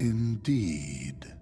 Indeed.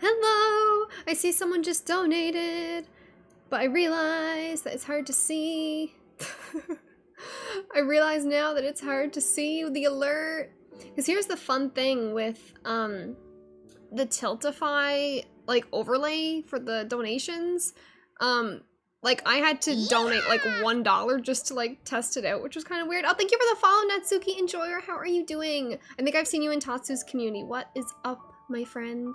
Hello! I see someone just donated, but I realize that it's hard to see. I realize now that it's hard to see the alert. Because here's the fun thing with the Tiltify like overlay for the donations. Like I had to donate like $1 just to like test it out, which was kind of weird. Oh, thank you for the follow, Natsuki Enjoyer. How are you doing? I think I've seen you in Tatsu's community. What is up, my friend?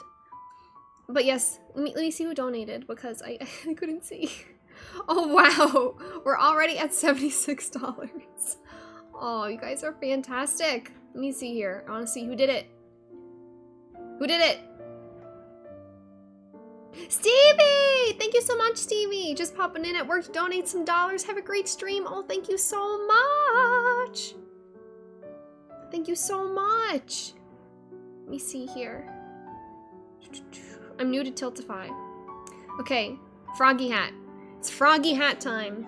But yes, let me see who donated because I couldn't see. Oh wow, we're already at $76. Oh, you guys are fantastic. Let me see here. I want to see who did it. Who did it? Stevie! Thank you so much, Stevie. Just popping in at work to donate some dollars. Have a great stream. Oh, thank you so much. Thank you so much. Let me see here. I'm new to Tiltify. Okay, Froggy Hat. It's Froggy Hat time.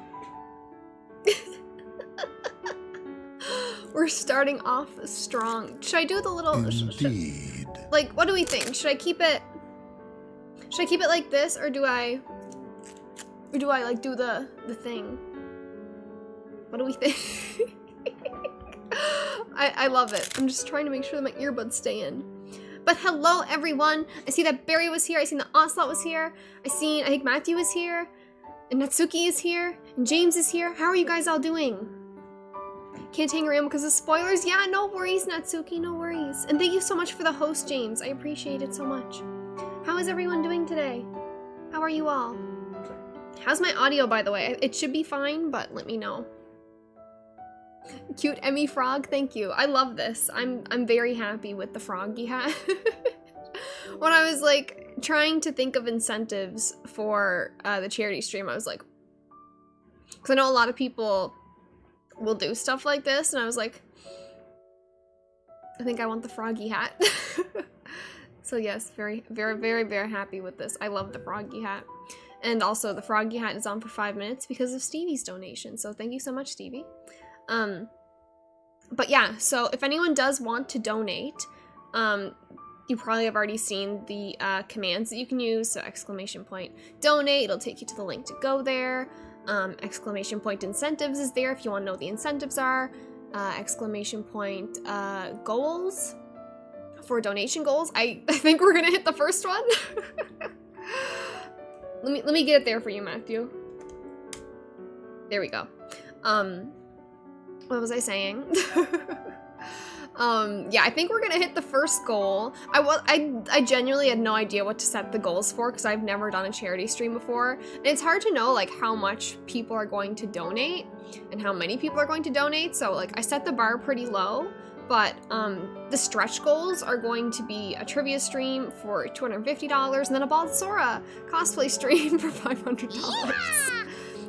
We're starting off strong. Should I do the little... Indeed. Like, what do we think? Should I keep it... Should I keep it like this, or do I... Or do I, like, do the thing? What do we think? I love it. I'm just trying to make sure that my earbuds stay in. But hello, everyone. I see that Barry was here. I seen that Ocelot was here. I think Matthew is here. And Natsuki is here. And James is here. How are you guys all doing? Can't hang around because of spoilers? Yeah, no worries, Natsuki. No worries. And thank you so much for the host, James. I appreciate it so much. How is everyone doing today? How are you all? How's my audio, by the way? It should be fine, but let me know. Cute Emmy frog, thank you. I love this. I'm very happy with the frog you had. When I was like trying to think of incentives for the charity stream, I was like, because I know a lot of people will do stuff like this, and I was like, I think I want the froggy hat. So yes, very, very, very, very happy with this. I love the froggy hat. And also the froggy hat is on for 5 minutes because of Stevie's donation. So thank you so much, Stevie. But yeah, so if anyone does want to donate, you probably have already seen the commands that you can use. So exclamation point donate, it'll take you to the link to go there. Exclamation point incentives is there if you want to know what the incentives are. Exclamation point goals for donation goals. I think we're gonna hit the first one. Let me get it there for you, Matthew. There we go. What was I saying? Yeah, I think we're gonna hit the first goal. I genuinely had no idea what to set the goals for because I've never done a charity stream before. And it's hard to know like how much people are going to donate and how many people are going to donate. So like I set the bar pretty low, but the stretch goals are going to be a trivia stream for $250 and then a Balsora cosplay stream for $500. Yeah!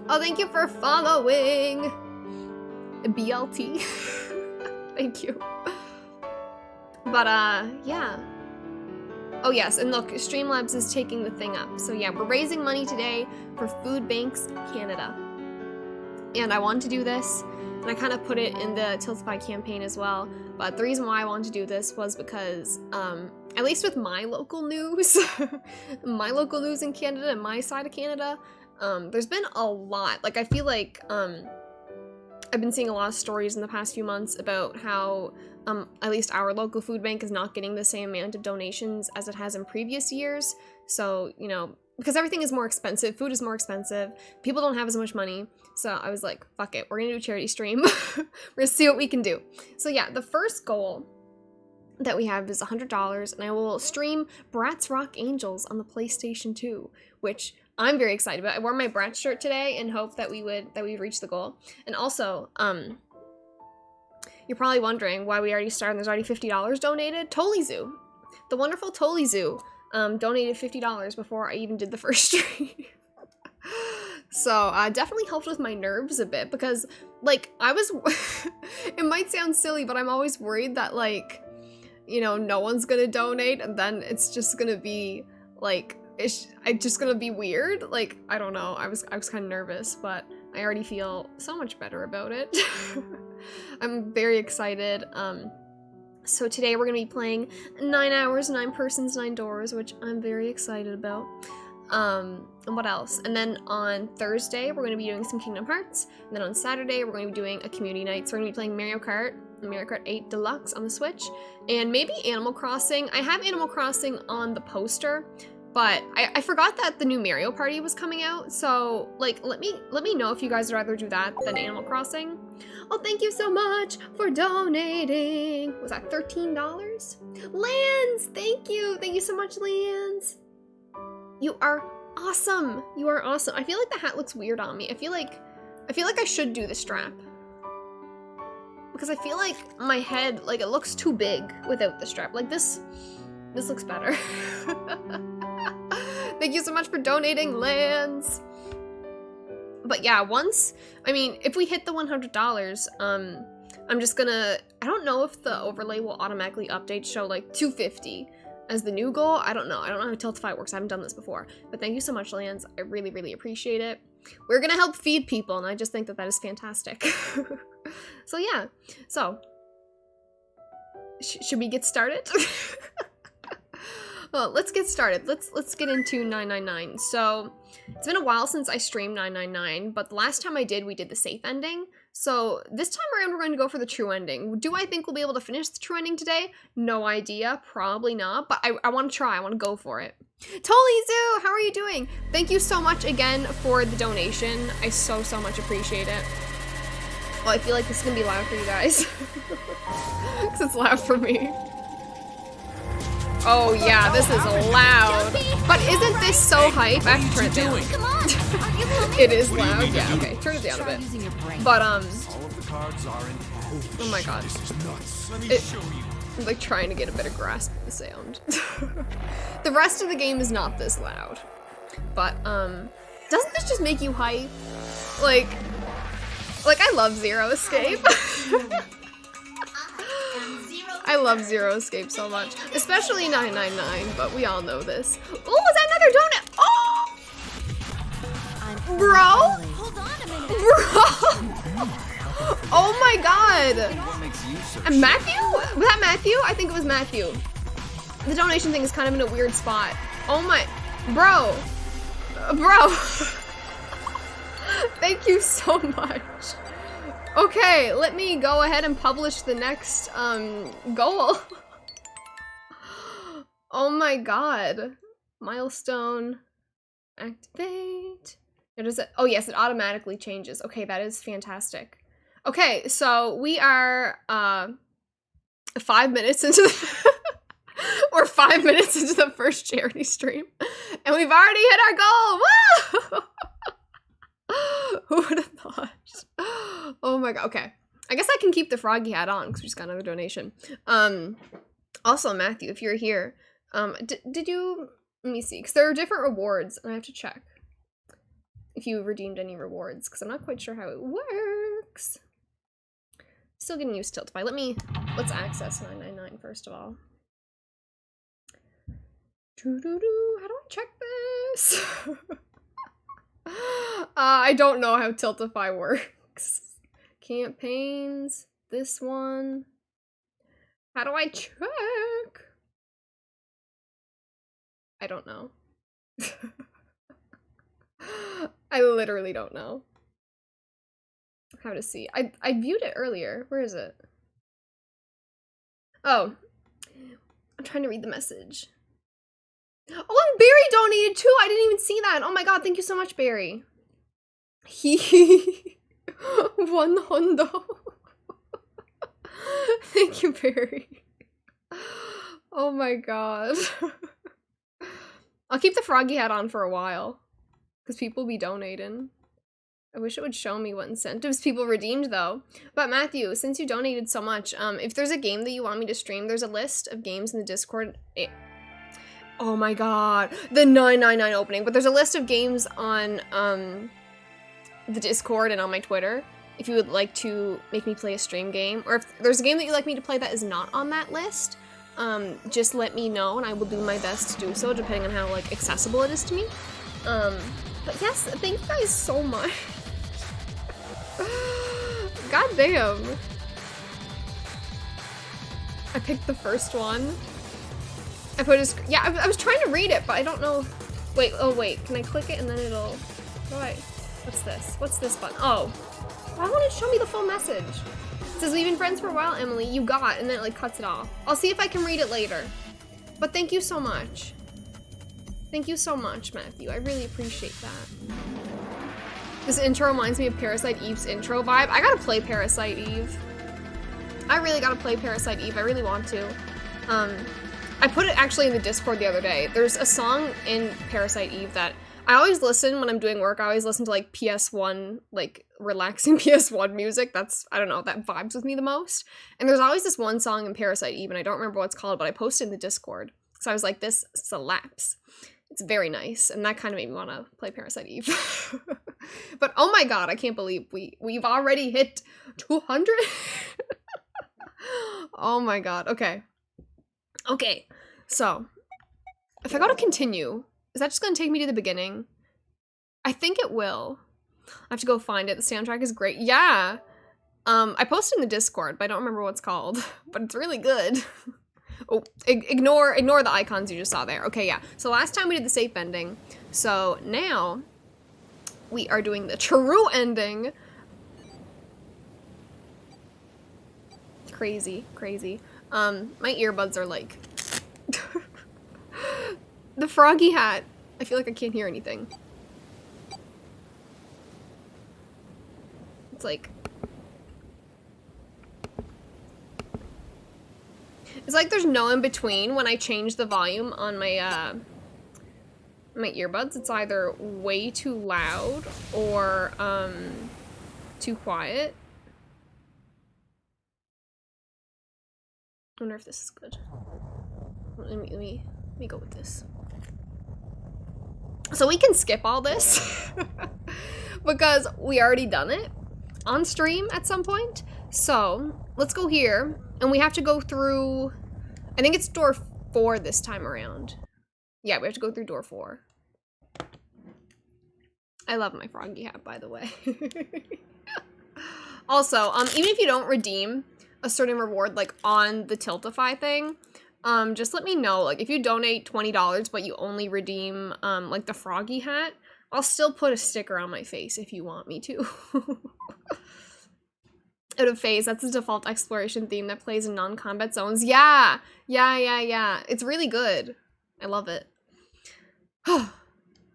Oh, thank you for following. BLT. Thank you. But yeah. Oh yes, and look, Streamlabs is taking the thing up. So yeah, we're raising money today for Food Banks Canada. And I wanted to do this, and I kind of put it in the Tiltify campaign as well. But the reason why I wanted to do this was because, at least with my local news, my local news in Canada and my side of Canada, there's been a lot. Like I feel like I've been seeing a lot of stories in the past few months about how at least our local food bank is not getting the same amount of donations as it has in previous years. So, you know, because everything is more expensive, food is more expensive, people don't have as much money. So I was like, fuck it, we're gonna do a charity stream. We're gonna see what we can do. So yeah, the first goal that we have is $100, and I will stream Bratz Rock Angels on the PlayStation 2, which I'm very excited about. I wore my Bratz shirt today in hope that we would reach the goal. And also, you're probably wondering why we already started and there's already $50 donated. Tolizu, the wonderful Tolizu, donated $50 before I even did the first stream. So definitely helped with my nerves a bit because like I was, it might sound silly, but I'm always worried that like, you know, no one's gonna donate and then it's just gonna be like, it's just gonna be weird. Like, I don't know, I was kind of nervous, but I already feel so much better about it. I'm very excited. So today we're gonna be playing 9 hours, 9 persons, 9 doors, which I'm very excited about. And what else? And then on Thursday, we're going to be doing some Kingdom Hearts. And then on Saturday, we're going to be doing a community night. So we're going to be playing Mario Kart 8 Deluxe on the Switch. And maybe Animal Crossing. I have Animal Crossing on the poster, but I forgot that the new Mario Party was coming out. So, like, let me know if you guys would rather do that than Animal Crossing. Oh, thank you so much for donating. Was that $13? Lance, thank you. Thank you so much, Lance. You are awesome. You are awesome. I feel like the hat looks weird on me. I feel like I should do the strap. Because I feel like my head, like it looks too big without the strap. Like this looks better. Thank you so much for donating, Lance. But yeah, if we hit the $100, I'm just gonna, I don't know if the overlay will automatically update, show like 250 as the new goal. I don't know how Tiltify works. I haven't done this before. But thank you so much, Lance. I really, really appreciate it. We're gonna help feed people, and I just think that is fantastic. So yeah. So, should we get started? Well, let's get started. Let's get into 999. So, it's been a while since I streamed 999, but the last time I did, we did the safe ending. So this time around, we're going to go for the true ending. Do I think we'll be able to finish the true ending today? No idea. Probably not. But I want to try. I want to go for it. Totally Zoo, how are you doing? Thank you so much again for the donation. I so much appreciate it. Well, I feel like this is going to be loud for you guys. Because it's loud for me. Oh yeah, this is loud. But isn't this so hype? I have to turn it down. Come on. It is loud. Yeah, okay. Turn it down a bit. But all of the cards are in. Oh my god. This is nuts. Let me show you. I'm like trying to get a better grasp of the sound. The rest of the game is not this loud. But doesn't this just make you hype? Like I love Zero Escape. I love Zero Escape so much, especially 999, but we all know this. Oh, is that another donut? Oh! Bro? Hold on a minute. Bro! Oh my god! What makes you so Matthew? Was that Matthew? I think it was Matthew. The donation thing is kind of in a weird spot. Oh my... Bro! Bro! Thank you so much. Okay, let me go ahead and publish the next goal. Oh my god. Milestone. Activate. It is. Oh yes, it automatically changes. Okay, that is fantastic. Okay, so we are 5 minutes into the we're 5 minutes into the first charity stream, and we've already hit our goal. Woo! Who would have thought? Oh my god. Okay, I guess I can keep the froggy hat on because we just got another donation. Also Matthew, if you're here, did you? Let me see, because there are different rewards, and I have to check if you redeemed any rewards, because I'm not quite sure how it works. Still getting used to Tiltify. Let's access 999 first of all. How do I check this? I don't know how Tiltify works. Campaigns, this one. How do I check? I don't know. I literally don't know how to see. I viewed it earlier. Where is it? Oh, I'm trying to read the message. Oh, and Barry donated too. I didn't even see that. Oh my god, thank you so much, Barry. He 100. Thank you, Barry. Oh my god. I'll keep the froggy hat on for a while, because people be donating. I wish it would show me what incentives people redeemed, though. But Matthew, since you donated so much, if there's a game that you want me to stream, there's a list of games in the Discord. Oh my god, the 999 opening. But there's a list of games on the Discord and on my Twitter. If you would like to make me play a stream game, or if there's a game that you'd like me to play that is not on that list, just let me know and I will do my best to do so, depending on how like accessible it is to me. But yes, thank you guys so much. God damn. I picked the first one. I put his, yeah, I was trying to read it, but I don't know. Wait, oh wait, can I click it and then it'll, what's this? What's this button? Oh, why won't it show me the full message? It says, we've been friends for a while, Emily, you got, and then it like cuts it off. I'll see if I can read it later. But thank you so much. Thank you so much, Matthew. I really appreciate that. This intro reminds me of Parasite Eve's intro vibe. I gotta play Parasite Eve. I really gotta play Parasite Eve. I really want to. I put it actually in the Discord the other day. There's a song in Parasite Eve that I always listen when I'm doing work. I always listen to like PS1, like relaxing PS1 music. That's, I don't know, that vibes with me the most. And there's always this one song in Parasite Eve, and I don't remember what it's called, but I posted in the Discord. So I was like, this slaps. It's very nice, and that kind of made me want to play Parasite Eve. But oh my god, I can't believe we've already hit 200. Oh my god. Okay. Okay. So, if I go to continue, is that just going to take me to the beginning? I think it will. I have to go find it. The soundtrack is great. Yeah. I posted in the Discord, but I don't remember what it's called. But it's really good. Oh, ignore the icons you just saw there. Okay, yeah. So last time we did the safe ending. So now we are doing the true ending. crazy, crazy. My earbuds are like the froggy hat. I feel like I can't hear anything. It's like there's no in between when I change the volume on my my earbuds. It's either way too loud or too quiet. I wonder if this is good. Let me go with this. So we can skip all this because we already done it on stream at some point. So let's go here, and we have to go through, I think it's door 4 this time around. Yeah, we have to go through door 4. I love my froggy hat, by the way. Also, even if you don't redeem a certain reward, like on the Tiltify thing, just let me know. Like, if you donate $20, but you only redeem, like the froggy hat, I'll still put a sticker on my face if you want me to. Out of phase, that's the default exploration theme that plays in non-combat zones. Yeah! Yeah. It's really good. I love it.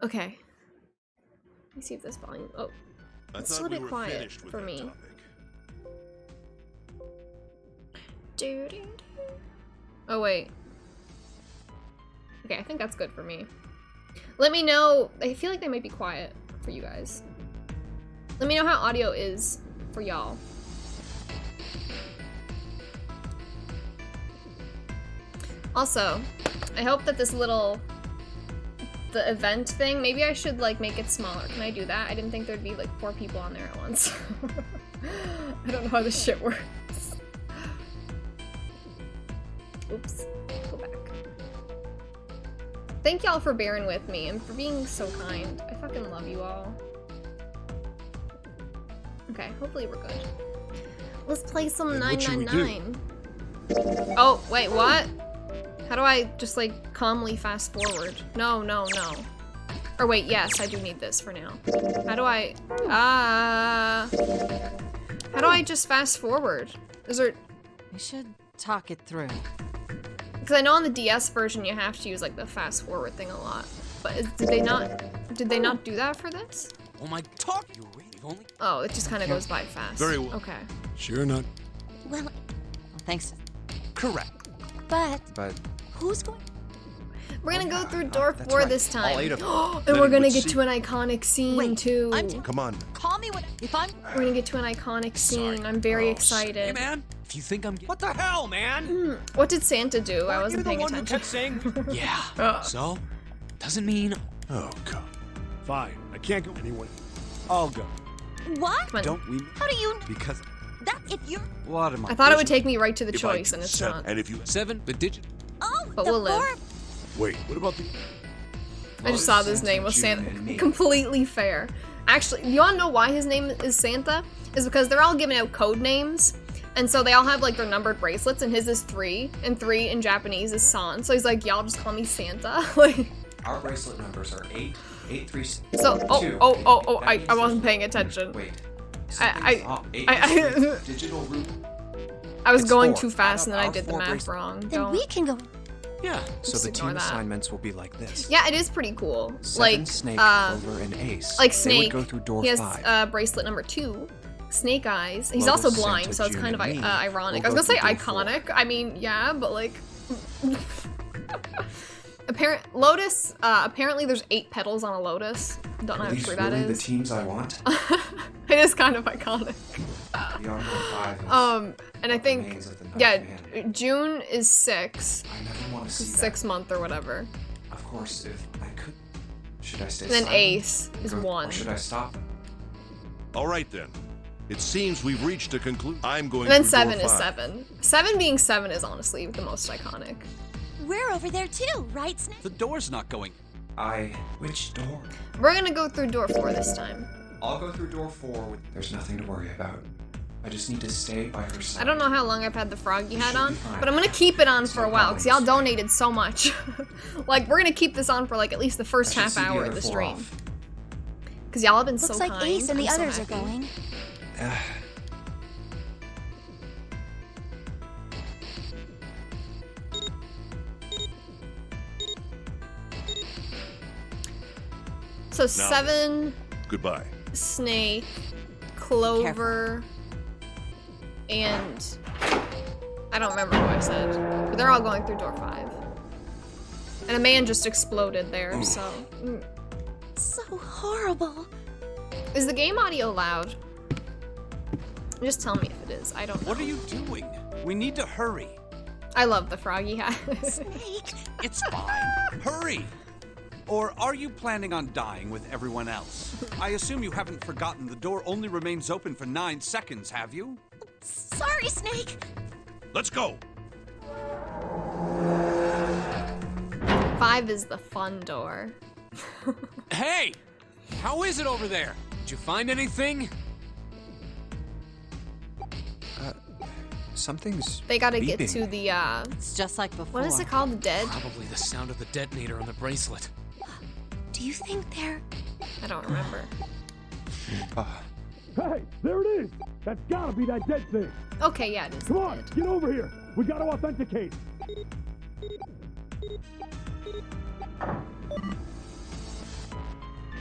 Okay. Let me see if this volume... Oh. It's a little bit quiet for me. Oh, wait. Okay, I think that's good for me. Let me know... I feel like they might be quiet for you guys. Let me know how audio is for y'all. Also, I hope that this little... the event thing, maybe I should like make it smaller. Can I do that? I didn't think there'd be like 4 people on there at once. I don't know how this shit works. Oops. Go back. Thank y'all for bearing with me and for being so kind. I fucking love you all. Okay, hopefully we're good. Let's play some 999. Oh, wait, what? How do I just like calmly fast forward? No. Or wait, yes, I do need this for now. How do I, how do I just fast forward? Is there... We should talk it through. Because I know on the DS version you have to use like the fast forward thing a lot. But did they not do that for this? Oh my, talk you only. Oh, it just kind of goes by fast. Very well. Okay. Sure not. Well, thanks. Correct. But who's going? We're gonna go through door 4 this time. All 8 of them. And Then we're gonna we'd get see. to an iconic scene too. Come on. Call me when if I'm. We're gonna get to an iconic scene. I'm very excited. Hey man, if you think I'm what the hell, man? What did Santa do? I wasn't paying You're the one attention. who kept saying. Yeah. So, doesn't mean. Oh, God. Fine. I can't go anywhere. I'll go. What? Come on. Don't we? How do you? Because That if you're. what am I? I thought it would take me right to the If I choice, and it's 7, not. And if you 7, the digit. Oh, But the we'll live. 4. wait, what about the? I just saw this name was Santa. Completely fair. Actually, you wanna know why his name is Santa? Is because they're all giving out code names. And so they all have like their numbered bracelets, and his is 3, and 3 in Japanese is San. So he's like, y'all just call me Santa. Like, Our bracelet numbers are 8, 8, 3, 6, so 2. I wasn't paying attention. Wait. I- something's off. 8 I- is digital root. I was It's going 4. too fast, and then I Our did the 4 math bracelets. wrong. Then Don't. we can go. Yeah. So Just the ignore team that. assignments will be like this. Yeah, it is pretty cool. 7, Like, Snake, Clover, and Ace. like They Snake, would go through door he has 5. bracelet number 2. Snake Eyes. He's Lotus, also blind, Santa, so it's June, kind of and me ironic. I will was gonna say go through door 4. iconic. I mean, yeah, but like, Lotus. Apparently, there's 8 petals on a lotus. Don't know Are how these true that really the is. teams I want? It is kind of iconic. Beyond door 5 is And I think, remains of the ninth yeah, man. June is 6, I never want to see that. 6 month or whatever. Of course, if I could. Should I stay And then silent? Ace is Or 1. should I stop? All right then. It seems we've reached a conclusion. I'm going. And then through 7 door is 5. 7. 7 being 7 is honestly the most iconic. We're over there too, right, Snake? The door's not going. Which door? We're gonna go through door 4 this time. I'll go through door 4 with. There's nothing to worry about. I just need to stay by her side. I don't know how long I've had the froggy hat should on, be fine. but I'm gonna keep it on It's for no a while because y'all problem. donated so much. Like, we're gonna keep this on for like at least the I first should half see the hour other of the 4 stream. off. Because y'all have been Looks so like kind. Ace and the I'm so others are happy. going. So 7, Goodbye. Snake, Clover, and I don't remember what I said, but they're all going through door 5. And a man just exploded there, so. So horrible. Is the game audio loud? Just tell me if it is. I don't know. What are you doing? We need to hurry. I love the froggy hat. Snake. It's fine. Hurry! Or are you planning on dying with everyone else? I assume you haven't forgotten the door only remains open for 9 seconds, have you? Sorry, Snake. Let's go. 5 is the fun door. Hey! How is it over there? Did you find anything? Something's They gotta get beeping. to the, It's just like before. what is it called? The dead? Probably the sound of the detonator on the bracelet. Do you think they're... I don't remember. Hey, there it is! That's gotta be that dead thing! Okay, yeah, it is Come on, dead. get over here! We gotta authenticate!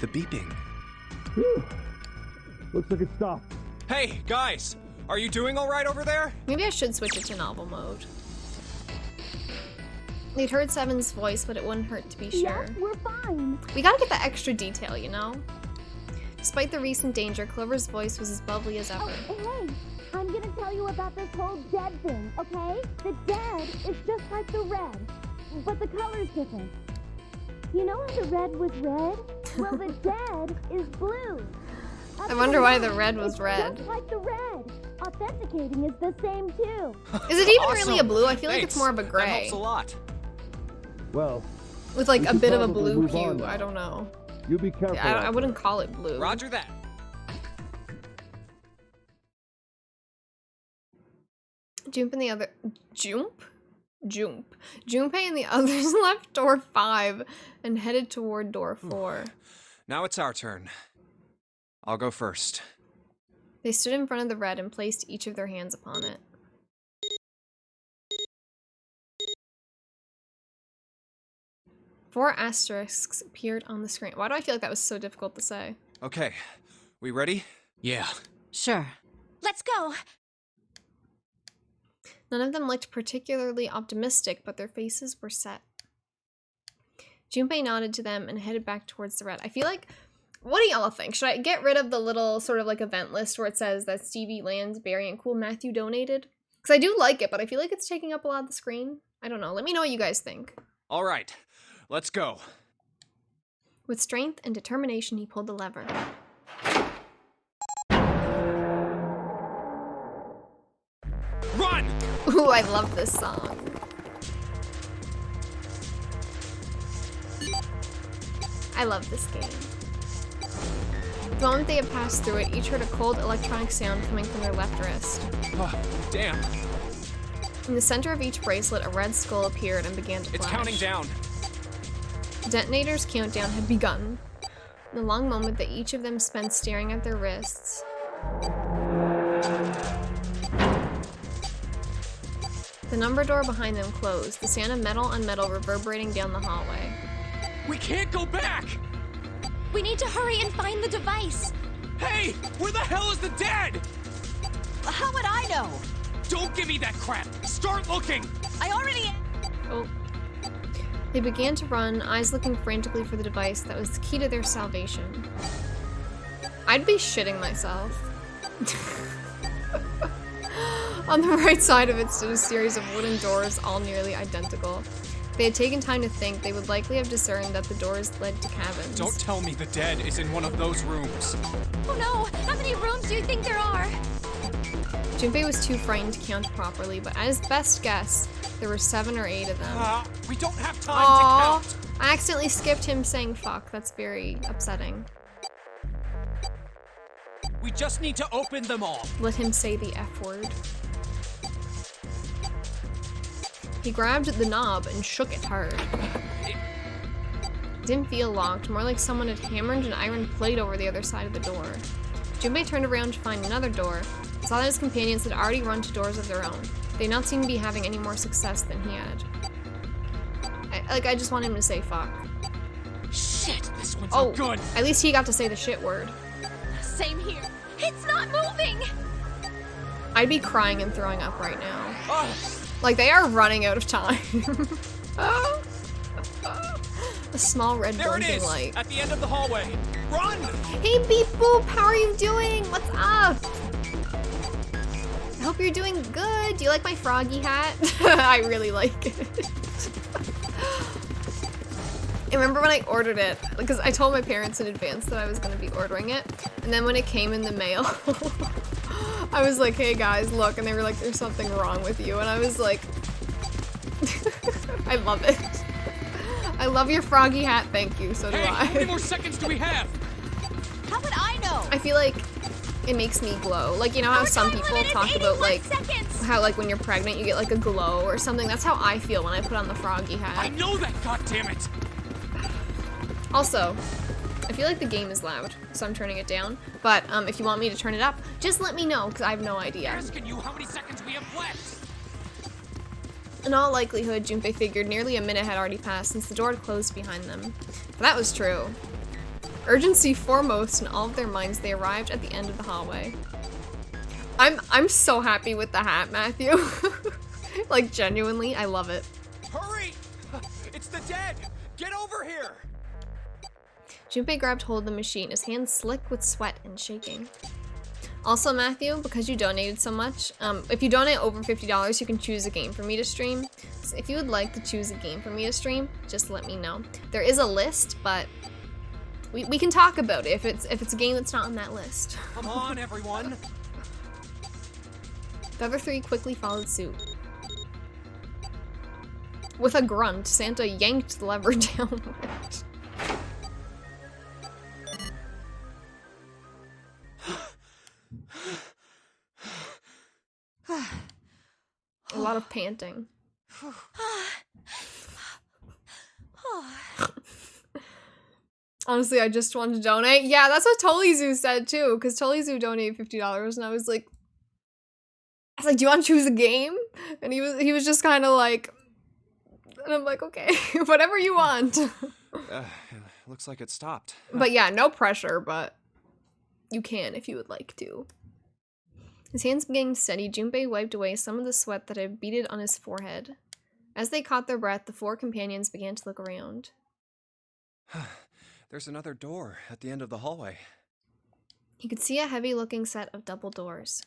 The beeping. Phew. Looks like it stopped. Hey, guys! Are you doing all right over there? Maybe I should switch it to novel mode. They'd heard Seven's voice, but it wouldn't hurt to be sure. We're fine. We gotta get the extra detail, you know? Despite the recent danger, Clover's voice was as bubbly as ever. Hey, I'm gonna tell you about this whole dead thing, okay? The dead is just like the red, but the color's different. You know how the red was red? Well, the dead is blue. I wonder why the red was red. Just like the red. Authenticating is the same too. Is it even Awesome. really a blue? I feel like Thanks. it's more of a That gray. helps a lot. Well, With like We a should bit of a probably blue move on hue. now. I don't know. you be careful. Yeah, I out wouldn't there. call it blue. Roger that. Junpei and the other Junpei and the others left door 5 and headed toward door 4. Now it's our turn. I'll go first. They stood in front of the red and placed each of their hands upon it. Four asterisks appeared on the screen. Why do I feel like that was so difficult to say? Okay, we ready? Yeah. Sure. Let's go. None of them looked particularly optimistic, but their faces were set. Junpei nodded to them and headed back towards the red. I feel like, what do y'all think? Should I get rid of the little sort of like event list where it says that Stevie, Lance, Barry, and Cool Matthew donated? Because I do like it, but I feel like it's taking up a lot of the screen. I don't know. Let me know what you guys think. All right, let's go. With strength and determination, he pulled the lever. Run! Ooh, I love this song. I love this game. The moment they had passed through it, each heard a cold electronic sound coming from their left wrist. Oh, damn, In the center of each bracelet, a red skull appeared and began to flash. it's counting down. The detonator's countdown had begun. In the long moment that each of them spent staring at their wrists, the number door behind them closed, the sound of metal on metal reverberating down the hallway. We can't go back! We need to hurry and find the device. Hey, where the hell is the dead? How would I know? Don't give me that crap! Start looking! I already... Oh. They began to run, eyes looking frantically for the device that was the key to their salvation. I'd be shitting myself. On the right side of it stood a series of wooden doors, all nearly identical. If they had taken time to think, they would likely have discerned that the doors led to cabins. Don't tell me the dead is in one of those rooms. Oh no! How many rooms do you think there are? Junpei was too frightened to count properly, but at his best guess, there were 7 or 8 of them. We don't have time Aww, to count! I accidentally skipped him saying fuck. That's very upsetting. We just need to open them all. Let him say the F word. He grabbed the knob and shook it hard. It didn't feel locked, more like someone had hammered an iron plate over the other side of the door. Junpei turned around to find another door, and saw that his companions had already run to doors of their own. They did not seem to be having any more success than he had. I just want him to say fuck. Shit, this one's Oh, no good. at least he got to say the shit word. Same here. It's not moving! I'd be crying and throwing up right now. Oh, Like, they are running out of time. A small red there it blinking is! light. At the end of the hallway. Run! Hey, Beep Boop, how are you doing? What's up? I hope you're doing good. Do you like my froggy hat? I really like it. I remember when I ordered it, because I told my parents in advance that I was going to be ordering it, and then when it came in the mail, I was like, hey guys, look, and they were like, there's something wrong with you, and I was like, I love it. I love your froggy hat, thank you, so do Hey, I. how many more seconds do we have? How would I know? I feel like it makes me glow. Like, you know how Our some time people limit is talk about, 81 like, seconds. how, like, when you're pregnant, you get, like, a glow or something? That's how I feel when I put on the froggy I hat. know that, goddammit! Also, I feel like the game is loud, so I'm turning it down. But, if you want me to turn it up, just let me know, because I have no idea. Asking you how many seconds we have left. In all likelihood, Junpei figured nearly a minute had already passed since the door had closed behind them. But that was true. Urgency foremost in all of their minds, they arrived at the end of the hallway. I'm so happy with the hat, Matthew. Like, genuinely, I love it. Hurry! It's the dead! Get over here! Junpei grabbed hold of the machine, his hands slick with sweat and shaking. Also, Matthew, because you donated so much, if you donate over $50, you can choose a game for me to stream. So if you would like to choose a game for me to stream, just let me know. There is a list, but we can talk about it if it's a game that's not on that list. Come on, everyone! The other three quickly followed suit. With a grunt, Santa yanked the lever downward. A lot of panting. Honestly, I just wanted to donate. Yeah, that's what Tolizu said too, because Tolizu donated $50, and I was like, do you want to choose a game? And he was just kind of like, and I'm like, okay, whatever you want. Looks like it stopped. But yeah, no pressure, but you can if you would like to. His hands began steady, Junpei wiped away some of the sweat that had beaded on his forehead. As they caught their breath, the four companions began to look around. There's another door at the end of the hallway. He could see a heavy-looking set of double doors.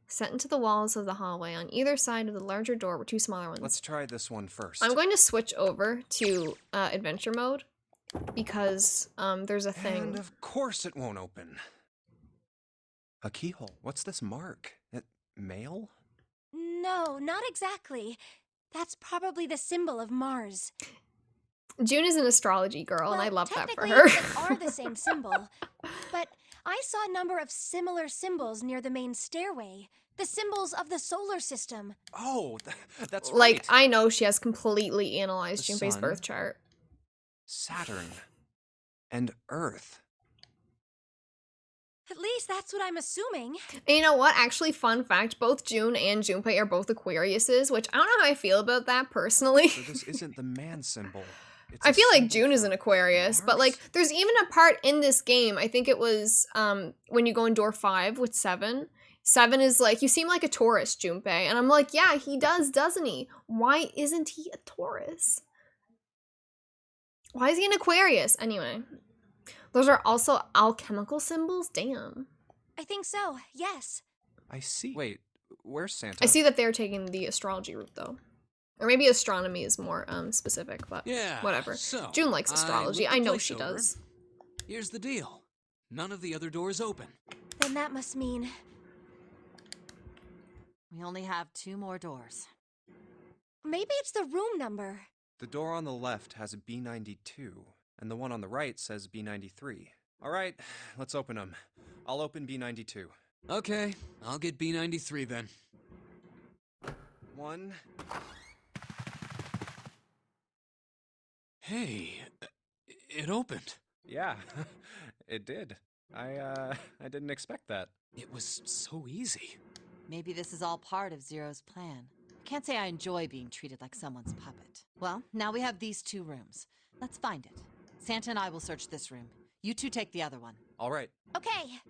Set into the walls of the hallway, on either side of the larger door were two smaller ones. Let's try this one first. I'm going to switch over to adventure mode, because there's a thing. And of course it won't open. A keyhole. What's this mark? Mail? No, not exactly. That's probably the symbol of Mars. June is an astrology girl, and I Well, love that for technically, her. they are the same symbol, but I saw a number of similar symbols near the main stairway. The symbols of the solar system. Oh, that's right. Like, I know she has completely analyzed The Junpei's sun. birth chart. Saturn. And Earth. At least that's what I'm assuming. And you know what? Actually, fun fact, both June and Junpei are both Aquariuses, which I don't know how I feel about that personally. So this isn't the man symbol. It's I a feel like symbol June is for an Aquarius, but Mars? like there's even a part in this game, I think it was when you go in door 5 with 7. 7 is like, you seem like a Taurus, Junpei. And I'm like, yeah, he does, doesn't he? Why isn't he a Taurus? Why is he an Aquarius? Anyway, those are also alchemical symbols? Damn. I think so, yes. I see. Wait, where's Santa? I see that they're taking the astrology route though. Or maybe astronomy is more specific, but Yeah, whatever. so, June likes astrology. moved I the know place she over. does. Here's the deal. None of the other doors open. Then that must mean... We only have 2 more doors. maybe it's the room number. The door on the left has a B92, and the one on the right says B93. All right, let's open them. I'll open B92. Okay, I'll get B93 then. 1. Hey, it opened. Yeah, it did. I didn't expect that. It was so easy. Maybe this is all part of Zero's plan. Can't say I enjoy being treated like someone's puppet. Well, now we have these 2 rooms. Let's find it. Santa and I will search this room. You two take the other one. All right. Okay.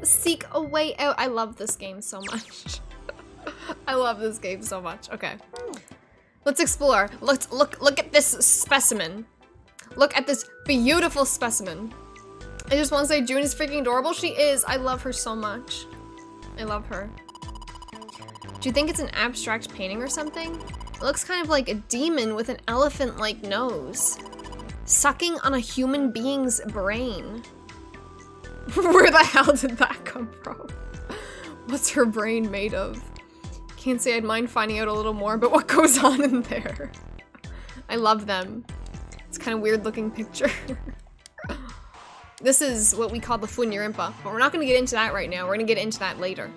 Seek a way out. I love this game so much. I love this game so much. Okay. Let's explore. Let's look at this specimen. Look at this beautiful specimen. I just want to say June is freaking adorable. She is. I love her so much. I love her. Do you think it's an abstract painting or something? It looks kind of like a demon with an elephant-like nose. Sucking on a human being's brain. Where the hell did that come from? What's her brain made of? Can't say I'd mind finding out a little more about what goes on in there. I love them. It's kind of weird looking picture. This is what we call the Funyarimpa, but we're not gonna get into that right now. We're gonna get into that later.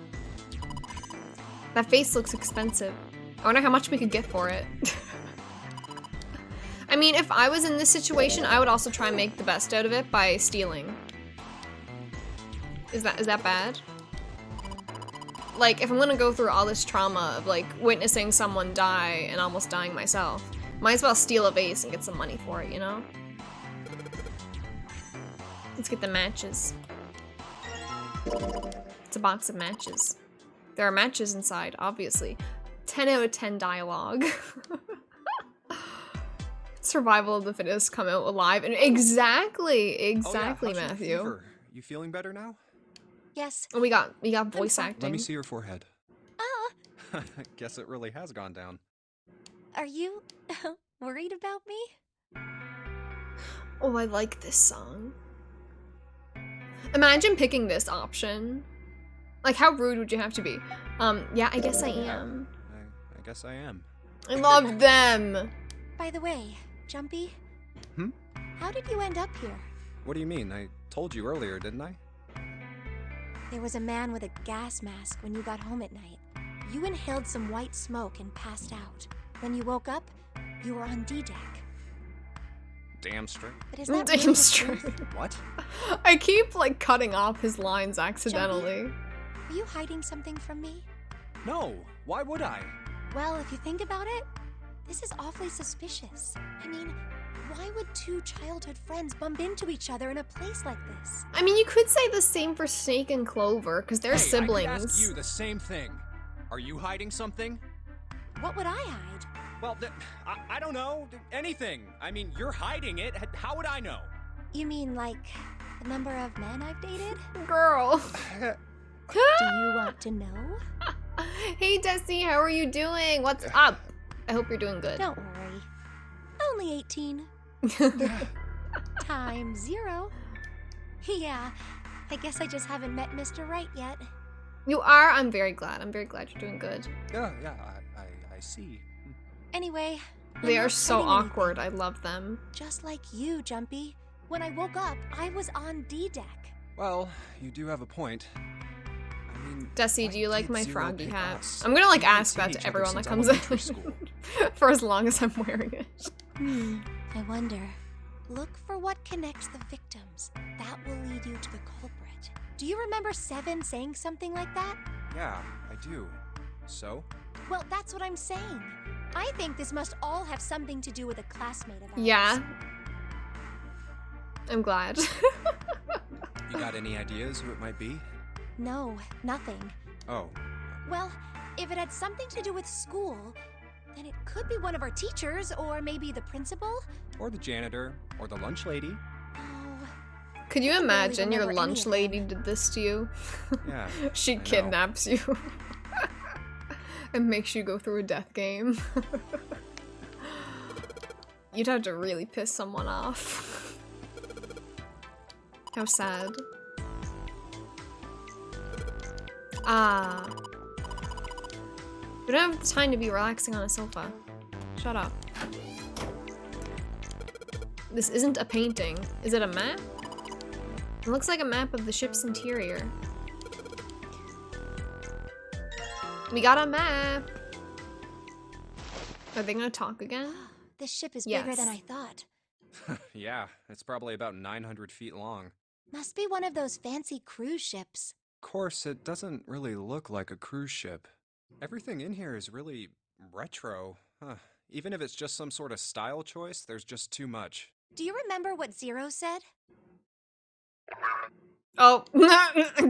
That face looks expensive. I wonder how much we could get for it. I mean, if I was in this situation, I would also try and make the best out of it by stealing. Is that bad? Like, if I'm gonna go through all this trauma of, like, witnessing someone die and almost dying myself, might as well steal a vase and get some money for it, you know? Let's get the matches. It's a box of matches. There are matches inside, obviously. 10 out of 10 dialogue. Survival of the fittest, come out alive. And exactly, Oh, yeah. Matthew. Fever? You feeling better now? Yes. Oh, we got voice acting. Let me see your forehead. Ah, Guess it really has gone down. are you worried about me? Oh, I like this song. Imagine picking this option. Like, how rude would you have to be? Yeah, I guess I am. I guess I am. I love them. By the way, Jumpy. Hmm? How did you end up here? What do you mean? I told you earlier, didn't I? There was a man with a gas mask when you got home at night. You inhaled some white smoke and passed out. When you woke up, you were on D deck. Damn straight. But is that Damn really the straight. truth? What? I keep, like, cutting off his lines accidentally. Are you hiding something from me? No. Why would I? Well, if you think about it, this is awfully suspicious. I mean, why would two childhood friends bump into each other in a place like this? I mean, you could say the same for Snake and Clover, because they're Hey, siblings. I could ask you the same thing. Are you hiding something? What would I hide? Well, I don't know. Anything. I mean, you're hiding it. How would I know? You mean like the number of men I've dated? Girl. Do you want to know? Hey, Desi, how are you doing? What's up? I hope you're doing good. Don't worry. Only 18. Time 0. Yeah, I guess I just haven't met Mr. Right yet. You are? I'm very glad. I'm very glad you're doing good. Yeah, I see. Anyway, They I'm are not so hiding anything. awkward. I love them. Just like you, Jumpy. When I woke up, I was on D deck. Well, you do have a point. I mean, Desi, why do you like did my Zero froggy pick hat? us? I'm gonna, like, We haven't ask seen that each to other everyone that since comes elementary in. school. For as long as I'm wearing it. I wonder. Look for what connects the victims. That will lead you to the culprit. Do you remember Seven saying something like that? Yeah, I do. So? Well, that's what I'm saying. I think this must all have something to do with a classmate of ours. Yeah. I'm glad. You got any ideas who it might be? No, nothing. Oh. Well, if it had something to do with school, then it could be one of our teachers, or maybe the principal. Or the janitor, or the lunch lady. Oh, Could you I can barely imagine your remember any lunch of lady them. did this to you? Yeah. She I know. kidnaps you. And makes you go through a death game. You'd have to really piss someone off. How sad. Ah. We don't have time to be relaxing on a sofa. Shut up. This isn't a painting. Is it a map? It looks like a map of the ship's interior. We got a map! Are they gonna talk again? this ship is bigger than Yes. I thought. Yeah, it's probably about 900 feet long. Must be one of those fancy cruise ships. Of course, it doesn't really look like a cruise ship. Everything in here is really retro. Huh. Even if it's just some sort of style choice, there's just too much. Do you remember what Zero said? Oh,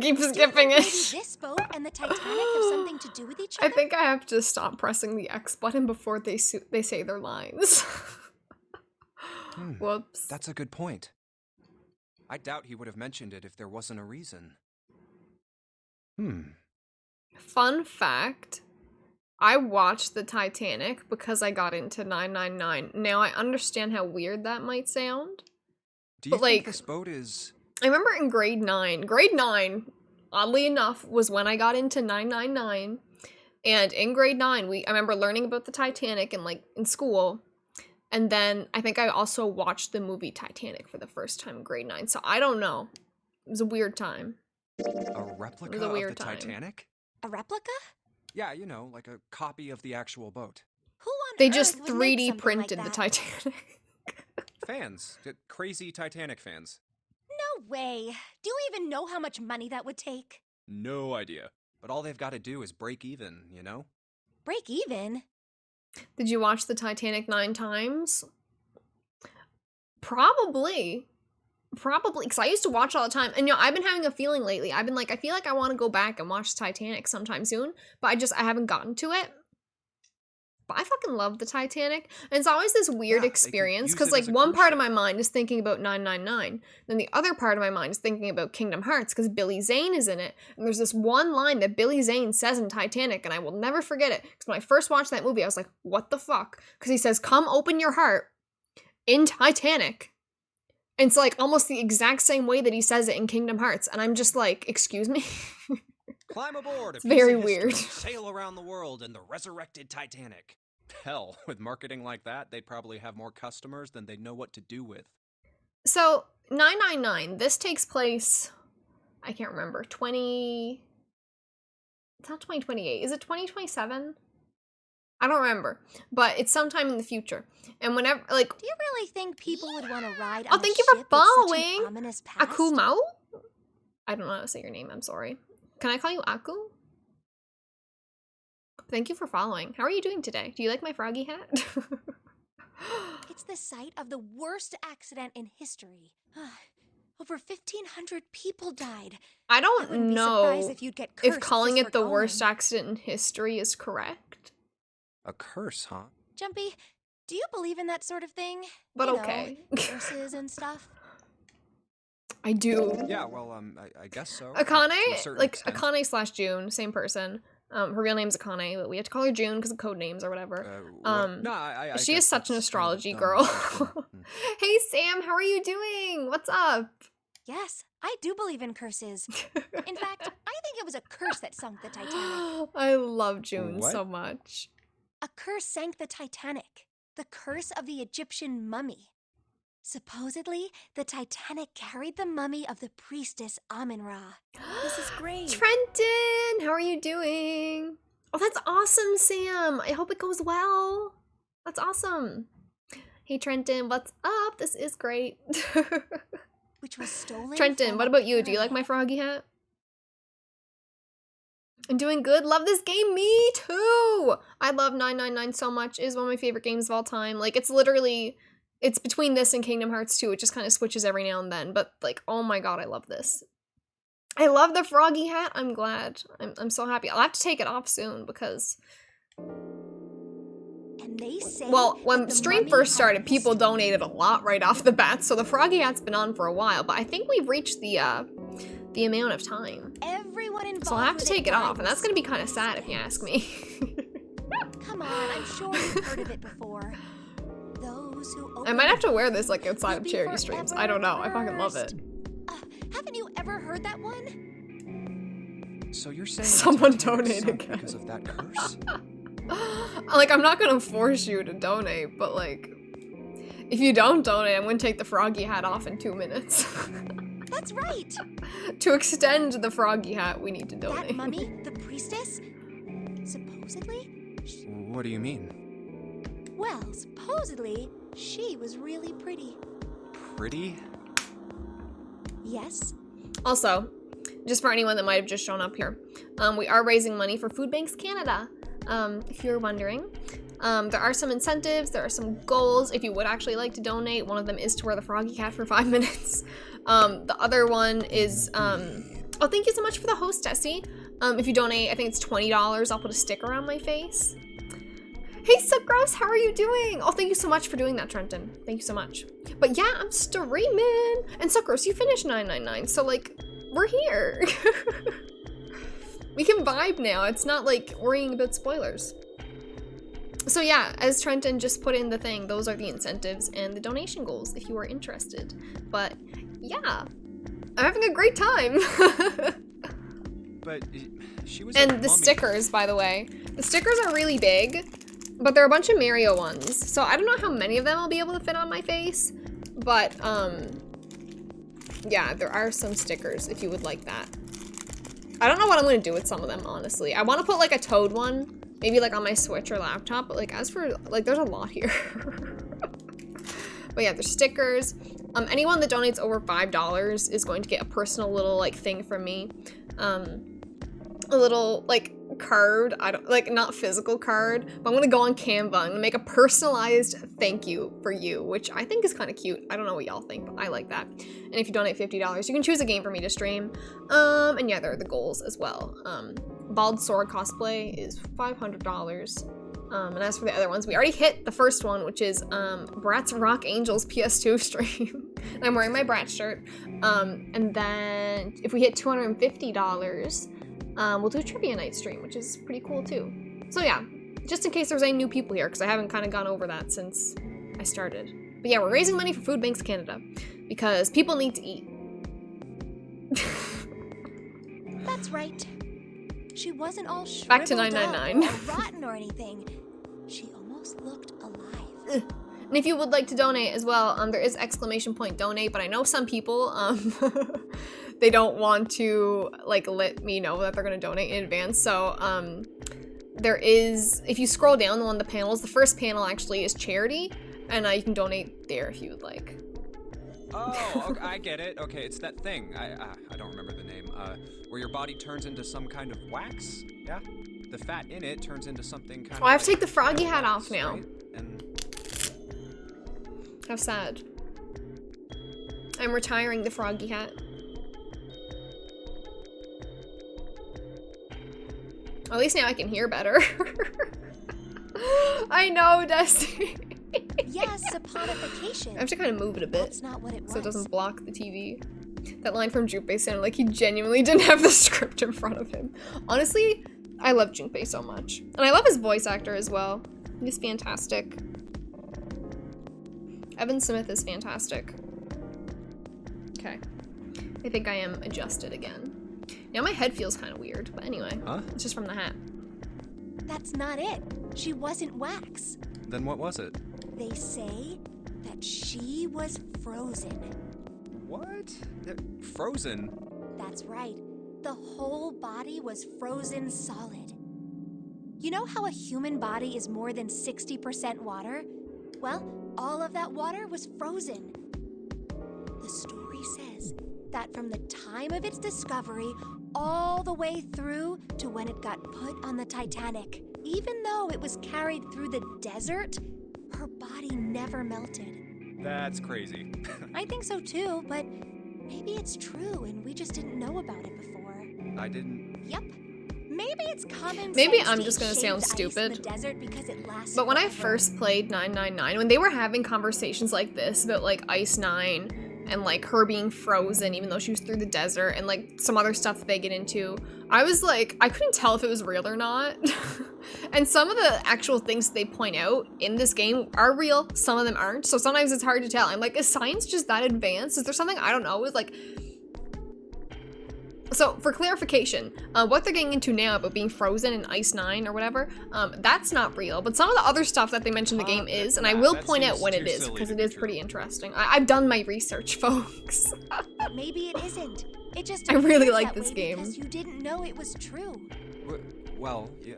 keep skipping Maybe it. this boat and the Titanic have something to do with each other? I think I have to stop pressing the X button before they say their lines. Whoops. That's a good point. I doubt he would have mentioned it if there wasn't a reason. Fun fact, I watched the Titanic because I got into 999. Now I understand how weird that might sound. Do you But, think like, this boat is... I remember in grade 9. Grade 9, oddly enough, was when I got into 999. And in grade 9, I remember learning about the Titanic in school. And then I think I also watched the movie Titanic for the first time in grade 9. So I don't know. It was a weird time. A replica It was a weird of the time. Titanic? A replica? Yeah, you know, like a copy of the actual boat. Who on They earth just would make 3D something printed like the that? Titanic. Fans. Crazy Titanic fans. No way. Do you even know how much money that would take? No idea. But all they've got to do is break even, you know? Break even? Did you watch the Titanic 9 times? Probably, because I used to watch all the time. And, I've been having a feeling lately. I've been like, I feel like I want to go back and watch Titanic sometime soon. But I haven't gotten to it. But I fucking love the Titanic. And it's always this weird Yeah, experience. they could Because, use it as a one cruise part ship. of my mind is thinking about 999. Then the other part of my mind is thinking about Kingdom Hearts. Because Billy Zane is in it. And there's this one line that Billy Zane says in Titanic. And I will never forget it. Because when I first watched that movie, I was like, what the fuck? Because he says, come open your heart in Titanic. And it's like almost the exact same way that he says it in Kingdom Hearts. And I'm just like, excuse me? Climb aboard. It's very weird. Sail around the world in the resurrected Titanic. Hell, with marketing like that, they'd probably have more customers than they'd know what to do with. So, 999, this takes place, I can't remember, it's not 2028, is it 2027? I don't remember, but it's sometime in the future. And whenever, Do you really think people would want to ride on oh, a thank you for ship with such following, an ominous past? Akumao? I don't know how to say your name, I'm sorry. Can I call you Aku? Thank you for following. How are you doing today? Do you like my froggy hat? It's the site of the worst accident in history. Over 1,500 people died. I don't wouldn't be know surprised if you'd get cursed if calling just it for the worst going. accident in history is correct. A curse, huh? Jumpy, do you believe in that sort of thing? But You know, okay. curses and stuff? I do. Yeah, well, I guess so. Akane, to a certain like extent. Akane / June, same person. Her real name's Akane, but we have to call her June because of code names or whatever. No, I She is guess such an that's kind of a astrology dumb girl. question. Hey Sam, how are you doing? What's up? Yes, I do believe in curses. In fact, I think it was a curse that sunk the Titanic. I love June What? so much. A curse sank the Titanic. The curse of the Egyptian mummy. Supposedly, the Titanic carried the mummy of the priestess Amun-Ra. This is great. Trenton, how are you doing? Oh, that's awesome, Sam. I hope it goes well. That's awesome. Hey Trenton, what's up? This is great. Which was stolen Trenton, from what a about you? Do you like pyramid. my froggy hat? I'm doing good. Love this game. Me too. I love 999 so much. It is one of my favorite games of all time. Like, it's literally, it's between this and Kingdom Hearts 2. It just kind of switches every now and then. But, like, oh my god, I love this. I love the froggy hat. I'm glad. I'm so happy. I'll have to take it off soon because... And they say Well, when that the stream mummy first had started, people history. donated a lot right off the bat. So the froggy hat's been on for a while. But I think we've reached the amount of time. Everyone involved So I'll have to with take it died off, and that's gonna be kind of mysteriously. sad if you ask me. Come on, I'm sure you've heard of it before. Those who I might have to wear this like will outside of be charity streams. I don't know. I fucking love it. cursed. Haven't you ever heard that one? So you're saying Someone the Titanic donate sunk again. because of that curse? Like, I'm not gonna force you to donate, but like, if you don't donate, I'm gonna take the froggy hat off in 2 minutes. That's right. To extend the froggy hat, we need to That donate. mummy, the priestess, supposedly, What do you mean? well, supposedly, she was really pretty. Pretty? Yes? Also, just for anyone that might have just shown up here, we are raising money for Food Banks Canada. If you're wondering, there are some incentives, there are some goals. If you would actually like to donate, one of them is to wear the froggy hat for 5 minutes. The other one is, oh, thank you so much for the host, Tessie. If you donate, I think it's $20, I'll put a sticker on my face. Hey, Sup Gross, how are you doing? Oh, thank you so much for doing that, Trenton. Thank you so much. But yeah, I'm streaming. And Sup Gross, you finished 999, so like, we're here. We can vibe now. It's not like worrying about spoilers. So yeah, as Trenton just put in the thing, those are the incentives and the donation goals if you are interested. But yeah, I'm having a great time. But she was. And the stickers, by the way. The stickers are really big, but they're a bunch of Mario ones. So I don't know how many of them I'll be able to fit on my face. But yeah, there are some stickers if you would like that. I don't know what I'm gonna do with some of them, honestly. I want to put like a Toad one, maybe like on my Switch or laptop, but like as for, like there's a lot here. But yeah, there's stickers. Anyone that donates over $5 is going to get a personal little like thing from me. A little like card, I don't like, not physical card, but I'm gonna go on Canva. I'm gonna make a personalized thank you for you, which I think is kind of cute. I don't know what y'all think, but I like that. And if you donate $50, you can choose a game for me to stream. And yeah, there are the goals as well. Bald Sword cosplay is $500. And as for the other ones, we already hit the first one, which is Bratz Rock Angels PS2 stream. And I'm wearing my Bratz shirt. And then if we hit $250, we'll do a trivia night stream, which is pretty cool too. So yeah, just in case there's any new people here, because I haven't kind of gone over that since I started. But yeah, we're raising money for Food Banks Canada because people need to eat. That's right. She wasn't all Back to shriveled up 999. or rotten or anything. She almost looked alive. And if you would like to donate as well, there is ~donate, but I know some people, they don't want to like let me know that they're gonna donate in advance. So there is, if you scroll down on the panels, the first panel actually is charity, and you can donate there if you would like. Oh, okay, I get it. Okay, it's that thing. I don't remember the name. Where your body turns into some kind of wax. Yeah, the fat in it turns into something kind of. Oh, I have to take the froggy hat off now. Right? And how sad. I'm retiring the froggy hat. At least now I can hear better. I know, Destiny. Yes, saponification. I have to kind of move it a bit. That's not what it was. So it doesn't block the TV. That line from Junpei sounded like he genuinely didn't have the script in front of him. Honestly, I love Junpei so much. And I love his voice actor as well. He's fantastic. Evan Smith is fantastic. Okay. I think I am adjusted again. Now my head feels kind of weird, but anyway. Huh? It's just from the hat. That's not it. She wasn't wax. Then what was it? They say that she was frozen. What? Frozen? That's right. The whole body was frozen solid. You know how a human body is more than 60% water? Well, all of that water was frozen. The story says that from the time of its discovery all the way through to when it got put on the Titanic, even though it was carried through the desert, her body never melted. That's crazy. I think so too, but maybe it's true and we just didn't know about it before. I didn't. Yep. Maybe it's common Maybe sense I'm to just gonna eat sound shaved ice stupid. in the desert because it lasts But when I forever. first played 999, when they were having conversations like this about like Ice 9 and like her being frozen even though she was through the desert and like some other stuff that they get into, I was like, I couldn't tell if it was real or not. And some of the actual things they point out in this game are real, some of them aren't. So sometimes it's hard to tell. I'm like, is science just that advanced? Is there something I don't know? Is like, so for clarification, what they're getting into now about being frozen in Ice 9 or whatever, that's not real, but some of the other stuff that they mention in the game is, and I will point out when it is, because it is pretty interesting. I've done my research, folks. Maybe it isn't. It just I really appears like that this way game. because you didn't know it was true. Well, yeah.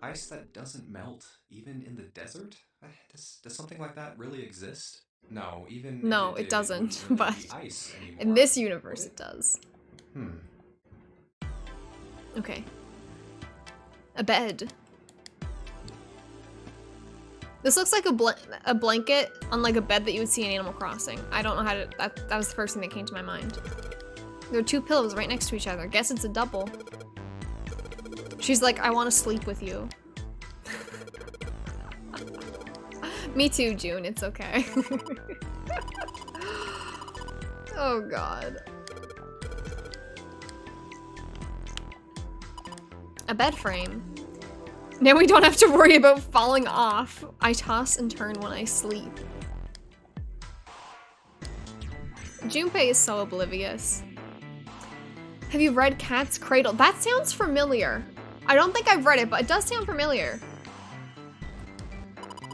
Ice that doesn't melt, even in the desert? Does something like that really exist? No, even No, if it did, doesn't, wouldn't really but be ice anymore, in this would universe it does. Hmm. Okay. A bed. This looks like a blanket on like a bed that you would see in Animal Crossing. I don't know how to, that was the first thing that came to my mind. There are two pillows right next to each other. Guess it's a double. She's like, I want to sleep with you. Me too, June, it's okay. Oh god. A bed frame. Now we don't have to worry about falling off. I toss and turn when I sleep. Junpei is so oblivious. Have you read Cat's Cradle? That sounds familiar. I don't think I've read it, but it does sound familiar.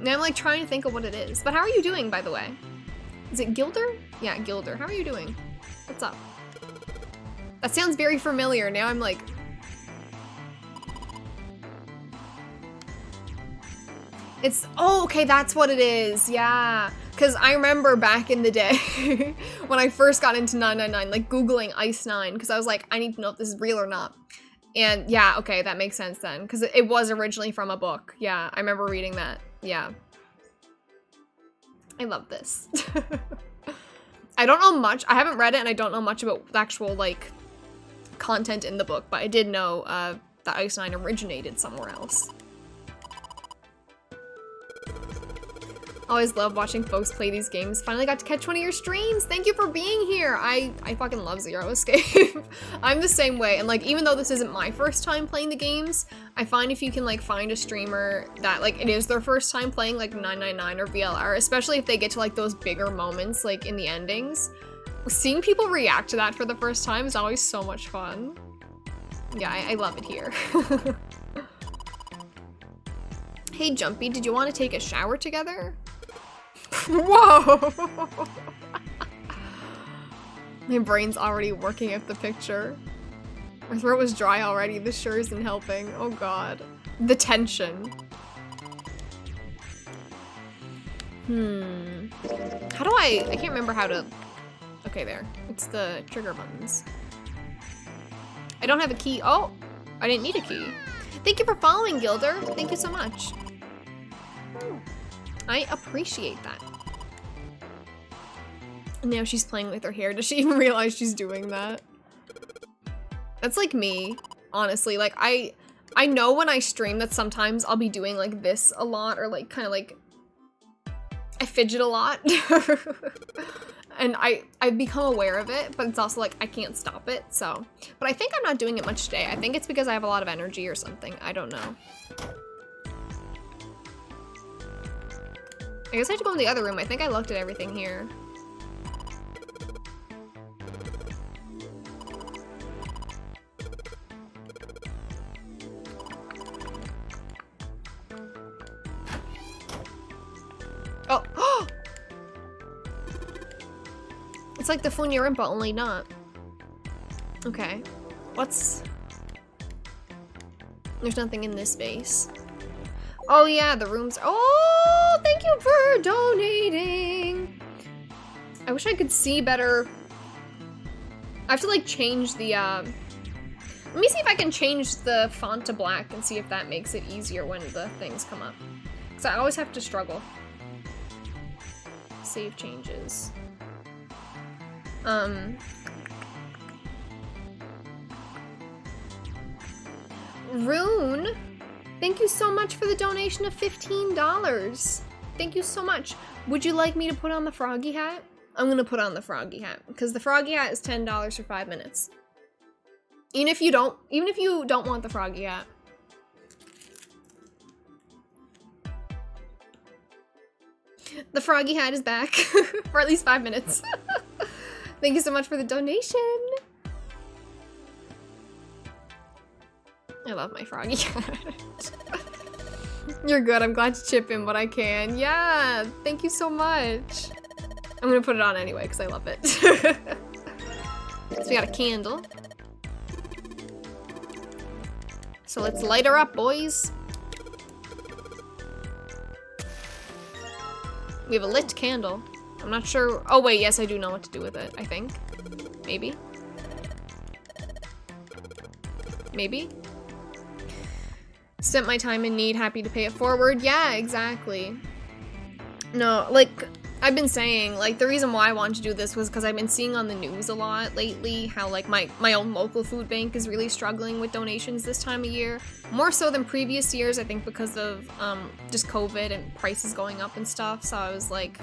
Now I'm like trying to think of what it is. But how are you doing, by the way? Is it Gilder? Yeah, Gilder. How are you doing? What's up? That sounds very familiar. Now I'm like... It's... Oh, okay, that's what it is. Yeah. Because I remember back in the day when I first got into 999, like Googling Ice 9, because I was like, I need to know if this is real or not. And yeah, okay, that makes sense then. Because it was originally from a book. Yeah, I remember reading that. Yeah. I love this. I don't know much. I haven't read it and I don't know much about the actual, like, content in the book, but I did know that Ice 9 originated somewhere else. Always love watching folks play these games. Finally got to catch one of your streams. Thank you for being here. I fucking love Zero Escape. I'm the same way. And like, even though this isn't my first time playing the games, I find if you can like find a streamer that like it is their first time playing like 999 or VLR, especially if they get to like those bigger moments like in the endings, seeing people react to that for the first time is always so much fun. Yeah, I love it here. Hey Jumpy, did you want to take a shower together? Whoa! My brain's already working at the picture. My throat was dry already. This sure isn't helping. Oh god. The tension. How do I can't remember how to... Okay, there. It's the trigger buttons. I don't have a key. Oh! I didn't need a key. Thank you for following, Gilder. Thank you so much. I appreciate that. Now she's playing with her hair. Does she even realize she's doing that? That's like me, honestly. Like, I know when I stream that sometimes I'll be doing like this a lot or like kind of like I fidget a lot. And I've become aware of it, but it's also like I can't stop it, so. But I think I'm not doing it much today. I think it's because I have a lot of energy or something. I don't know. I guess I have to go in the other room. I think I looked at everything here. Oh! It's like the Funyarimpa, only not. Okay. What's... There's nothing in this space. Oh yeah, the rooms... Oh! Thank you for donating! I wish I could see better... I have to like change the, Let me see if I can change the font to black and see if that makes it easier when the things come up. Because I always have to struggle. Save changes. Rune, thank you so much for the donation of $15. Thank you so much. Would you like me to put on the froggy hat? I'm gonna put on the froggy hat because the froggy hat is $10 for 5 minutes. Even if you don't want the froggy hat. The froggy hat is back for at least 5 minutes. Thank you so much for the donation. I love my froggy hat. You're good. I'm glad to chip in what I can. Yeah, thank you so much. I'm gonna put it on anyway because I love it. So we got a candle. So let's light her up, boys. We have a lit candle. I'm not sure. Oh wait, yes, I do know what to do with it, I think. Maybe. Maybe? Spent my time in need, happy to pay it forward. Yeah, exactly. No, like, I've been saying, like, the reason why I wanted to do this was because I've been seeing on the news a lot lately how, like, my own local food bank is really struggling with donations this time of year. More so than previous years, I think because of, just COVID and prices going up and stuff. So I was like,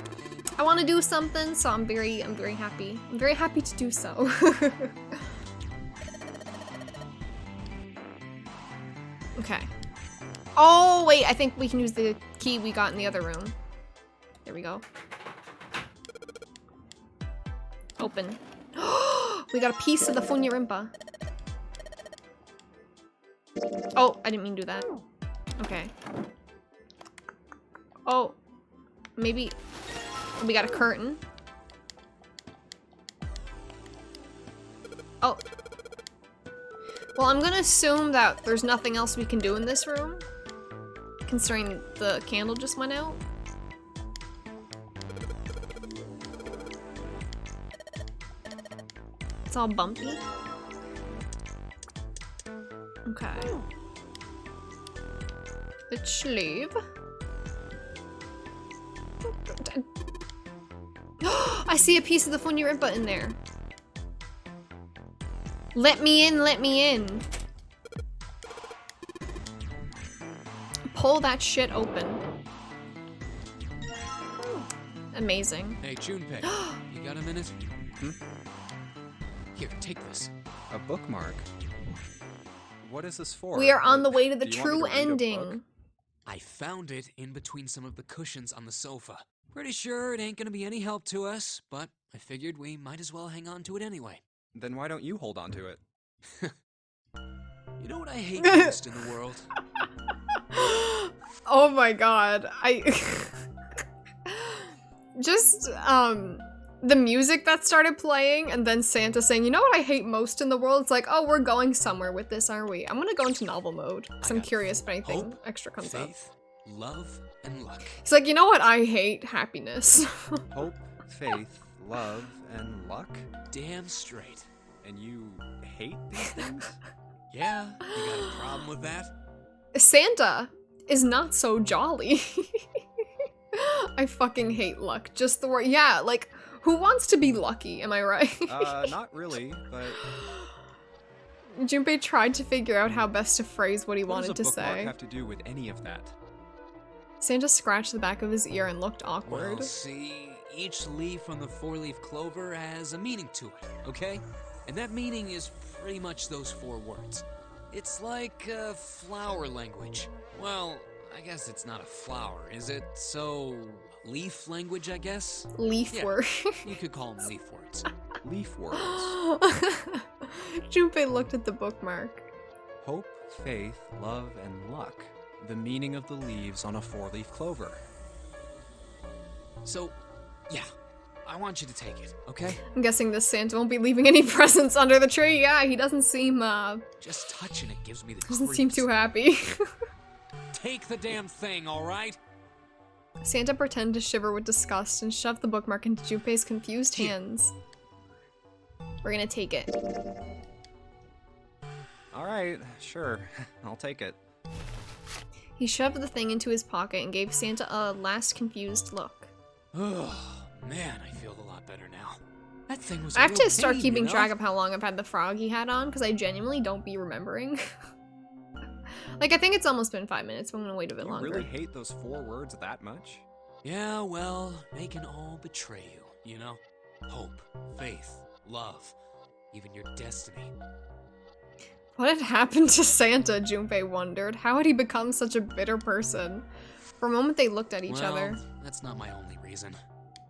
I want to do something, so I'm very happy. I'm very happy to do so. Okay. Oh, wait, I think we can use the key we got in the other room. There we go. Open. We got a piece of the Funyarimpa. Oh, I didn't mean to do that. Okay. Oh. Maybe we got a curtain. Oh. Well, I'm gonna assume that there's nothing else we can do in this room, considering the candle just went out. It's all bumpy. Okay. Let's sleeve. I see a piece of the Funyarimpa in there. Let me in, let me in. Pull that shit open. Amazing. Hey, Junpei, you got a minute? Hmm? Here, take this. A bookmark? What is this for? We are on the way to the Do you want me true to read a book? ending. I found it in between some of the cushions on the sofa. Pretty sure it ain't gonna be any help to us, but I figured we might as well hang on to it anyway. Then why don't you hold on to it? You know what I hate most in the world? Oh my god. Just, the music that started playing and then Santa saying, you know what I hate most in the world? It's like, oh, we're going somewhere with this, aren't we? I'm gonna go into novel mode, because I'm curious if anything hope, extra comes up. faith, love, and luck. He's like, you know what I hate? Happiness. Hope, faith, love, and luck? Damn straight. And you hate these things? Yeah, you got a problem with that? Santa is not so jolly. I fucking hate luck. Just the word. Yeah, like, who wants to be lucky? Am I right? Not really, but... Junpei tried to figure out how best to phrase what he wanted to What does a bookmark say. have to do with any of that? Santa scratched the back of his ear and looked awkward. Well, see, each leaf on the four-leaf clover has a meaning to it, okay? And that meaning is pretty much those 4 words. It's like a flower language. Well, I guess it's not a flower, is it? So, leaf language, I guess? Leaf Yeah, word. You could call them leaf words. Leaf words. Junpei looked at the bookmark. Hope, faith, love, and luck. The meaning of the leaves on a 4-leaf clover. So, yeah, I want you to take it, okay? I'm guessing this Santa won't be leaving any presents under the tree. Yeah, he doesn't seem, Just touching it gives me the doesn't creeps. seem too happy. Take the damn thing, all right? Santa pretended to shiver with disgust and shoved the bookmark into Junpei's confused hands. We're gonna take it. Alright, sure. I'll take it. He shoved the thing into his pocket and gave Santa a last confused look. Oh, man, I feel a lot better now. That thing was I have a real to start pain, keeping you know? track of how long I've had the froggy hat on, because I genuinely don't be remembering. Like, I think it's almost been 5 minutes, but I'm gonna wait a bit You longer. really hate those 4 words that much? Yeah, well, they can all betray you, you know? Hope, faith, love, even your destiny. What had happened to Santa, Junpei wondered. How had he become such a bitter person? For a moment they looked at each other. That's not my only reason.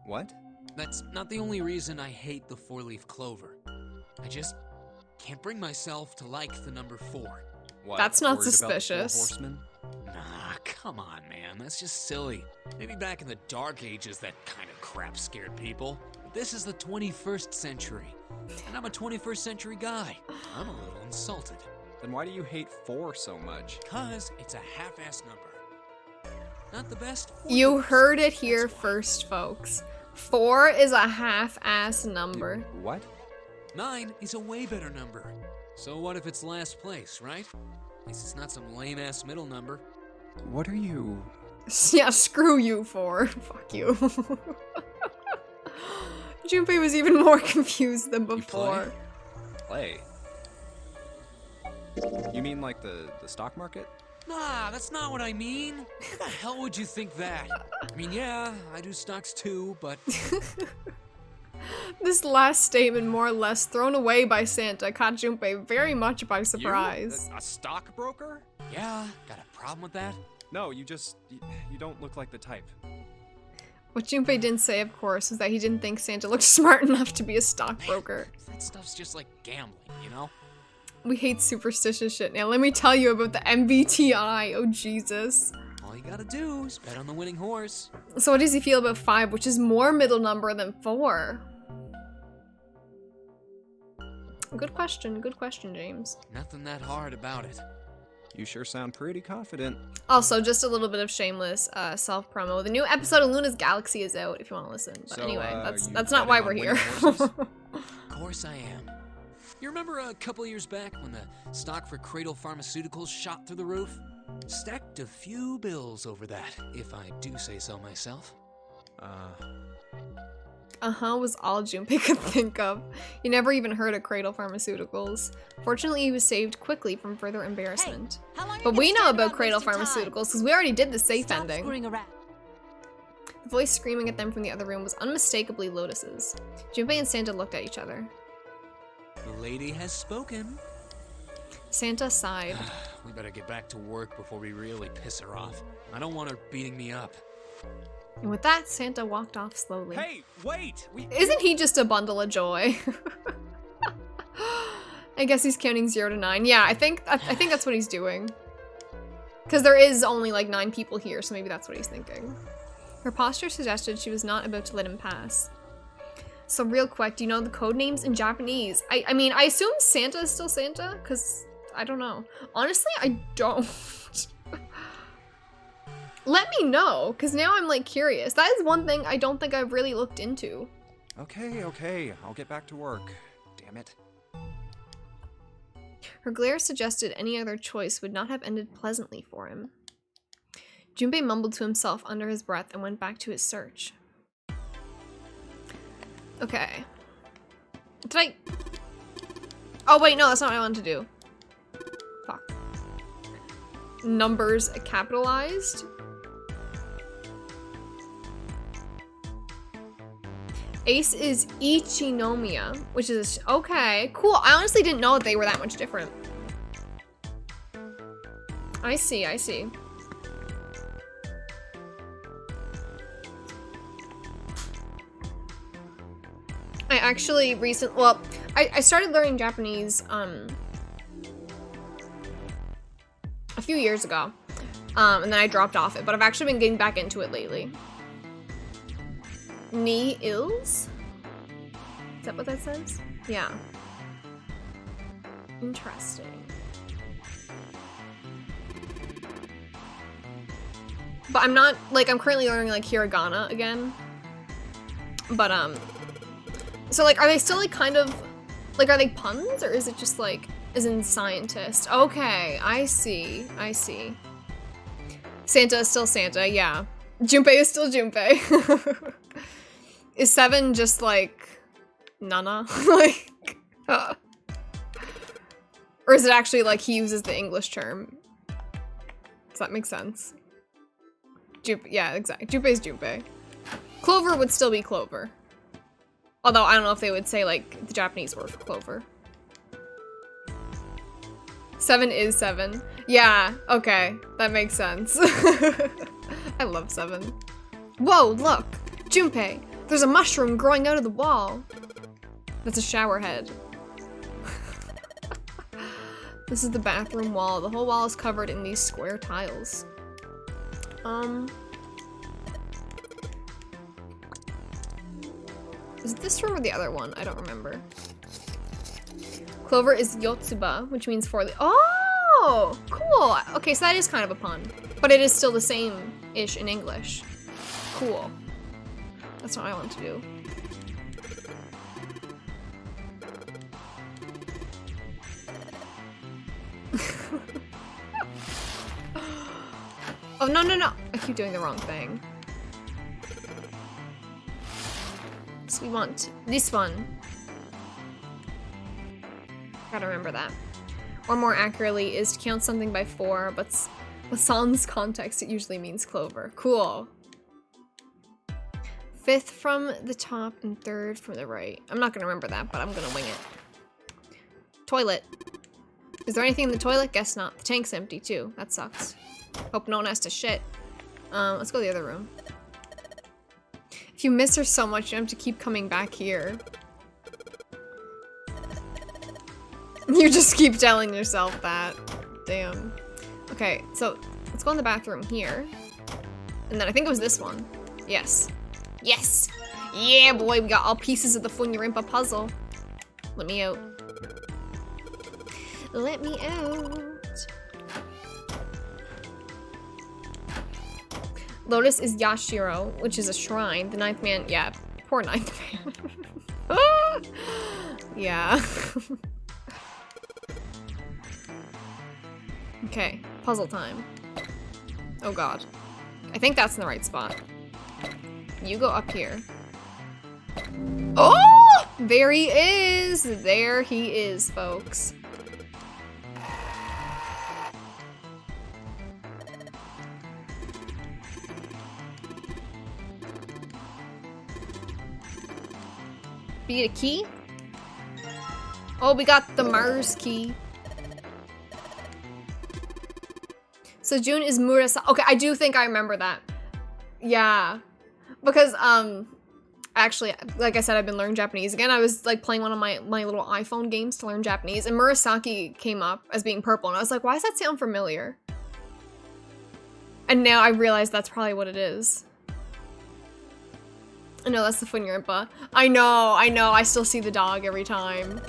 What? That's not the only reason I hate the 4-leaf clover. I just can't bring myself to like the number 4. What, That's not worried about the 4 suspicious. horsemen? Nah, come on, man. That's just silly. Maybe back in the Dark Ages that kind of crap scared people. But this is the 21st century. And I'm a 21st century guy. I'm a little insulted. Then why do you hate 4 so much? Cause it's a half-ass number. Not the best. You heard it here first, folks. 4 is a half-ass number. What? 9 is a way better number. So what if it's last place, right? At least it's not some lame-ass middle number. What are you... Yeah, screw you, 4. Fuck you. Junpei was even more confused than before. Play? You mean like the stock market? Nah, that's not what I mean. How the hell would you think that? I mean, yeah, I do stocks too, but... This last statement, more or less thrown away by Santa, caught Junpei very much by surprise. You? A stockbroker? Yeah, got a problem with that? No, you don't look like the type. What Junpei didn't say, of course, was that he didn't think Santa looked smart enough to be a stockbroker. That stuff's just like gambling, you know? We hate superstitious shit. Now let me tell you about the MBTI. Oh, Jesus. All you gotta do is bet on the winning horse. So what does he feel about 5, which is more middle number than 4? Good question, James. Nothing that hard about it. You sure sound pretty confident. Also, just a little bit of shameless self-promo. The new episode of Luna's Galaxy is out if you want to listen. But so, anyway, that's not why we're here. Of course I am. You remember a couple years back when the stock for Cradle Pharmaceuticals shot through the roof? Stacked a few bills over that, if I do say so myself. Was all Junpei could think of. He never even heard of Cradle Pharmaceuticals. Fortunately, he was saved quickly from further embarrassment. Hey, but we know about Cradle Pharmaceuticals because we already did the safe ending. Around. The voice screaming at them from the other room was unmistakably Lotus's. Junpei and Santa looked at each other. The lady has spoken. Santa sighed. We better get back to work before we really piss her off. I don't want her beating me up. And with that, Santa walked off slowly. Hey, wait! Isn't he just a bundle of joy? I guess he's counting 0 to 9. Yeah, I think that's what he's doing. Because there is only like 9 people here, so maybe that's what he's thinking. Her posture suggested she was not about to let him pass. So real quick, do you know the code names in Japanese? I mean, I assume Santa is still Santa, because I don't know. Honestly, I don't. Let me know, because now I'm like curious. That is one thing I don't think I've really looked into. Okay, I'll get back to work. Damn it. Her glare suggested any other choice would not have ended pleasantly for him. Junpei mumbled to himself under his breath and went back to his search. Okay. Did I... Oh wait, no, that's not what I wanted to do. Fuck. Numbers capitalized? Ace is Ichinomiya, which is... Okay, cool. I honestly didn't know that they were that much different. I see. I actually I started learning Japanese a few years ago, and then I dropped off it, but I've actually been getting back into it lately. Ni Ills? Is that what that says? Yeah. Interesting. But I'm not, like, I'm currently learning, like, hiragana again. But, so, like, are they still, like, kind of, like, are they puns, or is it just, like, as in scientist? Okay, I see. Santa is still Santa, yeah. Junpei is still Junpei. Is 7 just, like, Nana? Like, or is it actually, like, he uses the English term? Does that make sense? Yeah, exactly. Junpei's Junpei. Clover would still be Clover. Although, I don't know if they would say, like, the Japanese word for Clover. 7 is 7. Yeah, okay. That makes sense. I love 7. Whoa, look! Junpei! There's a mushroom growing out of the wall! That's a shower head. This is the bathroom wall. The whole wall is covered in these square tiles. Is it this room or the other one? I don't remember. Clover is Yotsuba, which means 4 leaves. Oh! Cool! Okay, so that is kind of a pun. But it is still the same-ish in English. Cool. That's what I want to do. Oh, no, no, no. I keep doing the wrong thing. So we want this one. Gotta remember that. Or more accurately is to count something by 4, but with sans context, it usually means clover. Cool. 5th from the top and 3rd from the right. I'm not gonna remember that, but I'm gonna wing it. Toilet. Is there anything in the toilet? Guess not. The tank's empty too. That sucks. Hope no one has to shit. Let's go to the other room. If you miss her so much, you have to keep coming back here. You just keep telling yourself that. Damn. Okay, so let's go in the bathroom here. And then I think it was this one. Yes. Yes! Yeah, boy, we got all pieces of the Funyarimpa puzzle. Let me out. Let me out. Lotus is Yashiro, which is a shrine. The 9th man, yeah, poor 9th man. Yeah. Okay, puzzle time. Oh god. I think that's in the right spot. You go up here. Oh! There he is! There he is, folks. Be a key? Oh, we got the Mars key. So June is Murasa. Okay, I do think I remember that. Yeah. Because, actually, like I said, I've been learning Japanese again. I was, like, playing one of my little iPhone games to learn Japanese, and Murasaki came up as being purple, and I was like, why does that sound familiar? And now I realize that's probably what it is. I know, that's the Funyarimpa. I know, I still see the dog every time.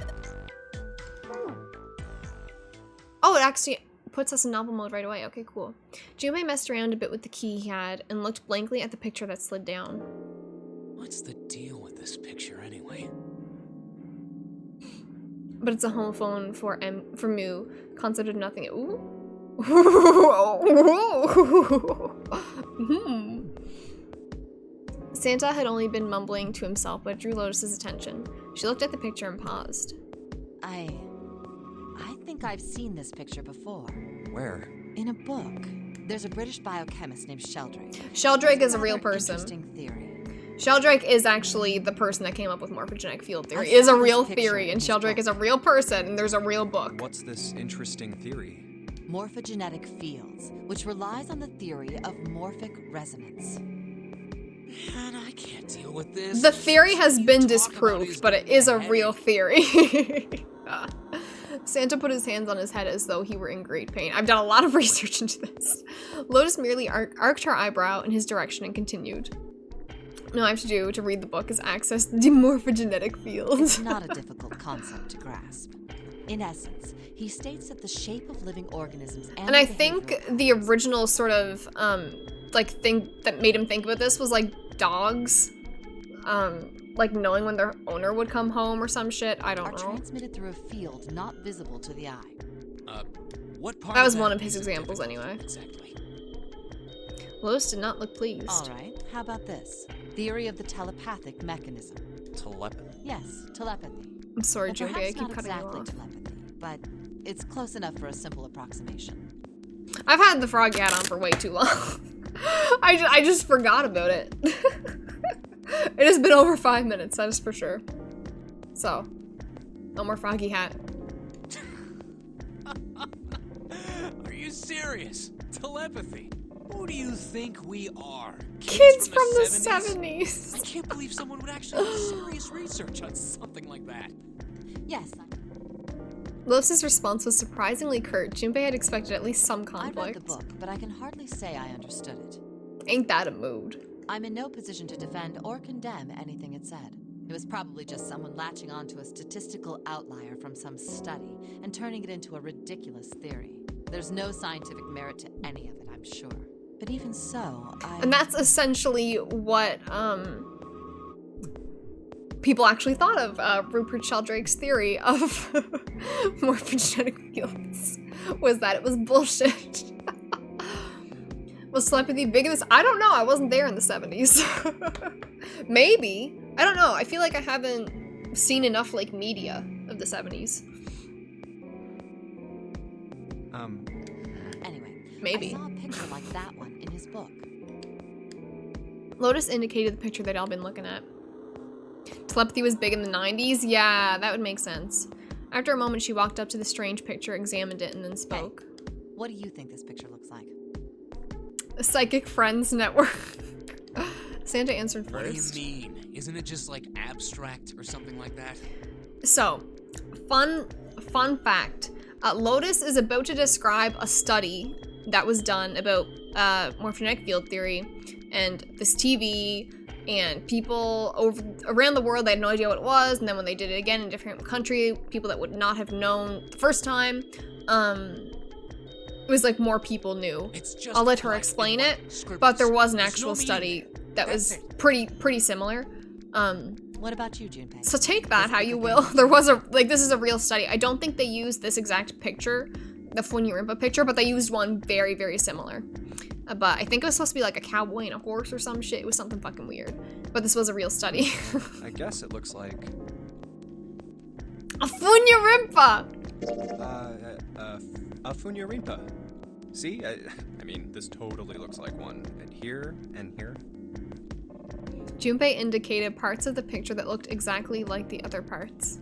Oh, it actually puts us in novel mode right away. Okay, cool. Junpei messed around a bit with the key he had and looked blankly at the picture that slid down. What's the deal with this picture anyway? But it's a home phone for Mu. Concept of nothing. Ooh. Santa had only been mumbling to himself, but drew Lotus's attention. She looked at the picture and paused. I think I've seen this picture before. Where? In a book. There's a British biochemist named Sheldrake. Sheldrake is a real person. Interesting theory. Sheldrake is actually the person that came up with morphogenic field theory. It is a real theory, and Sheldrake is a real person, and there's a real book. What's this interesting theory? Morphogenetic fields, which relies on the theory of morphic resonance. Man, I can't deal with this. The theory has been disproved, but it is a real theory. Santa put his hands on his head as though he were in great pain. I've done a lot of research into this. Lotus merely arched her eyebrow in his direction and continued. All I have to do to read the book is access the morphogenetic field. It's not a difficult concept to grasp. In essence, he states that the shape of living organisms and I think the original sort of like thing that made him think about this was like dogs, like knowing when their owner would come home or some shit. I don't know. Transmitted through a field not visible to the eye. What part? That was one of his examples, anyway. Exactly. Lotus did not look pleased. All right. How about this? Theory of the telepathic mechanism. Telepathy? Yes, telepathy. I'm sorry, Well, Junpei, I perhaps keep not cutting you exactly off. telepathy, but it's close enough for a simple approximation. I've had the frog hat on for way too long. I just forgot about it. It has been over 5 minutes, that is for sure. So, no more froggy hat. Are you serious? Telepathy? Who do you think we are? Kids from the 70s? 70s. I can't believe someone would actually do serious research on something like that. Yes. Lotus's response was surprisingly curt. Junpei had expected at least some I conflict. read the book, but I can hardly say I understood it. Ain't that a mood? I'm in no position to defend or condemn anything it said. It was probably just someone latching onto a statistical outlier from some study and turning it into a ridiculous theory. There's no scientific merit to any of it, I'm sure. But even so, And that's essentially what people actually thought of Rupert Sheldrake's theory of morphogenetic fields was that it was bullshit. Was telepathy big in this? I don't know. I wasn't there in the 70s. Maybe. I don't know. I feel like I haven't seen enough like media of the 70s. Anyway, Maybe. I saw a picture like that one in his book. Lotus indicated the picture they'd all been looking at. Telepathy was big in the 90s? Yeah, that would make sense. After a moment, she walked up to the strange picture, examined it, and then spoke. Hey, what do you think this picture looks like? A Psychic Friends Network. Santa answered first. What do you mean? Isn't it just like abstract or something like that? So, fun fact. Lotus is about to describe a study that was done about morphogenetic field theory, and this TV and people around the world, they had no idea what it was, and then when they did it again in a different country, people that would not have known the first time, it was like more people knew. I'll let her explain it, but there was an actual study that was pretty similar. What about you, Junpei? So take that how you will. There was this is a real study. I don't think they used this exact picture, the Funyurimpa picture, but they used one very, very similar. But I think it was supposed to be like a cowboy and a horse or some shit. It was something fucking weird. But this was a real study. I guess it looks like... a Funyurimpa! A Funyurimpa. See? I mean, this totally looks like one. And here, and here. Junpei indicated parts of the picture that looked exactly like the other parts.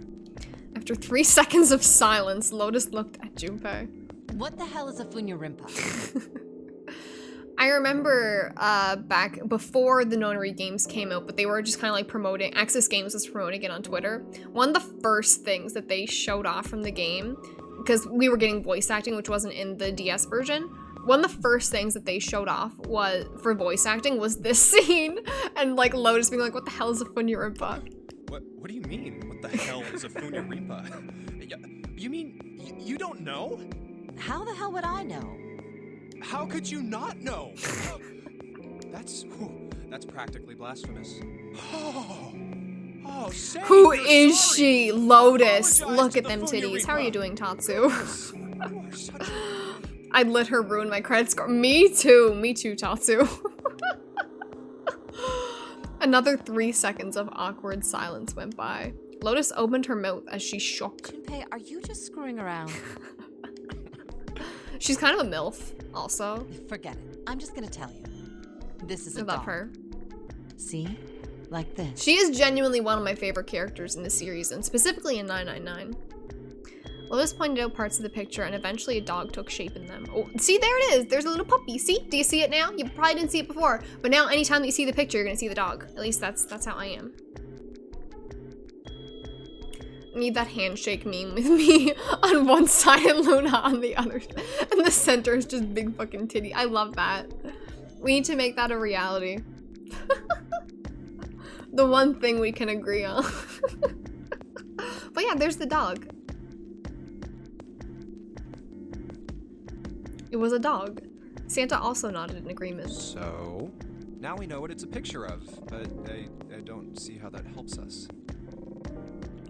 After 3 seconds of silence, Lotus looked at Junpei. What the hell is a Funyurimpa? I remember back before the Nonary games came out, but they were just kind of like promoting, Access Games was promoting it on Twitter. One of the first things that they showed off from the game, because we were getting voice acting, which wasn't in the DS version, one of the first things that they showed off was for voice acting was this scene, and like Lotus being like, what the hell is a Funyurimpa? What do you mean? What the hell is a Funyurimpa? You mean you don't know? How the hell would I know? How could you not know? That's practically blasphemous. Oh, Sam, who is she? Lotus. Look at them titties. How are you doing, Tatsu? I'd let her ruin my credit score. Me too, Tatsu. Another 3 seconds of awkward silence went by. Lotus opened her mouth as she shook. Junpei, are you just screwing around? She's kind of a MILF, also. Forget it. I'm just gonna tell you. This is a I love dog. her. See? Like this. She is genuinely one of my favorite characters in the series, and specifically in 999. Lotus pointed out parts of the picture, and eventually a dog took shape in them. Oh, see, there it is. There's a little puppy. See? Do you see it now? You probably didn't see it before, but now anytime that you see the picture, you're gonna see the dog. At least that's how I am. I need that handshake meme with me on one side and Luna on the other, and the center is just big fucking titty. I love that. We need to make that a reality. The one thing we can agree on. But yeah, there's the dog. It was a dog. Santa also nodded in agreement. So, now we know what it's a picture of, but I don't see how that helps us.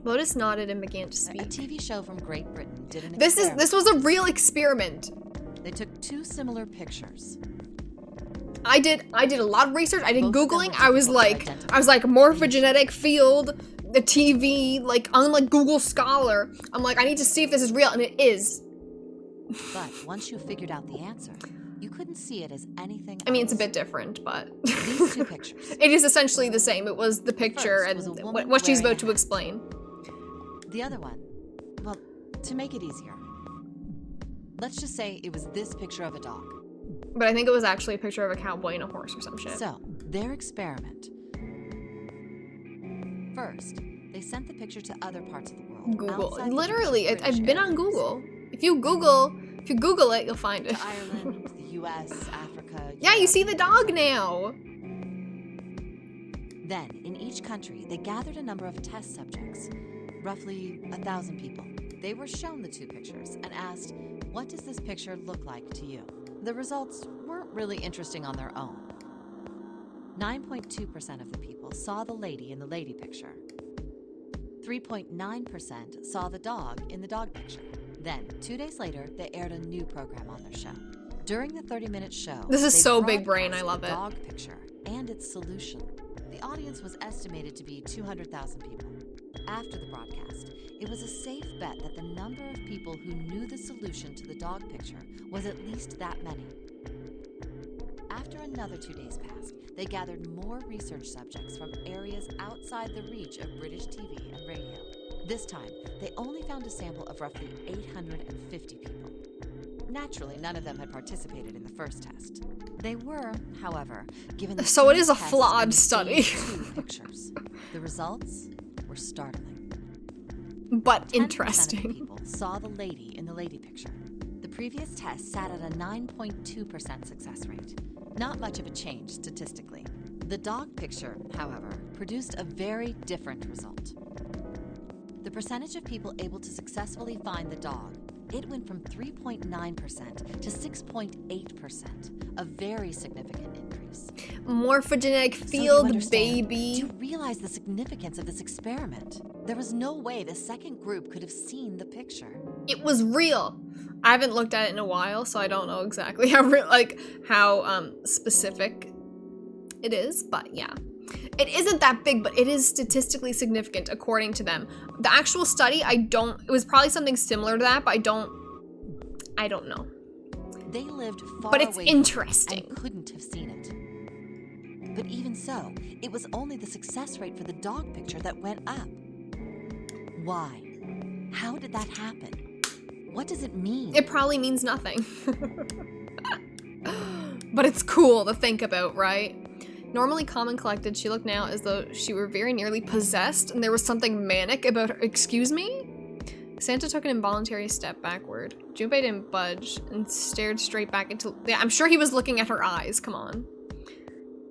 Lotus nodded and began to speak. A TV show from Great Britain did an This experiment. was a real experiment. They took 2 similar pictures. I did a lot of research. I did Both of them Googling. were I was like morphogenetic field, the TV, like on like Google Scholar. I'm like, I need to see if this is real, and it is. But once you figured out the answer, you couldn't see it as anything I mean, it's a else. bit different, but These 2 pictures. it is essentially the same. It was the picture First was a and woman what she's wearing about a to hat. explain. The other one, well, to make it easier, let's just say it was this picture of a dog. But I think it was actually a picture of a cowboy and a horse or some shit. So, their experiment. First, they sent the picture to other parts of the world. Google. outside the Literally, British I've been on areas. Google. If you Google it, you'll find it. To Ireland, the US, Africa. Yeah, you Europe. see the dog now. Then, in each country, they gathered a number of test subjects, roughly 1,000 people. They were shown the 2 pictures and asked, what does this picture look like to you? The results weren't really interesting on their own. 9.2% of the people saw the lady in the lady picture. 3.9% saw the dog in the dog picture. Then, 2 days later, they aired a new program on their show. During the 30-minute show, This is they so big brain, I broadcast love the it. dog picture and its solution. The audience was estimated to be 200,000 people. After the broadcast, it was a safe bet that the number of people who knew the solution to the dog picture was at least that many. After another 2 days passed, they gathered more research subjects from areas outside the reach of British TV and radio. This time, they only found a sample of roughly 850 people. Naturally, none of them had participated in the first test. They were, however, given the So it is a same test flawed and the study. same 2 pictures. The results were startling. But 10% interesting. of people saw the lady in the lady picture. The previous test sat at a 9.2% success rate. Not much of a change statistically. The dog picture, however, produced a very different result. The percentage of people able to successfully find the dog, it went from 3.9% to 6.8%, a very significant increase. Morphogenetic So you field, understand, baby. Do you realize the significance of this experiment? There was no way the second group could have seen the picture. It was real. I haven't looked at it in a while, so I don't know exactly how specific it is, but yeah. It isn't that big, but it is statistically significant according to them. The actual study, it was probably something similar to that, but I don't know. They lived far But it's away interesting. and couldn't have seen it. But even so, it was only the success rate for the dog picture that went up. Why? How did that happen? What does it mean? It probably means nothing. But it's cool to think about, right? Normally calm and collected, she looked now as though she were very nearly possessed and there was something manic about her. Excuse me? Santa took an involuntary step backward. Junpei didn't budge and stared straight back into... Yeah, I'm sure he was looking at her eyes. Come on.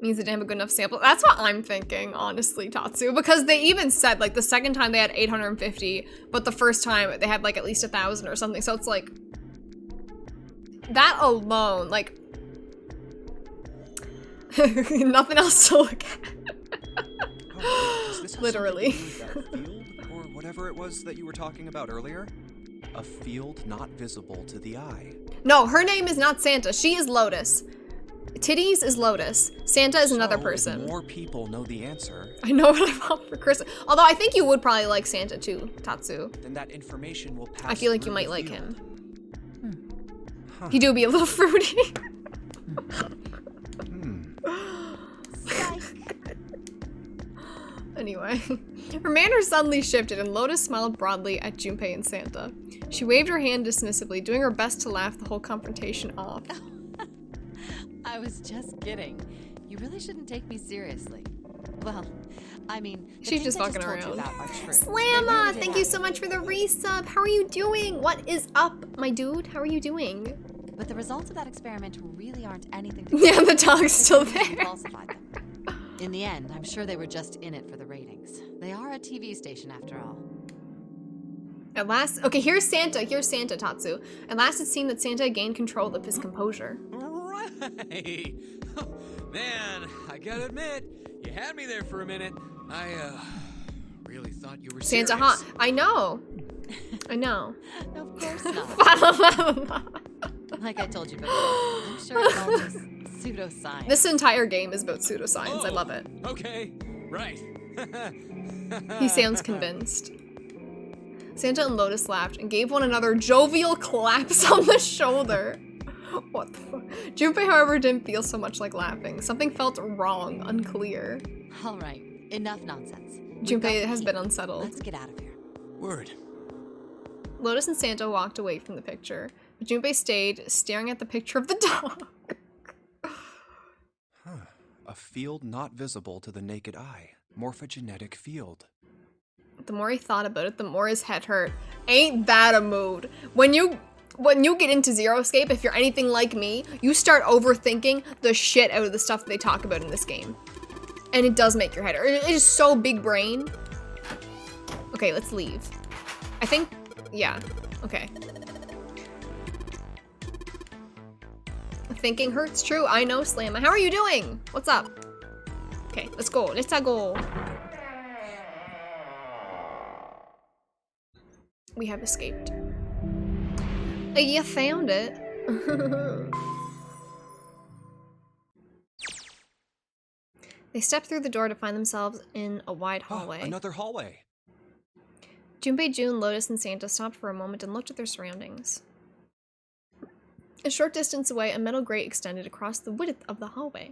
Means they didn't have a good enough sample. That's what I'm thinking, honestly, Tatsu. Because they even said, like, the second time they had 850, but the first time they had, like, at least 1,000 or something. So it's like... That alone, like... Nothing else to look at. Does this have Literally. something to do with that field, or whatever it was that you were talking about earlier? A field not visible to the eye. No, her name is not Santa. She is Lotus. Titties is Lotus. Santa is another person. If more people know the answer, I know what I want for Christmas. Although I think you would probably like Santa too, Tatsu. then that information will pass. I feel like you through might the like field. him. Huh. He do be a little fruity. Anyway, her manner suddenly shifted and Lotus smiled broadly at Junpei and Santa. She waved her hand dismissively, doing her best to laugh the whole confrontation off. I was just kidding. You really shouldn't take me seriously. Well, I mean, the She's things just I fucking told you around. about are true. They Slamma, really did thank you happen. so much for the resub. How are you doing? What is up, my dude? How are you doing? But the results of that experiment really aren't anything Yeah, the dog's still They couldn't there. falsify them. In the end, I'm sure they were just in it for the ratings. They are a TV station after all. At last, okay, here's Santa, Tatsu. At last it seemed that Santa gained control of his composure. Right. Man, I gotta admit, you had me there for a minute. I really thought you were Santa serious. hot. I know. I know. Of course not. Like I told you before, I'm sure it's all just pseudoscience. This entire game is about pseudoscience. I love it. Okay, right. He sounds convinced. Santa and Lotus laughed and gave one another jovial claps on the shoulder. What the fuck? Junpei, however, didn't feel so much like laughing. Something felt wrong, unclear. All right, enough nonsense. We've got Junpei the has key. been unsettled. Let's get out of here. Word. Lotus and Santa walked away from the picture, but Junpei stayed, staring at the picture of the dog. A field not visible to the naked eye. Morphogenetic field. The more he thought about it, the more his head hurt. Ain't that a mood? When you get into Zero Escape, if you're anything like me, you start overthinking the shit out of the stuff they talk about in this game. And it does make your head hurt. It is so big brain. Okay, let's leave. I think, yeah, okay. Thinking hurts, true. I know, Slamma. How are you doing? What's up? Okay, let's go. Let's go. We have escaped. You found it. They step through the door to find themselves in a wide hallway. Another hallway. Junpei, June, Lotus, and Santa stopped for a moment and looked at their surroundings. A short distance away, a metal grate extended across the width of the hallway.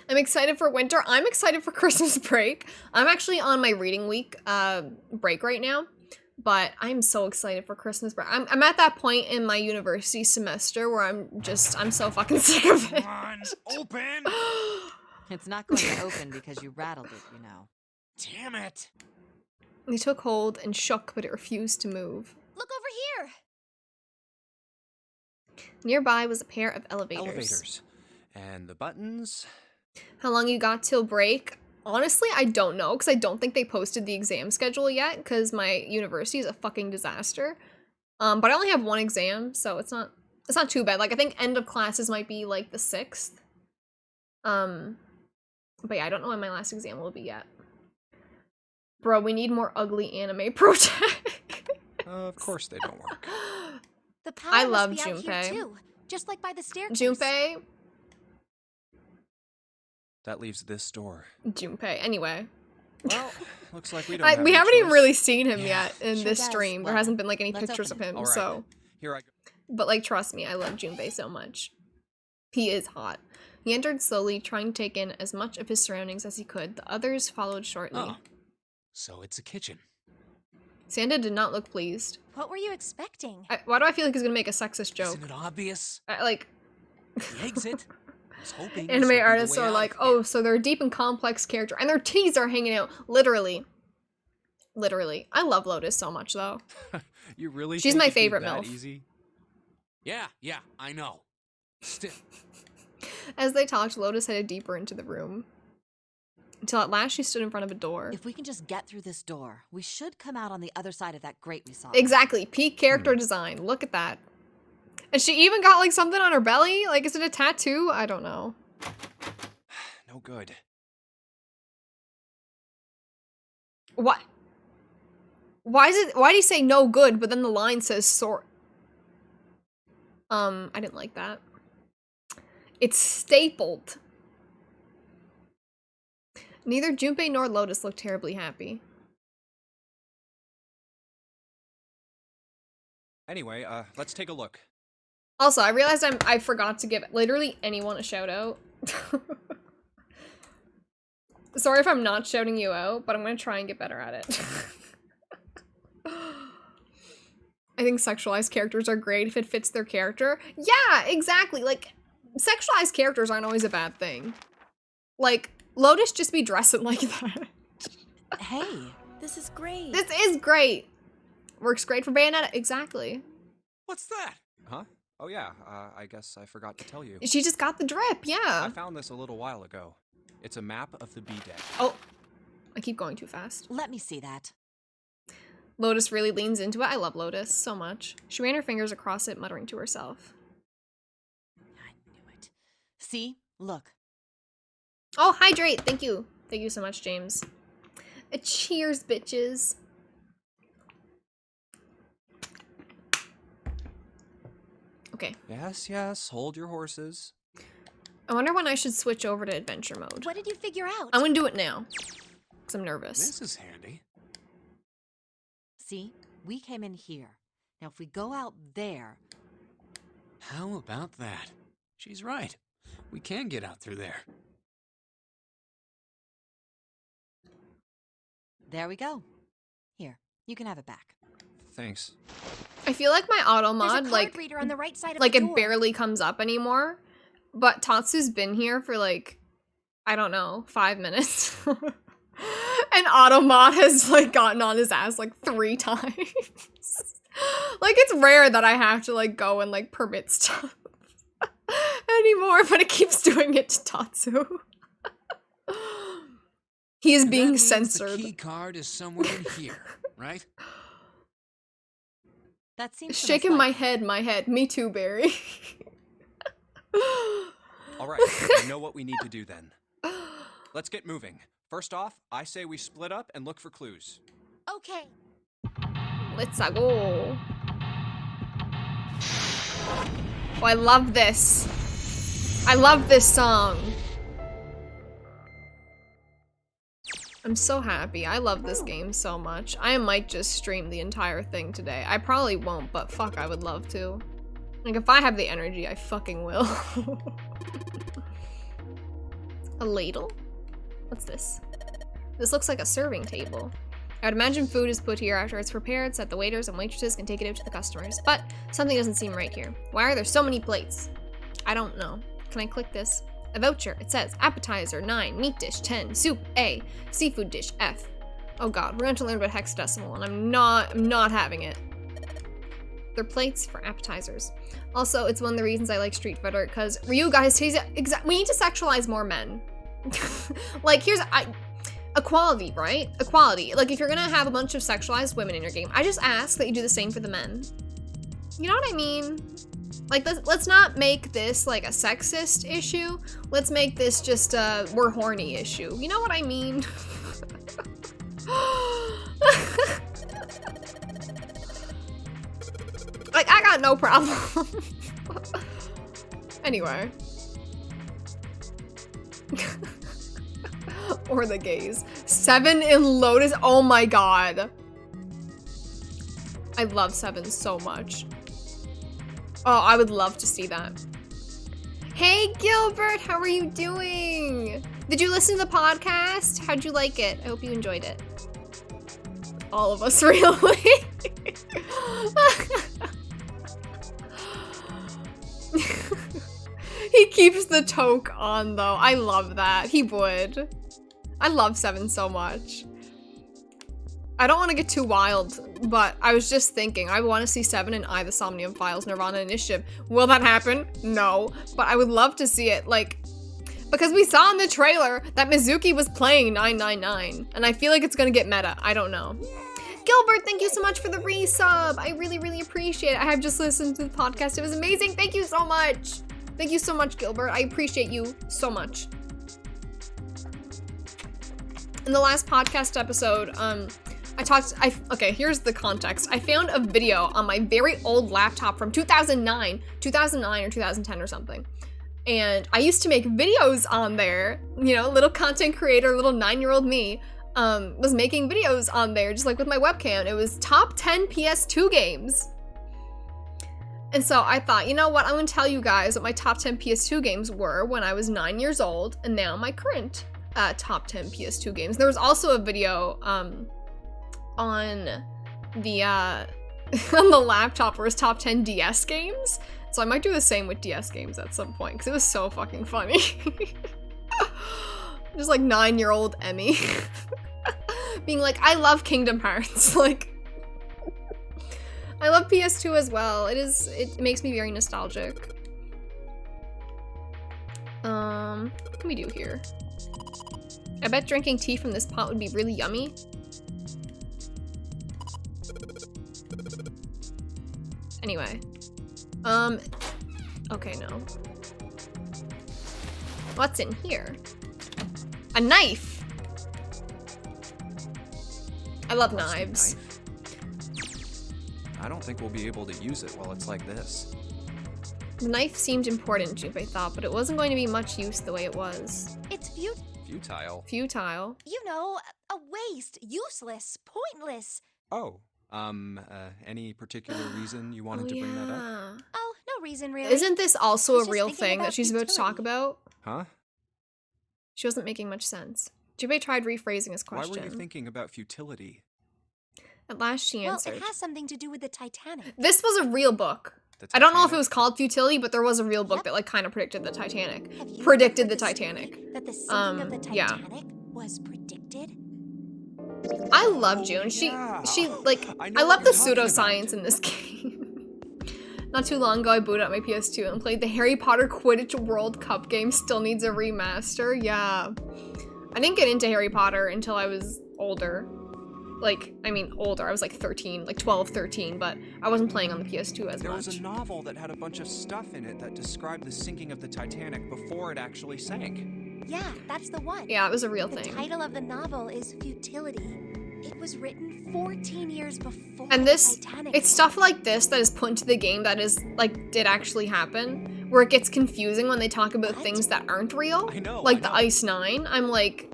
I'm excited for winter. I'm excited for Christmas break. I'm actually on my reading week break right now, but I'm so excited for Christmas break. I'm at that point in my university semester where I'm so fucking sick of it. Come on, open! It's not going to open because you rattled it, you know. Damn it! They took hold and shook, but it refused to move. Look over here! Nearby was a pair of elevators. Elevators. And the buttons. How long you got till break? Honestly, I don't know, because I don't think they posted the exam schedule yet, because my university is a fucking disaster. But I only have one exam, so it's not too bad. Like, I think end of classes might be, like, the 6th. But yeah, I don't know when my last exam will be yet. Bro, we need more ugly anime protect. Of course they don't work. The power I love must be out here Junpei. too, just like by the staircase. Junpei? That leaves this door. Junpei. Anyway. Well, looks like we don't have we any haven't even choice. really seen him Yeah, yet in sure this does. stream. There Well, hasn't been, like, any let's pictures of open it. him, All right. so... Here I go. But, like, trust me, I love Junpei so much. He is hot. He entered slowly, trying to take in as much of his surroundings as he could. The others followed shortly. Oh, so it's a kitchen. Santa did not look pleased. What were you expecting? Why do I feel like he's gonna make a sexist joke? Isn't it obvious? Like, The exit? I was hoping this would anime be the artists way are out like, of oh, here. so they're a deep and complex character, and their titties are hanging out. Literally. Literally. I love Lotus so much, though. You really She's think my it'd be favorite that MILF. Easy? Yeah, I know. Still, As they talked, Lotus headed deeper into the room. Until at last she stood in front of a door. If we can just get through this door, we should come out on the other side of that grate we saw. Exactly. Peak character design. Look at that. And she even got, like, something on her belly? Like, is it a tattoo? I don't know. No good. What? Why do you say no good, but then the line says sort? I didn't like that. It's stapled. Neither Junpei nor Lotus looked terribly happy. Anyway, let's take a look. Also, I realized I forgot to give literally anyone a shout out. Sorry if I'm not shouting you out, but I'm gonna try and get better at it. I think sexualized characters are great if it fits their character. Yeah, exactly. Like, sexualized characters aren't always a bad thing. Like, Lotus just be dressing like that. Hey, This is great. This is great. Works great for Bayonetta. Exactly. what's that? Huh? Oh yeah, I guess I forgot to tell you. She just got the drip, I yeah. found this a little while ago. It's a map of the B-Deck. Oh, I keep going too fast. let me see that. Lotus really leans into it. I love Lotus so much. She ran her fingers across it, muttering to herself. I knew it. See? Look. Oh, hydrate! Thank you. Thank you so much, James. Cheers, bitches. Okay. Yes, hold your horses. I wonder when I should switch over to adventure mode. What did you figure out? I'm gonna do it now. Because I'm nervous. This is handy. See? We came in here. Now if we go out there... How about that? She's right. We can get out through there. There we go. Here, you can have it back. Thanks. I feel like my auto There's a mod, card like, reader on the right side of like the it door. barely comes up anymore. But Tatsu's been here for like, I don't know, 5 minutes. And Automod has like gotten on his ass like 3 times. Like it's rare that I have to like go and like permit stuff anymore, but it keeps doing it to Tatsu. He is And that being means censored. The key card is somewhere in here, right? That seems the most Shaking my likely. head. Me too, Barry. All right, we know what we need to do then. Let's get moving. First off, I say we split up and look for clues. Okay. Let's go. Oh, I love this. I love this song. I'm so happy. I love this game so much. I might just stream the entire thing today. I probably won't, but fuck, I would love to. Like, if I have the energy, I fucking will. A ladle? What's this? This looks like a serving table. I would imagine food is put here after it's prepared so that the waiters and waitresses can take it out to the customers. But something doesn't seem right here. Why are there so many plates? I don't know. Can I click this? A voucher. It says appetizer 9, meat dish 10, soup A, seafood dish F. Oh god, we're going to learn about hexadecimal and I'm not having it. They're plates for appetizers. Also, it's one of the reasons I like Street Fighter, because Ryu guys, we need to sexualize more men. Like, here's equality, right? Equality. Like, if you're gonna have a bunch of sexualized women in your game, I just ask that you do the same for the men. You know what I mean? Like, let's not make this like a sexist issue. Let's make this just a we're horny issue. You know what I mean? Like, I got no problem. Anyway. Or the gays. 7 in Lotus. Oh my god. I love 7 so much. Oh, I would love to see that. Hey Gilbert, how are you doing? Did you listen to the podcast? How'd you like it? I hope you enjoyed it. All of us, really. He keeps the toque on though. I love that. He would. I love 7 so much. I don't want to get too wild, but I was just thinking, I want to see 7 in I, the Somnium Files, Nirvana Initiative. Will that happen? No. But I would love to see it, like, because we saw in the trailer that Mizuki was playing 999, and I feel like it's gonna get meta. I don't know. Gilbert, thank you so much for the resub. I really, really appreciate it. I have just listened to the podcast. It was amazing. Thank you so much. Thank you so much, Gilbert. I appreciate you so much. In the last podcast episode, okay, here's the context. I found a video on my very old laptop from 2009 or 2010 or something. And I used to make videos on there, you know, little content creator, little 9-year-old me, was making videos on there, just like with my webcam. It was top 10 PS2 games. And so I thought, you know what, I'm gonna tell you guys what my top 10 PS2 games were when I was 9 years old, and now my current top 10 PS2 games. There was also a video on the on the laptop where it was top 10 DS games. So I might do the same with DS games at some point, because it was so fucking funny. Just like 9-year-old Emmy being like, I love Kingdom Hearts. Like, I love PS2 as well. It makes me very nostalgic. What can we do here? I bet drinking tea from this pot would be really yummy. Anyway. Okay, no. What's in here? A knife! I love knives. I don't think we'll be able to use it while it's like this. The knife seemed important, Junpei thought, but it wasn't going to be much use the way it was. It's futile. Futile. You know, a waste, useless, pointless. Oh, any particular reason you wanted to bring that up? Oh, no reason really. Isn't this also a real thing that she's about to talk about? Huh? She wasn't making much sense. Junpei tried rephrasing his question. Why were you thinking about futility? At last she answered. Well, it has something to do with the Titanic. This was a real book. I don't know if it was called Futility, but there was a real book that like kind of predicted the Titanic. Predicted the Titanic. That the sinking of the Titanic was predicted? I love June. She like I love the pseudoscience in this game. Not too long ago I booted up my PS2 and played the Harry Potter Quidditch World Cup game. Still needs a remaster. Yeah. I didn't get into Harry Potter until I was older. Like, I mean, older. I was like 13, like 12, 13, but I wasn't playing on the PS2 as much. There was a novel that had a bunch of stuff in it that described the sinking of the Titanic before it actually sank. Yeah, that's the one. Yeah, it was a real thing. The title of the novel is Futility. It was written 14 years before And the this, Titanic. it's stuff like this that is put into the game that is, like, did actually happen. Where it gets confusing when they talk about things that aren't real. I know, Like I the know. Ice 9. I'm like...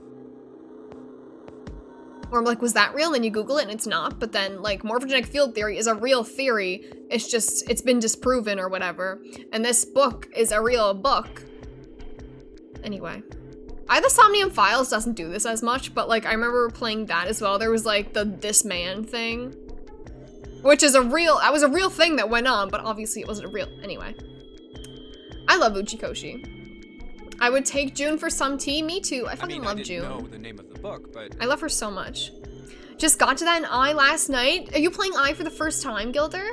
Or I'm like, was that real? And then you Google it and it's not. But then, like, morphogenic field theory is a real theory. It's just, it's been disproven or whatever. And this book is a real book. Anyway. The Somnium Files doesn't do this as much, but, like, I remember playing that as well. There was, like, the This Man thing. Which is that was a real thing that went on, but obviously it wasn't a real, anyway. I love Uchikoshi. I would take June for some tea. Me too. I fucking love June. I didn't know the name of the book, but I love her so much. Just got to that in I last night. Are you playing I for the first time, Gilder?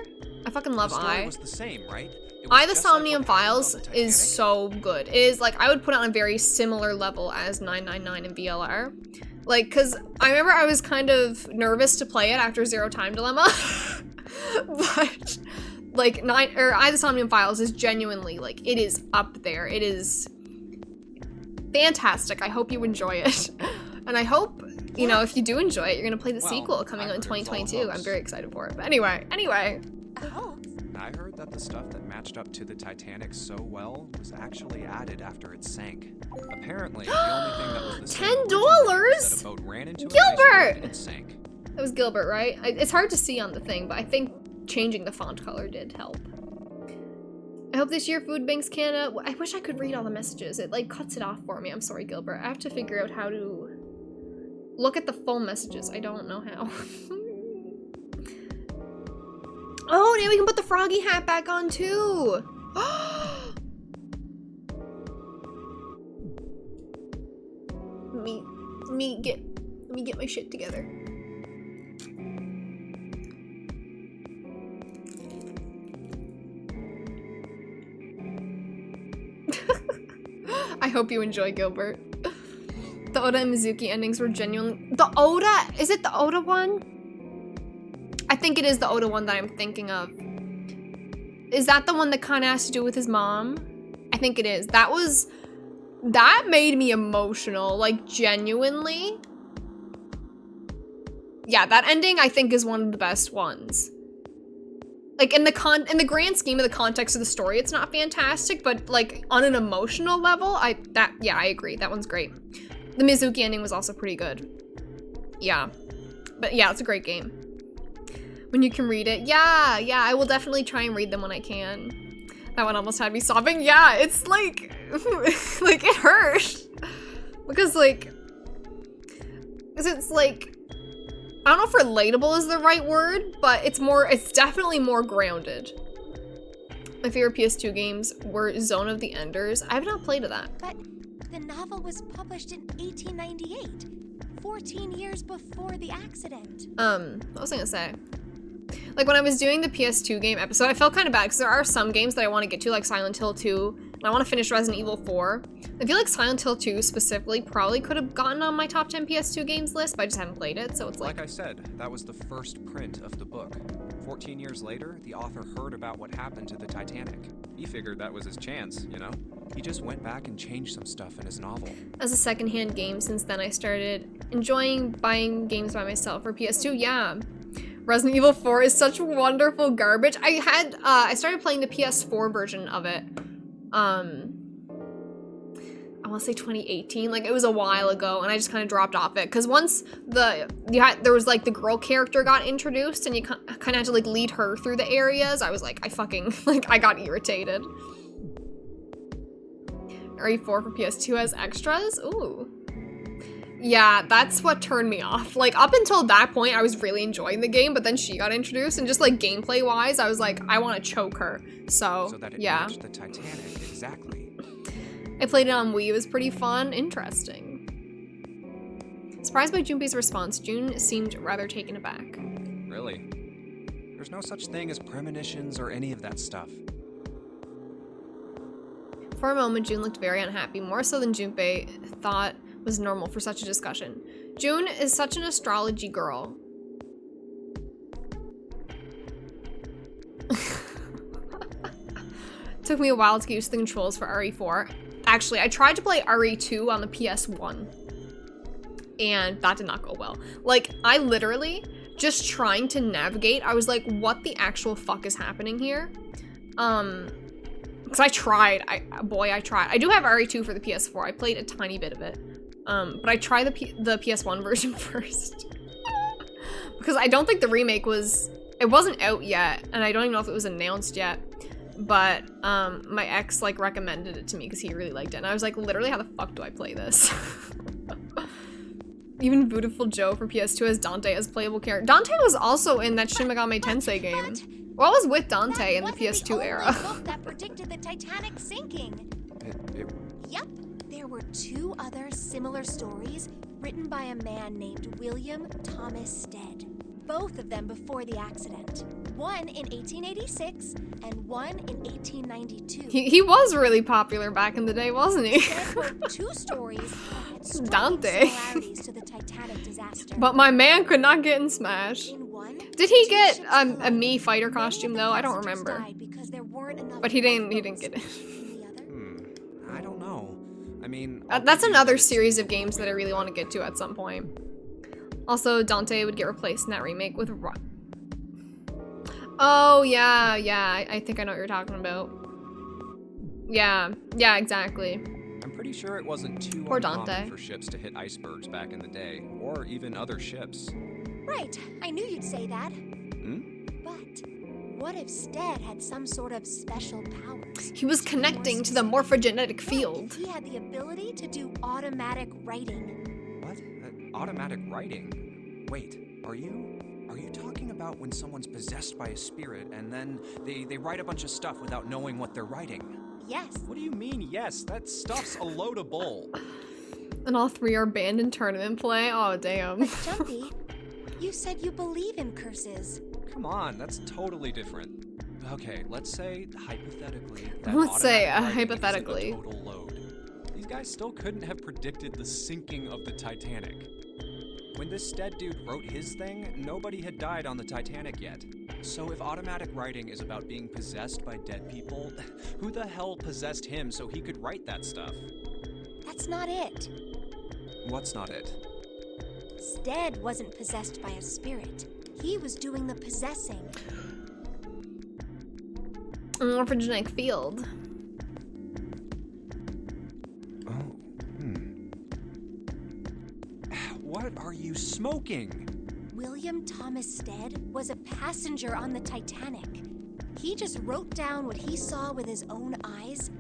I fucking love the story I. was the same, right? It was I, the just like Somnium what happened on Files the is Titanic? so good. It is, like, I would put it on a very similar level as 999 and VLR. Like, cause I remember I was kind of nervous to play it after Zero Time Dilemma. But, like, I, the Somnium Files is genuinely, like, it is up there. It is fantastic. I hope you enjoy it. And I hope, you know, if you do enjoy it, you're gonna play the sequel coming out in 2022. I'm very excited for it. But anyway. Oh. I heard that the stuff that matched up to the Titanic so well was actually added after it sank. Apparently, the only thing that was the same originally was that a boat ran into an iceberg and sank. That was Gilbert, right? It's hard to see on the thing, but I think changing the font color did help. I hope this year Food Banks Canada... I wish I could read all the messages. It, like, cuts it off for me. I'm sorry, Gilbert. I have to figure out how to look at the full messages. I don't know how. Oh, now we can put the froggy hat back on, too! Let me get my shit together. I hope you enjoy, Gilbert. The Oda and Mizuki endings were genuinely... The Oda? Is it the Oda one? I think it is the Oda one that I'm thinking of. Is that the one that kind of has to do with his mom? I think it is. That made me emotional, like, genuinely. Yeah, that ending I think is one of the best ones. Like, in the grand scheme of the context of the story, it's not fantastic, but, like, on an emotional level, I agree. That one's great. The Mizuki ending was also pretty good. Yeah. But yeah, it's a great game. When you can read it. Yeah, I will definitely try and read them when I can. That one almost had me sobbing. Yeah, it's like, like, it hurt. Because, like, it's like, I don't know if relatable is the right word, but it's definitely more grounded. My favorite PS2 games were Zone of the Enders. I have not played that. But the novel was published in 1898, 14 years before the accident. What was I gonna say? Like, when I was doing the PS2 game episode, I felt kind of bad because there are some games that I want to get to, like Silent Hill 2, and I want to finish Resident Evil 4. I feel like Silent Hill 2 specifically probably could have gotten on my top 10 PS2 games list, but I just haven't played it, so it's like... Like I said, that was the first print of the book. 14 years later, the author heard about what happened to the Titanic. He figured that was his chance, you know? He just went back and changed some stuff in his novel. As a secondhand game, since then I started enjoying buying games by myself for PS2, yeah. Resident Evil 4 is such wonderful garbage. I started playing the PS4 version of it. I want to say 2018, like it was a while ago, and I just kind of dropped off it because once there was like the girl character got introduced and you kind of had to like lead her through the areas, I was like, I got irritated. RE4 for PS2 has extras? Ooh. Yeah, that's what turned me off. Like, up until that point, I was really enjoying the game, but then she got introduced, and just, like, gameplay-wise, I was like, I want to choke her. So that it yeah. matched the Titanic, exactly. I played it on Wii. It was pretty fun. Interesting. Surprised by Junpei's response. June seemed rather taken aback. Really? There's no such thing as premonitions or any of that stuff. For a moment, June looked very unhappy, more so than Junpei thought was normal for such a discussion. June is such an astrology girl. Took me a while to get used to the controls for RE4. Actually, I tried to play RE2 on the PS1, and that did not go well. Like, I literally just trying to navigate. I was like, what the actual fuck is happening here? Because I tried. I tried. I do have RE2 for the PS4. I played a tiny bit of it. But I tried the PS1 version first. Because I don't think the remake it wasn't out yet, and I don't even know if it was announced yet. But my ex like recommended it to me because he really liked it, and I was like, literally, how the fuck do I play this? Even Beautiful Joe for PS2 has Dante as playable character. Dante was also in that Shin Megami Tensei game. Well, I was with Dante in the PS2 era. Book that predicted the Titanic sinking. Yep, there were 2 other similar stories written by a man named William Thomas Stead. Both of them before the accident. One in 1886 and one in 1892. He was really popular back in the day, wasn't he? Stead wrote 2 stories that had Dante. similarities to the Titanic disaster. But my man could not get in Smash. In one, Did he get a Mii fighter costume though? I don't remember. But he didn't get it. I don't know. I mean, That's another series of games that I really want to get to at some point. Also, Dante would get replaced in that remake with Oh, yeah, I think I know what you're talking about. Yeah, exactly. I'm pretty sure it wasn't too Poor uncommon Dante. for ships to hit icebergs back in the day, or even other ships. Right, I knew you'd say that. Hmm? But what if Stead had some sort of special powers? He was connecting to the morphogenetic field. If he had the ability to do automatic writing. What? Automatic writing? Wait, are you talking about when someone's possessed by a spirit and then they write a bunch of stuff without knowing what they're writing? Yes. What do you mean, yes? That stuff's a load of bull. And all 3 are banned in tournament play? Oh, damn. But Jumpy, you said you believe in curses. Come on, that's totally different. Okay, let's say, hypothetically, that Let's say, automatic writing hypothetically. isn't a total load. These guys still couldn't have predicted the sinking of the Titanic. When this Stead dude wrote his thing, nobody had died on the Titanic yet. So if automatic writing is about being possessed by dead people, who the hell possessed him so he could write that stuff? That's not it. What's not it? Stead wasn't possessed by a spirit. He was doing the possessing. Morphogenetic field. What are you smoking? William Thomas Stead was a passenger on the Titanic. He just wrote down what he saw with his own eyes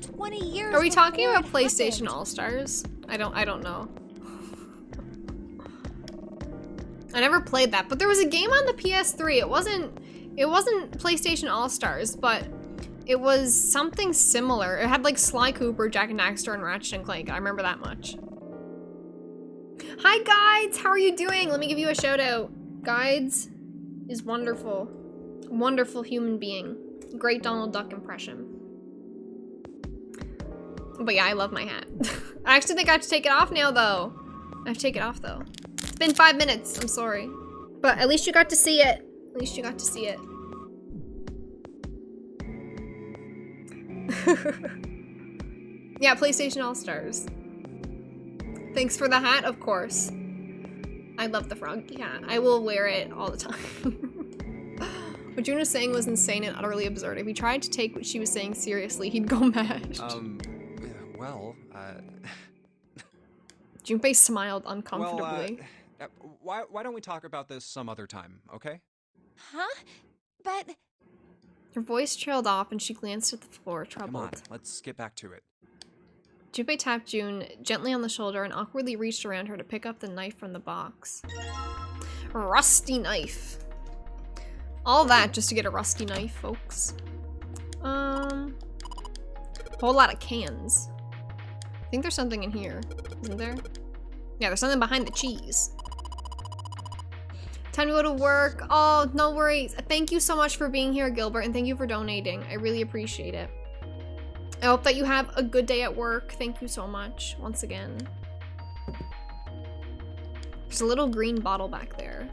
20 years Are we talking before about it PlayStation happened. All-Stars? I don't know. I never played that, but there was a game on the PS3. It wasn't PlayStation All-Stars, but it was something similar. It had like Sly Cooper, Jack and Daxter, and Ratchet and Clank. I remember that much. Hi Guides, how are you doing? Let me give you a shout out. Guides is wonderful. Wonderful human being. Great Donald Duck impression. But yeah, I love my hat. I actually think I have to take it off now though. I have to take it off though. It's been 5 minutes, I'm sorry. But at least you got to see it. At least you got to see it. Yeah, PlayStation All-Stars. Thanks for the hat, of course. I love the frog. Yeah, I will wear it all the time. What June was saying was insane and utterly absurd. If he tried to take what she was saying seriously, he'd go mad. Well, Junpei smiled uncomfortably. Well, why don't we talk about this some other time, okay? Huh? But... Her voice trailed off and she glanced at the floor, troubled. Come on, let's get back to it. Junpei tapped June gently on the shoulder and awkwardly reached around her to pick up the knife from the box. Rusty knife. All that just to get a rusty knife, folks. Whole lot of cans. I think there's something in here, isn't there? Yeah, there's something behind the cheese. Time to go to work. Oh, no worries. Thank you so much for being here, Gilbert, and thank you for donating. I really appreciate it. I hope that you have a good day at work. Thank you so much, once again. There's a little green bottle back there.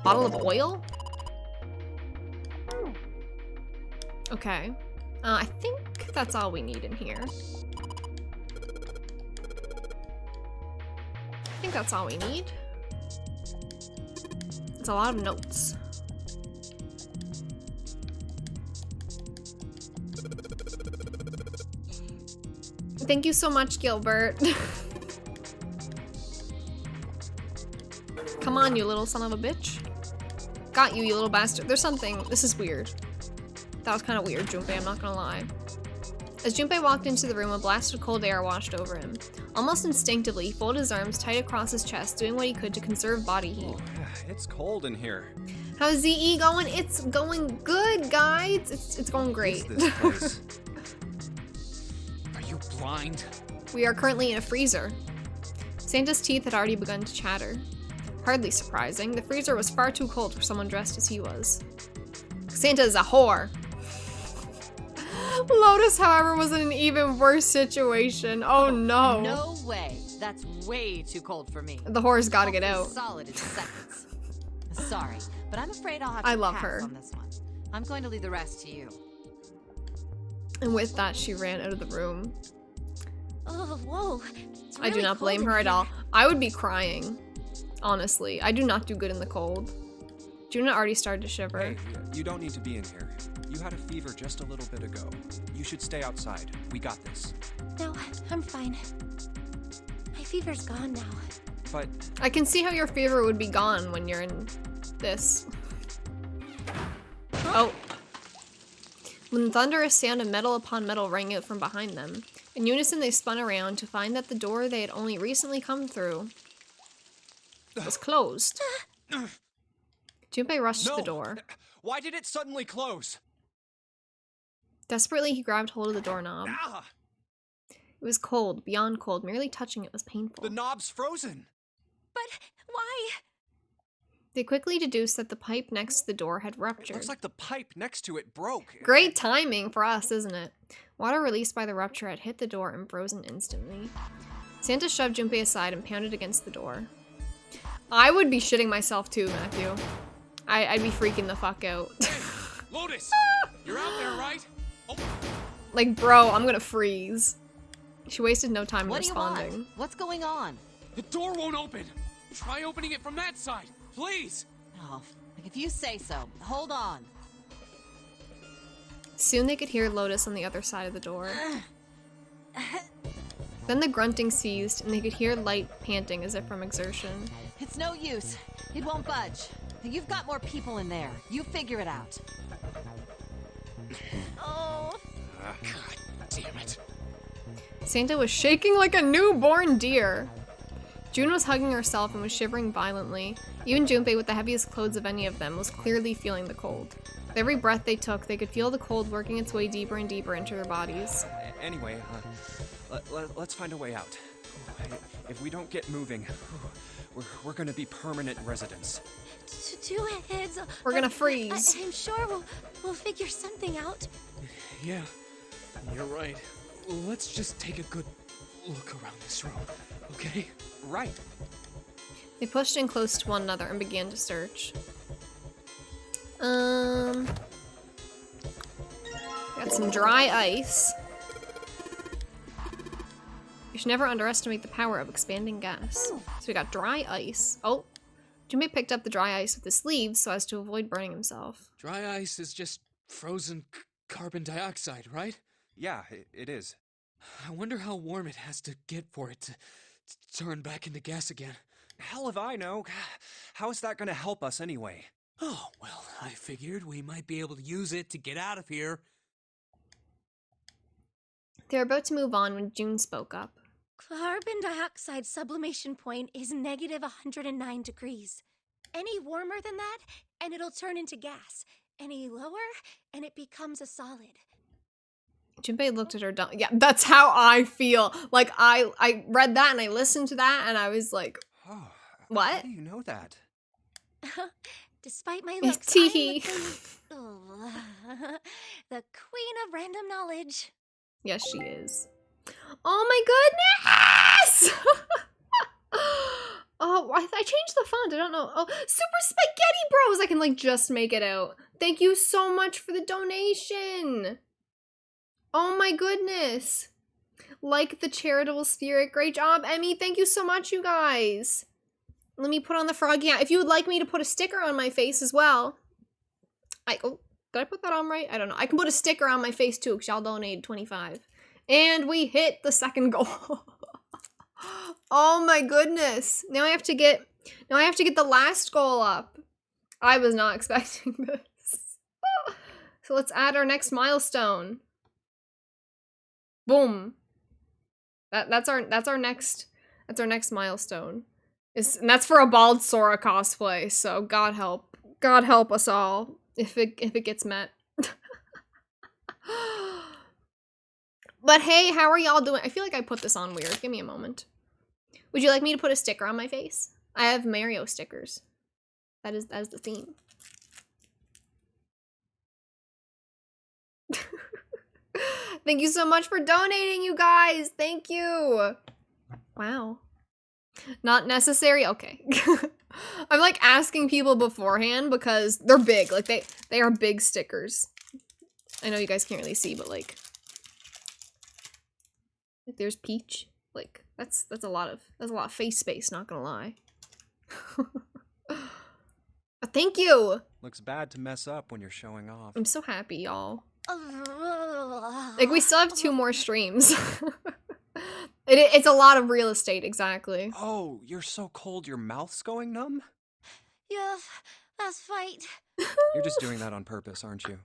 Bottle of oil? Okay. I think that's all we need in here. I think that's all we need. It's a lot of notes. Thank you so much, Gilbert. Come on, you little son of a bitch. Got you, you little bastard. There's something. This is weird. That was kind of weird, Junpei, I'm not gonna lie. As Junpei walked into the room, a blast of cold air washed over him. Almost instinctively, he folded his arms tight across his chest, doing what he could to conserve body heat. Oh, yeah, it's cold in here. How's ZE going? It's going good, guys. It's going great. What is this place? Are you blind? We are currently in a freezer. Santa's teeth had already begun to chatter. Hardly surprising, the freezer was far too cold for someone dressed as he was. Santa is a whore. Lotus, however, was in an even worse situation. Oh no. No way. That's way too cold for me. The whore's gotta get out. Solid in seconds. Sorry, but I'm afraid I'll have to I love pass her. on this one. I'm going to leave the rest to you. And with that, she ran out of the room. Oh, whoa. It's I do really not blame cold her in at all. here. I would be crying. Honestly, I do not do good in the cold. Juna already started to shiver. Hey, you don't need to be in here. You had a fever just a little bit ago. You should stay outside. We got this. No, I'm fine. My fever's gone now. But I can see how your fever would be gone when you're in this. Oh. When the thunderous sound of metal upon metal rang out from behind them, in unison they spun around to find that the door they had only recently come through was closed. Junpei rushed to the door. Why did it suddenly close? Desperately, he grabbed hold of the doorknob. Ah, It was cold, beyond cold. Merely touching it was painful. the knob's frozen. But why? They quickly deduced that the pipe next to the door had ruptured. Looks like the pipe next to it broke. Great timing for us, isn't it? Water released by the rupture had hit the door and frozen instantly. Santa shoved Junpei aside and pounded against the door. I would be shitting myself too, Matthew. I'd be freaking the fuck out. Lotus, you're out there, right? Oh. Like, bro, I'm gonna freeze. She wasted no time in What do you responding. want? What's going on? The door won't open. Try opening it from that side, please. Oh, if you say so. Hold on. Soon they could hear Lotus on the other side of the door. Then the grunting ceased, and they could hear Light panting as if from exertion. It's no use. It won't budge. You've got more people in there. You figure it out. Oh. God damn it. Santa was shaking like a newborn deer. June was hugging herself and was shivering violently. Even Junpei, with the heaviest clothes of any of them, was clearly feeling the cold. With every breath they took, they could feel the cold working its way deeper and deeper into their bodies. Anyway, let's find a way out. If we don't get moving, we're gonna be permanent residents. Two heads. We're gonna freeze. I'm sure we'll figure something out. Yeah, you're right. Let's just take a good look around this room, okay? Right. They pushed in close to one another and began to search. Got some dry ice. You should never underestimate the power of expanding gas. So we got dry ice. Oh, Junpei picked up the dry ice with his sleeves so as to avoid burning himself. Dry ice is just frozen carbon dioxide, right? Yeah, it is. I wonder how warm it has to get for it to turn back into gas again. Hell if I know. How is that gonna help us anyway? Oh, well, I figured we might be able to use it to get out of here. They were about to move on when June spoke up. Carbon dioxide sublimation point is negative 109 degrees. Any warmer than that, and it'll turn into gas. Any lower, and it becomes a solid. Junpei looked at her dumb. Yeah, that's how I feel. Like, I read that and I listened to that and I was like, Oh, what? How do you know that? Despite my It's looks, I'm tee-hee. the queen of random knowledge. Yes, she is. Oh my goodness! Oh, I changed the font. I don't know. Oh, Super Spaghetti Bros! I can, like, just make it out. Thank you so much for the donation. Oh my goodness. Like the charitable spirit. Great job, Emmy. Thank you so much, you guys. Let me put on the froggy hat. If you would like me to put a sticker on my face as well. Oh, did I put that on right? I don't know. I can put a sticker on my face too, because y'all donated 25. And we hit the second goal. Oh my goodness. Now I have to get the last goal up. I was not expecting this. So let's add our next milestone. Boom. That's our next milestone. And that's for a bald Sora cosplay. So God help us all if it gets met. But hey, how are y'all doing? I feel like I put this on weird. Give me a moment. Would you like me to put a sticker on my face? I have Mario stickers. That is the theme. Thank you so much for donating, you guys. Thank you. Wow. Not necessary? Okay. I'm like asking people beforehand because they're big. Like they are big stickers. I know you guys can't really see, but like there's Peach. Like that's a lot of face space, not gonna lie. Thank you. Looks bad to mess up when you're showing off. I'm so happy, y'all. Like we still have 2 more streams. It's a lot of real estate, exactly. Oh, you're so cold your mouth's going numb? Yes, that's right. You're just doing that on purpose, aren't you?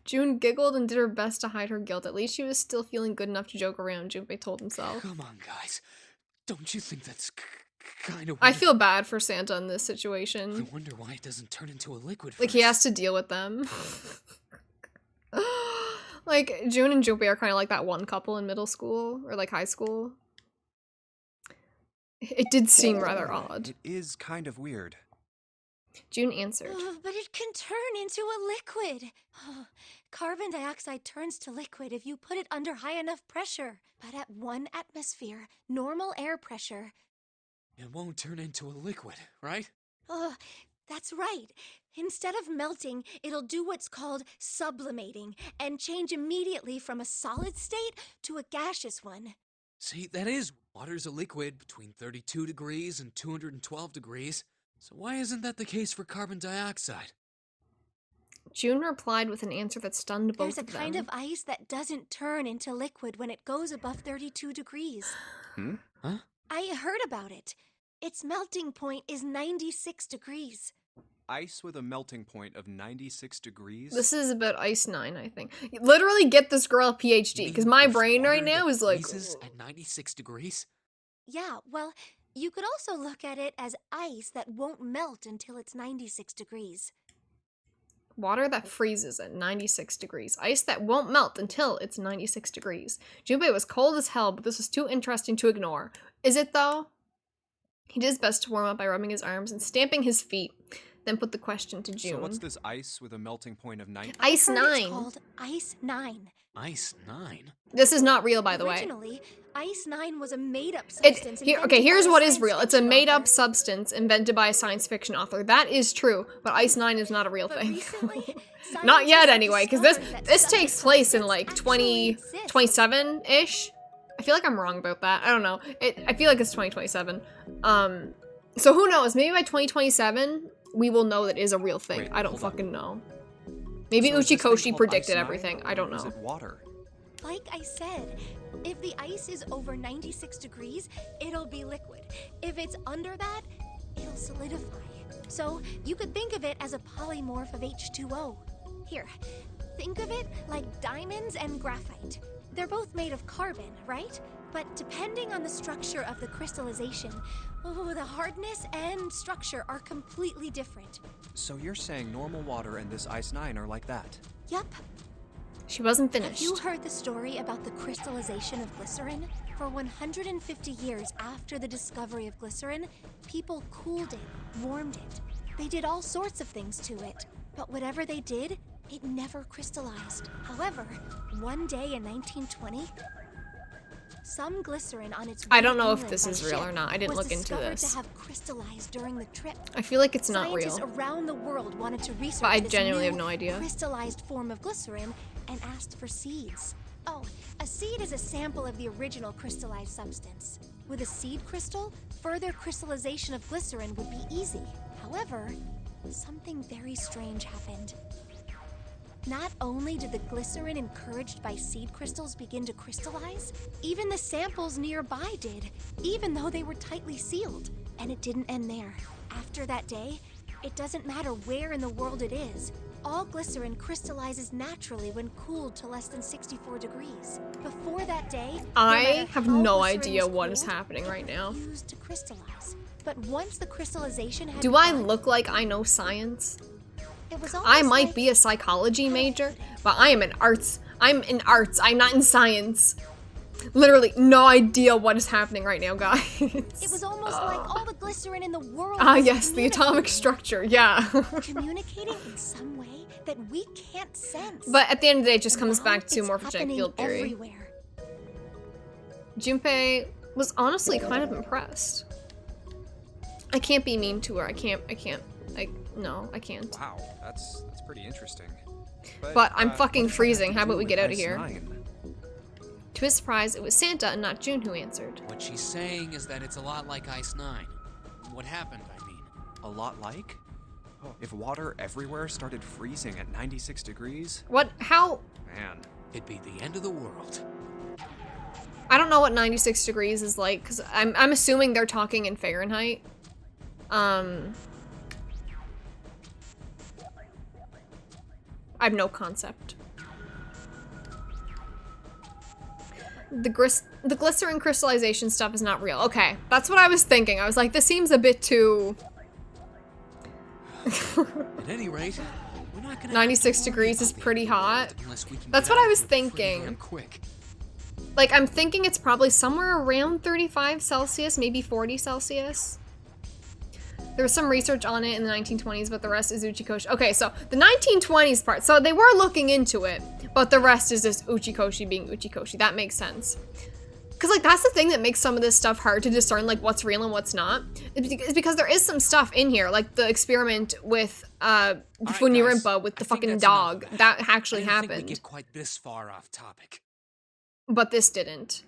June giggled and did her best to hide her guilt. At least she was still feeling good enough to joke around, Junpei told himself. Come on, guys. Don't you think that's kind of weird? I feel bad for Santa in this situation. I wonder why it doesn't turn into a liquid first. Like, he has to deal with them. Like, June and Junpei are kind of like that one couple in middle school, or like high school. It did seem rather odd. It is kind of weird. June answered. But it can turn into a liquid. Carbon dioxide turns to liquid if you put it under high enough pressure. But at 1 atmosphere, normal air pressure... It won't turn into a liquid, right? That's right. Instead of melting, it'll do what's called sublimating and change immediately from a solid state to a gaseous one. See, that is. Water's a liquid between 32 degrees and 212 degrees. So why isn't that the case for carbon dioxide? June replied with an answer that stunned both of them. There's a kind of ice that doesn't turn into liquid when it goes above 32 degrees. Huh? I heard about it. Its melting point is 96 degrees. Ice with a melting point of 96 degrees? This is about Ice 9, I think. Literally get this girl a PhD, because my brain right now is like... at 96 degrees? Yeah, well, you could also look at it as ice that won't melt until it's 96 degrees. Water that freezes at 96 degrees. Ice that won't melt until it's 96 degrees. Junpei was cold as hell, but this was too interesting to ignore. Is it, though? He did his best to warm up by rubbing his arms and stamping his feet, then put the question to June. So what's this ice with a melting point of 9? Ice 9. It's called Ice 9. Ice 9? This is not real, by the way. Originally, Ice 9 was a made-up substance. Here's what is real. It's a made-up substance invented by a science fiction author. That is true, but Ice 9 is not a real thing. Not yet, anyway, because this takes place in like 2027-ish. I feel like I'm wrong about that. I don't know. I feel like it's 2027. So who knows? Maybe by 2027, we will know that it is a real thing. Wait, I don't fucking know. Maybe Uchikoshi predicted everything. I don't know. Is it water? Like I said, if the ice is over 96 degrees, it'll be liquid. If it's under that, it'll solidify. So you could think of it as a polymorph of H2O. Here, think of it like diamonds and graphite. They're both made of carbon, right? But depending on the structure of the crystallization, the hardness and structure are completely different. So you're saying normal water and this Ice 9 are like that? Yup. She wasn't finished. Have you heard the story about the crystallization of glycerin? For 150 years after the discovery of glycerin, people cooled it, warmed it. They did all sorts of things to it. But whatever they did, it never crystallized. However, one day in 1920, some glycerin on its way I don't know if inland this by is real or ship not. I didn't was look into discovered this. to have crystallized during the trip. I feel like it's not Scientists real. around the world wanted to research But I this genuinely new have no idea. crystallized form of glycerin and asked for seeds. Oh, a seed is a sample of the original crystallized substance. With a seed crystal, further crystallization of glycerin would be easy. However, something very strange happened. Not only did the glycerin encouraged by seed crystals begin to crystallize, even the samples nearby did, even though they were tightly sealed. And it didn't end there. After that day, it doesn't matter where in the world it is, all glycerin crystallizes naturally when cooled to less than 64 degrees. Before that day, I have no idea what is happening right now. Used to crystallize. But once the crystallization had Do I look like I know science? it was I almost might like be a psychology major, but I am in arts. I'm in arts. I'm not in science. Literally no idea what is happening right now, guys. it was almost like all the glycerin in the world. Ah, was yes, the atomic structure. Yeah. communicating in some way that we can't sense. But at the end of the day, it just comes Now back to it's morphogenetic happening field theory. everywhere. Junpei was honestly kind of impressed. I can't be mean to her. I can't. No, I can't. Wow, that's pretty interesting. But I'm fucking freezing. How about we get out of Ice here? 9? To his surprise, it was Santa and not June who answered. What she's saying is that it's a lot like Ice 9. What happened, I mean. A lot like? If water everywhere started freezing at 96 degrees? What? How? Man. It'd be the end of the world. I don't know what 96 degrees is like, because I'm assuming they're talking in Fahrenheit. I have no concept. The glycerin crystallization stuff is not real. Okay, that's what I was thinking. I was like, this seems a bit too... At any rate, we're not gonna 96 degrees is pretty hot. unless we can That's get what out I was of here pretty thinking. damn quick. Like, I'm thinking it's probably somewhere around 35 Celsius, maybe 40 Celsius. There was some research on it in the 1920s, but the rest is Uchikoshi. Okay, so the 1920s part, so they were looking into it, but the rest is just Uchikoshi being Uchikoshi. That makes sense. Because, like, that's the thing that makes some of this stuff hard to discern, like, what's real and what's not. It's because there is some stuff in here, like the experiment with Funirimpa with the fucking dog. That actually happened. I didn't think we'd get quite this far off topic. But this didn't.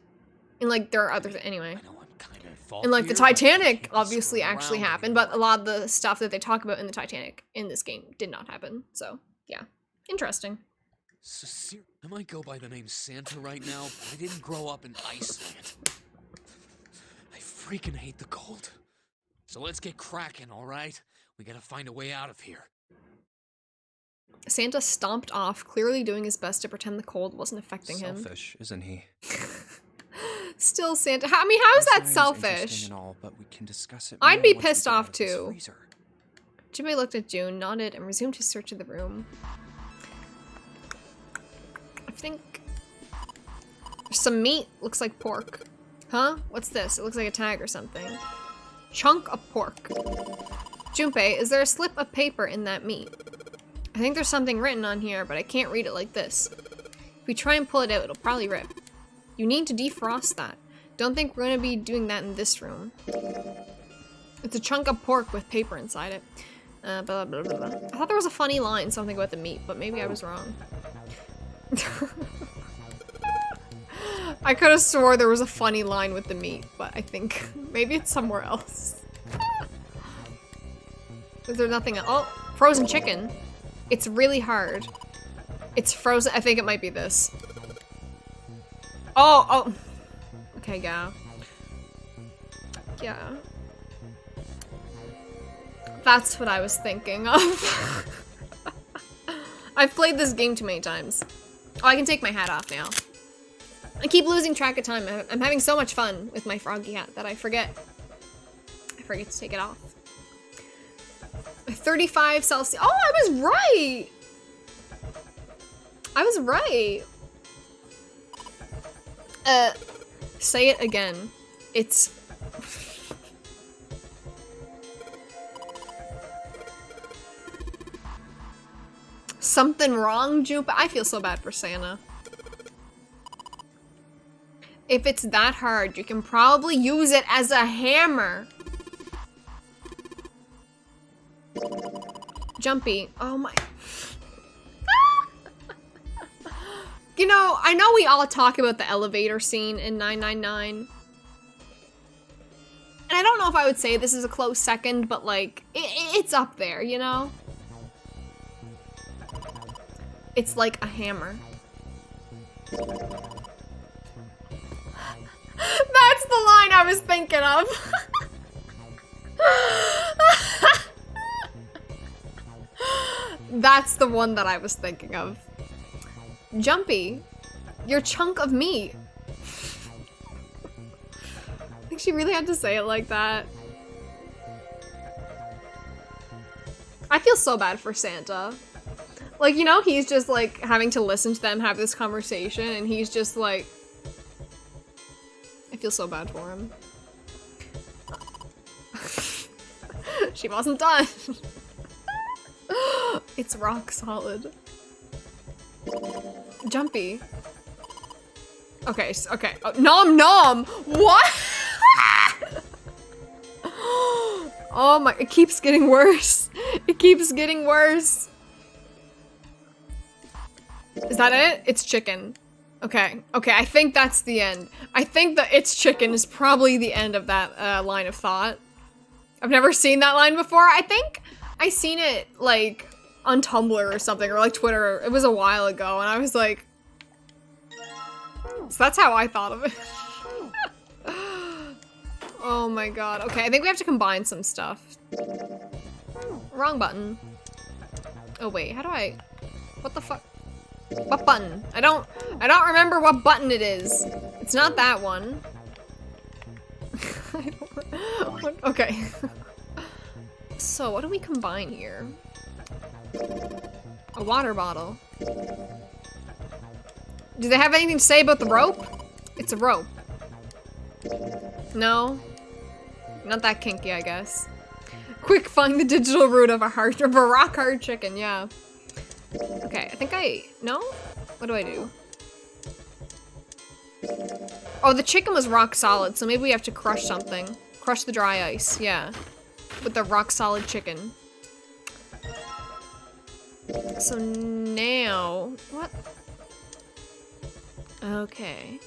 And, like, there are other anyway. I know I'm kind of fault And, like, the here, but Titanic keep obviously screwing actually around happened, but a lot of the stuff that they talk about in the Titanic in this game did not happen. So, yeah. Interesting. I might go by the name Santa right now, but I didn't grow up in Iceland. I freaking hate the cold. So let's get cracking, alright? We gotta find a way out of here. Santa stomped off, clearly doing his best to pretend the cold wasn't affecting him. Selfish, isn't he? Still Santa. I mean, how is that Ice selfish? and all, but we can discuss it I'd more be once we pissed get out off of this too. freezer. Jimmy looked at June, nodded, and resumed his search of the room. I think some meat looks like pork. Huh? What's this? It looks like a tag or something. Chunk of pork. Junpei, is there a slip of paper in that meat? I think there's something written on here, but I can't read it like this. If we try and pull it out, it'll probably rip. You need to defrost that. Don't think we're gonna be doing that in this room. It's a chunk of pork with paper inside it. Blah, blah, blah, blah. I thought there was a funny line, something about the meat, but maybe I was wrong. I could have swore there was a funny line with the meat, but I think maybe it's somewhere else. Is there nothing else? Oh, frozen chicken. It's really hard. It's frozen. I think it might be this. Oh. Okay, yeah. Yeah. That's what I was thinking of. I've played this game too many times. Oh, I can take my hat off now. I keep losing track of time. I'm having so much fun with my froggy hat that I forget to take it off. 35 Celsius. Oh, I was right! I was right. Say it again. It's... Something wrong, Jupe? I feel so bad for Santa. If it's that hard, you can probably use it as a hammer. Jumpy. Oh my... You know, I know we all talk about the elevator scene in 999. And I don't know if I would say this is a close second, but like, it's up there, you know? It's like a hammer. That's the line I was thinking of. That's the one that I was thinking of. Jumpy, your chunk of meat. I think she really had to say it like that. I feel so bad for Santa. Like, you know, he's just like having to listen to them have this conversation and he's just like, I feel so bad for him. She wasn't done. It's rock solid. Jumpy. Okay, okay. Oh, nom nom! What? Oh my, it keeps getting worse. It keeps getting worse. Is that it? It's chicken. Okay, okay, I think that's the end. I think that it's chicken is probably the end of that line of thought. I've never seen that line before. I think I seen it like on Tumblr or something, or like Twitter. It was a while ago, and I was like, so that's how I thought of it. Oh my god. Okay, I think we have to combine some stuff. Wrong button. Oh wait, how do I? What the fuck? What button? I don't remember what button it is. It's not that one. Okay. So what do we combine here? A water bottle. Do they have anything to say about the rope? It's a rope. No? Not that kinky, I guess. Quick, find the digital root of a rock hard chicken, yeah. Okay, I think no? What do I do? Oh, the chicken was rock solid, so maybe we have to crush something. Crush the dry ice, yeah. With the rock solid chicken. So now, what? Okay.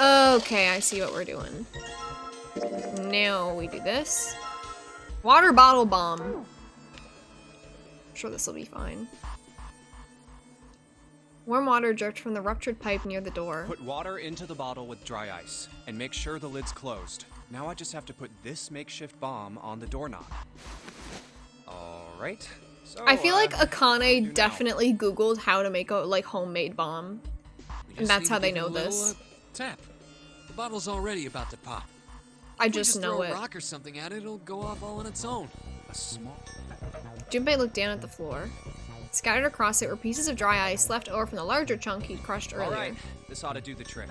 Okay, I see what we're doing. Now we do this. Water bottle bomb. I'm sure this will be fine. Warm water dripped from the ruptured pipe near the door. Put water into the bottle with dry ice, and make sure the lid's closed. Now I just have to put this makeshift bomb on the doorknob. Alright. So, I feel like Akane definitely Googled how to make a like homemade bomb. And that's how they know this. Tap. The bottle's already about to pop. I just know it. Throw a rock or something at it, it'll go off all on its own. A small... Junpei looked down at the floor. Scattered across it were pieces of dry ice left over from the larger chunk he'd crushed earlier. Alright, this ought to do the trick.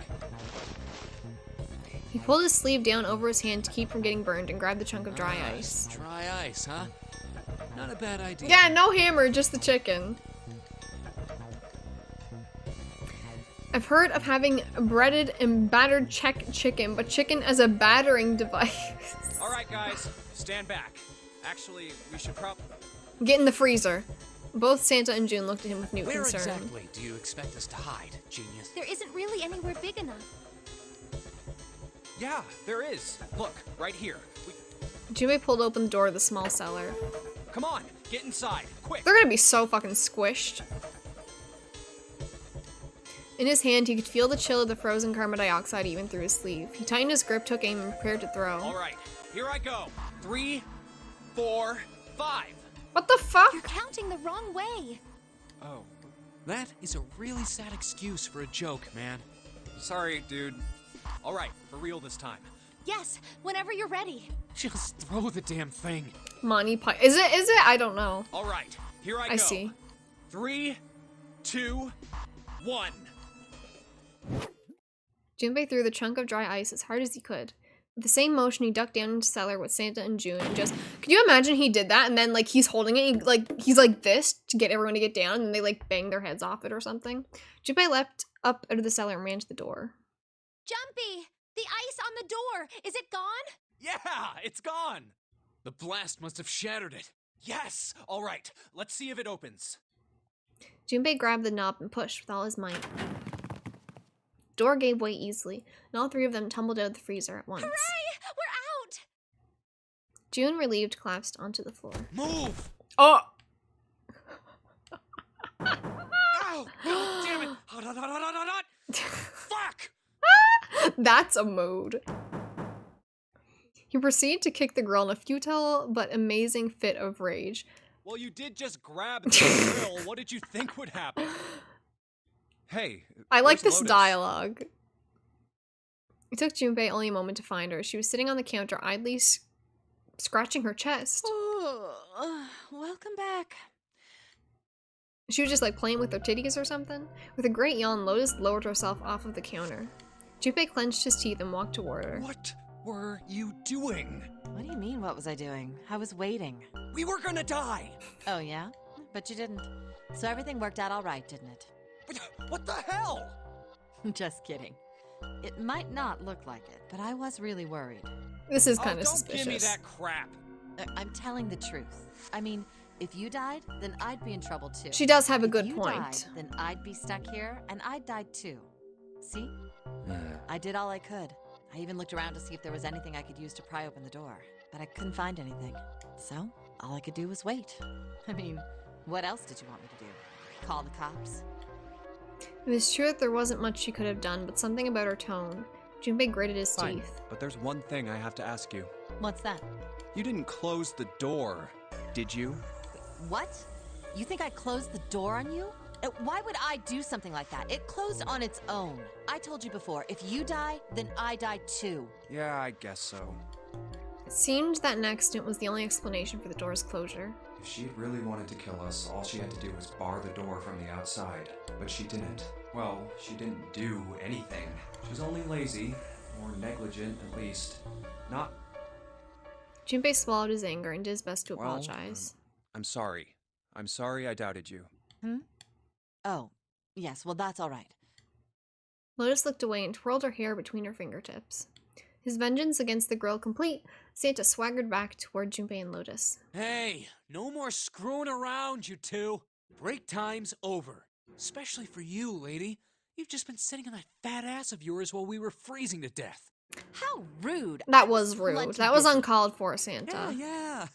He pulled his sleeve down over his hand to keep from getting burned and grabbed the chunk of dry ice. Dry ice, huh? Not a bad idea. Yeah, no hammer, just the chicken. I've heard of having breaded and battered chicken, but chicken as a battering device. Alright guys, stand back. Actually, we should probably... Get in the freezer. Both Santa and June looked at him with new concern. Where exactly do you expect us to hide, genius? There isn't really anywhere big enough. Yeah, there is. Look, right here. Junpei pulled open the door of the small cellar. Come on, get inside, quick. They're gonna be so fucking squished. In his hand, he could feel the chill of the frozen carbon dioxide even through his sleeve. He tightened his grip, took aim, and prepared to throw. Alright, here I go. 3, 4, 5. What the fuck? You're counting the wrong way. Oh, that is a really sad excuse for a joke, man. Sorry, dude. Alright, for real this time. Yes, whenever you're ready. Just throw the damn thing. Monty Python. Is it? I don't know. Alright, here I go. I see. 3, 2, 1. Junpei threw the chunk of dry ice as hard as he could. With the same motion, he ducked down into the cellar with Santa and June and just... Could you imagine he did that and then, like, he's holding it, he's like this to get everyone to get down and they, like, bang their heads off it or something? Junpei leapt up out of the cellar and ran to the door. Jumpy! The ice on the door! Is it gone? Yeah, it's gone. The blast must have shattered it. Yes! Alright, let's see if it opens. Junpei grabbed the knob and pushed with all his might. The door gave way easily, and all three of them tumbled out of the freezer at once. Hooray! We're out! June, relieved, collapsed onto the floor. Move! Oh! Oh, God damn it! Hot, hot, hot, hot, hot, hot. Fuck! That's a mode. He proceeded to kick the girl in a futile but amazing fit of rage. Well, you did just grab the grill. What did you think would happen? Hey, I like where's this Lotus? dialogue. It took Junpei only a moment to find her. She was sitting on the counter, idly scratching her chest. Oh, welcome back. She was just like playing with her titties or something. With a great yawn, Lotus lowered herself off of the counter. Junpei clenched his teeth and walked toward her. What were you doing? What do you mean, what was I doing? I was waiting. We were gonna die! Oh, yeah? But you didn't. So everything worked out all right, didn't it? What the hell? Just kidding. It might not look like it, but I was really worried. This is kind of don't suspicious. give me that crap. I'm telling the truth. I mean, if you died, then I'd be in trouble too. She does have a If good you point. died, then I'd be stuck here, and I'd die too. See? I did all I could. I even looked around to see if there was anything I could use to pry open the door, but I couldn't find anything. So, all I could do was wait. I mean, what else did you want me to do? Call the cops? It was true that there wasn't much she could have done, but something about her tone. Junpei gritted his Fine, teeth. but there's one thing I have to ask you. What's that? You didn't close the door, did you? What? You think I closed the door on you? Why would I do something like that? It closed on its own. I told you before, if you die, then I die too. Yeah, I guess so. It seemed that an accident was the only explanation for the door's closure. If she really wanted to kill us, all she had to do was bar the door from the outside. But she didn't. Well, she didn't do anything. She was only lazy, or negligent at least. Not... Junpei swallowed his anger and did his best to apologize. I'm sorry. I'm sorry I doubted you. Oh, yes, well that's all right. Lotus looked away and twirled her hair between her fingertips. His vengeance against the girl complete, Santa swaggered back toward Junpei and Lotus. Hey, no more screwing around, you two. Break time's over. Especially for you, lady. You've just been sitting on that fat ass of yours while we were freezing to death. How rude. That was rude. plenty That was busy. uncalled for, Santa. Yeah.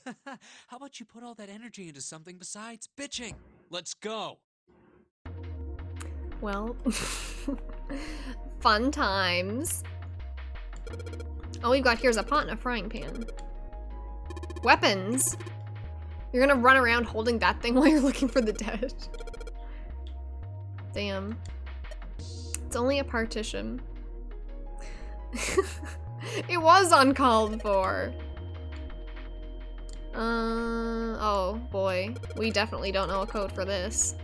How about you put all that energy into something besides bitching? Let's go. Well, fun times. All we've got here is a pot and a frying pan. Weapons? You're gonna run around holding that thing while you're looking for the dead. Damn. It's only a partition. It was uncalled for. Oh boy. We definitely don't know a code for this.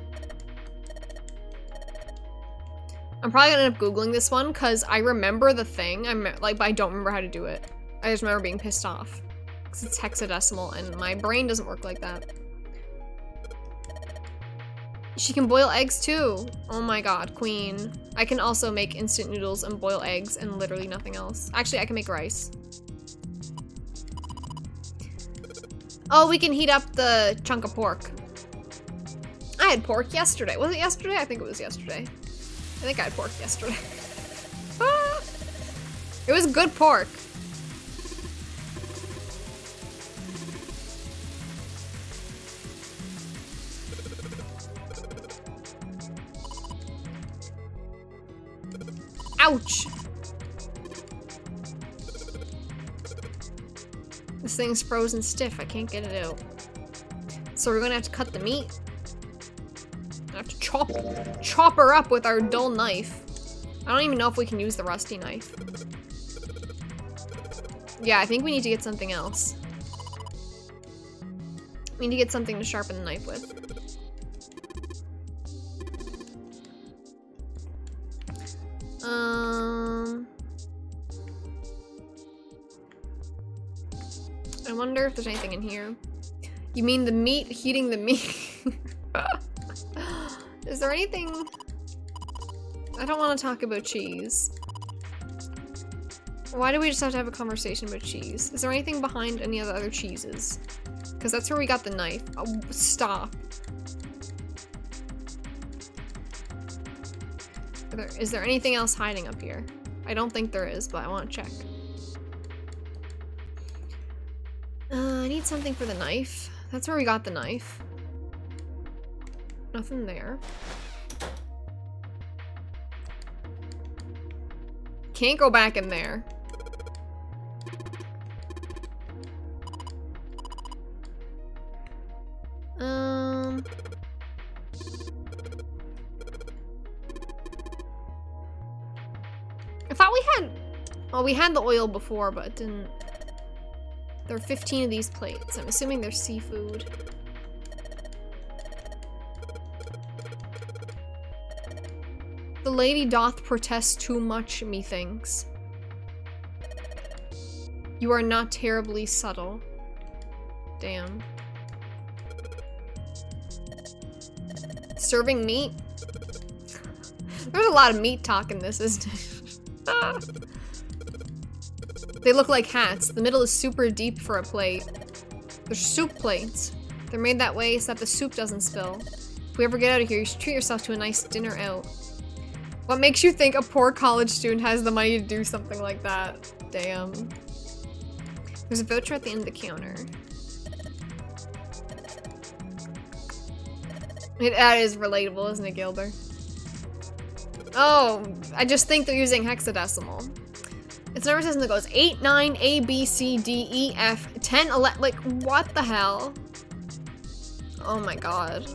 I'm probably gonna end up Googling this one because I remember the thing, but I don't remember how to do it. I just remember being pissed off because it's hexadecimal and my brain doesn't work like that. She can boil eggs too. Oh my god, queen. I can also make instant noodles and boil eggs and literally nothing else. Actually, I can make rice. Oh, we can heat up the chunk of pork. I had pork yesterday. Was it yesterday? I think it was yesterday. I think I had pork yesterday. Ah! It was good pork. Ouch! This thing's frozen stiff. I can't get it out. So we're gonna have to cut the meat. I have to chop her up with our dull knife. I don't even know if we can use the rusty knife. Yeah, I think we need to get something else. We need to get something to sharpen the knife with. I wonder if there's anything in here. You mean the meat heating the meat? Is there anything? I don't want to talk about cheese. Why do we just have to have a conversation about cheese? Is there anything behind any of the other cheeses? Because that's where we got the knife. Oh, stop. Is there anything else hiding up here? I don't think there is, but I want to check. I need something for the knife. That's where we got the knife. Nothing there. Can't go back in there. I thought we had... Well, we had the oil before, but it didn't... There are 15 of these plates. I'm assuming they're seafood. The lady doth protest too much, methinks. You are not terribly subtle. Damn. Serving meat? There's a lot of meat talk in this, isn't it? They look like hats. The middle is super deep for a plate. They're soup plates. They're made that way so that the soup doesn't spill. If we ever get out of here, you should treat yourself to a nice dinner out. What makes you think a poor college student has the money to do something like that? Damn. There's a voucher at the end of the counter. That is relatable, isn't it, Gilder? Oh, I just think they're using hexadecimal. It's a number system that goes 8, 9, A, B, C, D, E, F, 10, 11, like, what the hell? Oh my god.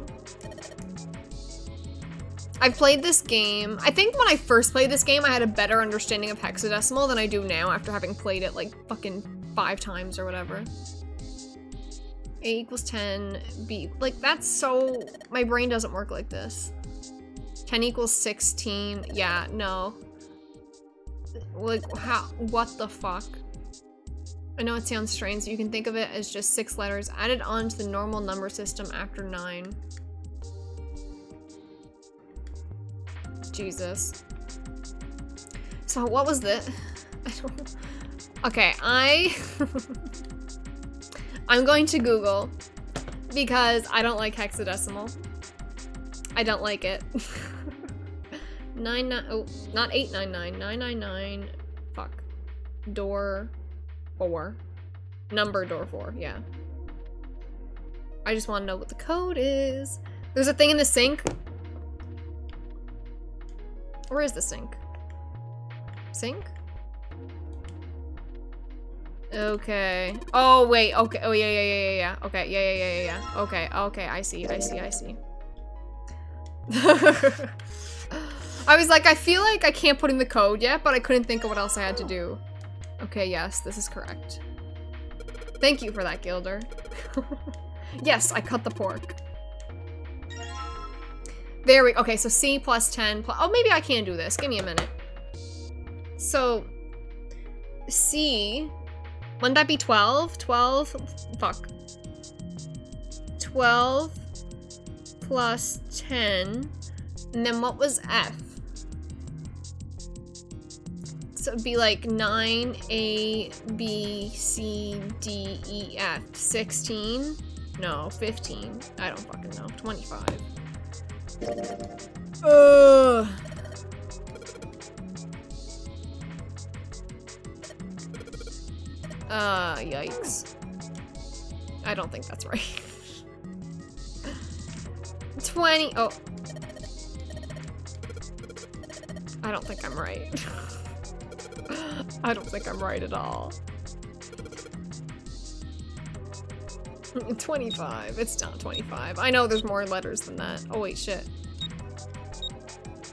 I've played this game. I think when I first played this game, I had a better understanding of hexadecimal than I do now after having played it like fucking 5 times or whatever. A equals 10, B, like that's so, my brain doesn't work like this. 10 equals 16, yeah, no. Like, how, what the fuck? I know it sounds strange, so you can think of it as just 6 letters added on to the normal number system after 9. Jesus. So what was this? I don't... Okay, I'm going to Google because I don't like hexadecimal. I don't like it. 99, oh, not 899, 999, fuck. Door 4. Number door 4, yeah. I just want to know what the code is. There's a thing in the sink. Where is the sink? Sink? Okay. Oh, wait. Okay. Oh, yeah. Okay. Yeah. Okay. I see. I was like, I feel like I can't put in the code yet, but I couldn't think of what else I had to do. Okay, yes, this is correct. Thank you for that, Gilder. Yes, I cut the pork. There we, okay, so C plus 10 plus, oh, maybe I can do this. Give me a minute. So, C, wouldn't that be 12? 12, fuck. 12 plus 10, and then what was F? So it'd be like 9, A, B, C, D, E, F. 16? No, 15. I don't fucking know. 25. Ugh. Yikes. I don't think that's right. 20. Oh. I don't think I'm right. I don't think I'm right at all. 25. It's not 25. I know there's more letters than that. Oh wait, shit.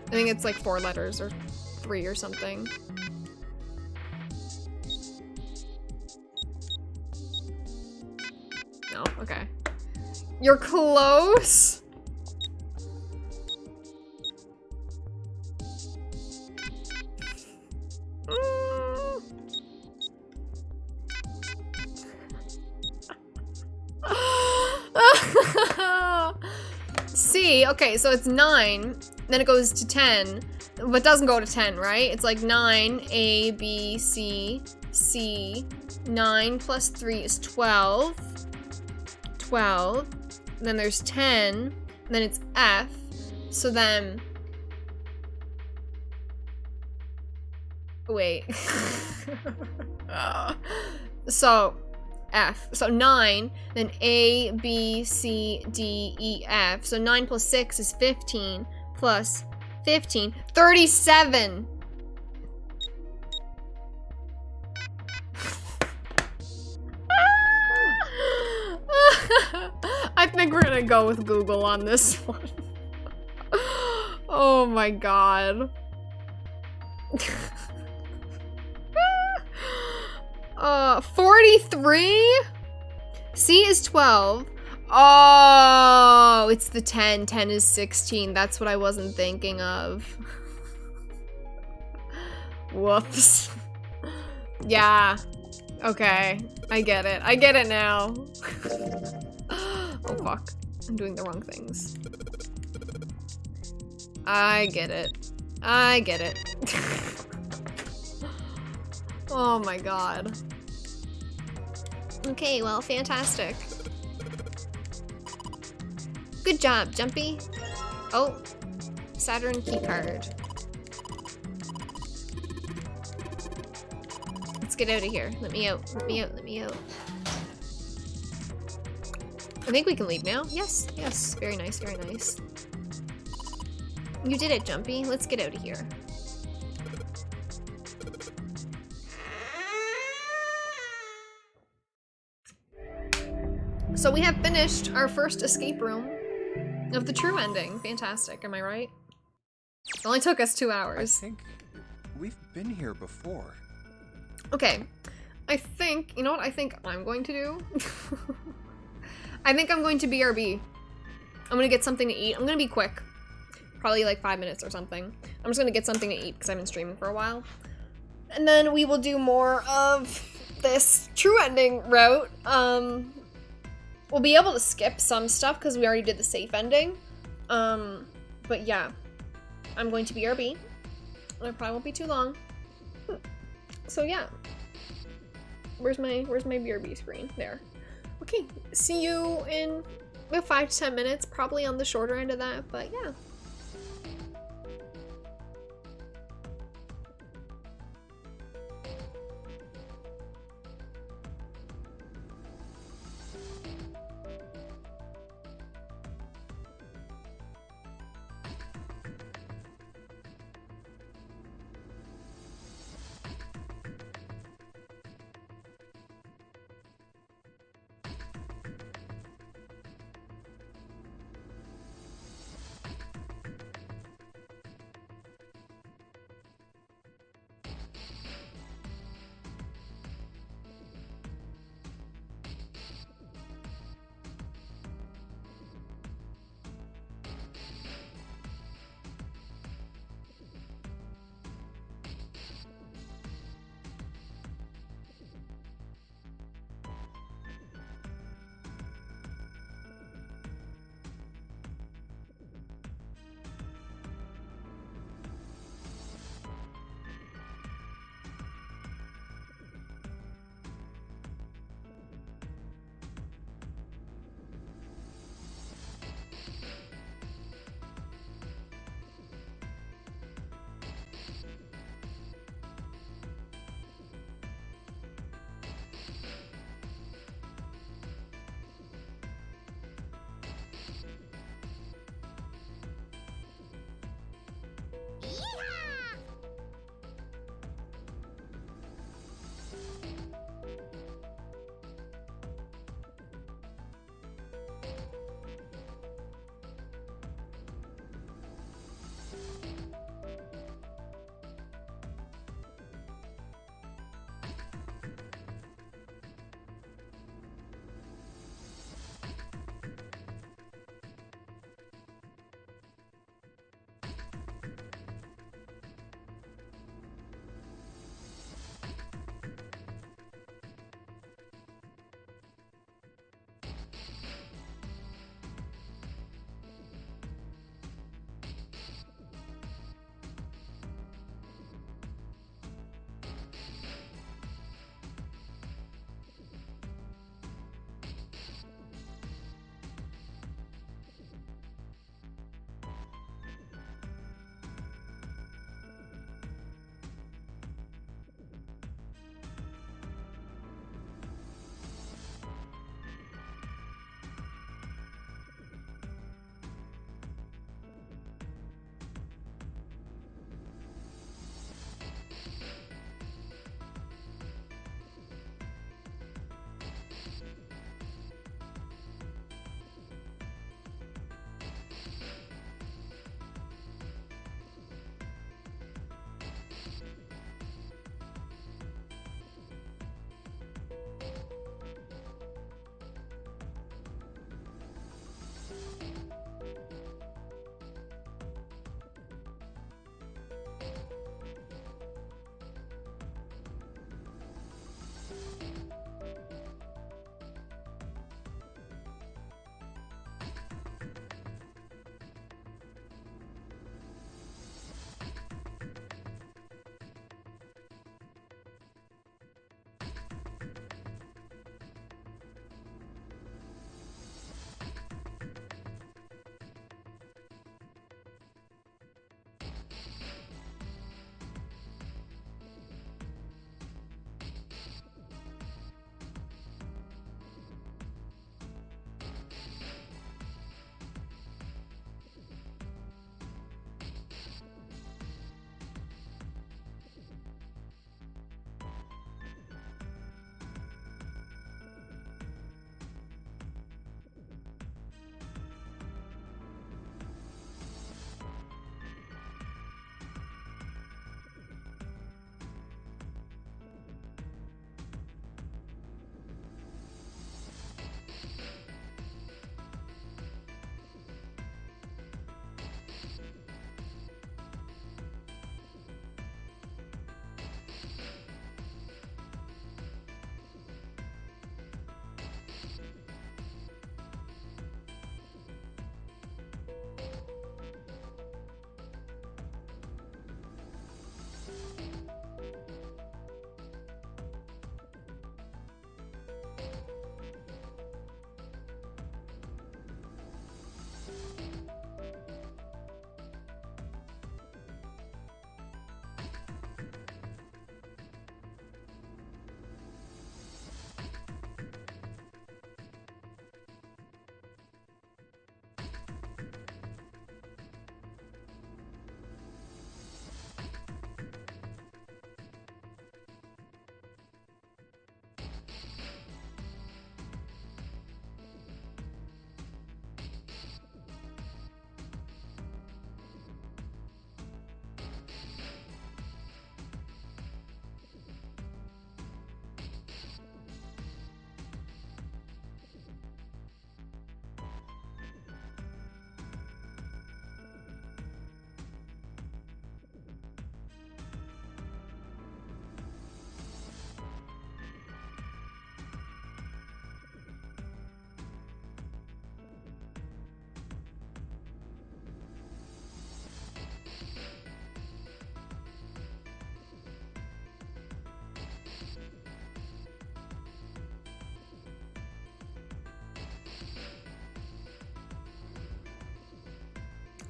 I think it's like 4 letters or 3 or something. No, okay. You're close. C, okay, so it's 9, then it goes to 10, but doesn't go to 10, right? It's like 9, A, B, C, C, 9 plus 3 is 12, 12, then there's 10, then it's F, so then, wait, so, F. So 9, then A, B, C, D, E, F. So 9 plus 6 is 15, plus 15, 37. I think we're gonna go with Google on this one. Oh my god. 43? C is 12. Oh, it's the 10. 10 is 16. That's what I wasn't thinking of. Whoops. Yeah. Okay. I get it. I get it now. Oh, fuck. I'm doing the wrong things. I get it. I get it. Oh my god. Okay, well, fantastic. Good job, Jumpy. Oh, Saturn keycard. Let's get out of here. Let me out. Let me out. Let me out. I think we can leave now. Yes, yes. Very nice, very nice. You did it, Jumpy. Let's get out of here. So we have finished our first escape room of the true ending. Fantastic, am I right? It only took us 2 hours. I think we've been here before. Okay, I think, you know what I think I'm going to do? I think I'm going to BRB. I'm gonna get something to eat. I'm gonna be quick. Probably like 5 minutes or something. I'm just gonna get something to eat because I've been streaming for a while. And then we will do more of this true ending route. We'll be able to skip some stuff because we already did the safe ending. But yeah, I'm going to BRB. And it probably won't be too long. So yeah. Where's my BRB screen? There. Okay, see you in about 5 to 10 minutes, probably on the shorter end of that, but yeah.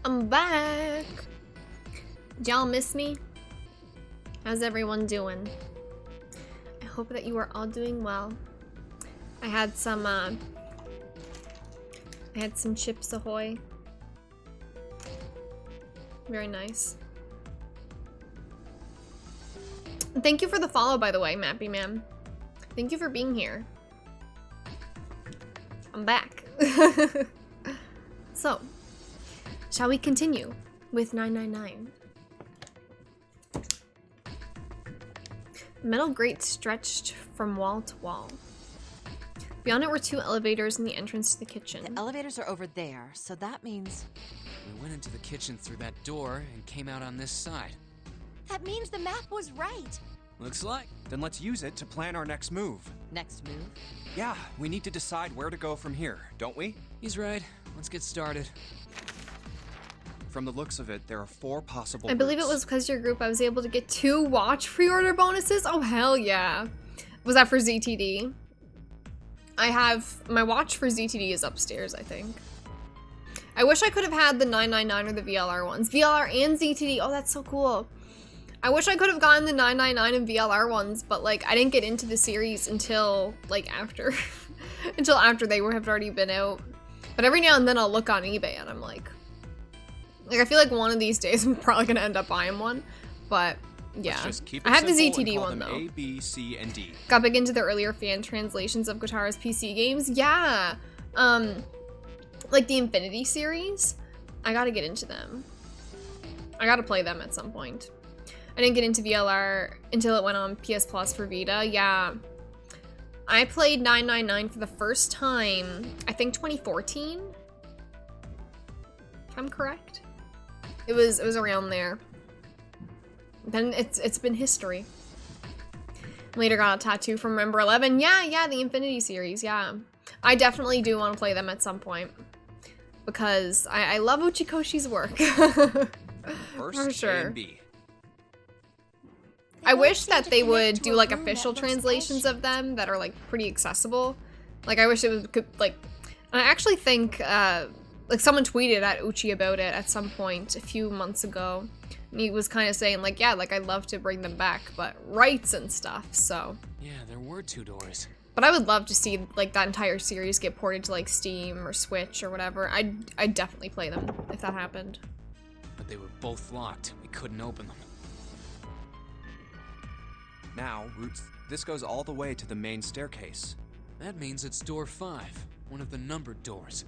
I'm back. Did y'all miss me? How's everyone doing? I hope that you are all doing well. I had some Chips Ahoy. Very nice. And thank you for the follow, by the way, Mappy Man. Thank you for being here. I'm back. So, shall we continue with 999? Metal grate stretched from wall to wall. Beyond it were 2 elevators and the entrance to the kitchen. The elevators are over there, so that means... We went into the kitchen through that door and came out on this side. That means the map was right. Looks like. Then let's use it to plan our next move. Next move? Yeah, we need to decide where to go from here, don't we? He's right. Let's get started. From the looks of it, there are 4 possible I believe it was because your group I was able to get 2 watch pre-order bonuses. Oh, hell yeah. Was that for ZTD? I have... My watch for ZTD is upstairs, I think. I wish I could have had the 999 or the VLR ones. VLR and ZTD. Oh, that's so cool. I wish I could have gotten the 999 and VLR ones, but like I didn't get into the series until like after until after they have already been out. But every now and then I'll look on eBay and I'm like I feel like one of these days I'm probably gonna end up buying one. But yeah. I have the ZTD one though. A, B, C, and D. Got big into the earlier fan translations of Guitara's PC games. Yeah. Like the Infinity series. I gotta get into them. I gotta play them at some point. I didn't get into VLR until it went on PS Plus for Vita. Yeah. I played 999 for the first time, I think 2014. If I'm correct. It was around there. Then it's been history. Later got a tattoo from Member 11. Yeah, the Infinity series, yeah. I definitely do want to play them at some point. Because I love Uchikoshi's work. First, for sure. A and B. I wish that they would do like official translations of them that are like pretty accessible. Like I wish it was like, I actually think like someone tweeted at Uchi about it at some point a few months ago. And he was kind of saying like, yeah, like I'd love to bring them back, but rights and stuff, so. Yeah, there were 2 doors. But I would love to see like that entire series get ported to like Steam or Switch or whatever. I'd definitely play them if that happened. But they were both locked. We couldn't open them. Now, Roots, this goes all the way to the main staircase. That means it's door 5, one of the numbered doors.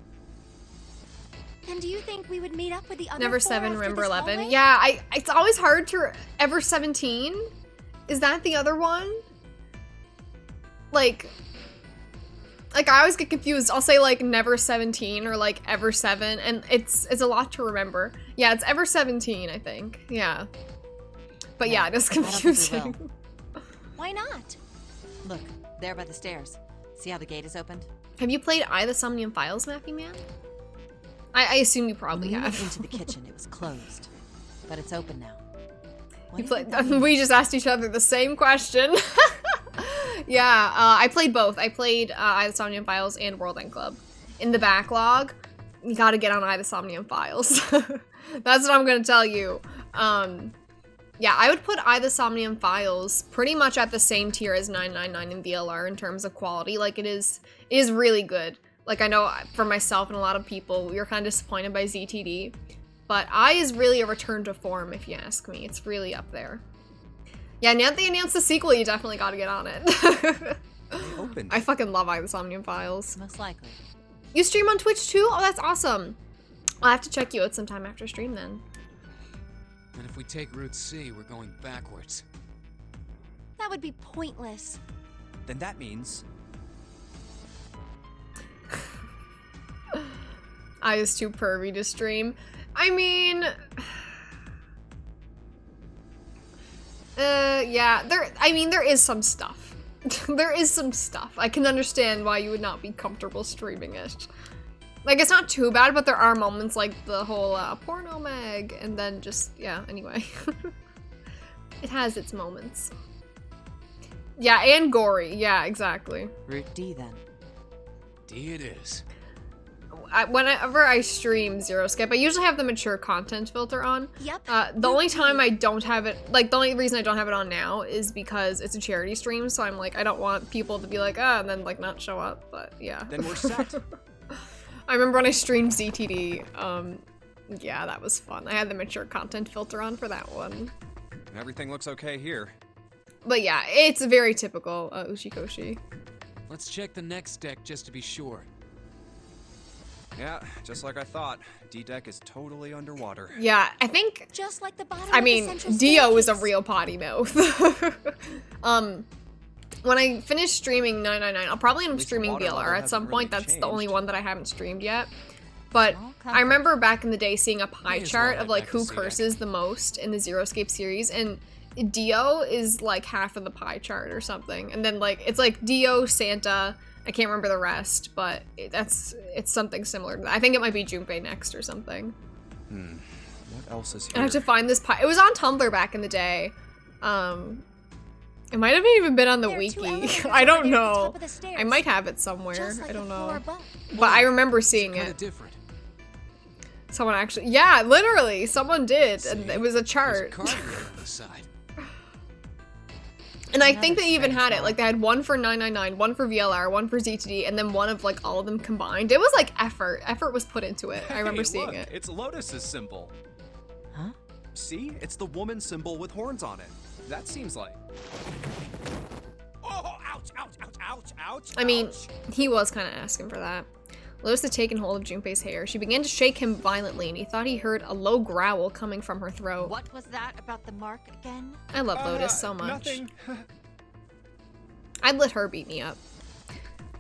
And do you think we would meet up with the other Never 4 7, after remember this 11. hallway? Yeah, it's always hard to Ever 17. Is that the other one? Like I always get confused. I'll say like Never 17 or like Ever 7, and it's a lot to remember. Yeah, it's Ever 17, I think. Yeah. But yeah, it is confusing. Why not? Look, there by the stairs. See how the gate is opened? Have you played I, the Somnium Files, Mappy Man? I assume you probably When we have. went into the kitchen, it was closed. But it's open now. You we just asked each other the same question. Yeah, I played both. I played I, the Somnium Files and World End Club. In the backlog, you gotta get on I, the Somnium Files. That's what I'm gonna tell you. Yeah, I would put I, the Somnium Files pretty much at the same tier as 999 and VLR in terms of quality. Like, it is really good. Like, I know for myself and a lot of people, we were kind of disappointed by ZTD. But I is really a return to form, if you ask me. It's really up there. Yeah, now that they announced the sequel, you definitely gotta get on it. I fucking love I, the Somnium Files. Most likely. You stream on Twitch too? Oh, that's awesome. I'll have to check you out sometime after stream then. And if we take Route C, we're going backwards. That would be pointless. Then that means... I is too pervy to stream. I mean... yeah, there is some stuff. There is some stuff. I can understand why you would not be comfortable streaming it. Like, it's not too bad, but there are moments like the whole porno mag, and then just, yeah, anyway. It has its moments. Yeah, and gory. Yeah, exactly. Route D, then. D it is. whenever I stream Zero Skip, I usually have the mature content filter on. Yep. The only time I don't have it, like the only reason I don't have it on now is because it's a charity stream, so I'm like, I don't want people to be like, ah, and then like not show up, but yeah. Then we're set. I remember when I streamed ZTD, yeah, that was fun. I had the mature content filter on for that one. Everything looks okay here. But yeah, it's very typical Ushikoshi. Let's check the next deck just to be sure. Yeah, just like I thought. D-Deck is totally underwater. Yeah, I think... Just like the bottom I of mean, the central Dio is a staircase. real potty mouth. When I finish streaming 999, I'll probably end up least the streaming water VLR level at some hasn't point. really That's the only changed. one that I haven't streamed yet. But Well, I remember back in the day seeing a pie May as chart well of like head back to who Sea curses the most in the Zero Escape series, and Dio is like half of the pie chart or something. And then like it's like Dio, Santa, I can't remember the rest, but it's something similar to that. I think it might be Junpei next or something. What else is here? I have to find this pie. It was on Tumblr back in the day. It might have even been on the There are two wiki. elevators I over don't there at the know. top of the stairs. I might have it somewhere. Just like I don't the floor know. above. But I remember seeing Kind it. of different. Someone actually, yeah, literally, someone did, and it was a There's a chart. card here on the side. And I Another think they even strange had it. one. Like they had one for 999, one for VLR, one for ZTD, and then one of like all of them combined. It was like effort. Effort was put into it. I remember Hey, seeing look, it. It's Lotus's symbol. Huh? See? It's the woman symbol with horns on it. That seems like... Oh, ouch, ouch, ouch, ouch, ouch, I mean, ouch. he was kind of asking for that. Lotus had taken hold of Junpei's hair. She began to shake him violently, and he thought he heard a low growl coming from her throat. What was that about the mark again? I love Lotus so much. Nothing. I'd let her beat me up.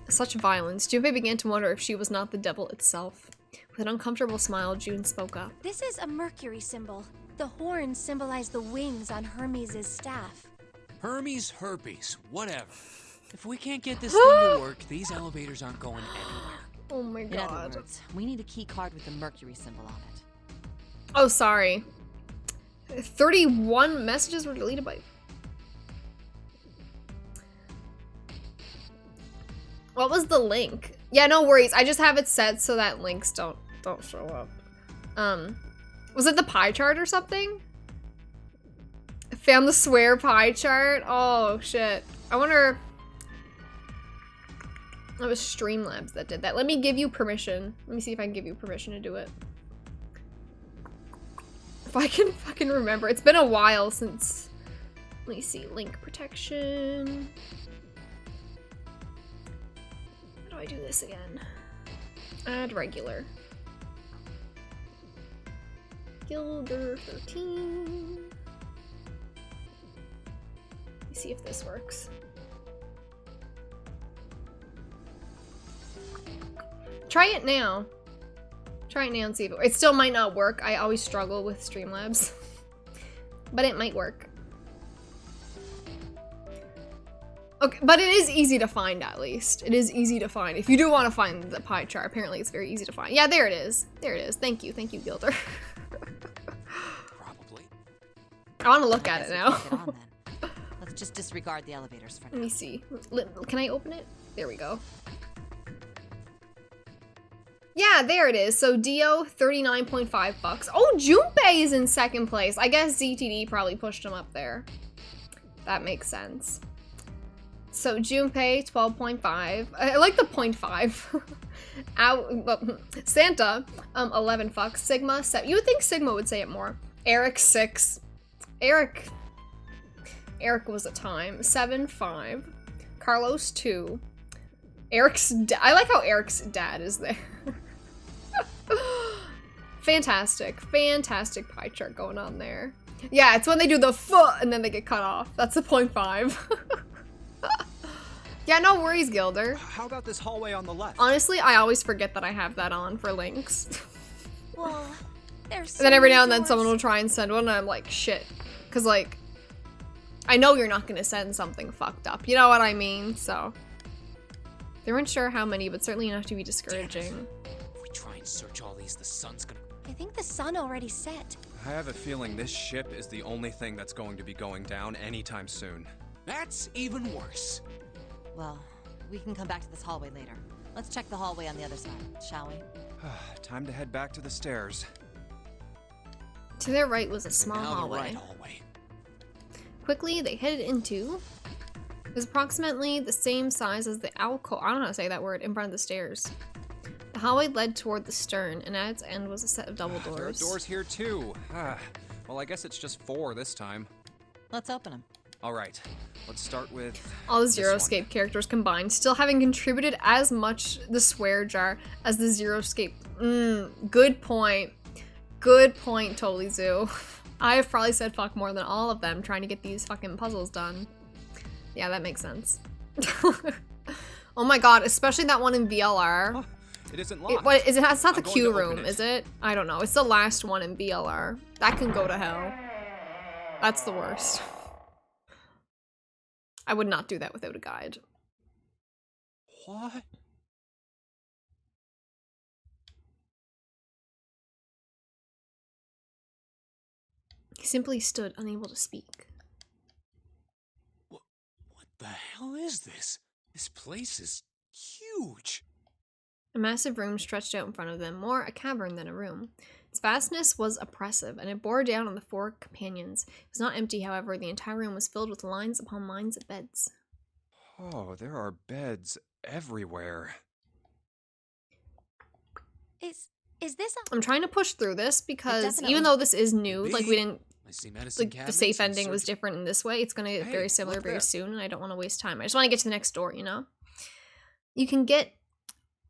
Such violence. Junpei began to wonder if she was not the devil itself. With an uncomfortable smile, June spoke up. This is a Mercury symbol. The horns symbolize the wings on Hermes' staff. Hermes, herpes, whatever. If we can't get this thing to work, these elevators aren't going anywhere. Oh my In other god. words, we need a key card with the Mercury symbol on it. Oh, sorry. 31 messages were deleted by... What was the link? Yeah, no worries. I just have it set so that links don't show up. Was it the pie chart or something? I found the swear pie chart. Oh shit. I wonder. It was Streamlabs that did that. Let me give you permission. Let me see if I can give you permission to do it. If I can fucking remember. It's been a while since. Let me see. Link protection. How do I do this again? Add regular. Gilder 13. Let me see if this works. Try it now. Try it now and see if it still might not work. I always struggle with Streamlabs. But it might work. Okay, but it is easy to find at least. It is easy to find. If you do want to find the pie chart, apparently it's very easy to find. Yeah, there it is. There it is. Thank you, Gilder. Probably. I want to look at Guess it we now. can't get on then. Let's just disregard the elevators for Let now. me see. Can I open it? There we go. Yeah, there it is. So Dio, 39.5 bucks. Oh, Junpei is in second place. I guess ZTD probably pushed him up there. That makes sense. So Junpei, 12.5. I like the 0.5. Santa, 11 fucks. Sigma, 7. You would think Sigma would say it more. Eric, 6. Eric was a time. 7.5. Carlos, 2. I like how Eric's dad is there. Fantastic pie chart going on there. Yeah, it's when they do the foot and then they get cut off. That's the 0.5. Yeah, no worries, Gilder. How about this hallway on the left? Honestly, I always forget that I have that on for links. Well, there's so And then every many now and then doors. someone will try and send one and I'm like, shit. Cause like, I know you're not gonna send something fucked up. You know what I mean? So. They weren't sure how many, but certainly enough to be discouraging. If we try and search all these, the sun's gonna... I think the sun already set. I have a feeling this ship is the only thing that's going to be going down anytime soon. That's even worse. Well, we can come back to this hallway later. Let's check the hallway on the other side, shall we? Time to head back to the stairs. To their right was a And small now the hallway. right hallway. Quickly, they headed into. It was approximately the same size as the alcove. I don't know how to say that word in front of the stairs. The hallway led toward the stern, and at its end was a set of double doors. There are doors here too. Well, I guess it's just 4 this time. Let's open them. All right, let's start with All the this Zero one. Escape characters combined, still having contributed as much the swear jar as the Zero Escape. Good point. Good point, Totally Zoo. I have probably said fuck more than all of them trying to get these fucking puzzles done. Yeah, that makes sense. Oh my god, especially that one in VLR. Huh, it isn't locked. What is it? It's not the I'm going queue to open room, it. is it? I don't know. It's the last one in VLR. That can go to hell. That's the worst. I would not do that without a guide. What? He simply stood, unable to speak. What the hell is this? This place is huge. A massive room stretched out in front of them, more a cavern than a room. Its vastness was oppressive, and it bore down on the 4 companions. It was not empty, however. The entire room was filled with lines upon lines of beds. Oh, there are beds everywhere. Is this a... I'm trying to push through this because definitely even though this is new, like we didn't, I see medicine like the cabinets safe and ending was surgical- different in this way. It's gonna get Hey, very similar look very there. soon, and I don't want to waste time. I just want to get to the next door, you know? You can get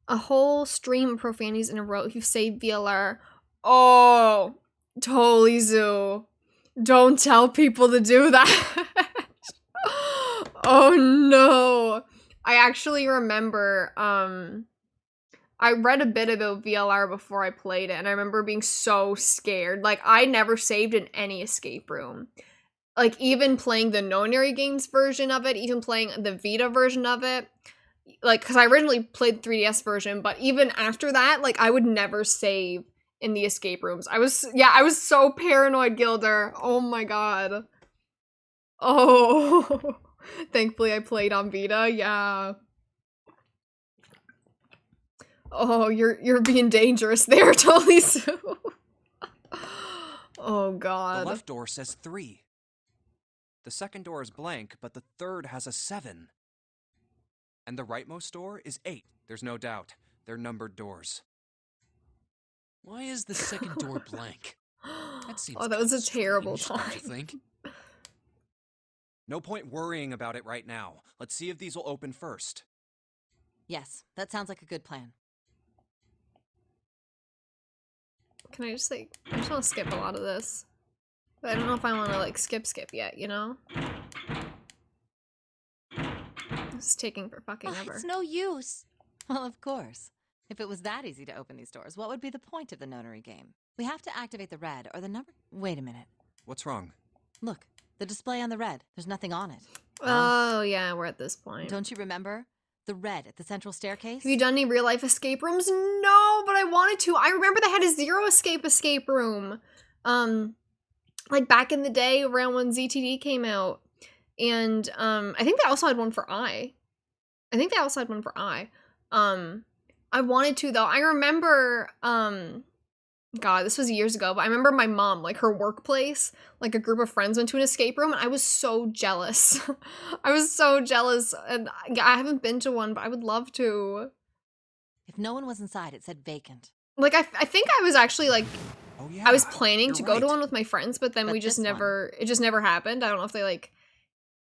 a whole stream of profanities in a row if you save VLR. Oh, totally Zoo. Don't tell people to do that. Oh no. I actually remember, I read a bit about VLR before I played it, and I remember being so scared. Like, I never saved in any escape room. Like, even playing the Nonary Games version of it, even playing the Vita version of it. Like, because I originally played the 3DS version, but even after that, like, I would never save in the escape rooms. I was so paranoid, Gilder. Oh my god. Oh. Thankfully, I played on Vita, yeah. Oh, you're being dangerous there, Totally Sue. Oh The god. left door says 3. The second door is blank, but the third has a 7. And the rightmost door is 8. There's no doubt. They're numbered doors. Why is the second door blank? That seems Oh, that was a kinda terrible strange, don't you time. think? No point worrying about it right now. Let's see if these will open first. Yes, that sounds like a good plan. Can I just like, I just want to skip a lot of this. But I don't know if I want to like skip yet, you know? This is taking for fucking Oh, ever. it's no use. Well, of course. If it was that easy to open these doors, what would be the point of the nonary game? We have to activate the red or the number. Wait a minute. What's wrong? Look, the display on the red. There's nothing on it. Oh yeah, we're at this point. Don't you remember? The red at the central staircase? Have you done any real life escape rooms? No, but I wanted to. I remember they had a Zero escape room. Like back in the day around when ZTD came out. And I think they also had one for I. I wanted to though. I remember God, this was years ago, but I remember my mom, like her workplace, like a group of friends went to an escape room, and I was so jealous. I was so jealous, and I haven't been to one, but I would love to. If no one was inside, it said vacant. Like, I think I was actually, like, Oh yeah. I was planning you're to go to right. one with my friends, but then But we just this one- never, it just never happened. I don't know if they, like,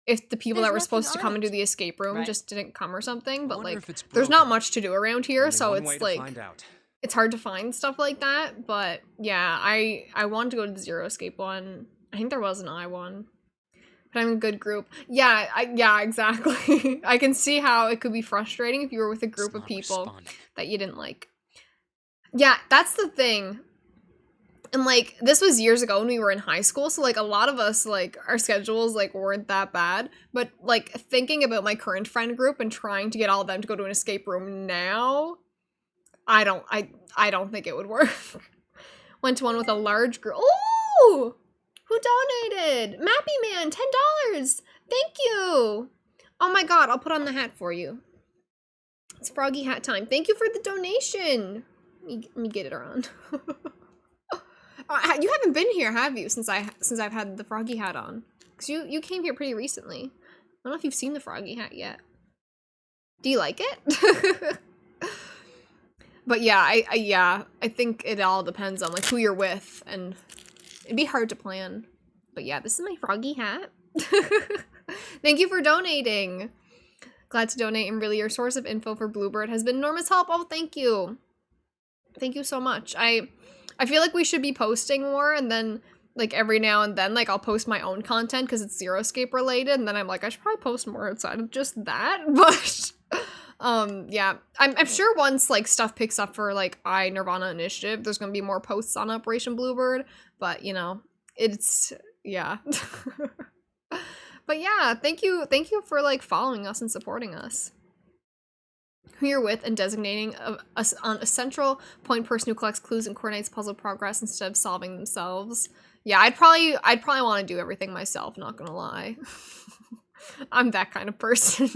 if the people There's that were nothing supposed to on come and do it. the escape room Right. just didn't come or something, but, wonder like, if it's there's not broken. much to do around here, Only so one way it's, to like, find out. it's hard to find stuff like that, but yeah, I wanted to go to the Zero Escape one. I think there was an I one. But I'm in a good group. Yeah, yeah, exactly. I can see how it could be frustrating if you were with a It's group of not people responding. that you didn't like. Yeah, that's the thing. And like, this was years ago when we were in high school, so like a lot of us, like, our schedules like weren't that bad. But like thinking about my current friend group and trying to get all of them to go to an escape room now, I don't think it would work. Went to one with a large group. Ooh! Who donated? Mappy Man, $10. Thank you. Oh my god, I'll put on the hat for you. It's froggy hat time. Thank you for the donation. Let me get it around. You haven't been here, have you? Since I've had the froggy hat on. Cause you came here pretty recently. I don't know if you've seen the froggy hat yet. Do you like it? But yeah, I think it all depends on like who you're with, and it'd be hard to plan. But yeah, this is my froggy hat. Thank you for donating. Glad to donate, and really your source of info for Bluebird has been enormous help. Oh, thank you. Thank you so much. I feel like we should be posting more, and then like every now and then like I'll post my own content because it's Xeroscape related, and then I'm like I should probably post more outside of just that. But yeah, I'm sure once like stuff picks up for like Nirvana Initiative, there's gonna be more posts on Operation Bluebird. But you know, it's yeah. But yeah, thank you for like following us and supporting us. Who you're with and designating us on a central point person who collects clues and coordinates puzzle progress instead of solving themselves. Yeah, I'd probably want to do everything myself, not gonna lie. I'm that kind of person.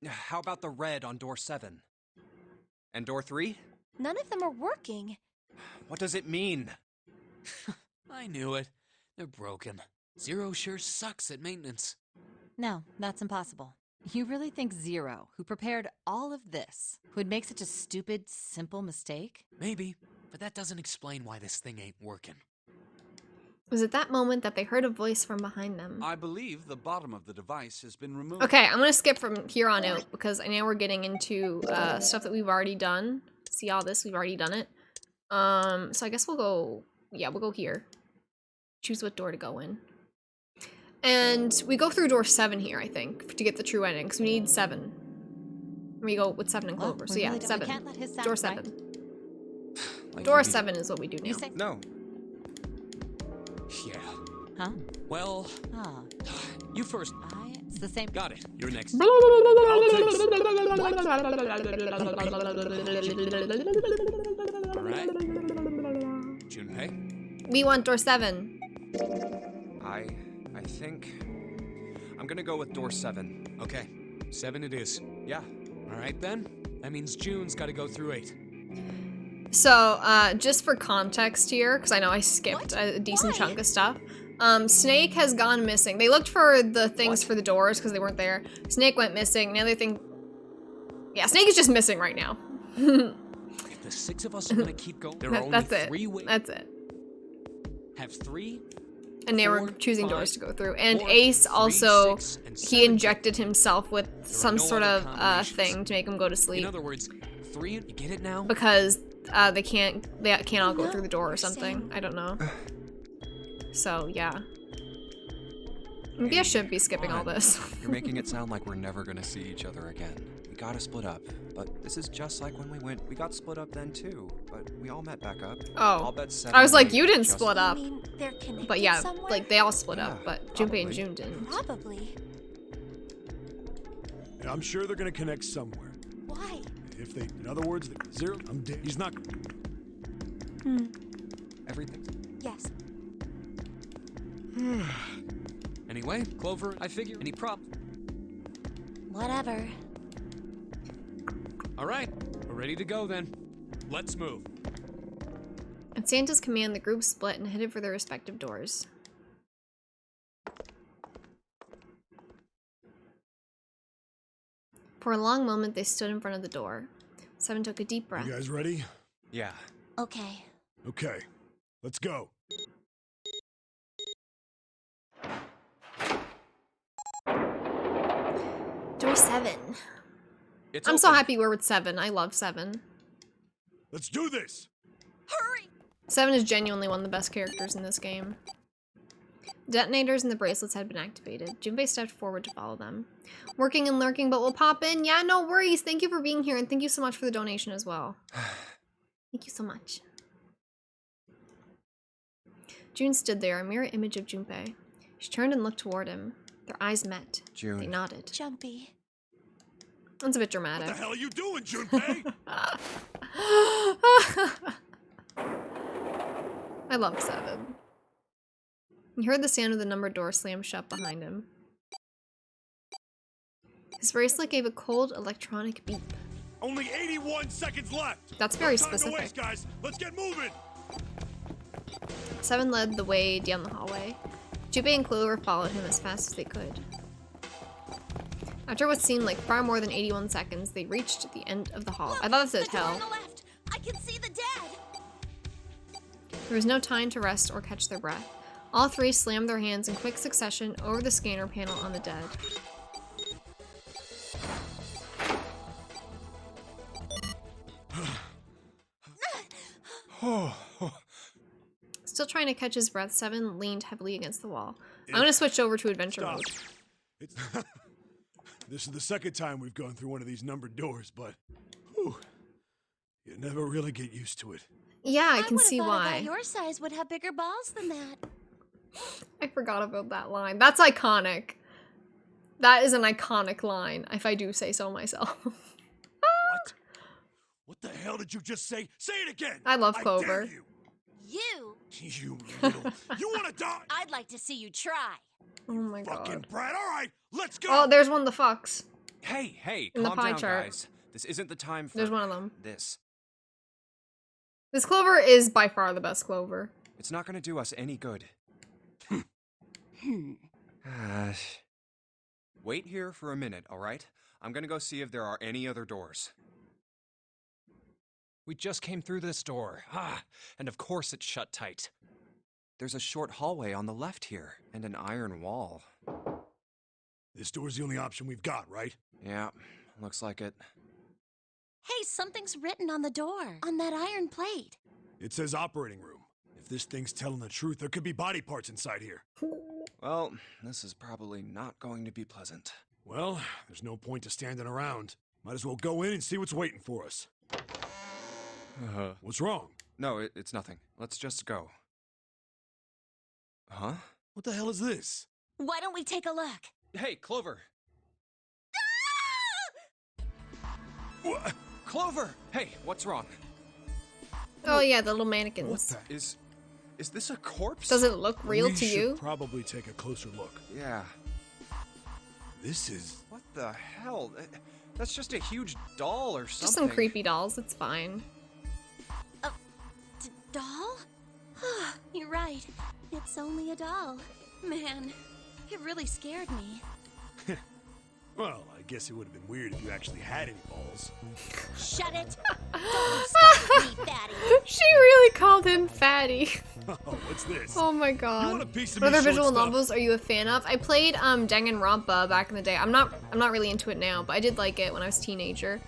How about the red on door 7? And door 3? None of them are working. What does it mean? I knew it. They're broken. Zero sure sucks at maintenance. No, that's impossible. You really think Zero, who prepared all of this, would make such a stupid, simple mistake? Maybe, but that doesn't explain why this thing ain't working. It was at that moment that they heard a voice from behind them. I believe the bottom of the device has been removed. Okay, I'm gonna skip from here on out because I know we're getting into stuff that we've already done. See all this? We've already done it. So I guess we'll go. Yeah, we'll go here. Choose what door to go in. And we go through door 7 here, I think, to get the true ending, because we need 7. We go with 7 and Clover, Well, so we yeah, really don't- 7. we can't let his Door sound 7. Like, Door 7 is what we do now. You say? No. Yeah. Huh? Well, Ah, you first. it's the same. Got it. You're next. Alright. Junpei? We want door 7. I think I'm gonna go with door 7. Okay. 7 it is. Yeah. Alright then. That means June's gotta go through 8. So, just for context here, because I know I skipped a decent chunk of stuff. Snake has gone missing. They looked for the things for the doors because they weren't there. Snake went missing. Now they think... Yeah, Snake is just missing right now. If the 6 of us are gonna keep going, there are only That's 3 ways. That's it. Have 3. And they were 4, choosing 5, doors to go through. And 4, Ace 3, also, 6, and he 7. injected himself with some no sort other of combinations. thing to make him go to In sleep. other words, 3. You get it now? Because they can't all go No, through the door or you're something. saying- I don't know. So, yeah. Maybe I should be skipping all this. You're making it sound like we're never gonna see each other again. We gotta split up. But this is just like when we went. We got split up then too. But we all met back up. I'll Oh. bet 7 I was like, and you 8 didn't just- split up. You mean they're connected But yeah, somewhere? like they all split up, Yeah, but Junpei and probably. June didn't. Probably. Yeah, I'm sure they're gonna connect somewhere. Why? If they, in other words, Zero, I'm dead. He's not. Everything. Yes. Anyway, Clover, I figure any problem. Whatever. Alright, we're ready to go then. Let's move. At Santa's command, the group split and headed for their respective doors. For a long moment, they stood in front of the door. 7 took a deep breath. You guys ready? Yeah. Okay. Okay, let's go. Door 7. It's I'm so open. happy we're with 7. I love 7. Let's do this. 7 is genuinely one of the best characters in this game. Detonators and the bracelets had been activated. Junpei stepped forward to follow them. Working and lurking, but we'll pop in. Yeah, no worries. Thank you for being here, and thank you so much for the donation as well. Thank you so much. June stood there, a mirror image of Junpei. She turned and looked toward him. Their eyes met. June. They nodded. Jumpy. That's a bit What dramatic. the hell are you doing, Junpei? I love 7. He heard the sound of the numbered door slam shut behind him. His bracelet gave a cold electronic beep. Only 81 seconds left. That's very No time to specific. waste, guys. Let's get moving. 7 led the way down the hallway. Jubei and Clover followed him as fast as they could. After what seemed like far more than 81 seconds, they reached the end of the hall. I thought it said hell. I can see the dead. There was no time to rest or catch their breath. All three slammed their hands in quick succession over the scanner panel on the dead. Still trying to catch his breath, 7 leaned heavily against the wall. I'm gonna switch over to adventure mode. It's this is the second time we've gone through one of these numbered doors, but whew, you never really get used to it. Yeah, I can see thought a why. guy your size would have bigger balls than that. I forgot about that line. That's iconic. That is an iconic line, if I do say so myself. What? What the hell did you just say? Say it again! I love dare Clover. you! You? You little... You wanna die? I'd like to see you try. Oh my Fucking god. brat, alright, let's go! Oh, there's one of the fucks. Hey, hey, In the calm pie down, chart. guys. This isn't the time for There's one of them. this. This Clover is by far the best Clover. It's not gonna do us any good. Wait here for a minute, all right? I'm gonna go see if there are any other doors. We just came through this door. And of course it's shut tight. There's a short hallway on the left here, and an iron wall. This door's the only option we've got, right? Yeah, looks like it. Hey, something's written on the door. On that iron plate. It says operating room. If this thing's telling the truth, there could be body parts inside here. Well, this is probably not going to be pleasant. Well, there's no point to standing around. Might as well go in and see what's waiting for us. What's wrong? No, it's nothing. Let's just go. Huh? What the hell is this? Why don't we take a look? Hey, Clover! What? Clover! Hey, what's wrong? Oh yeah, the little mannequins. What the? Is this a corpse? Does it look real We to should you? probably take a closer look. Yeah. This is... What the hell? That's just a huge doll or something. Just some creepy dolls, it's fine. Doll? You're right. It's only a doll. Man, it really scared me. Well, I guess it would have been weird if you actually had any balls. Shut it! Don't start with me, fatty. She really called him fatty. Oh, what's this? Oh my god. You want a piece of What me, other visual shortstop? novels are you a fan of? I played Danganronpa back in the day. I'm not really into it now, but I did like it when I was a teenager.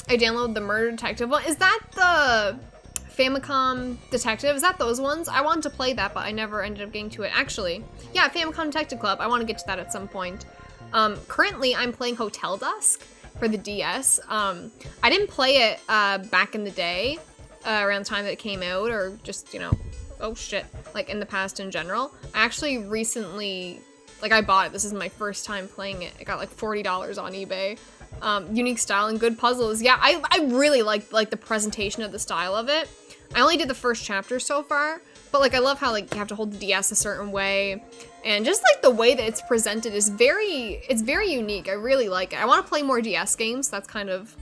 I downloaded the Murder Detective one. Is that the Famicom Detective? Is that those ones? I wanted to play that, but I never ended up getting to it. Actually, yeah, Famicom Detective Club. I want to get to that at some point. Currently, I'm playing Hotel Dusk for the DS. I didn't play it back in the day, around the time that it came out, or just, you know, oh shit, like in the past in general. I actually recently, like, I bought it. This is my first time playing it. I got like $40 on eBay. Unique style and good puzzles. Yeah, I really like the presentation of the style of it. I only did the first chapter so far, but like I love how like you have to hold the DS a certain way, and just like the way that it's presented is it's very unique. I really like it. I want to play more DS games. That's kind of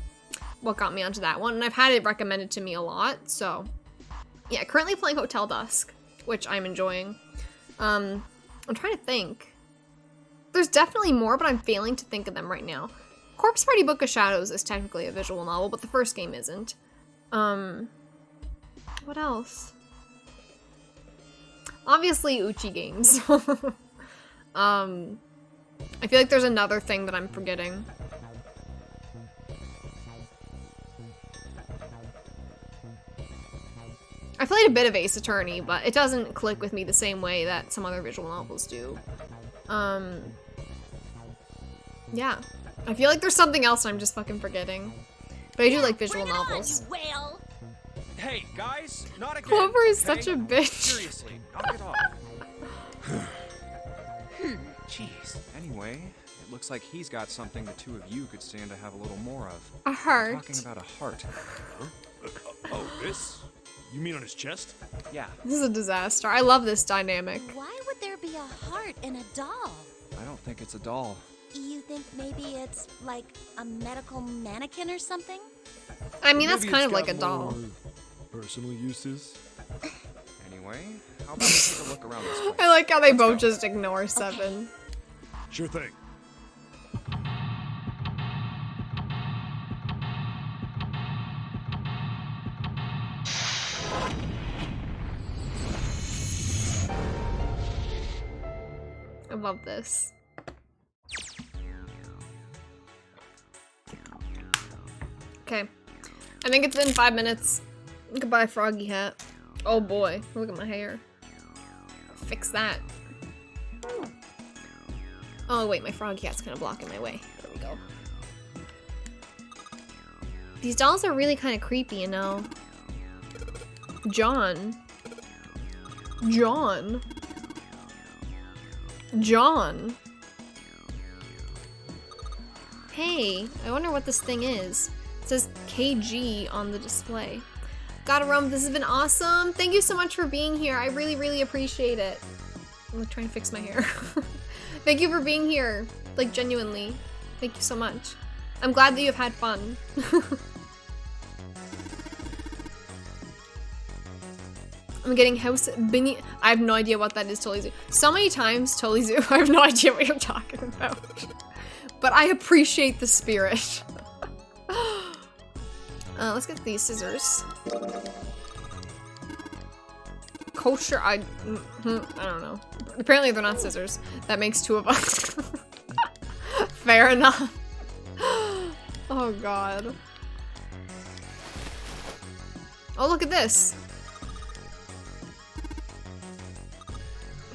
what got me onto that one, and I've had it recommended to me a lot. So yeah, currently playing Hotel Dusk, which I'm enjoying. I'm trying to think. There's definitely more, but I'm failing to think of them right now. Corpse Party Book of Shadows is technically a visual novel, but the first game isn't. What else? Obviously Uchi games. I feel like there's another thing that I'm forgetting. I played a bit of Ace Attorney, but it doesn't click with me the same way that some other visual novels do. Yeah. I feel like there's something else I'm just fucking forgetting. But I do like visual novels. Hey, guys, not again. Clover is okay? such a bitch. Seriously, knock it off. Jeez. Anyway, it looks like he's got something the two of you could stand to have a little more of. A heart. We're talking about a heart. Oh, this? You mean on his chest? Yeah. This is a disaster. I love this dynamic. Why would there be a heart in a doll? I don't think it's a doll. You think maybe it's like a medical mannequin or something? I mean, that's Maybe kind it's of like got a doll. more personal uses. Anyway, how about we take a look around this place? I like how they Let's both go. just ignore Seven. Sure thing. I love this. Okay. I think it's been 5 minutes. Goodbye, froggy hat. Oh boy, look at my hair. Fix that. Oh wait, my froggy hat's kind of blocking my way. There we go. These dolls are really kind of creepy, you know. John. Hey, I wonder what this thing is. It says KG on the display. Gotta Rum, this has been awesome. Thank you so much for being here. I really, really appreciate it. I'm trying to fix my hair. Thank you for being here. Like, genuinely. Thank you so much. I'm glad that you've had fun. I'm getting house bingy. I have no idea what that is, Totally Zoo. So many times, Totally Zoo, I have no idea what you're talking about. But I appreciate the spirit. Let's get these scissors. Kosher, I don't know. Apparently they're not scissors. That makes 2 of us. Fair enough. Oh god. Oh, look at this.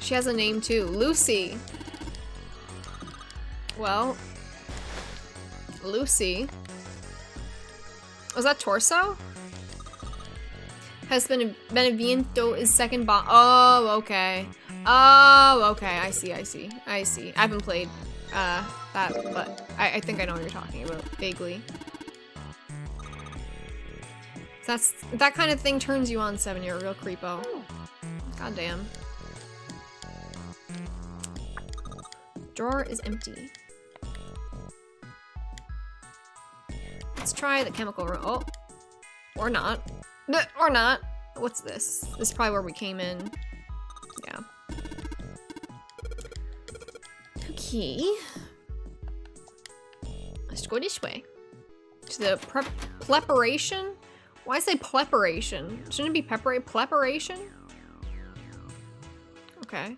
She has a name too. Lucy. Well, Lucy. Was that Torso? Has Beneviento is second boss. Oh, okay. Oh, okay. I see. I haven't played that, but I think I know what you're talking about, vaguely. That kind of thing turns you on, 7. You're a real creepo. God damn. Drawer is empty. Let's try the chemical room. Oh. Or not. Or not. What's this? This is probably where we came in. Yeah. Okay. Let's go this way. To the preparation? Why say preparation? Shouldn't it be preparation? Okay.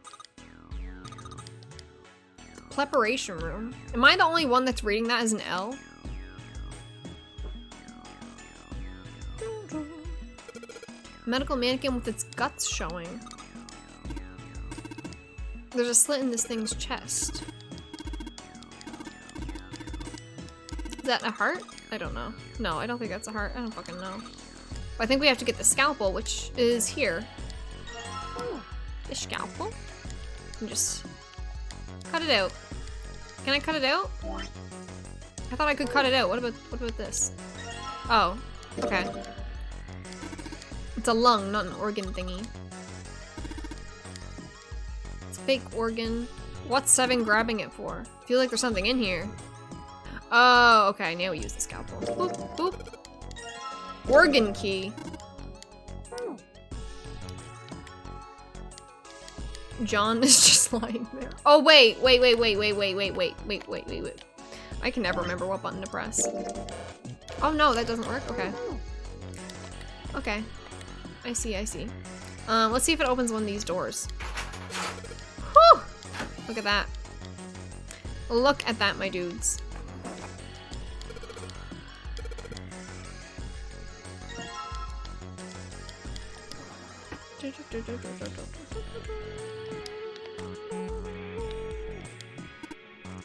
Preparation room. Am I the only one that's reading that as an L? Medical mannequin with its guts showing. There's a slit in this thing's chest. Is that a heart? I don't know. No, I don't think that's a heart. I don't fucking know. But I think we have to get the scalpel, which is here. The scalpel? And just cut it out. Can I cut it out? I thought I could cut it out. What about this? Oh, okay. It's a lung, not an organ thingy. It's a fake organ. What's 7 grabbing it for? I feel like there's something in here. Oh, okay. Now we use the scalpel. Boop, boop. Organ key. John is just lying there. Oh, wait. I can never remember what button to press. Oh, no, that doesn't work. Okay. Okay. I see. Let's see if it opens one of these doors. Whew! Look at that. Look at that, my dudes.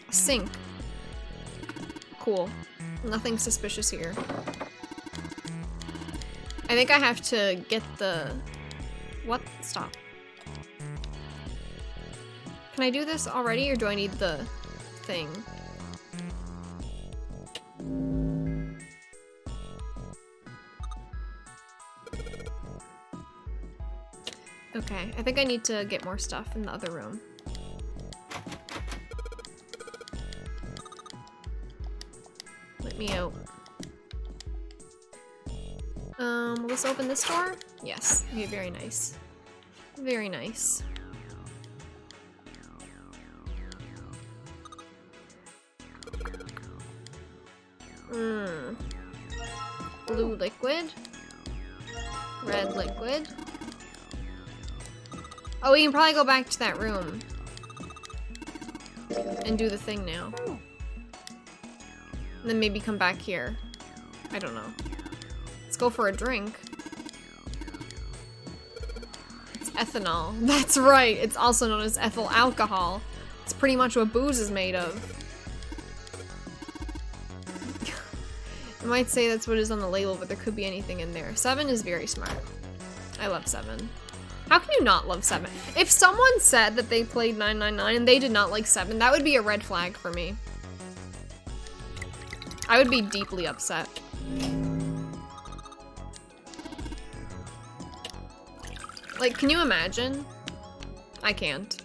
A sink. Cool. Nothing suspicious here. I think I have to get the... What? Stop. Can I do this already, or do I need the thing? Okay, I think I need to get more stuff in the other room. Let me out. Will this open this door? Yes. Okay, very nice. Very nice. Blue liquid. Red liquid. Oh, we can probably go back to that room. And do the thing now. And then maybe come back here. I don't know. Let's go for a drink. It's ethanol. That's right. It's also known as ethyl alcohol. It's pretty much what booze is made of. I might say that's what is on the label, but there could be anything in there. 7 is very smart. I love 7. How can you not love 7? If someone said that they played 999 and they did not like 7, that would be a red flag for me. I would be deeply upset. Like, can you imagine? I can't.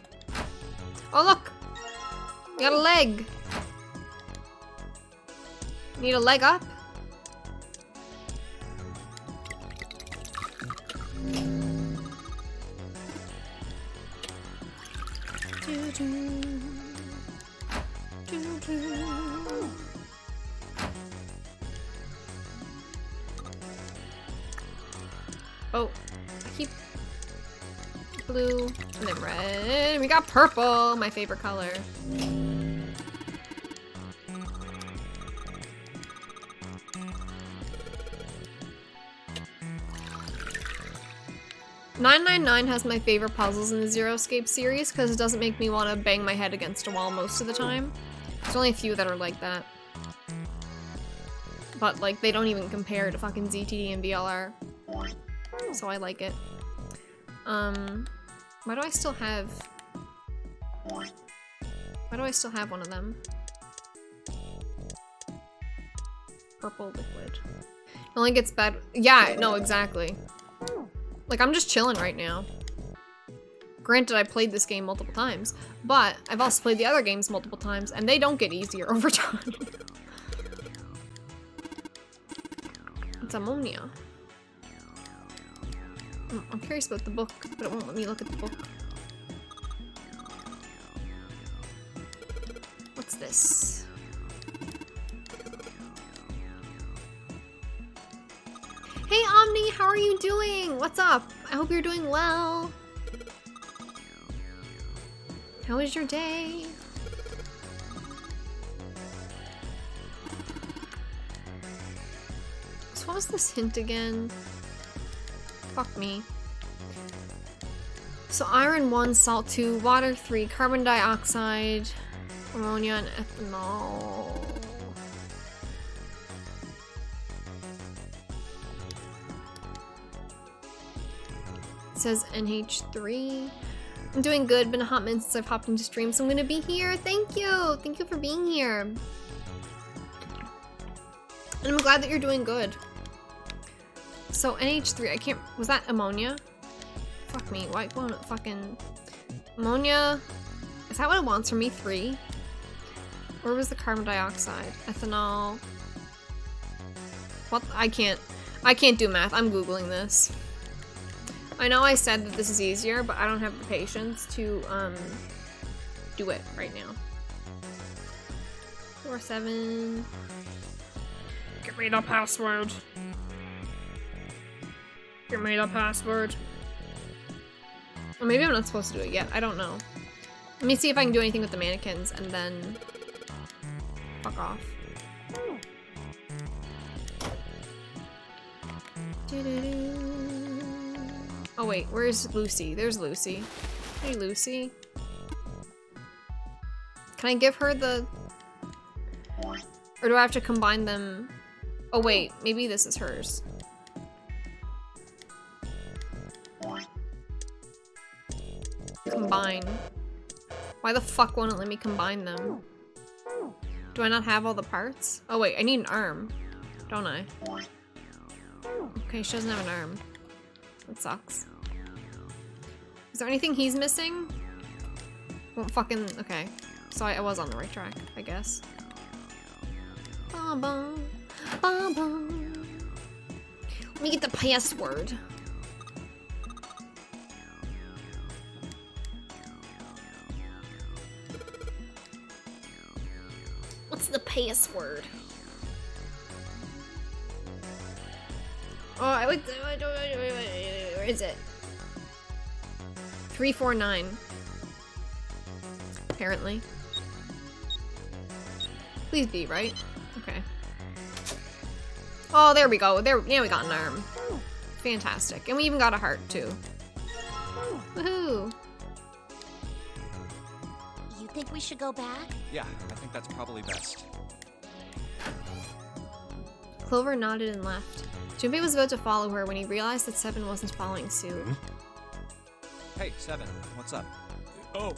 Oh, look! You got a leg! Need a leg up? Oh, I keep blue and then red. We got purple, my favorite color. "999" has my favorite puzzles in the Zero Escape series because it doesn't make me want to bang my head against a wall most of the time. There's only a few that are like that. But, like, they don't even compare to fucking ZTD and VLR. So I like it. Why do I still have... Why do I still have one of them? Purple liquid. It only gets bad... Yeah, no, exactly. Like, I'm just chilling right now. Granted, I played this game multiple times, but I've also played the other games multiple times, and they don't get easier over time. It's ammonia. I'm curious about the book, but it won't let me look at the book. What's this? Hey Omni, how are you doing? What's up? I hope you're doing well. How was your day? So what was this hint again? Fuck me. So iron 1, salt 2, water 3, carbon dioxide, ammonia, and ethanol. It says NH3. I'm doing good. Been a hot minute since I've hopped into stream, so I'm gonna be here. Thank you! Thank you for being here. And I'm glad that you're doing good. So NH3, I can't... Was that ammonia? Fuck me. Why won't it fucking... Ammonia... Is that what it wants from me? 3? Where was the carbon dioxide? Ethanol... What? I can't do math. I'm Googling this. I know I said that this is easier, but I don't have the patience to, do it right now. 47... Give me the password. Give me the password. Or maybe I'm not supposed to do it yet. I don't know. Let me see if I can do anything with the mannequins and then... Fuck off. Oh wait, where's Lucy? There's Lucy. Hey Lucy. Can I give her the... Or do I have to combine them? Oh wait, maybe this is hers. Combine. Why the fuck won't it let me combine them? Do I not have all the parts? Oh wait, I need an arm. Don't I? Okay, she doesn't have an arm. That sucks. Is there anything he's missing? Won't fucking... Okay. So I was on the right track, I guess. Bum, bum, bum, bum. Let me get the password. What's the password? Oh, I would. Where is it? 349. Apparently. Please be right. Okay. Oh, there we go. There. Yeah, we got an arm. Fantastic. And we even got a heart too. Woohoo! You think we should go back? Yeah, I think that's probably best. Clover nodded and left. Junpei was about to follow her when he realized that Seven wasn't following suit. Hey, Seven, what's up? Oh,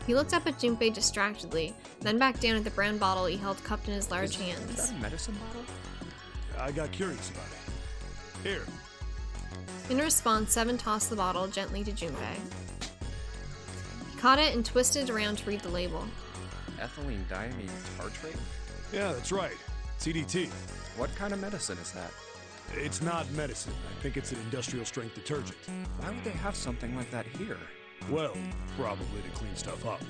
He looked up at Junpei distractedly, then back down at the brown bottle he held cupped in his large Is hands. that a medicine bottle? I got curious about it. Here. In response, Seven tossed the bottle gently to Junpei. He caught it and twisted it around to read the label. Ethylene diamine tartrate? Yeah, that's right. CDT. What kind of medicine is that? It's not medicine. I think it's an industrial strength detergent. Why would they have something like that here? Well, probably to clean stuff up.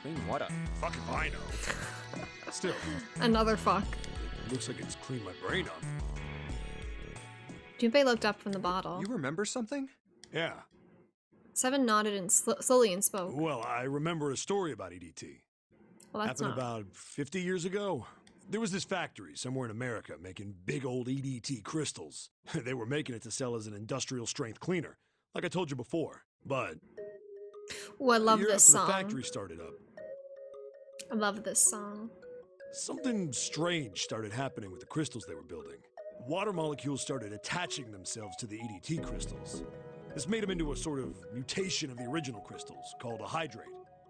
Clean what up? Fuck if I know. Still, Another fuck. it looks like it's cleaned my brain up. Junpei looked up from the bottle. You remember something? Yeah. Seven nodded and slowly and spoke. Well, I remember a story about EDT. Well, that's Happened not. about 50 years ago. There was this factory somewhere in America making big old EDT crystals. They were making it to sell as an industrial strength cleaner, like I told you before. But Ooh, I love a year this after song. the factory started up, I love this song. something strange started happening with the crystals they were building. Water molecules started attaching themselves to the EDT crystals. This made them into a sort of mutation of the original crystals, called a hydrate.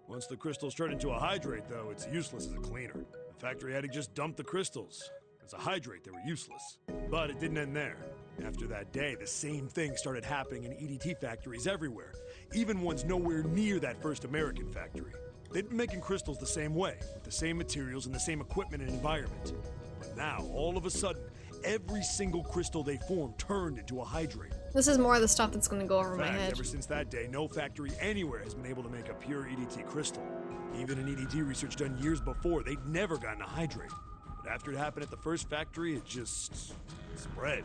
Once the crystals turn into a hydrate, though, it's useless as a cleaner. The factory had to just dump the crystals. As a hydrate, they were useless. But it didn't end there. After that day, the same thing started happening in EDT factories everywhere, even ones nowhere near that first American factory. They'd been making crystals the same way, with the same materials and the same equipment and environment. But now, all of a sudden, every single crystal they formed turned into a hydrate. This is more of the stuff that's going to go over In my fact, head. ever since that day, no factory anywhere has been able to make a pure EDT crystal. Even in EDT research done years before, they'd never gotten a hydrate. But after it happened at the first factory, it just spread.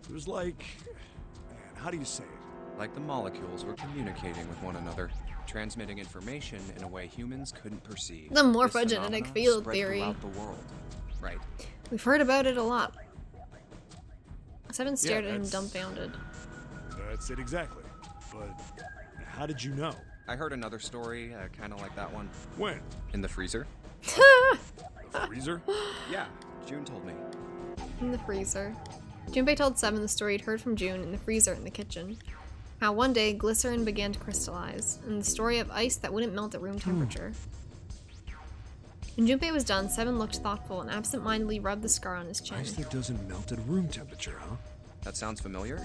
It was like, man, how do you say it? Like the molecules were communicating with one another, transmitting information in a way humans couldn't perceive. The This morphogenetic phenomenon field spread theory. throughout the world. Right. We've heard about it a lot. Seven stared Yeah, at him that's- dumbfounded. That's it exactly. But how did you know? I heard another story, kind of like that one. When? In the freezer? The freezer? Yeah, June told me. In the freezer. Junpei told Seven the story he'd heard from June in the freezer in the kitchen. How one day glycerin began to crystallize, and the story of ice that wouldn't melt at room temperature. When Junpei was done, Seven looked thoughtful and absent-mindedly rubbed the scar on his chin. Ice that doesn't melt at room temperature, huh? That sounds familiar?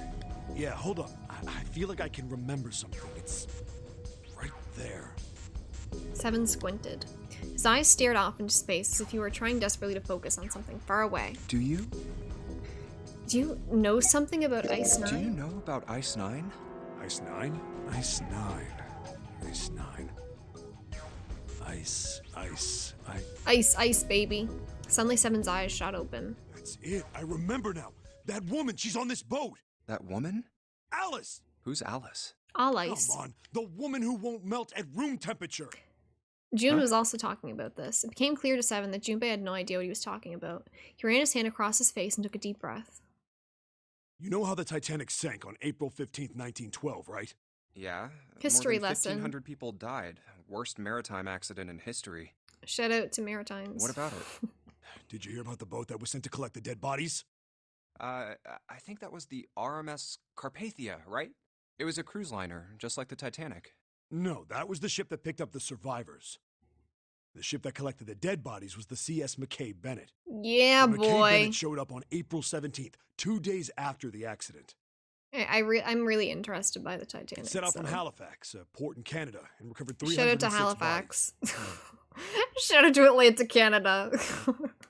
Yeah, hold up. I feel like I can remember something. It's right there. Seven squinted. His eyes stared off into space as if he were trying desperately to focus on something far away. Do you? Do you know something about Ice 9? Do you know about Ice 9? Ice 9? Ice 9. Ice 9. Ice. Ice, baby. Suddenly Seven's eyes shot open. That's it. I remember now. That woman, she's on this boat. That woman? Alice! Who's Alice? All ice. Come on. The woman who won't melt at room temperature. June was also talking about this. It became clear to Seven that Junpei had no idea what he was talking about. He ran his hand across his face and took a deep breath. You know how the Titanic sank on April 15th, 1912, right? Yeah. History more than lesson. 1,500 people died. Worst maritime accident in history. Shout out to Maritimes. What about it? Did you hear about the boat that was sent to collect the dead bodies? I think that was the RMS Carpathia, right? It was a cruise liner, just like the Titanic. No, that was the ship that picked up the survivors. The ship that collected the dead bodies was the CS McKay Bennett. Yeah, The McKay boy. Bennett showed up on April 17th, 2 days after the accident. I'm really interested by the Titanic. Set out from so. Halifax, a port in Canada, and recovered Shout out 306 to Halifax. bodies. Shout out to Atlanta, Canada.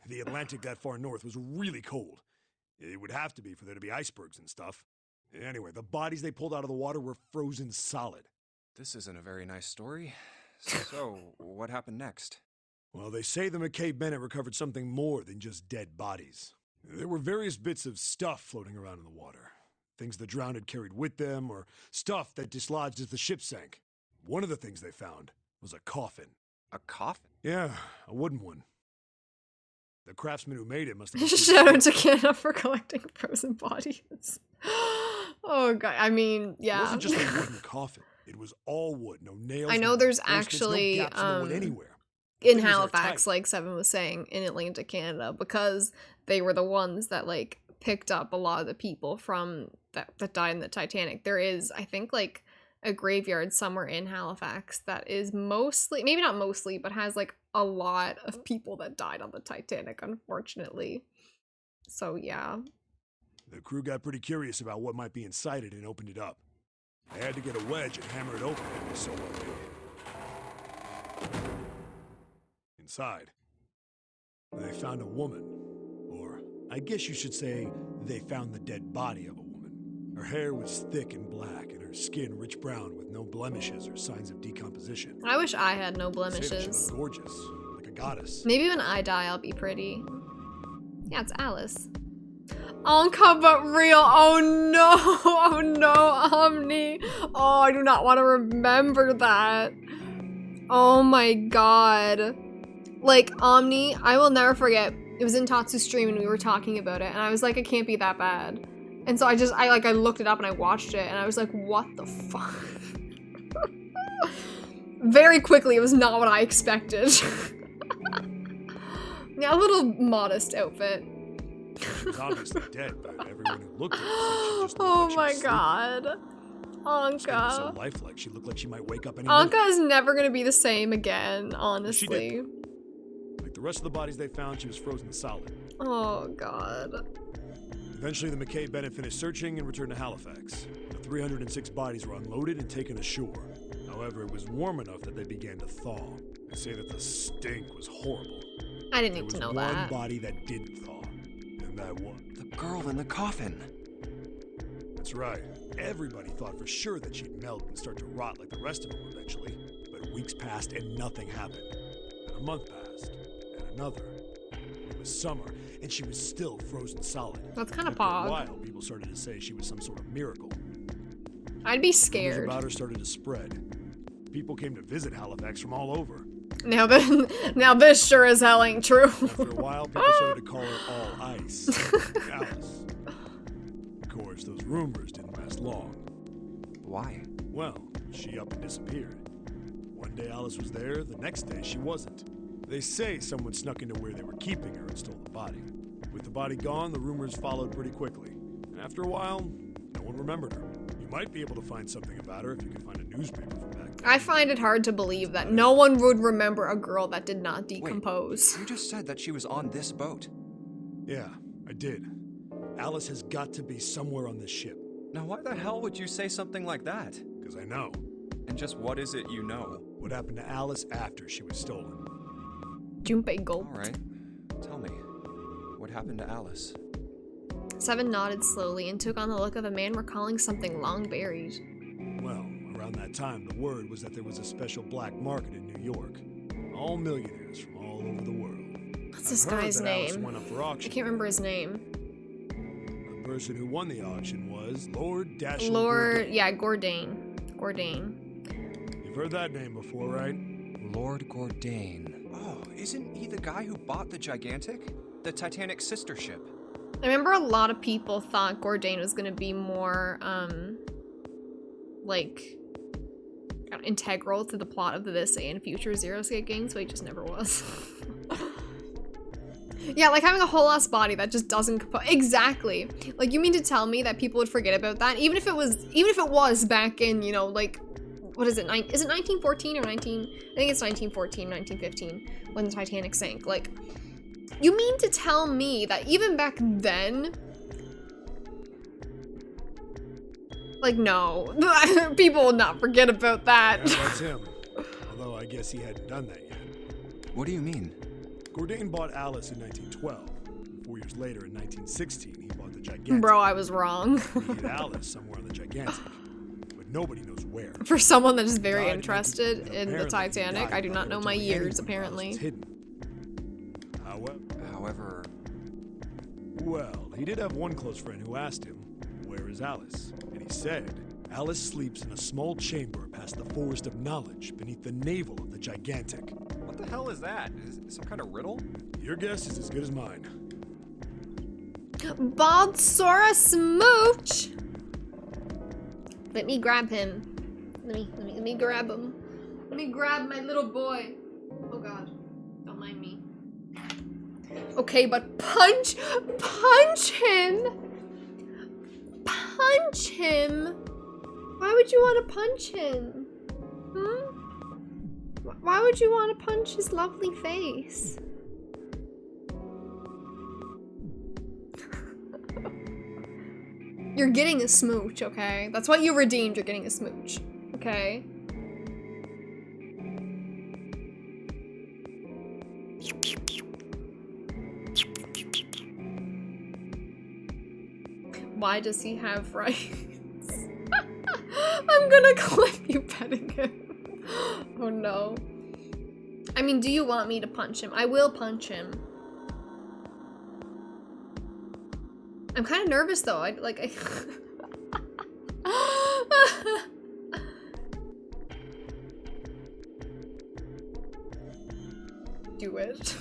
The Atlantic that far north was really cold. It would have to be for there to be icebergs and stuff. Anyway, the bodies they pulled out of the water were frozen solid. This isn't a very nice story. So, what happened next? Well, they say the McKay Bennett recovered something more than just dead bodies. There were various bits of stuff floating around in the water. Things the drowned had carried with them, or stuff that dislodged as the ship sank. One of the things they found was a coffin. A coffin? Yeah, a wooden one. The craftsman who made it must have been Shout out to Canada for collecting frozen bodies. Oh god, I mean, yeah. It wasn't just a wooden coffin. It was all wood, no nails. I know no there's posts, actually no gaps in the wood anywhere. in Things are Halifax, tight. like Seven was saying, in Atlanta, Canada, because they were the ones that like picked up a lot of the people from that died in the Titanic. There is, I think, like a graveyard somewhere in Halifax that is mostly, maybe not mostly, but has like a lot of people that died on the Titanic, unfortunately. So yeah. The crew got pretty curious about what might be inside it and opened it up. They had to get a wedge and hammer it open. It was so well made. Inside, they found a woman. Or, I guess you should say, they found the dead body of a woman. Her hair was thick and black, and her skin rich brown with no blemishes or signs of decomposition. I wish I had no They say that she blemishes. looked gorgeous, like a goddess. Maybe when I die, I'll be pretty. Yeah, it's Alice. Anka, but real. Oh no. Oh no, Omni. Oh, I do not want to remember that. Oh my god. Like, Omni, I will never forget. It was in Tatsu's stream and we were talking about it. And I was like, it can't be that bad. And so I looked it up and I watched it. And I was like, what the fuck? Very quickly, it was not what I expected. Yeah, a little modest outfit. She was obviously dead, but everyone who looked at her said she just looked Oh like she my was sleeping. god. Her skin was so Anka. lifelike, she looked like she might wake up any minute. Anka is never gonna be the same again, honestly. Like the rest of the bodies they found, she was frozen solid. Oh god. Eventually, the McKay Bennett finished searching and returned to Halifax. The 306 bodies were unloaded and taken ashore. However, it was warm enough that they began to thaw. They say that the stink was horrible. I didn't There need to was know one that. body that didn't thaw, and that one. The girl in the coffin. That's right. Everybody thought for sure that she'd melt and start to rot like the rest of them eventually. But weeks passed and nothing happened. Then a month passed, and another. It was summer, and she was still frozen solid. That's kind of After a pog. while, people started to say she was some sort of miracle. I'd be Rumors scared. about her started to spread. People came to visit Halifax from all over. Now this sure as hell ain't true. After a while, people started to call her All Ice. Alice. Of course, those rumors didn't last long. Why? Well, she up and disappeared. One day Alice was there, the next day she wasn't. They say someone snuck into where they were keeping her and stole the body. With the body gone, the rumors followed pretty quickly. And after a while, no one remembered her. You might be able to find something about her if you can find a newspaper from back then. I find it hard to believe that no one would remember a girl that did not decompose. You just said that she was on this boat. Yeah, I did. Alice has got to be somewhere on this ship. Now why the hell would you say something like that? Because I know. And just what is it you know? What happened to Alice after she was stolen? Junpei gulped. Alright, tell me. What happened to Alice? Seven nodded slowly and took on the look of a man recalling something long buried. Well, around that time, the word was that there was a special black market in New York. All millionaires from all over the world. What's this I've heard guy's that Alice name? went up for auction. I can't remember his name. The person who won the auction was Lord Dashiell Lord, Gordain. yeah, Gordain. Gordain. You've heard that name before, right? Lord Gordain. Oh, isn't he the guy who bought the Gigantic? The Titanic sister ship. I remember a lot of people thought Gordain was gonna be more, like, integral to the plot of the This and future Zero Escape games, but he just never was. Yeah, like having a whole ass body that just doesn't exactly. Like, you mean to tell me that people would forget about that, even if it was back in, you know, like, what is it? Is it 1914 or 19? I think it's 1914, 1915 when the Titanic sank. Like, you mean to tell me that even back then, like, no, people would not forget about that. Yeah, that's him. Although I guess he hadn't done that yet. What do you mean? Bourdain bought Alice in 1912. 4 years later, in 1916, he bought the Gigantic. Bro, I was wrong. He hid Alice somewhere on the Gigantic, but nobody knows where. For someone that is very Died interested in the apparently he Titanic, died I do not without know my telling years, anyone where Alice apparently. was hidden. However, Well, he did have one close friend who asked him, "Where is Alice?" And he said, "Alice sleeps in a small chamber past the Forest of Knowledge beneath the navel of the Gigantic." What the hell is that? Is it some kind of riddle? Your guess is as good as mine. Baldsora Smooch! Let me grab him. Let me grab him. Let me grab my little boy. Oh god. Don't mind me. Okay, but punch him! Punch him! Why would you want to punch him? Hmm? Why would you want to punch his lovely face? You're getting a smooch, okay? That's what you redeemed, you're getting a smooch, okay? Why does he have rights? I'm gonna clip you petting him. Oh no. I mean, do you want me to punch him? I will punch him. I'm kind of nervous though. Do it.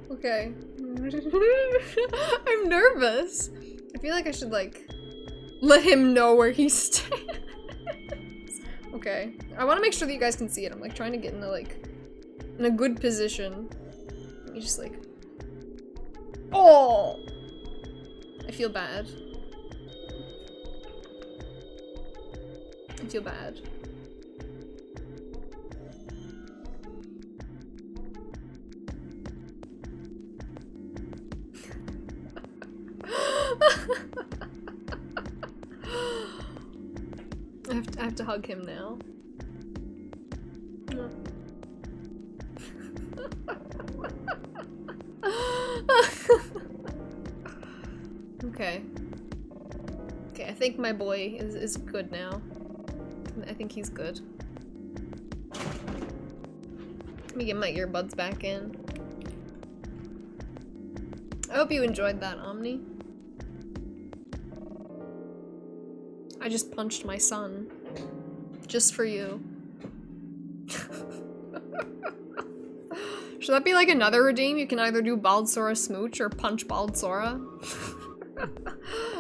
Okay. I'm nervous. I feel like I should like let him know where he stands. Okay. I want to make sure that you guys can see it. I'm like trying to get in a good position. Let me just like. Oh! I feel bad. I feel bad. I have to hug him now. No. Okay. Okay, I think my boy is good now. I think he's good. Let me get my earbuds back in. I hope you enjoyed that, Omni. I just punched my son. Just for you. Should that be like another redeem? You can either do Baldsora Smooch or punch Baldsora.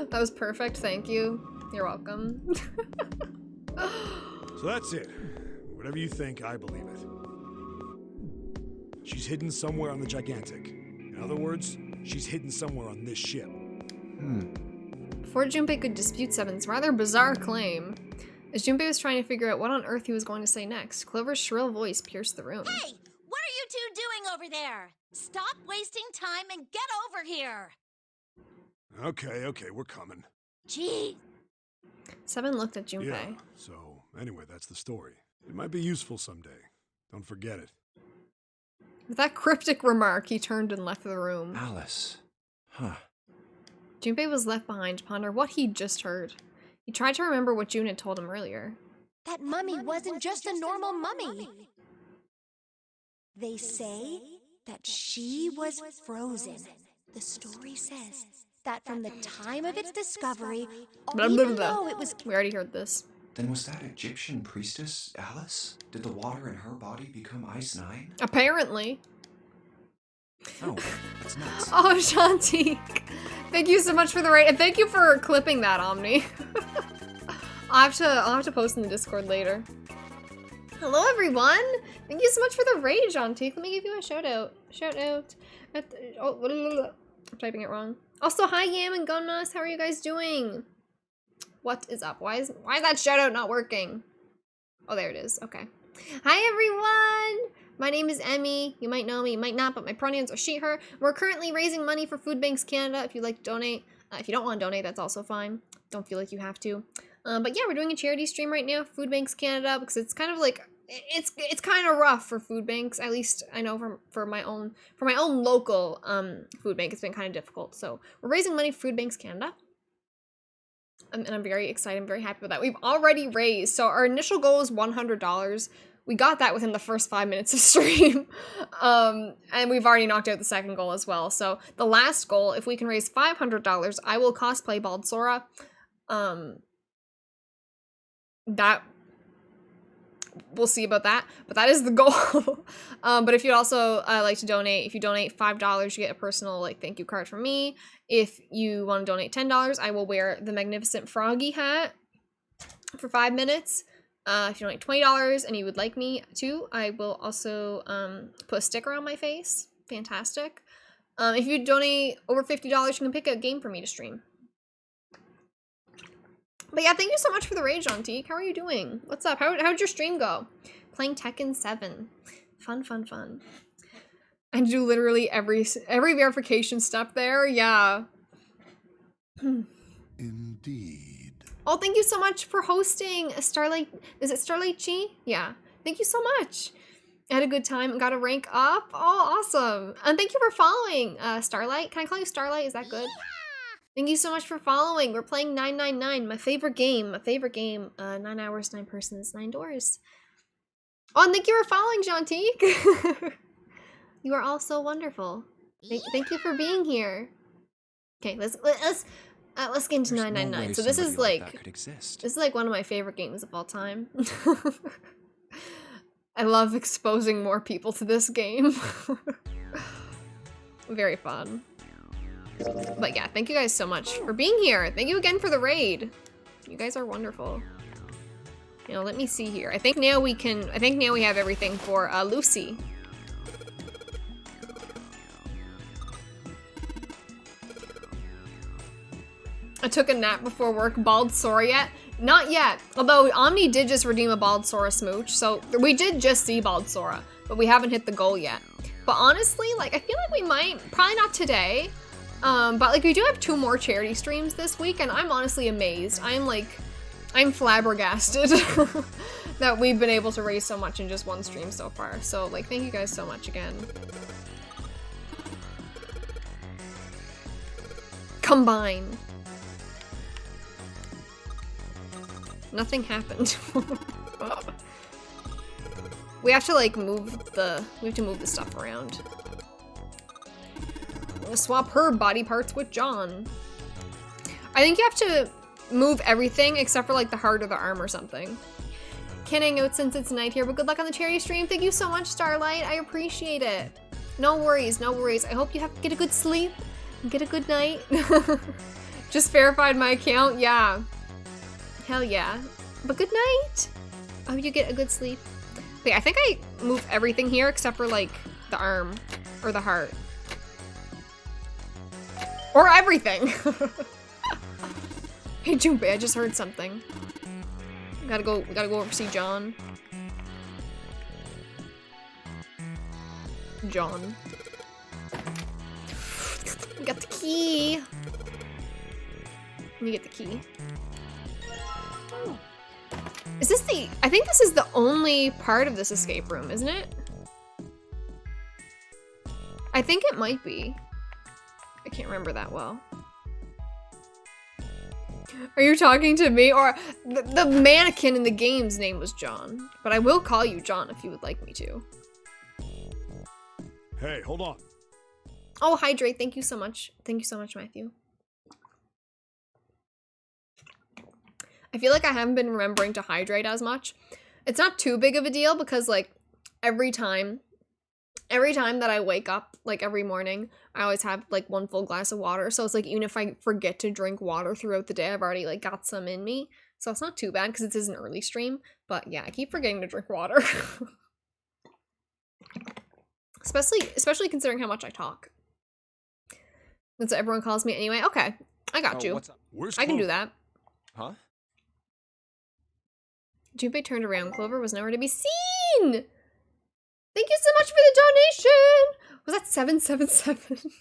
That was perfect, thank you. You're welcome. So that's it. Whatever you think, I believe it. She's hidden somewhere on the Gigantic. In other words, she's hidden somewhere on this ship. Before Junpei could dispute Seven's rather bizarre claim, as Junpei was trying to figure out what on earth he was going to say next, Clover's shrill voice pierced the room. Hey! What are you two doing over there? Stop wasting time and get over here! Okay, we're coming. Gee. Seven looked at Junpei. Yeah, so anyway, that's the story. It might be useful someday. Don't forget it. With that cryptic remark, he turned and left the room. Alice. Huh. Junpei was left behind to ponder what he'd just heard. He tried to remember what June had told him earlier. That mummy wasn't just a normal mummy. They say that she was frozen. The story says that from the time of its discovery, even though it was... We already heard this. Then was that Egyptian priestess Alice? Did the water in her body become Ice 9? Apparently. Oh, that's nuts. Oh, Shanti. Thank you so much for the raid, and thank you for clipping that, Omni. I'll have to post in the Discord later. Hello, everyone. Thank you so much for the raid, Shanti. Let me give you a shout out. Shout out. I'm typing it wrong. Also, hi Yam and Gunmas. How are you guys doing? What is up? Why is that shout out not working? Oh, there it is. Okay. Hi, everyone. My name is Emmy. You might know me, you might not, but my pronouns are she, her. We're currently raising money for Food Banks Canada. If you'd like to donate. If you don't want to donate, that's also fine. Don't feel like you have to. But yeah, we're doing a charity stream right now, Food Banks Canada, because it's kind of like it's kind of rough for food banks. At least I know for my own local food bank, it's been kind of difficult. So we're raising money for Food Banks Canada. And I'm very excited. I'm very happy with that. We've already raised. So our initial goal was $100. We got that within the first 5 minutes of stream. And we've already knocked out the second goal as well. So the last goal, if we can raise $500, I will cosplay Baldsora. That we'll see about that, but that is the goal. But if you'd also like to donate, if you donate $5, you get a personal like thank you card from me. If you want to donate $10, I will wear the Magnificent Froggy hat for 5 minutes. If you donate $20 and you would like me to, I will also put a sticker on my face. Fantastic. If you donate over $50, you can pick a game for me to stream. But yeah, thank you so much for the raid, Jean-Teek. How are you doing? What's up? How'd your stream go? Playing Tekken 7. Fun, fun, fun. And do literally every verification step there. Yeah. Indeed. Oh, thank you so much for hosting Starlight. Is it Starlight Chi? Yeah. Thank you so much. I had a good time and got a rank up. Oh, awesome. And thank you for following, Starlight. Can I call you Starlight? Is that good? Thank you so much for following. We're playing 999, my favorite game. 9 hours, 9 persons, 9 doors. Oh, and thank you for following, Jean-Teek. You are all so wonderful. Thank you for being here. Okay, let's get into 999. So this is like one of my favorite games of all time. I love exposing more people to this game. Very fun. But yeah, thank you guys so much for being here. Thank you again for the raid. You guys are wonderful. You know, let me see here. I think now we have everything for Lucy. I took a nap before work. Baldsora yet? Not yet. Although Omni did just redeem a Baldsora smooch, so we did just see Baldsora, but we haven't hit the goal yet. But honestly, like, I feel like we might, probably not today, but like we do have 2 more charity streams this week, and I'm honestly amazed. I'm flabbergasted that we've been able to raise so much in just 1 stream so far. So like, thank you guys so much again. Combine. Nothing happened. We have to like move the stuff around. I'm gonna swap her body parts with John. I think you have to move everything except for like the heart or the arm or something. Can't hang out since it's night here, but good luck on the charity stream. Thank you so much, Starlight. I appreciate it. No worries, no worries. I hope you get a good sleep and get a good night. Just verified my account, yeah. Hell yeah. But good night. I hope you get a good sleep. Wait, I think I moved everything here except for like the arm or the heart. Or everything. Hey Junpei, I just heard something. We gotta go over see John. John. We got the key. Let me get the key. Is this I think this is the only part of this escape room, isn't it? I think it might be. I can't remember that well. Are you talking to me? Or the mannequin in the game's name was John, but I will call you John if you would like me to. Hey, hold on. Oh, hydrate. Thank you so much. Thank you so much, Matthew. I feel like I haven't been remembering to hydrate as much. It's not too big of a deal because like every time that I wake up, like every morning, I always have like 1 full glass of water. So it's like even if I forget to drink water throughout the day, I've already like got some in me. So it's not too bad because it is an early stream. But yeah, I keep forgetting to drink water. Especially considering how much I talk. That's what everyone calls me anyway. Okay, I got you. What's up? I can do that. Huh? Junpei turned around. Clover was nowhere to be seen! Thank you so much for the donation! Was that 777?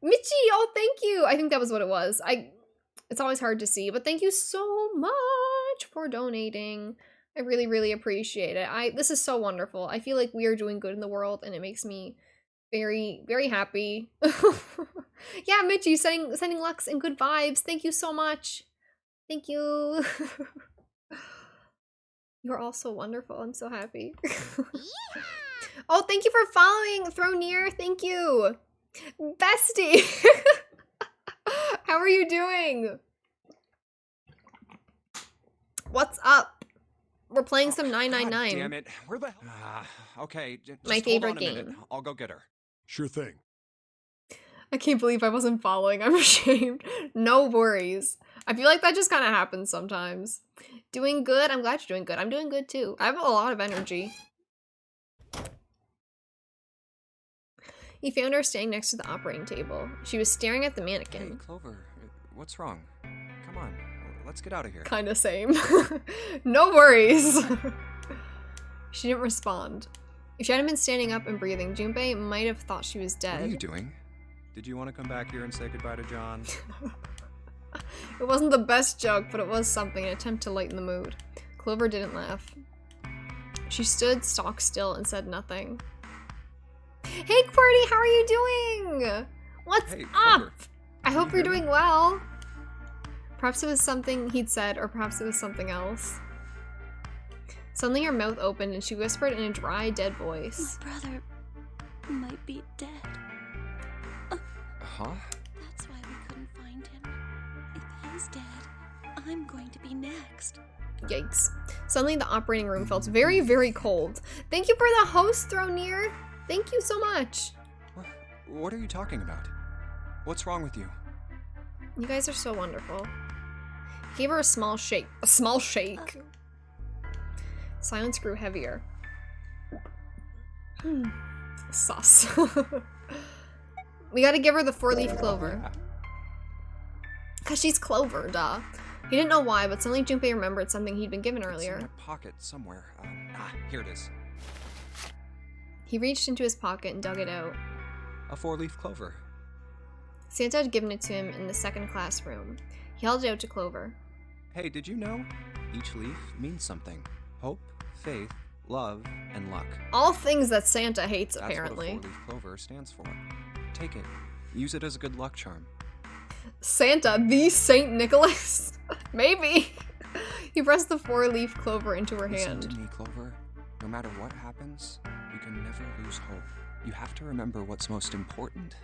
Michi, oh thank you! I think that was what it was. It's always hard to see, but thank you so much for donating. I really, really appreciate it. This is so wonderful. I feel like we are doing good in the world, and it makes me very, very happy. Yeah, Mitchie, sending Lux and good vibes. Thank you so much. Thank you. You're all so wonderful. I'm so happy. Oh, thank you for following, Throw Near. Thank you. Bestie. How are you doing? What's up? We're playing some 999. Damn it. Where the hell? Okay, just My hold favorite on a minute. game. I'll go get her. Sure thing. I can't believe I wasn't following. I'm ashamed. No worries. I feel like that just kind of happens sometimes. Doing good? I'm glad you're doing good. I'm doing good too. I have a lot of energy. He found her standing next to the operating table. She was staring at the Hey, mannequin. Clover, what's wrong? Come on, let's get out of here. Kinda same. No worries. She didn't respond. If she hadn't been standing up and breathing, Junpei might have thought she was dead. What are you doing? Did you want to come back here and say goodbye to John? It wasn't the best joke, but it was something, an attempt to lighten the mood. Clover didn't laugh. She stood stock still and said nothing. Hey QWERTY, how are you doing? What's Hey, up? Clover. I hope you you're hear me? doing well. Perhaps it was something he'd said, or perhaps it was something else. Suddenly her mouth opened and she whispered in a dry, dead voice. My brother might be dead. Huh? That's why we couldn't find him. If he's dead, I'm going to be next. Yikes. Suddenly the operating room felt very, very cold. Thank you for the host, Throw Near. Thank you so much. What are you talking about? What's wrong with you? You guys are so wonderful. He gave her a small shake. A small shake. Silence grew heavier. Sus. We gotta give her the 4-leaf clover. Yeah. Cause she's Clover, duh. He didn't know why, but suddenly Junpei remembered something he'd been given It's in earlier. my pocket somewhere. Here it is. He reached into his pocket and dug it out. A 4-leaf clover. Santa had given it to him in the second class room. He held it out to Clover. Hey, did you know? Each leaf means something. Hope, faith, love, and luck. All things that Santa hates, That's apparently. what a 4-leaf clover stands for. Take it. Use it as a good luck charm. Santa, the Saint Nicholas? Maybe. He pressed the 4-leaf clover into her Listen hand. to me, Clover. No matter what happens, you can never lose hope. You have to remember what's most important,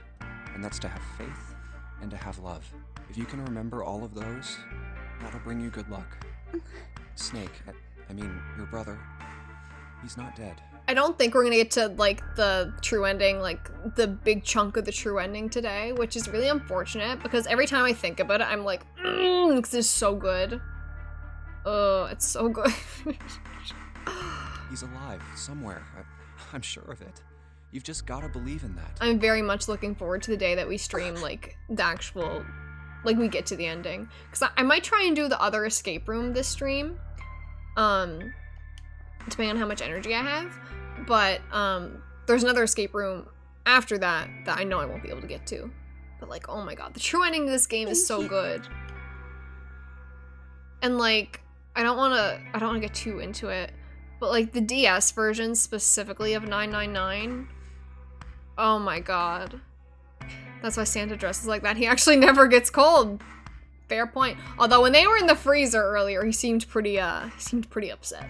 and that's to have faith and to have love. If you can remember all of those, that'll bring you good luck. Snake, I mean, your brother, he's not dead. I don't think we're gonna get to, like, the true ending, like, the big chunk of the true ending today, which is really unfortunate, because every time I think about it, I'm like, this is so good. It's so good. He's alive, somewhere. I'm sure of it. You've just gotta believe in that. I'm very much looking forward to the day that we stream, like, the actual, like, we get to the ending. Because I might try and do the other escape room this stream, depending on how much energy I have. But, there's another escape room after that that I know I won't be able to get to. But, like, oh my god, the true ending to this game is so good. And, like, I don't wanna get too into it, but, like, the DS version specifically of 999, oh my god. That's why Santa dresses like that. He actually never gets cold. Fair point. Although when they were in the freezer earlier, he seemed pretty upset.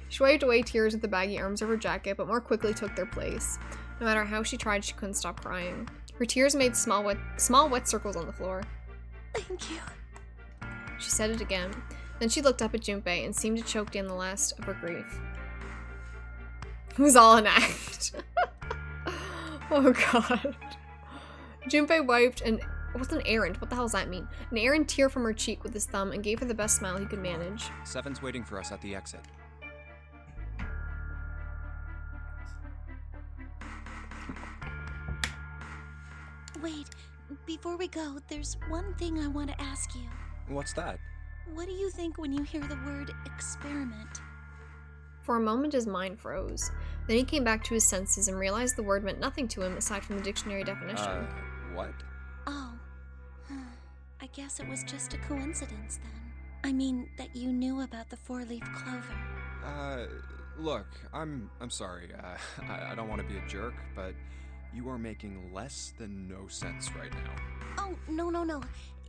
She wiped away tears with the baggy arms of her jacket, but more quickly took their place. No matter how she tried, she couldn't stop crying. Her tears made small wet circles on the floor. Thank you. She said it again. Then she looked up at Junpei and seemed to choke down the last of her grief. It was all an act. Oh god. Junpei wiped what's an errand? What the hell does that mean? An errand tear from her cheek with his thumb and gave her the best smile he could manage. Seven's waiting for us at the exit. Wait, before we go, there's one thing I want to ask you. What's that? What do you think when you hear the word experiment? For a moment his mind froze. Then he came back to his senses and realized the word meant nothing to him aside from the dictionary definition. What? Oh. I guess it was just a coincidence then. I mean, that you knew about the four-leaf clover. Look, I'm sorry. I don't want to be a jerk, but you are making less than no sense right now. Oh, no.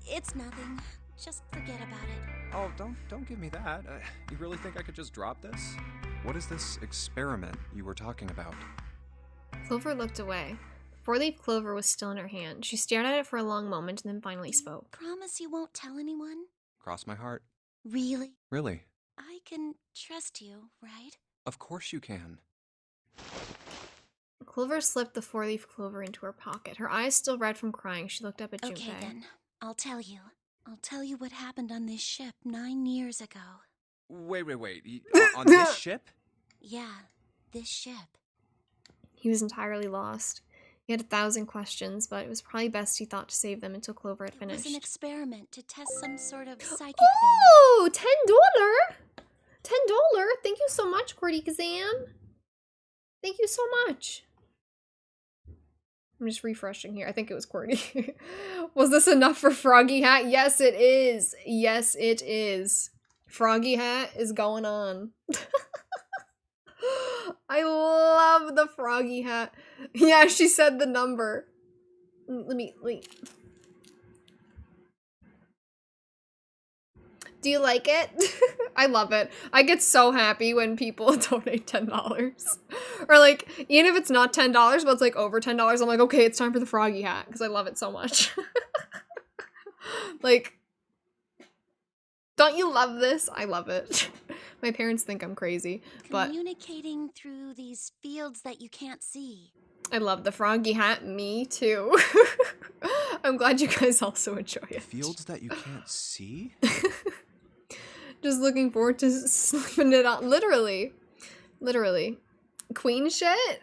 It's nothing. Just forget about it. Oh, don't give me that. You really think I could just drop this? What is this experiment you were talking about? Clover looked away. The four-leaf clover was still in her hand. She stared at it for a long moment and then finally spoke. Promise you won't tell anyone? Cross my heart. Really? Really? I can trust you, right? Of course you can. Clover slipped the four-leaf clover into her pocket. Her eyes still red from crying. She looked up at Junpei. Okay then, I'll tell you. I'll tell you what happened on this ship 9 years ago. Wait. On this ship? Yeah, this ship. He was entirely lost. He had 1,000 questions, but it was probably best, he thought, to save them until Clover had finished. It was an experiment to test some sort of psychic Oh, $10! $10! Thank you so much, Cordy Kazam. Thank you so much. I'm just refreshing here. I think it was Cordy. Was this enough for Froggy Hat? Yes, it is. Yes, it is. Froggy Hat is going on. I love the Froggy Hat. Yeah, she said the number. Let me. Do you like it? I love it. I get so happy when people donate $10. Or like, even if it's not $10, but it's like over $10, I'm like, okay, it's time for the Froggy Hat, because I love it so much. Like, don't you love this? I love it. My parents think I'm crazy, but communicating through these fields that you can't see. I love the Froggy Hat. Me too. I'm glad you guys also enjoy it. Fields that you can't see? Just looking forward to slipping it on. Literally. Queen shit?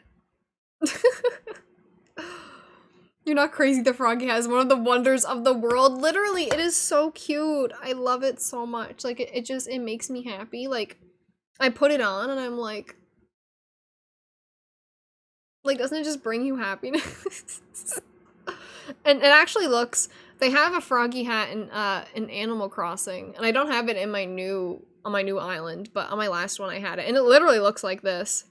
You're not crazy. The Froggy Hat is one of the wonders of the world. Literally, it is so cute. I love it so much. Like, it makes me happy. Like, I put it on and I'm like, doesn't it just bring you happiness? And it actually looks, they have a Froggy Hat in Animal Crossing, and I don't have it in my on my new island, but on my last one I had it, and it literally looks like this.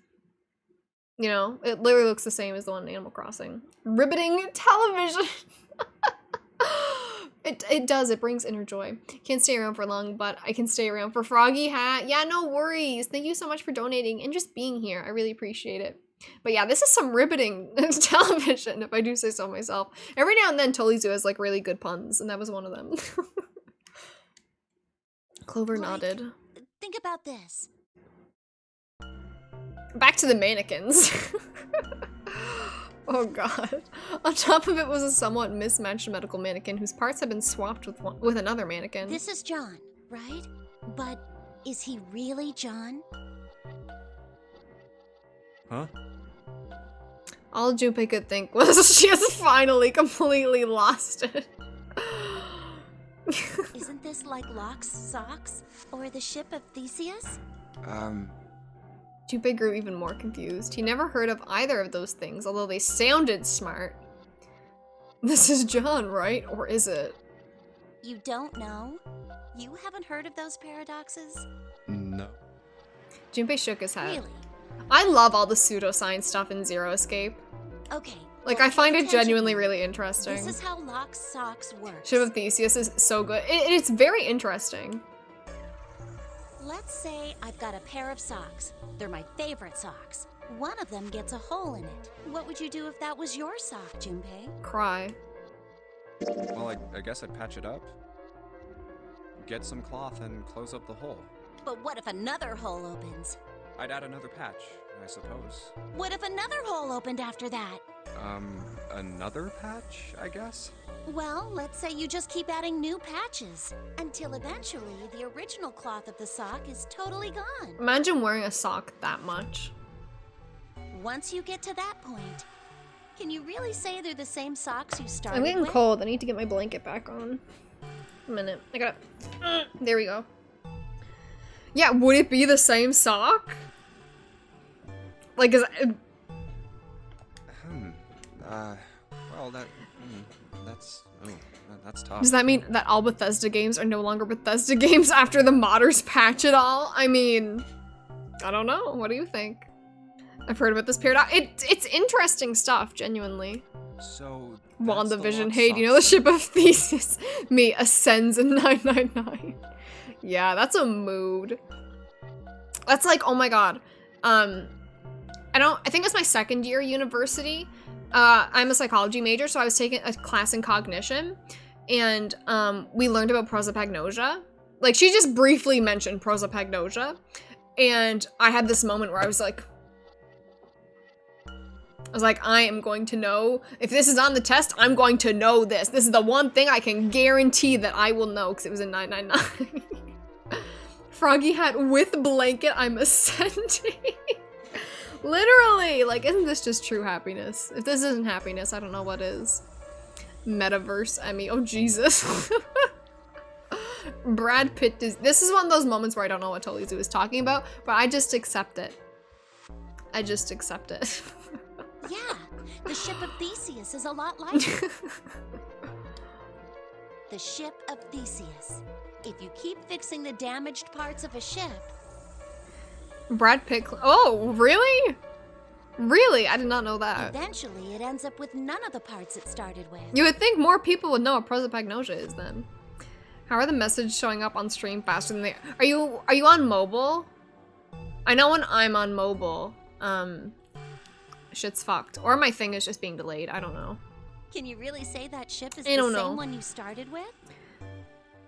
You know, it literally looks the same as the one in Animal Crossing. Riveting television! It does, it brings inner joy. Can't stay around for long, but I can stay around for Froggy Hat. Yeah, no worries. Thank you so much for donating and just being here. I really appreciate it. But yeah, this is some riveting television, if I do say so myself. Every now and then, Tolizu has like really good puns, and that was one of them. Clover nodded. Think about this. Back to the mannequins. Oh god. On top of it was a somewhat mismatched medical mannequin whose parts had been swapped with another mannequin. This is John, right? But is he really John? Huh? All Junpei could think was she has finally completely lost it. Isn't this like Locke's socks? Or the ship of Theseus? Junpei grew even more confused. He never heard of either of those things, although they sounded smart. This is John, right? Or is it? You don't know? You haven't heard of those paradoxes? No. Junpei shook his head. Really? I love all the pseudoscience stuff in Zero Escape. Okay. Like, well, I find it attention. genuinely really interesting. This is how Locke's socks work. Ship of Theseus is so good. It's very interesting. Let's say I've got a pair of socks. They're my favorite socks. One of them gets a hole in it. What would you do if that was your sock, Junpei? Cry. Well, I guess I'd patch it up. Get some cloth and close up the hole. But what if another hole opens? I'd add another patch, I suppose. What if another hole opened after that? Another patch, I guess? Well, let's say you just keep adding new patches until eventually the original cloth of the sock is totally gone. Imagine wearing a sock that much. Once you get to that point, can you really say they're the same socks you started I'm getting with? cold. I need to get my blanket back on. A minute. I gotta... There we go. Yeah, would it be the same sock? Like, is... Well, Well, that's tough. Does that mean that all Bethesda games are no longer Bethesda games after the modders patch it all? I mean, I don't know. What do you think? I've heard about this paradox. It's interesting stuff, genuinely. So WandaVision. Hey, do you know the ship of Theseus? Me ascends in 999. Yeah, that's a mood. That's like, oh my god. I think it's my second year university. I'm a psychology major, so I was taking a class in cognition, and we learned about prosopagnosia. Like, she just briefly mentioned prosopagnosia, and I had this moment where I was like, I am going to know. If this is on the test, I'm going to know this. This is the one thing I can guarantee that I will know, because it was in 999. Froggy hat with blanket, I'm ascending. Literally, like, isn't this just true happiness? If this isn't happiness, I don't know what is. Metaverse, I mean, oh Jesus. Brad Pitt is, this is one of those moments where I don't know what Tolizu is talking about, but I just accept it. I just accept it. Yeah, the ship of Theseus is a lot like it. The ship of Theseus. If you keep fixing the damaged parts of a ship... Brad Pitt, oh, really? Really? I did not know that. Eventually, it ends up with none of the parts it started with. You would think more people would know what prosopagnosia is then. How are the messages showing up on stream faster than they are you on mobile? I know when I'm on mobile, shit's fucked. Or my thing is just being delayed. I don't know. Can you really say that ship is I don't the know. same one you started with?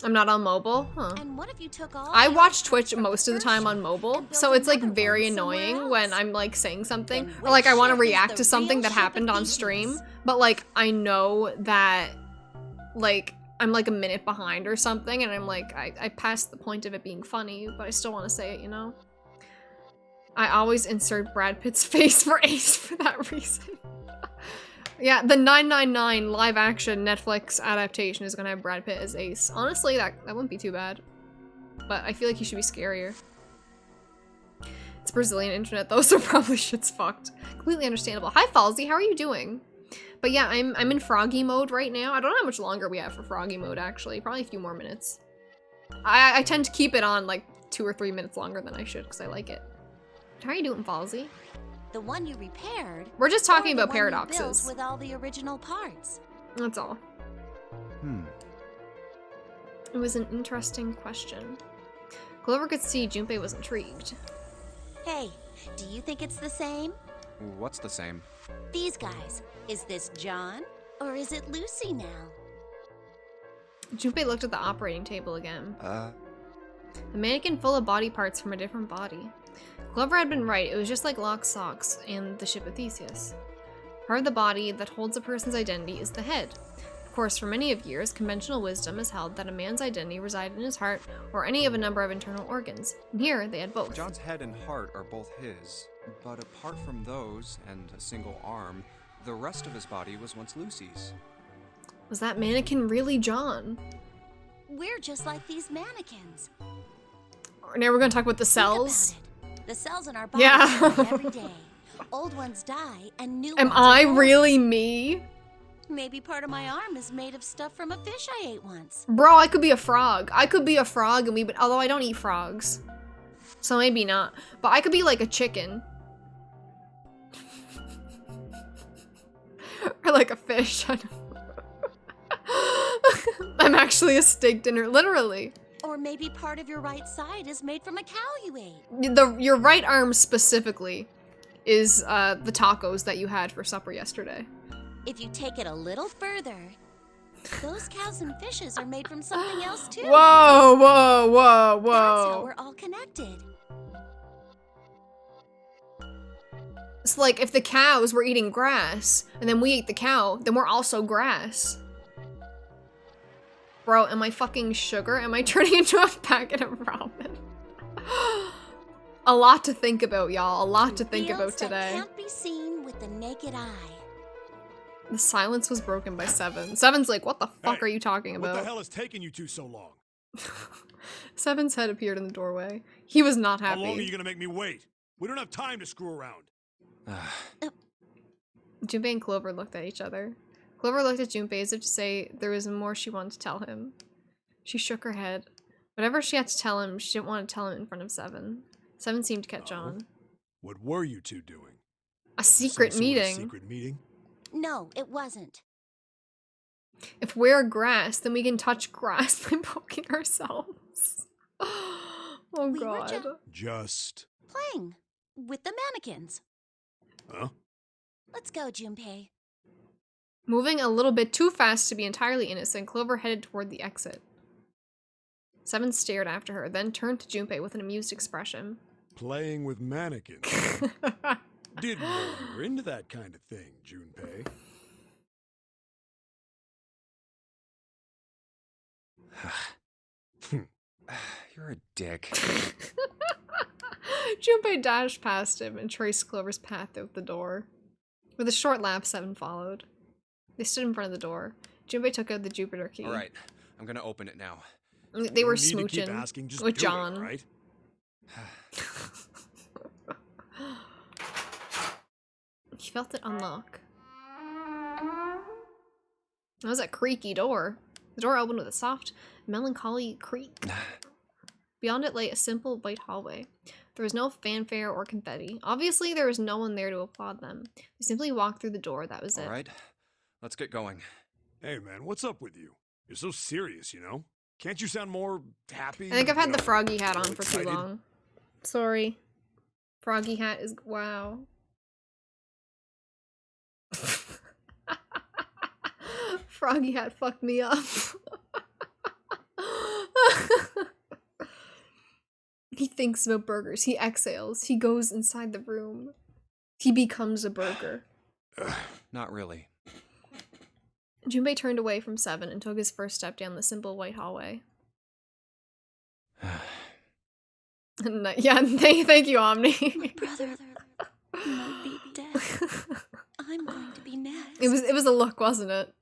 I'm not on mobile? Huh. And what if you took all I the watch parts Twitch from most of the time on mobile, and built so it's like another very one somewhere annoying when else? I'm like saying something, Then or like I which want to ship is react the to something real that ship of happened on Theseus? stream, but like I know that like I'm like a minute behind or something, and I'm like, I passed the point of it being funny, but I still want to say it, you know? I always insert Brad Pitt's face for Ace for that reason. Yeah, the 999 live action Netflix adaptation is gonna have Brad Pitt as Ace. Honestly, that wouldn't be too bad. But I feel like he should be scarier. It's Brazilian internet though, so probably shit's fucked. Completely understandable. Hi Falsey, how are you doing? But yeah, I'm in Froggy mode right now. I don't know how much longer we have for Froggy mode actually. Probably a few more minutes. I tend to keep it on like 2 or 3 minutes longer than I should because I like it. How are you doing, Falsey? The one you repaired. We're just or talking the about one you paradoxes. built with all the original parts. That's all. It was an interesting question. Clover could see Junpei was intrigued. Hey, do you think it's the same? What's the same? These guys. Is this John? Or is it Lucy now? Junpei looked at the operating table again. Uh, A mannequin full of body parts from a different body. Clover had been right, it was just like Locke's socks and the ship of Theseus. Part of the body that holds a person's identity is the head. Of course, for many of years, conventional wisdom has held that a man's identity resided in his heart or any of a number of internal organs. And here, they had both. John's head and heart are both his, but apart from those, and a single arm, the rest of his body was once Lucy's. Was that mannequin really John? We're just like these mannequins. Now we're gonna talk about the Think cells. about it. The cells in our bodies Yeah. die every day. Old ones die and new Am ones I are born. really me? Maybe part of my arm is made of stuff from a fish I ate once. Bro, I could be a frog. I could be a frog and we would, although I don't eat frogs. So maybe not. But I could be like a chicken. Or like a fish. I don't know. I'm actually a steak dinner, literally. Or maybe part of your right side is made from a cow you ate. Your right arm specifically is the tacos that you had for supper yesterday. If you take it a little further, those cows and fishes are made from something else too. Whoa, whoa, whoa, That's how whoa. we're all connected. It's like if the cows were eating grass and then we ate the cow, then we're also grass. Bro, am I fucking sugar? Am I turning into a packet of ramen? A lot to think about, y'all. A lot to think about Fields that today. can't be seen with the naked eye. The silence was broken by Seven. Seven's like, what the fuck Hey, are you talking What about? the hell is taking you two so long? Seven's head appeared in the doorway. He was not How long are you happy. gonna make me wait? We don't have time to screw around. Junpei and Clover looked at each other. Clover looked at Junpei as if to say there was more she wanted to tell him. She shook her head. Whatever she had to tell him, she didn't want to tell him in front of Seven. Seven seemed to catch on. What were you two doing? A secret Some sort of meeting. secret meeting? No, it wasn't. If we're grass, then we can touch grass by poking ourselves. Oh We were god. Just... Playing with the mannequins. Huh? Let's go, Junpei. Moving a little bit too fast to be entirely innocent, Clover headed toward the exit. Seven stared after her, then turned to Junpei with an amused expression. Playing with mannequins. Didn't know you were into that kind of thing, Junpei. You're a dick. Junpei dashed past him and traced Clover's path out the door. With a short laugh, Seven followed. They stood in front of the door. Junpei took out the Jupiter key. All right, I'm gonna open it now. They were You don't need to keep smooching asking, just with do John. It, right? He felt it unlock. That was a creaky door. The door opened with a soft, melancholy creak. Beyond it lay a simple white hallway. There was no fanfare or confetti. Obviously, there was no one there to applaud them. They simply walked through the door, that was it. All right, let's get going. Hey man, what's up with you? You're so serious, you know? Can't you sound more happy? I think I've had you the know, froggy hat more on for too excited? long. Sorry. Froggy hat is... wow. Froggy hat fucked me up. He thinks about burgers. He exhales. He goes inside the room. He becomes a burger. Not really. Junpei turned away from Seven and took his first step down the simple white hallway. Yeah, thank you, Omni. My brother might be dead. I'm going to be next. It was a look, wasn't it?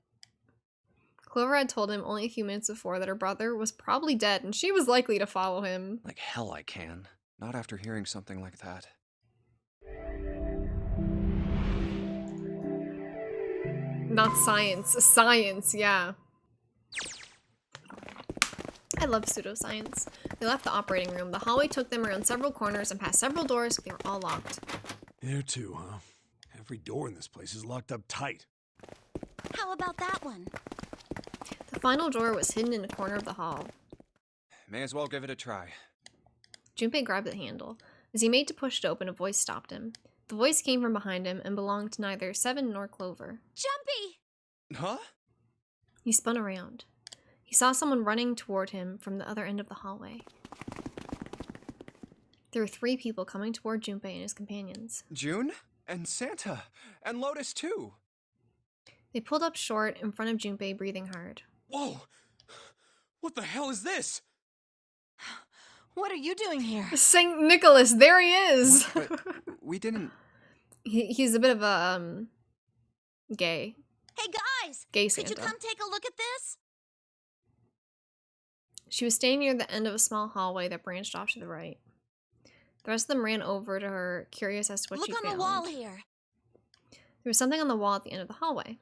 Clover had told him only a few minutes before that her brother was probably dead and she was likely to follow him. Like hell I can. Not after hearing something like that. Not science. Science, yeah. I love pseudoscience. They left the operating room. The hallway took them around several corners and past several doors, but they were all locked. There too, huh? Every door in this place is locked up tight. How about that one? The final door was hidden in a corner of the hall. May as well give it a try. Junpei grabbed the handle. As he made to push it open, a voice stopped him. The voice came from behind him and belonged to neither Seven nor Clover. Jumpy! Huh? He spun around. He saw someone running toward him from the other end of the hallway. There were 3 people coming toward Junpei and his companions. June? And Santa? And Lotus too! They pulled up short in front of Junpei, breathing hard. Whoa! What the hell is this? What are you doing here? Saint Nicholas, there he is! But we didn't... He's a bit of a, gay. Hey guys! Gay Could Santa. you come take a look at this? She was standing near the end of a small hallway that branched off to the right. The rest of them ran over to her, curious as to what Look she on found. the wall here. There was something on the wall at the end of the hallway.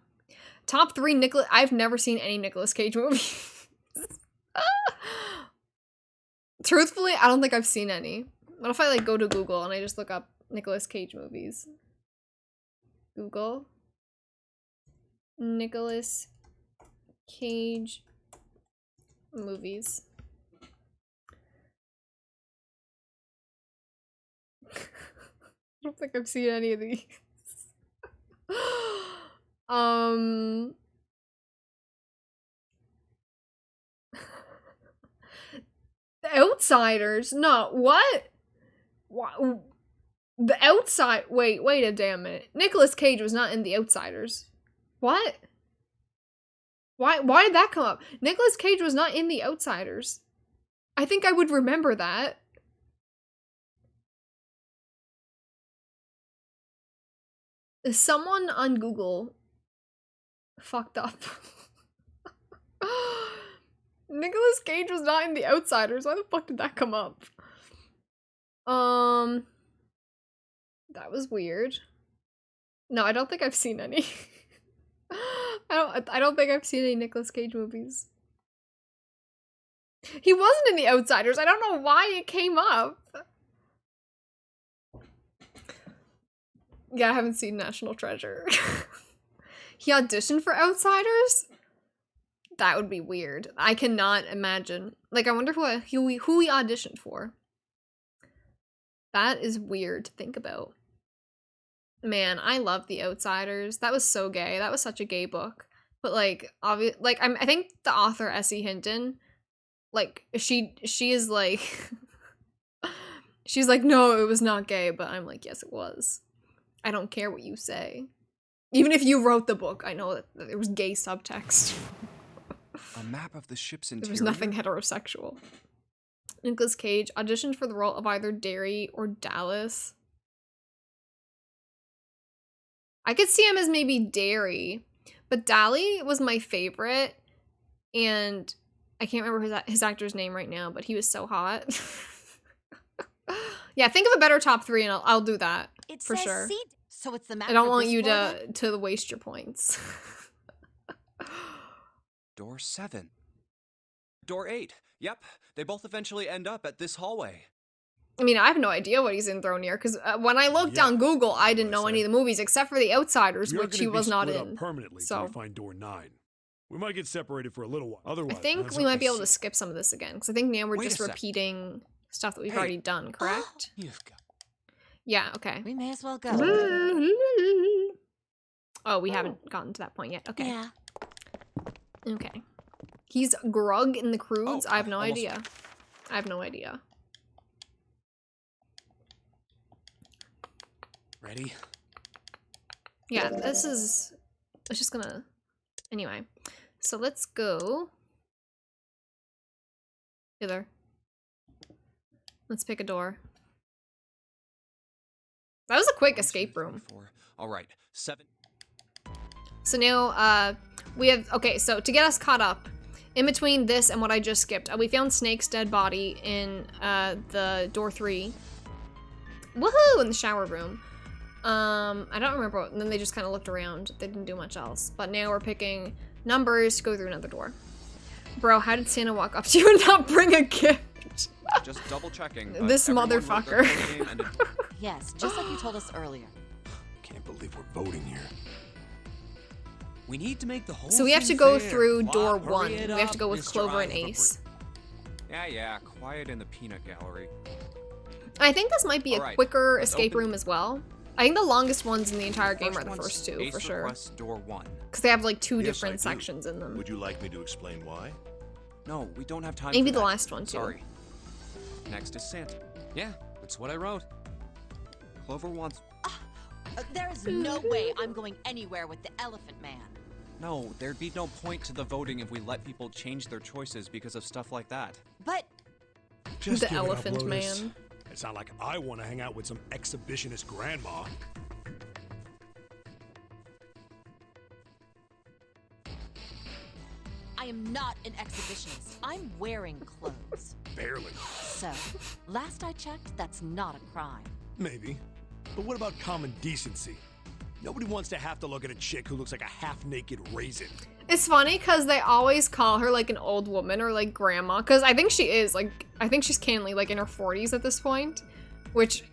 Top 3 Nicholas... I've never seen any Nicolas Cage movies. Truthfully, I don't think I've seen any. What if I, like, go to Google and I just look up Nicolas Cage movies? Google. Nicolas Cage movies. I don't think I've seen any of these. The Outsiders? No, what? What? The Outside? Wait a damn minute. Nicolas Cage was not in The Outsiders. What? Why did that come up? Nicolas Cage was not in The Outsiders. I think I would remember that. Someone on Google fucked up. Nicolas Cage was not in The Outsiders. Why the fuck did that come up? That was weird. No, I don't think I've seen any. I don't think I've seen any Nicolas Cage movies. He wasn't in The Outsiders. I don't know why it came up. Yeah, I haven't seen National Treasure. He auditioned for Outsiders? That would be weird. I cannot imagine. Like, I wonder who he auditioned for. That is weird to think about. Man, I love The Outsiders. That was so gay. That was such a gay book. But like, I think the author S.E. Hinton, like, she is like, she's like, no, it was not gay. But I'm like, yes, it was. I don't care what you say. Even if you wrote the book, I know that there was gay subtext. A map of the ship's interior? There was nothing heterosexual. Nicolas Cage auditioned for the role of either Derry or Dallas. I could see him as maybe Derry, but Dally was my favorite, and I can't remember his actor's name right now, but he was so hot. Yeah, think of a better top 3 and I'll do that for sure. So it's the map. I don't for want this you floor, to waste your points. Door 7. Door 8. Yep, they both eventually end up at this hallway. I mean, I have no idea what he's in Thronier, because when I looked on Google, I didn't know any of the movies except for The Outsiders, which he was not in. Permanently so till we find door 9. We might get separated for a little while. Otherwise, I think we might be able to skip some of this again, because I think now we're just repeating stuff that we've already done, correct? Yeah, okay. We may as well go. Oh, we haven't gotten to that point yet. Okay. Yeah. Okay. He's Grug in the Croods? I have no almost. idea. I have no idea. Ready? Yeah, this is... It's just gonna... Anyway. So let's go... Hither. Let's pick a door. That was a quick escape room. All right, 7. So now, we have... Okay, so to get us caught up, in between this and what I just skipped, we found Snake's dead body in the door 3. Woohoo! In the shower room. I don't remember what, and then they just kind of looked around. They didn't do much else. But now we're picking numbers to go through another door. Bro, how did Santa walk up to you and not bring a gift? Just double checking. This motherfucker. Yes, just like you told us earlier. Can't believe we're voting here. We need to make the whole So we have to thing go fair. through door Hurry 1. it We have to go up, with Mr. Clover and Eyes of a Ace. Yeah, quiet in the peanut gallery. I think this might be a Alright, quicker let's escape open- room as well. I think the longest ones in the entire game are First the one's first 2, Ace for sure. requests door 1. Because they have like 2 Yes, different I do. sections in them. Would you like me to explain why? No, we don't have time Maybe for the that. last one, too. Sorry. Next is Santa. Yeah, that's what I wrote. Clover wants... There is no way I'm going anywhere with the Elephant Man. No, there'd be no point to the voting if we let people change their choices because of stuff like that. But Just The give it up, Elephant Lotus. Man. It's not like I want to hang out with some exhibitionist grandma. I am not an exhibitionist. I'm wearing clothes. Barely. So, last I checked, that's not a crime. Maybe. But what about common decency? Nobody wants to have to look at a chick who looks like a half-naked raisin. It's funny because they always call her like an old woman or like grandma. Because I think she is like, I think she's canonly like in her 40s at this point. Which,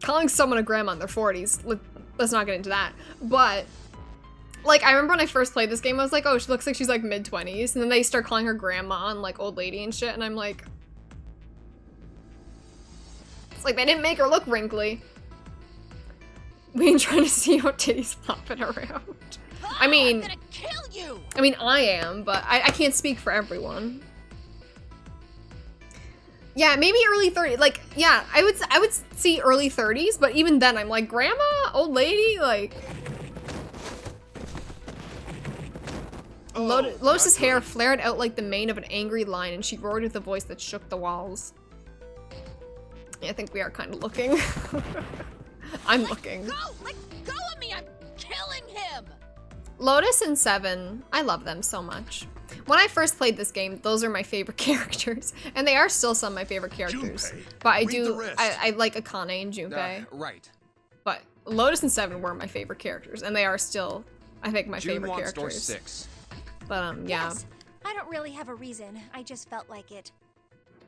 calling someone a grandma in their 40s, let's not get into that. But, like, I remember when I first played this game, I was like, oh, she looks like she's like mid-20s. And then they start calling her grandma and like old lady and shit. And I'm like, it's like they didn't make her look wrinkly. We ain't trying to see how titties flopping around. I mean, I'm gonna kill you! I mean, I am, but I can't speak for everyone. Yeah, maybe early 30s. Like, yeah, I would see early 30s, but even then, I'm like, grandma, old lady, like. Lotus's hair flared out like the mane of an angry lion, and she roared with a voice that shook the walls. Yeah, I think we are kind of looking. I'm looking. Let go of me! I'm killing him! Lotus and Seven, I love them so much. When I first played this game, those are my favorite characters, and they are still some of my favorite characters. Junpei. But I Read the rest. I like Akane and Junpei. Right. But Lotus and Seven were my favorite characters, and they are still I think my June favorite wants door characters. 6. But yeah. Yes. I don't really have a reason. I just felt like it.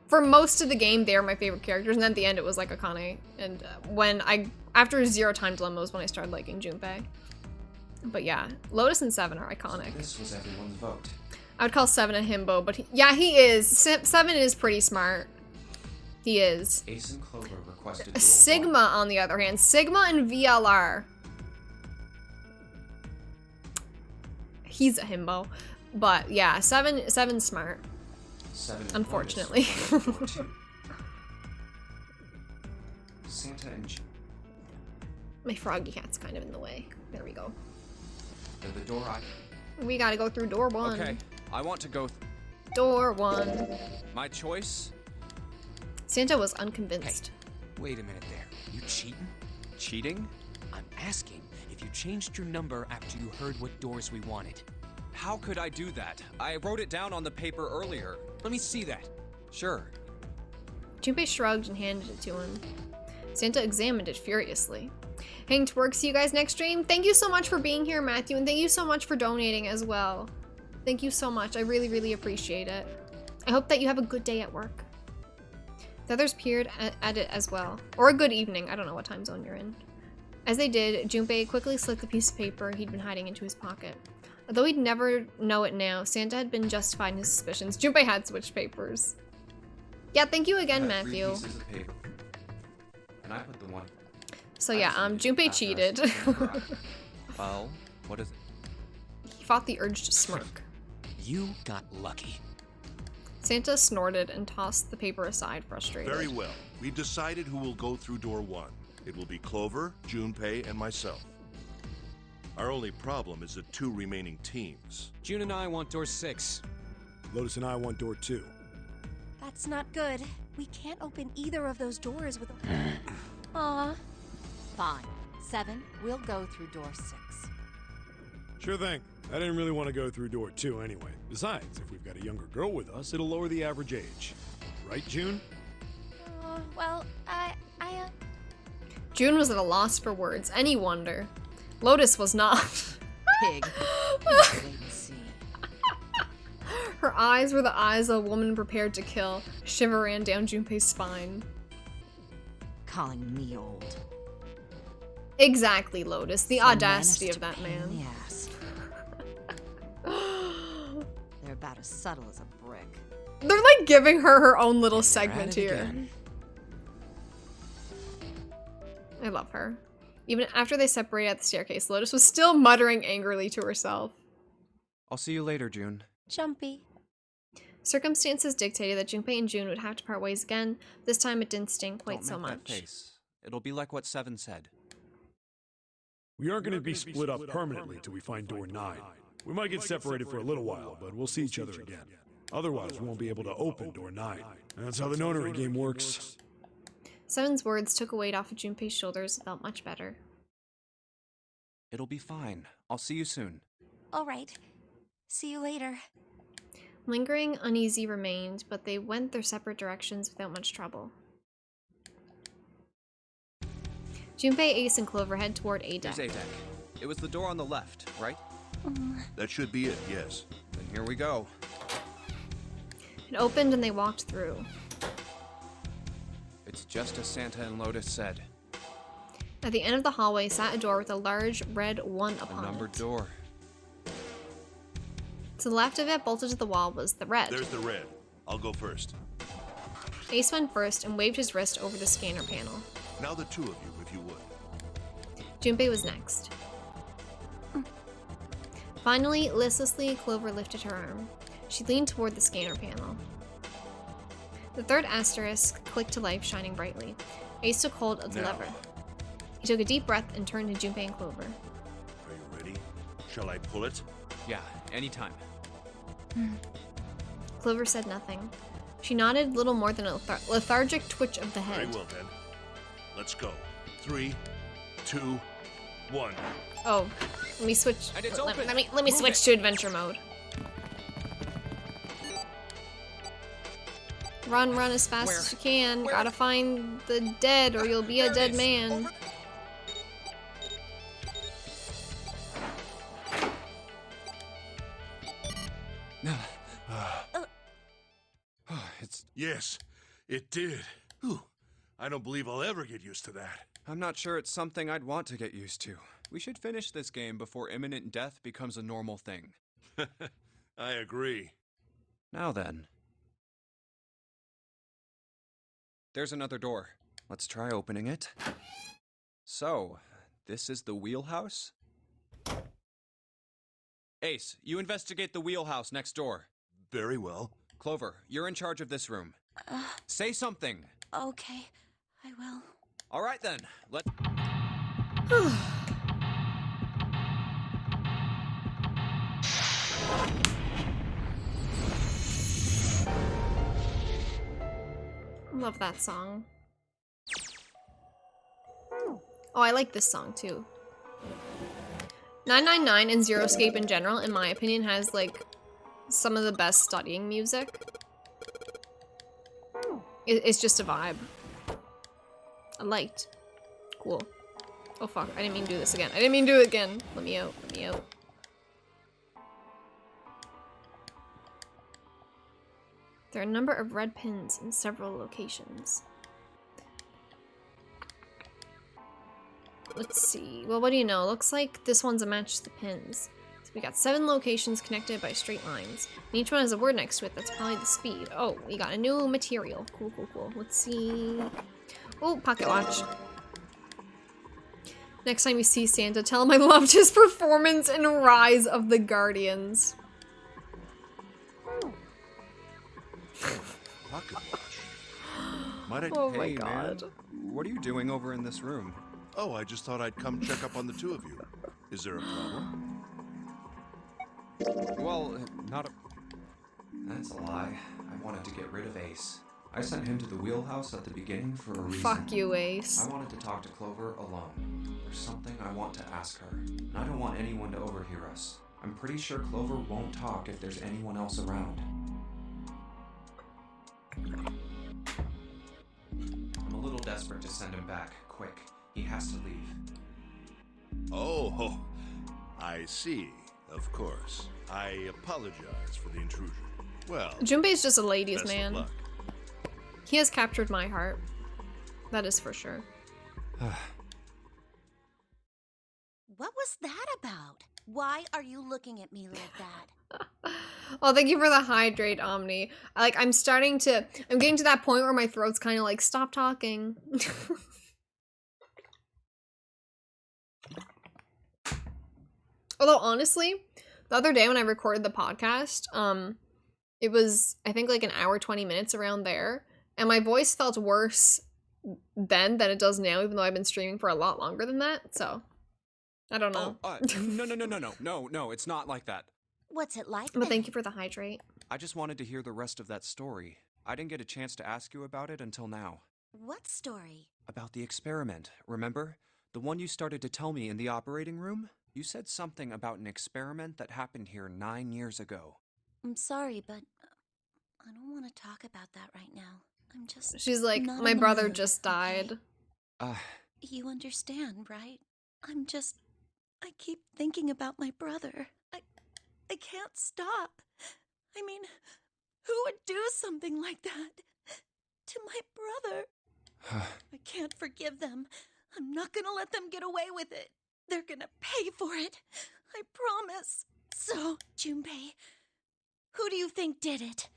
For most of the game, they're my favorite characters, and then at the end it was like Akane. And after Zero Time Dilemma was when I started liking Junpei. But yeah, Lotus and 7 are iconic. This was everyone's vote. I would call 7 a himbo, but he is. 7 is pretty smart. He is. Ace and Clover requested duel Sigma, 1. on the other hand. Sigma and VLR. He's a himbo. But yeah, 7's smart. 7 and Unfortunately. Lotus requested door 2. Santa and June. My froggy cat's kind of in the way. There we go. The door I... We gotta go through door 1. Okay, I want to go. Door 1. My choice? Santa was unconvinced. Wait a minute there. You cheating? Cheating? I'm asking if you changed your number after you heard what doors we wanted. How could I do that? I wrote it down on the paper earlier. Let me see that. Sure. Junpei shrugged and handed it to him. Santa examined it furiously. Hang twerk, see you guys next stream. Thank you so much for being here, Matthew, and thank you so much for donating as well. Thank you so much. I really, really appreciate it. I hope that you have a good day at work. The others peered at it as well. Or a good evening. I don't know what time zone you're in. As they did, Junpei quickly slipped the piece of paper he'd been hiding into his pocket. Although he'd never know it now, Santa had been justified in his suspicions. Junpei had switched papers. Yeah, thank you again, I had 3 Matthew. pieces of paper. And I put the one... So yeah, Junpei cheated. Well, what is it? He fought the urge to smirk. You got lucky. Santa snorted and tossed the paper aside, frustrated. Very well. We've decided who will go through door 1. It will be Clover, Junpei, and myself. Our only problem is the 2 remaining teams. June and I want door 6. Lotus and I want door 2. That's not good. We can't open either of those doors with a... Aw. Fine. 7, we'll go through door 6. Sure thing. I didn't really want to go through door 2 anyway. Besides, if we've got a younger girl with us, it'll lower the average age. Right, June? Well, June was at a loss for words. Any wonder. Lotus was not. Pig. Wait and see. Her eyes were the eyes of a woman prepared to kill. Shiver ran down Junpei's spine. Calling me old. Exactly, Lotus. The So audacity managed of that to pain in man. the ass. They're about as subtle as a brick. They're like giving her own little And they're at segment it here. again. I love her. Even after they separated at the staircase, Lotus was still muttering angrily to herself. I'll see you later, June. Jumpy. Circumstances dictated that Junpei and June would have to part ways again. This time it didn't sting quite Don't so make that much. face. It'll be like what 7 said. We aren't going to be split up permanently till we find door 9. We might get separated for a little while, but we'll see each other again. Otherwise, we won't be able to open door 9. That's how the notary game works. 7's words took a weight off of Junpei's shoulders. It felt much better. It'll be fine. I'll see you soon. All right. See you later. Lingering uneasy remained, but they went their separate directions without much trouble. Junpei, Ace, and Clover head toward A deck. Here's A deck. It was the door on the left, right? That should be it, yes. Then here we go. It opened and they walked through. It's just as Santa and Lotus said. At the end of the hallway sat a door with a large red 1 A upon numbered it. door. To the left of it, bolted to the wall, was the red. There's the red. I'll go first. Ace went first and waved his wrist over the scanner panel. Now the 2 of you, if you would. Junpei was next. Finally, listlessly, Clover lifted her arm. She leaned toward the scanner panel. The third asterisk clicked to life, shining brightly. Ace took hold of the Now. lever. He took a deep breath and turned to Junpei and Clover. Are you ready? Shall I pull it? Yeah, anytime. Clover said nothing. She nodded, little more than a lethargic twitch of the Very head. well then. Let's go. 3, 2, 1. Oh, let me switch. And it's let, open. let me Move switch it. to adventure mode. Run as fast Where? as you can. Where? Gotta find the dead, or you'll be a There it dead is. man. Over Yes, it did. Whew. I don't believe I'll ever get used to that. I'm not sure it's something I'd want to get used to. We should finish this game before imminent death becomes a normal thing. I agree. Now then. There's another door. Let's try opening it. So, this is the wheelhouse? Ace, you investigate the wheelhouse next door. Very well. Clover, you're in charge of this room. Say something. Okay, I will. All right then. Let's... Love that song. Oh, I like this song too. 999 and Zero Escape in general, in my opinion, has like some of the best studying music. It's just a vibe. I liked. Cool. Oh fuck, I didn't mean to do this again. I didn't mean to do it again. Let me out, let me out. There are a number of red pins in several locations. Let's see. Well, what do you know? Looks like this one's a match to the pins. So we got 7 locations connected by straight lines. And each one has a word next to it that's probably the speed. Oh, we got a new material. Cool, cool, cool. Let's see. Oh, pocket watch. Next time you see Santa, tell him I loved his performance in Rise of the Guardians. Pocket watch. Might I... Oh Hey, my god. Man, what are you doing over in this room? Oh, I just thought I'd come check up on the two of you. Is there a problem? Well, not a... That's a lie. I wanted to get rid of Ace. I sent him to the wheelhouse at the beginning for a reason. Fuck you, Ace. I wanted to talk to Clover alone. There's something I want to ask her, and I don't want anyone to overhear us. I'm pretty sure Clover won't talk if there's anyone else around. I'm a little desperate to send him back, quick. He has to leave. Oh, I see. Of course. I apologize for the intrusion. Well, Junpei's just a ladies' best of man. luck. He has captured my heart. That is for sure. What was that about? Why are you looking at me like that? Well, thank you for the hydrate, Omni. I'm getting to that point where my throat's kind of like, stop talking. Although, honestly, the other day when I recorded the podcast, it was, I think, like an hour, 20 minutes around there. And my voice felt worse then than it does now, even though I've been streaming for a lot longer than that. So, I don't know. Oh, no, it's not like that. What's it like? But thank you for the hydrate. I just wanted to hear the rest of that story. I didn't get a chance to ask you about it until now. What story? About the experiment, remember? The one you started to tell me in the operating room? You said something about an experiment that happened here 9 years ago. I'm sorry, but I don't want to talk about that right now. I'm just... She's like, not my in the brother mood, just okay? died. You understand, right? I keep thinking about my brother. I can't stop. I mean, who would do something like that to my brother? I can't forgive them. I'm not gonna let them get away with it. They're gonna pay for it. I promise. So, Junpei, who do you think did it?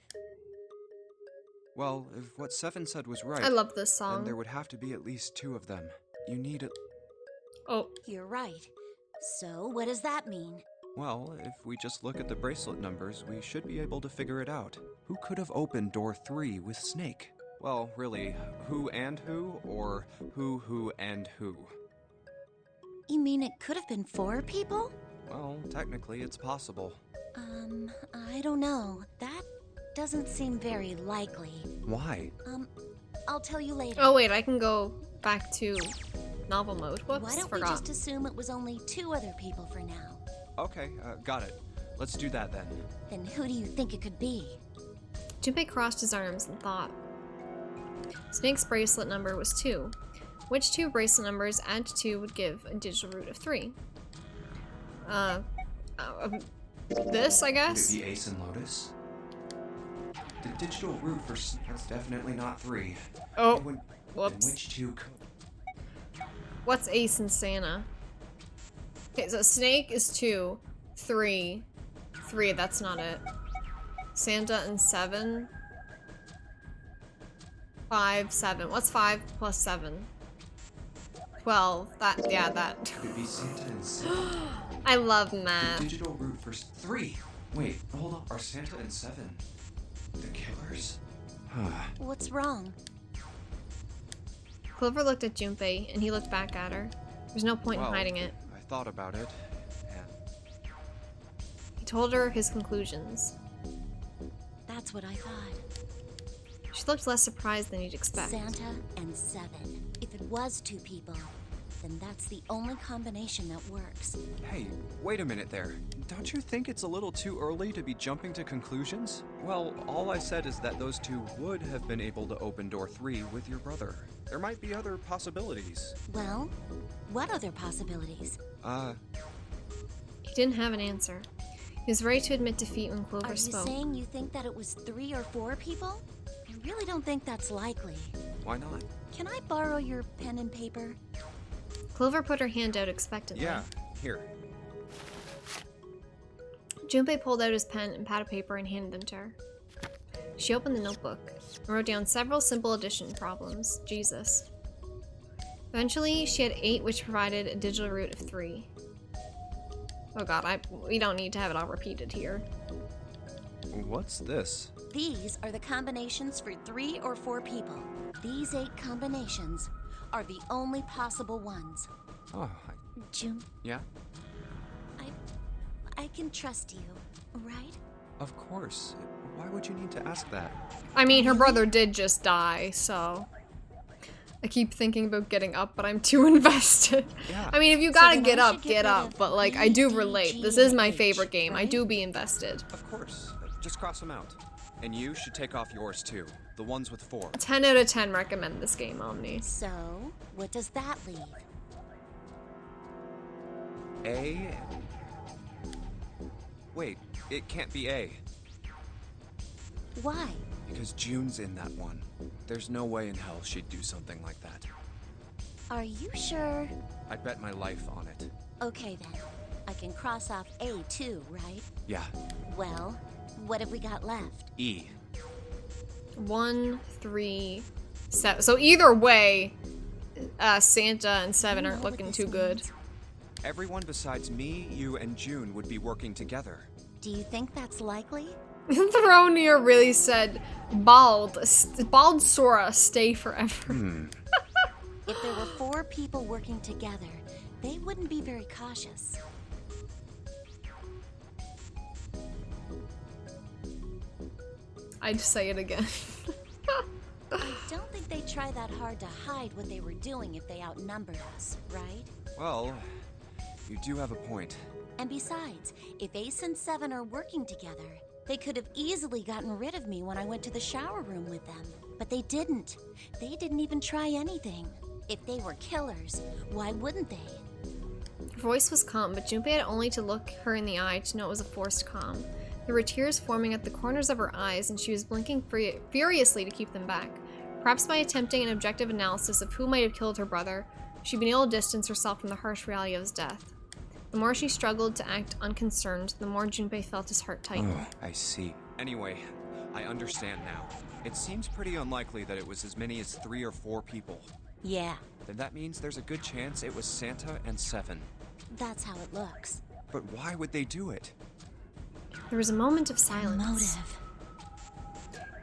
Well, if what Seven said was right, I love this then song. there would have to be at least 2 of them. You need it. Oh. You're right. So, what does that mean? Well, if we just look at the bracelet numbers, we should be able to figure it out. Who could have opened door 3 with Snake? Well, really, who and who, or who and who? You mean it could have been 4 people? Well, technically, it's possible. I don't know. That doesn't seem very likely. Why? I'll tell you later. Oh wait, I can go back to novel mode. Whoops, Why don't forgot. we just assume it was only 2 other people for now? Okay, got it. Let's do that then. Then who do you think it could be? Junpei crossed his arms and thought. Snake's bracelet number was 2. Which 2 bracelet numbers add to 2 would give a digital root of 3? This, I guess? Would it be Ace and Lotus? the digital root for that's definitely not 3. Oh, When, whoops. then which 2? What's Ace and Santa? Okay, so Snake is 2, 3, 3, that's not it. Santa and 7. 5, 7. What's 5 plus 7? 12. That, yeah, that. Could it be Santa and 7? I love The math. digital root for 3. Wait, hold up. Are Santa and 7 the killers? What's wrong? Clover looked at Junpei, and he looked back at her. There's no point in hiding it. I thought about it, and He told her his conclusions. That's what I thought. She looked less surprised than you'd expect. Santa and 7. If it was 2 people, then that's the only combination that works. hey, wait a minute there. Don't you think it's a little too early to be jumping to conclusions? Well, all I said is that those 2 would have been able to open door 3 with your brother. There might be other possibilities. Well, what other possibilities? He didn't have an answer. He was ready to admit defeat when Clover Are you spoke. saying you think that it was 3 or 4 people? I really don't think that's likely. Why not? Can I borrow your pen and paper? Clover put her hand out expectantly. Yeah, here. Junpei pulled out his pen and pad of paper and handed them to her. She opened the notebook and wrote down several simple addition problems. Jesus. Eventually, she had 8, which provided a digital root of 3. Oh god, we don't need to have it all repeated here. What's this? These are the combinations for 3 or 4 people. These 8 combinations are the only possible ones. Oh, June, yeah? I can trust you, right? Of course. Why would you need to ask that? I mean, her brother did just die, so... I keep thinking about getting up, but I'm too invested. Yeah. I mean, if you So gotta then get I up, should get get rid up. of But, like, B, I do D, relate. G, This is and my H, favorite game. I right? do be invested. Of course. Just cross them out. And you should take off yours too. The ones with 4. 10 out of 10 recommend this game, Omni. So, what does that leave? A. Wait, it can't be A. Why? Because June's in that one. There's no way in hell she'd do something like that. Are you sure? I'd bet my life on it. Okay then. I can cross off A too, right? Yeah. Well, what have we got left? E. 1, 3, 7. So either way, Santa and 7 You aren't know what looking this too good. means? Everyone besides me, you, and June would be working together. Do you think that's likely? Thronir really said, bald Sora, stay forever. If there were 4 people working together, they wouldn't be very cautious. I'd say it again. I don't think they'd try that hard to hide what they were doing if they outnumbered us, right? Well, you do have a point. And besides, if Ace and 7 are working together, they could have easily gotten rid of me when I went to the shower room with them. But they didn't. They didn't even try anything. If they were killers, why wouldn't they? Her voice was calm, but Junpei had only to look her in the eye to know it was a forced calm. There were tears forming at the corners of her eyes, and she was blinking furiously to keep them back. Perhaps by attempting an objective analysis of who might have killed her brother, she'd been able to distance herself from the harsh reality of his death. The more she struggled to act unconcerned, the more Junpei felt his heart tighten. Oh, I see. Anyway, I understand now. It seems pretty unlikely that it was as many as 3 or 4 people. Yeah, Then that means there's a good chance it was Santa and 7. that's how it looks. But why would they do it? There was a moment of silence. Motive.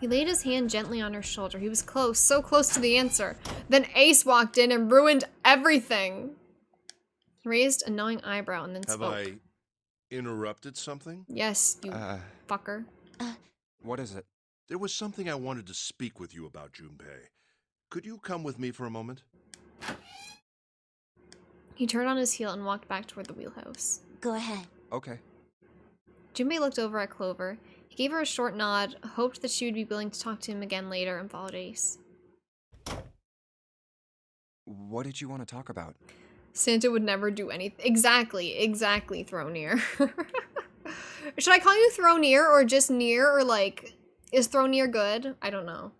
He laid his hand gently on her shoulder. He was close, so close to the answer. Then Ace walked in and ruined everything. He raised a knowing eyebrow and then Have spoke. I interrupted something? Yes, you fucker. What is it? There was something I wanted to speak with you about, Junpei. Could you come with me for a moment? He turned on his heel and walked back toward the wheelhouse. Go ahead. Okay. Junpei looked over at Clover. He gave her a short nod, hoped that she would be willing to talk to him again later, and followed Ace. What did you want to talk about? Santa would never do anything. Exactly, Thronir. Should I call you Thronir or just Near or like Is throw near good? I don't know.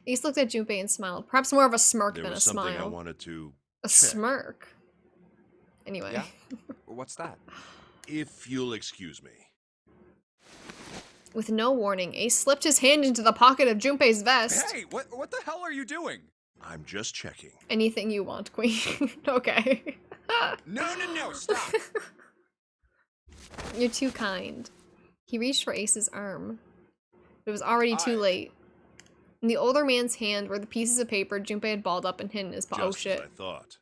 Ace looked at Junpei and smiled. Perhaps more of a smirk There than a was something smile. I wanted to A check. smirk. Anyway. Yeah? What's that? If you'll excuse me. With no warning, Ace slipped his hand into the pocket of Junpei's vest. Hey, what the hell are you doing? I'm just checking. Anything you want, Queen. Okay. No, stop. You're too kind. He reached for Ace's arm. But it was already too late. In the older man's hand were the pieces of paper Junpei had balled up and hidden in his pocket. Oh Just shit. as I thought.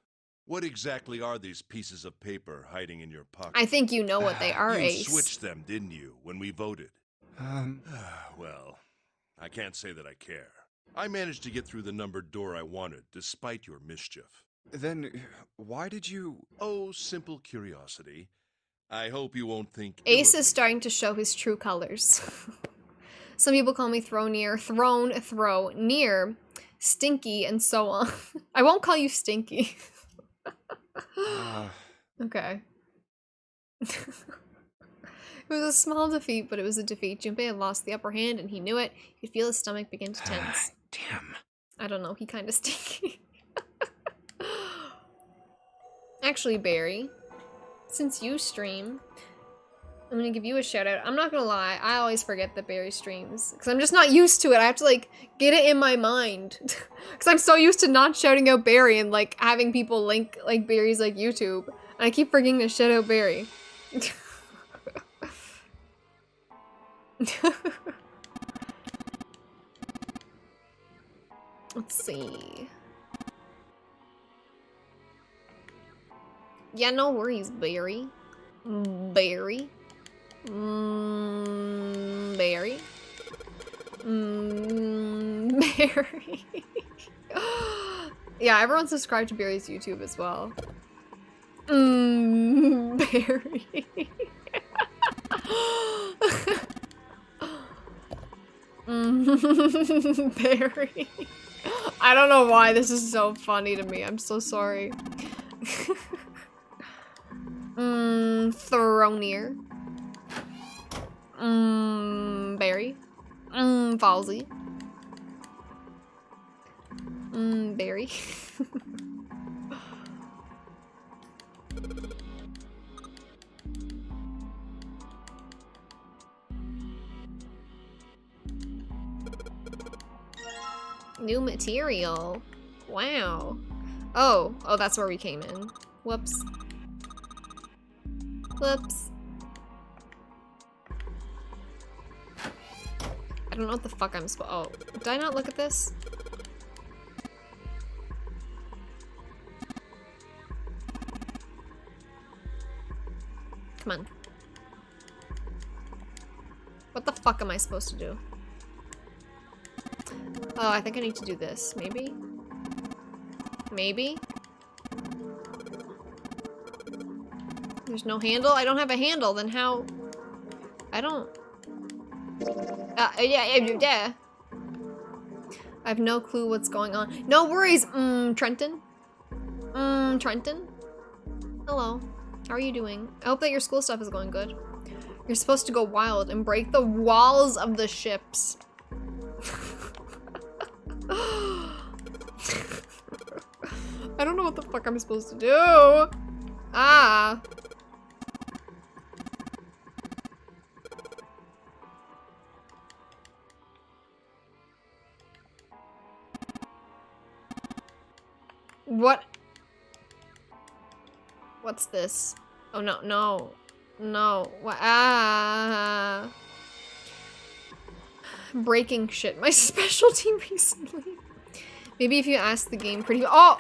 What exactly are these pieces of paper hiding in your pocket? I think you know what they are, You Ace. switched them, didn't you, when we voted? Well, I can't say that I care. I managed to get through the numbered door I wanted, despite your mischief. Then, why did you... Oh, simple curiosity. I hope you won't think Ace ill of is me. starting to show his true colors. Some people call me throw near, thrown, throw, near, stinky, and so on. I won't call you stinky. Okay. It was a small defeat, but it was a defeat. Junpei had lost the upper hand, and he knew it. He could feel his stomach begin to tense. Damn. I don't know, he kind of stinky. Actually, Barry, since you stream, I'm gonna give you a shout out. I'm not gonna lie, I always forget that Barry streams, because I'm just not used to it. I have to, like, get it in my mind. Because I'm so used to not shouting out Barry and, like, having people link, like, Barry's, like, YouTube. And I keep forgetting to shout out Barry. Let's see. Yeah, no worries, Barry. Barry. Barry. Barry. Yeah, everyone subscribe to Barry's YouTube as well. Barry. Barry. I don't know why this is so funny to me. I'm so sorry. Thronier. Barry. Falsey. Barry. New material. Wow. Oh, that's where we came in. Whoops. Whoops. I don't know what the fuck I'm supposed. Oh, did I not look at this? Come on. What the fuck am I supposed to do? Oh, I think I need to do this. Maybe? Maybe? There's no handle? I don't have a handle, then how? I don't... yeah. I have no clue what's going on. No worries, Trenton. Trenton? Hello. How are you doing? I hope that your school stuff is going good. You're supposed to go wild and break the walls of the ships. I don't know what the fuck I'm supposed to do. Ah. What? What's this? Oh, no, no. No. What? Ah. Breaking shit. My specialty recently. Maybe if you ask the game pretty... Oh!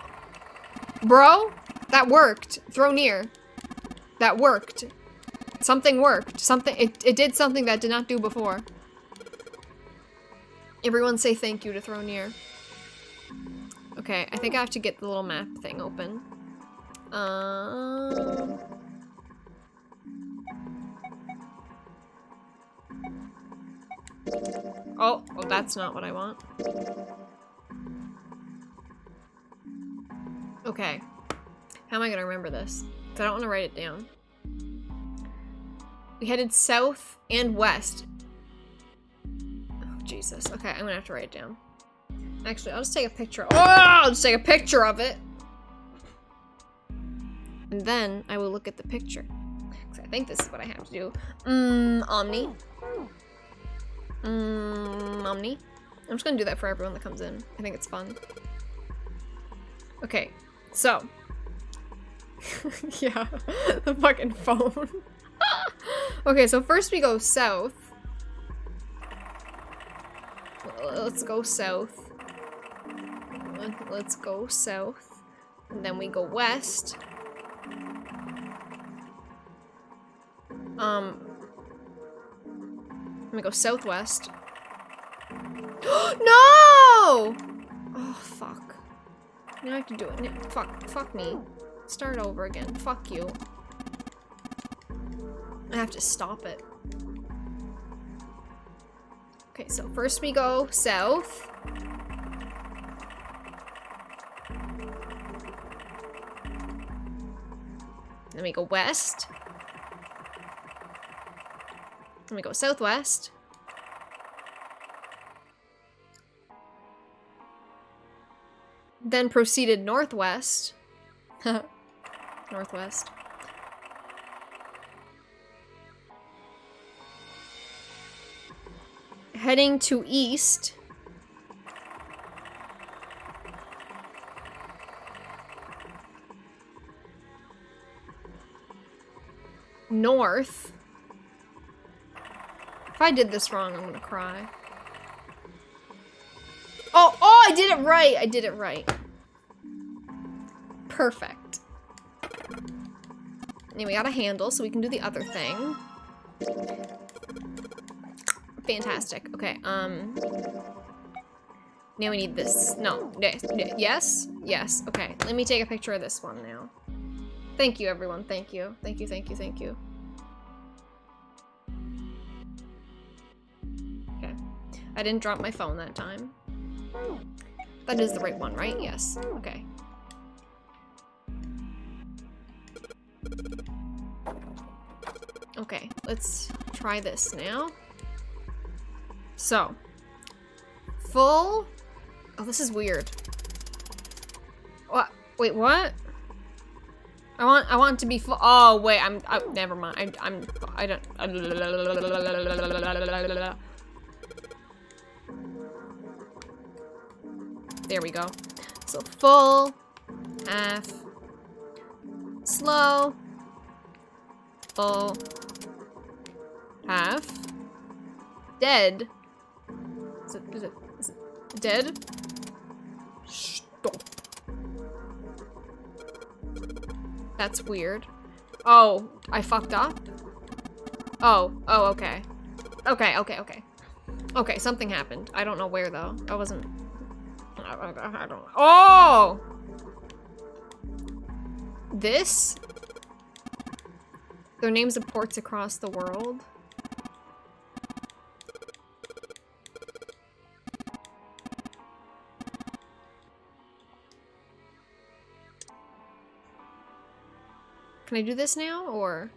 Bro? That worked. Throw near. That worked. Something worked. Something... It did something that did not do before. Everyone say thank you to throw near. Okay, I think I have to get the little map thing open. Oh, that's not what I want. Okay. How am I gonna remember this? 'Cause I don't want to write it down. We headed south and west. Jesus. Okay, I'm gonna have to write it down. Actually, I'll just take a picture. Oh, I'll just take a picture of it. And then I will look at the picture. Because I think this is what I have to do. Omni. Omni. I'm just gonna do that for everyone that comes in. I think it's fun. Okay, so. Yeah, the fucking phone. Okay, so first we go south. Let's go south. Let's go south. And then we go west. Let me go southwest. No! Oh, fuck. Now I have to do it. No, fuck me. Start over again. Fuck you. I have to stop it. Okay, so first we go south. Then we go west. Then we go southwest. Then proceeded northwest. Northwest. Heading to east. North. If I did this wrong, I'm gonna cry. Oh, I did it right! I did it right. Perfect. And we got a handle, so we can do the other thing. Fantastic. Okay, now we need this. No. Yes? Yes. Okay, let me take a picture of this one now. Thank you, everyone. Thank you. Thank you, thank you, thank you. Okay. I didn't drop my phone that time. That is the right one, right? Yes. Okay. Okay, let's try this now. So, full. Oh, this is weird. What? Wait, what? I want to be full. Oh, wait. Never mind. I don't. There we go. So full, half, slow, full, half, dead. Is it dead? Stop. That's weird. Oh, I fucked up? Oh, okay. Okay. Okay, something happened. I don't know where, though. I wasn't... I don't know. Oh! This? Their names of ports across the world. Can I do this now, or?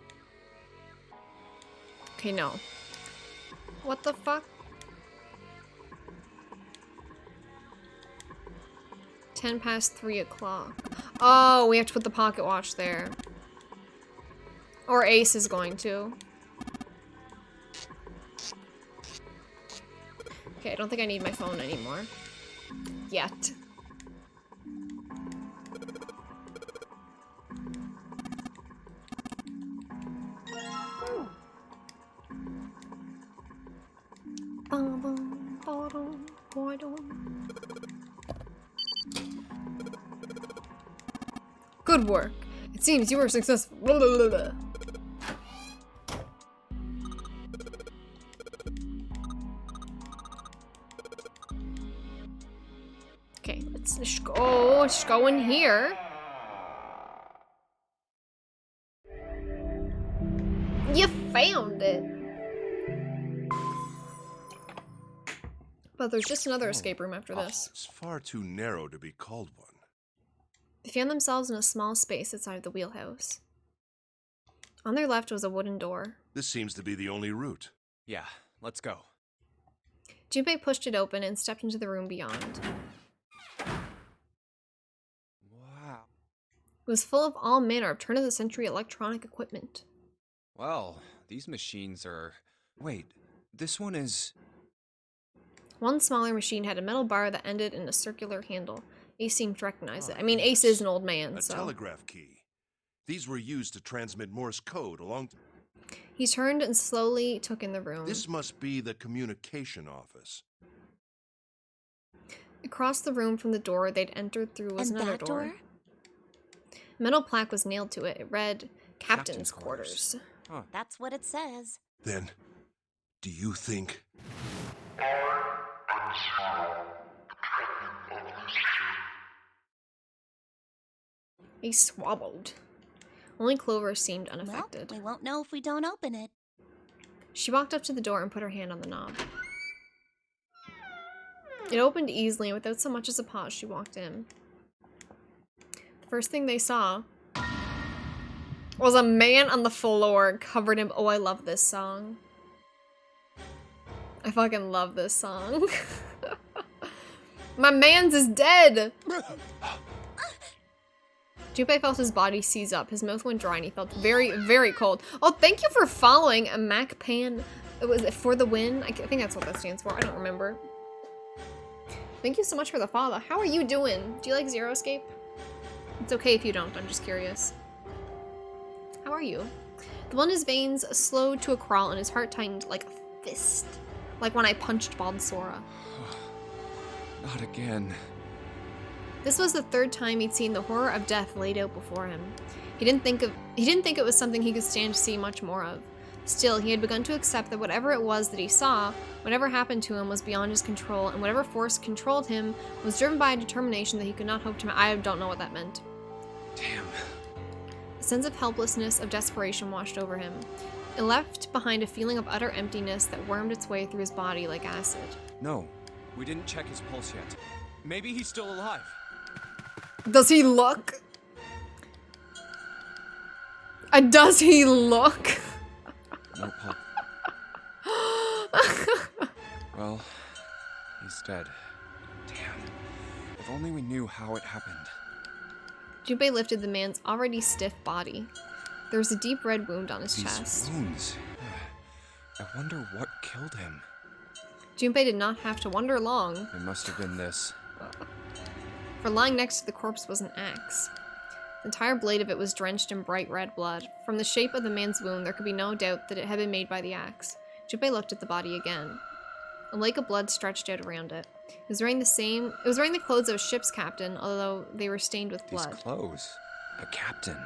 Okay, no. What the fuck? 10 past 3 o'clock. Oh, we have to put the pocket watch there. Or Ace is going to. Okay, I don't think I need my phone anymore. Yet. Good work. It seems you were successful. Blah, blah, blah, blah. Okay, let's go in here. You found it. But there's just another escape room after this. It's far too narrow to be called one. They found themselves in a small space outside the wheelhouse. On their left was a wooden door. This seems to be the only route. Yeah, let's go. Junpei pushed it open and stepped into the room beyond. Wow. It was full of all manner of turn-of-the-century electronic equipment. Well, these machines are... Wait, this one is... One smaller machine had a metal bar that ended in a circular handle. Ace seemed to recognize it. I mean, Ace is an old man, A so... telegraph key. These were used to transmit Morse code along... He turned and slowly took in the room. This must be the communication office. Across the room from the door they'd entered through was And another that door. door? A metal plaque was nailed to it. It read, Captain's Quarters. Huh. That's what it says. Then, do you think... He swallowed. Only Clover seemed unaffected. Well, we won't know if we don't open it. She walked up to the door and put her hand on the knob. It opened easily, and without so much as a pause, she walked in. The first thing they saw was a man on the floor covered in... Oh, I love this song. I fucking love this song. My man's is dead! Junpei felt his body seize up. His mouth went dry and he felt very, very cold. Oh, thank you for following a MacPan. Was it for the win? I think that's what that stands for. I don't remember. Thank you so much for the follow. How are you doing? Do you like Zero Escape? It's okay if you don't. I'm just curious. How are you? The blood in his veins slowed to a crawl and his heart tightened like a fist. Like when I punched Bald Sora. Not again. This was the third time he'd seen the horror of death laid out before him. He didn't think it was something he could stand to see much more of. Still, he had begun to accept that whatever it was that he saw, whatever happened to him was beyond his control, and whatever force controlled him was driven by a determination that he could not hope to... I don't know what that meant. Damn. A sense of helplessness, of desperation washed over him. It left behind a feeling of utter emptiness that wormed its way through his body like acid. No, we didn't check his pulse yet. Maybe he's still alive. Does he look? Does he look? No pulse. Well, he's dead. Damn. If only we knew how it happened. Junpei lifted the man's already stiff body. There was a deep red wound on his These chest. wounds. I wonder what killed him. Junpei did not have to wonder long. It must have been this. For lying next to the corpse was an axe. The entire blade of it was drenched in bright red blood. From the shape of the man's wound, there could be no doubt that it had been made by the axe. Junpei looked at the body again. A lake of blood stretched out around it. It was wearing the clothes of a ship's captain, although they were stained with blood. These clothes? A captain?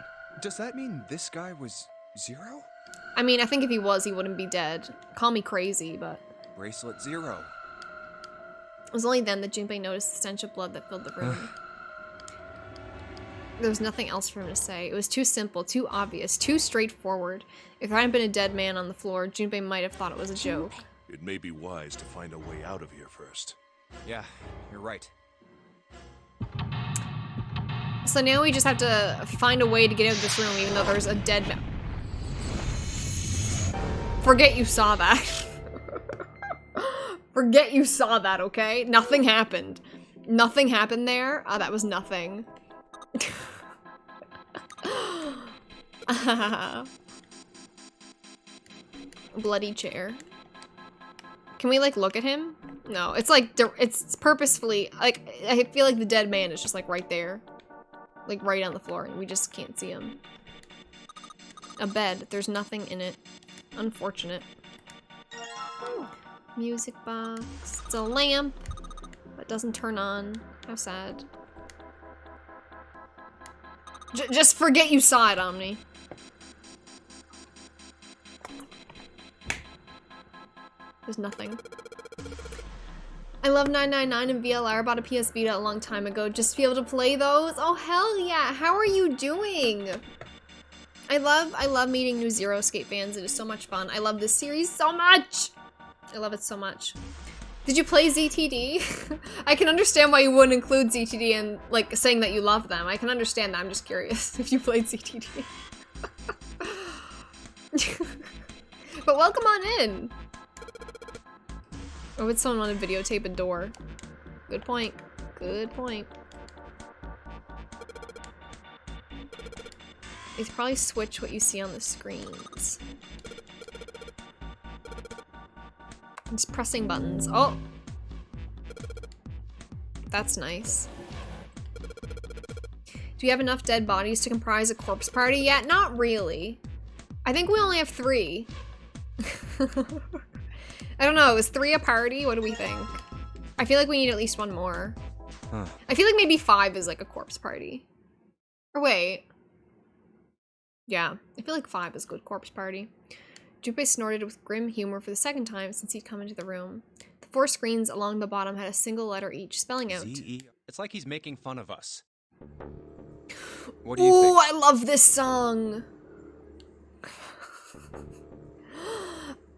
Does that mean this guy was Zero? I mean, I think if he was, he wouldn't be dead. Call me crazy, but... Bracelet Zero. It was only then that Junpei noticed the stench of blood that filled the room. There was nothing else for him to say. It was too simple, too obvious, too straightforward. If there hadn't been a dead man on the floor, Junpei might have thought it was a joke. It may be wise to find a way out of here first. Yeah, you're right. So now we just have to find a way to get out of this room, even though there's a dead man. Forget you saw that. Forget you saw that, okay? Nothing happened. Nothing happened there. That was nothing. Bloody chair. Can we, like, look at him? No, it's like, it's purposefully, like, I feel like the dead man is just, like, right there. Like, right on the floor, and we just can't see him. A bed. There's nothing in it. Unfortunate. Music box. It's a lamp, but doesn't turn on. How sad. Just forget you saw it, Omni. There's nothing. I love 999 and VLR. I bought a PS Vita a long time ago just to be able to play those. Oh, hell yeah. How are you doing? I love meeting new Zero Escape fans. It is so much fun. I love this series so much. I love it so much. Did you play ZTD? I can understand why you wouldn't include ZTD and, like, saying that you love them. I can understand that. I'm just curious if you played ZTD. But welcome on in. Or would someone want to videotape a door? Good point. Good point. It's probably switch what you see on the screens. Just pressing buttons. Oh! That's nice. Do we have enough dead bodies to comprise a corpse party yet? Not really. I think we only have 3. I don't know, is 3 a party? What do we think? I feel like we need at least 1 more. Huh. I feel like maybe 5 is like a corpse party. Or wait. Yeah, I feel like 5 is a good corpse party. Junpei snorted with grim humor for the 2nd time since he'd come into the room. The 4 screens along the bottom had a single letter each, spelling out. Z-E. It's like he's making fun of us. What do you think? Ooh, I love this song.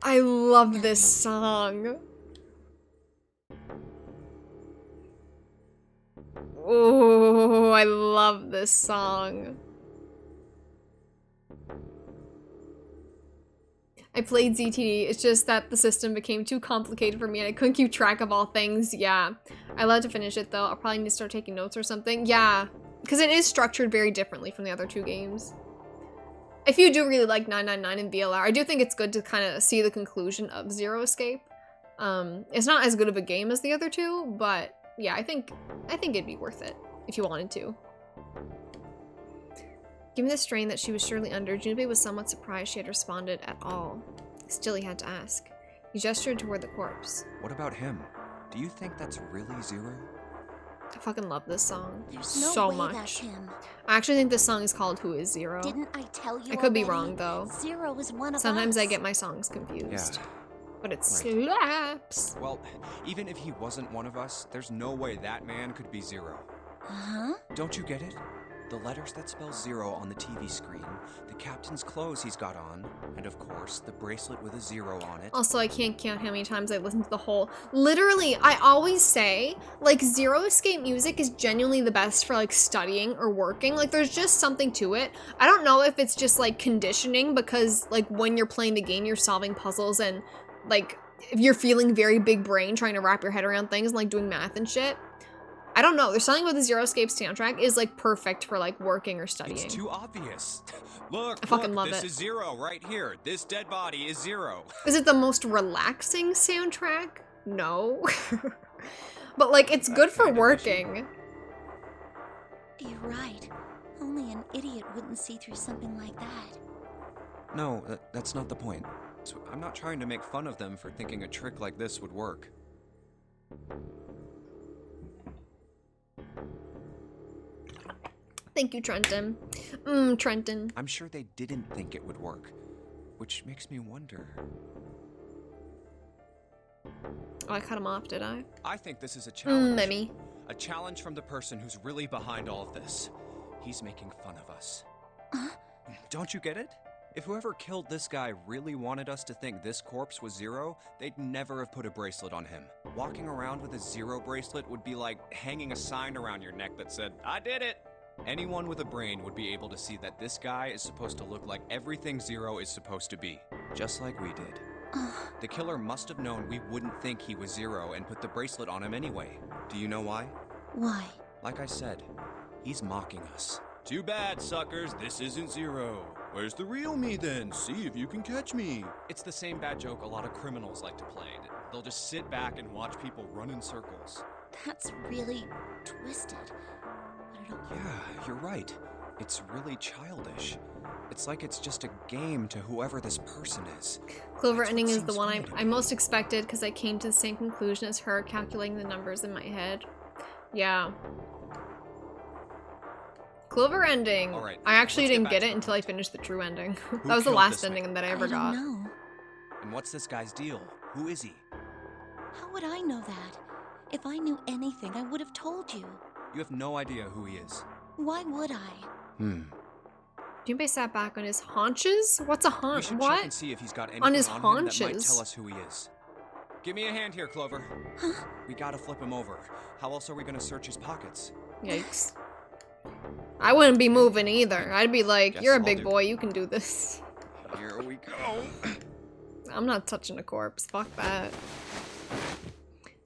I love this song. Ooh, I love this song. I played ZTD, it's just that the system became too complicated for me and I couldn't keep track of all things. Yeah, I love to finish it though. I'll probably need to start taking notes or something. Yeah, because it is structured very differently from the other 2 games. If you do really like 999 and VLR, I do think it's good to kind of see the conclusion of Zero Escape. It's not as good of a game as the other 2, but yeah, I think it'd be worth it if you wanted to. Given the strain that she was surely under, Junpei was somewhat surprised she had responded at all. Still, he had to ask. He gestured toward the corpse. What about him? Do you think that's really Zero? I fucking love this song There's no so way much. that's him. I actually think this song is called Who Is Zero? Didn't I tell you I could be already? wrong though. Zero is one of Sometimes us. I get my songs confused. Yeah. But it Right. slaps. Well, even if he wasn't one of us, there's no way that man could be Zero. Uh-huh. Don't you get it? The letters that spell Zero on the TV screen, the captain's clothes he's got on, and of course, the bracelet with a 0 on it. Also, I can't count how many times I listened to the whole. Literally, I always say, like, Zero Escape music is genuinely the best for, like, studying or working. Like, there's just something to it. I don't know if it's just, like, conditioning because, like, when you're playing the game, you're solving puzzles and, like, if you're feeling very big brain trying to wrap your head around things and, like, doing math and shit. I don't know. There's something about the Zero Escape soundtrack is, like, perfect for, like, working or studying. It's too obvious. Look, I fucking love this it. is Zero right here. This dead body is Zero. Is it the most relaxing soundtrack? No. But, like, it's good for working. You're right. Only an idiot wouldn't see through something like that. No, that's not the point. So I'm not trying to make fun of them for thinking a trick like this would work. Thank you, Trenton. Trenton. I'm sure they didn't think it would work, which makes me wonder. Oh, I cut him off, did I? I think this is a challenge. Memmy. A challenge from the person who's really behind all of this. He's making fun of us. Don't you get it? If whoever killed this guy really wanted us to think this corpse was Zero, they'd never have put a bracelet on him. Walking around with a Zero bracelet would be like hanging a sign around your neck that said, "I did it!" Anyone with a brain would be able to see that this guy is supposed to look like everything Zero is supposed to be, just like we did. The killer must have known we wouldn't think he was Zero and put the bracelet on him anyway. Do you know why? Why? Like I said, he's mocking us. Too bad, suckers, this isn't Zero. Where's the real me then? See if you can catch me. It's the same bad joke a lot of criminals like to play. They'll just sit back and watch people run in circles. That's really twisted. But I don't... Yeah, you're right. It's really childish. It's like it's just a game to whoever this person is. Clover That's what ending is the seems one funny to I me. most expected because I came to the same conclusion as her, calculating the numbers in my head. Yeah. Clover ending. All right, I actually let's get didn't back get to it the until I project. finished the true ending. Who That was the killed last this man? ending that I I ever got. don't know. And what's this guy's deal? Who is he? How would I know that? If I knew anything, I would have told you. You have no idea who he is. Why would I? Junpei sat back on his haunches? What's a We haunch? should check What? and see if he's got anything On his him that might haunches? tell us who he is. Give me a hand here, Clover. We gotta flip him over. How else are we gonna search his pockets? Yikes. I wouldn't be moving either. I'd be like, Guess you're a I'll big do- boy, you can do this. Here we go. I'm not touching a corpse. Fuck that.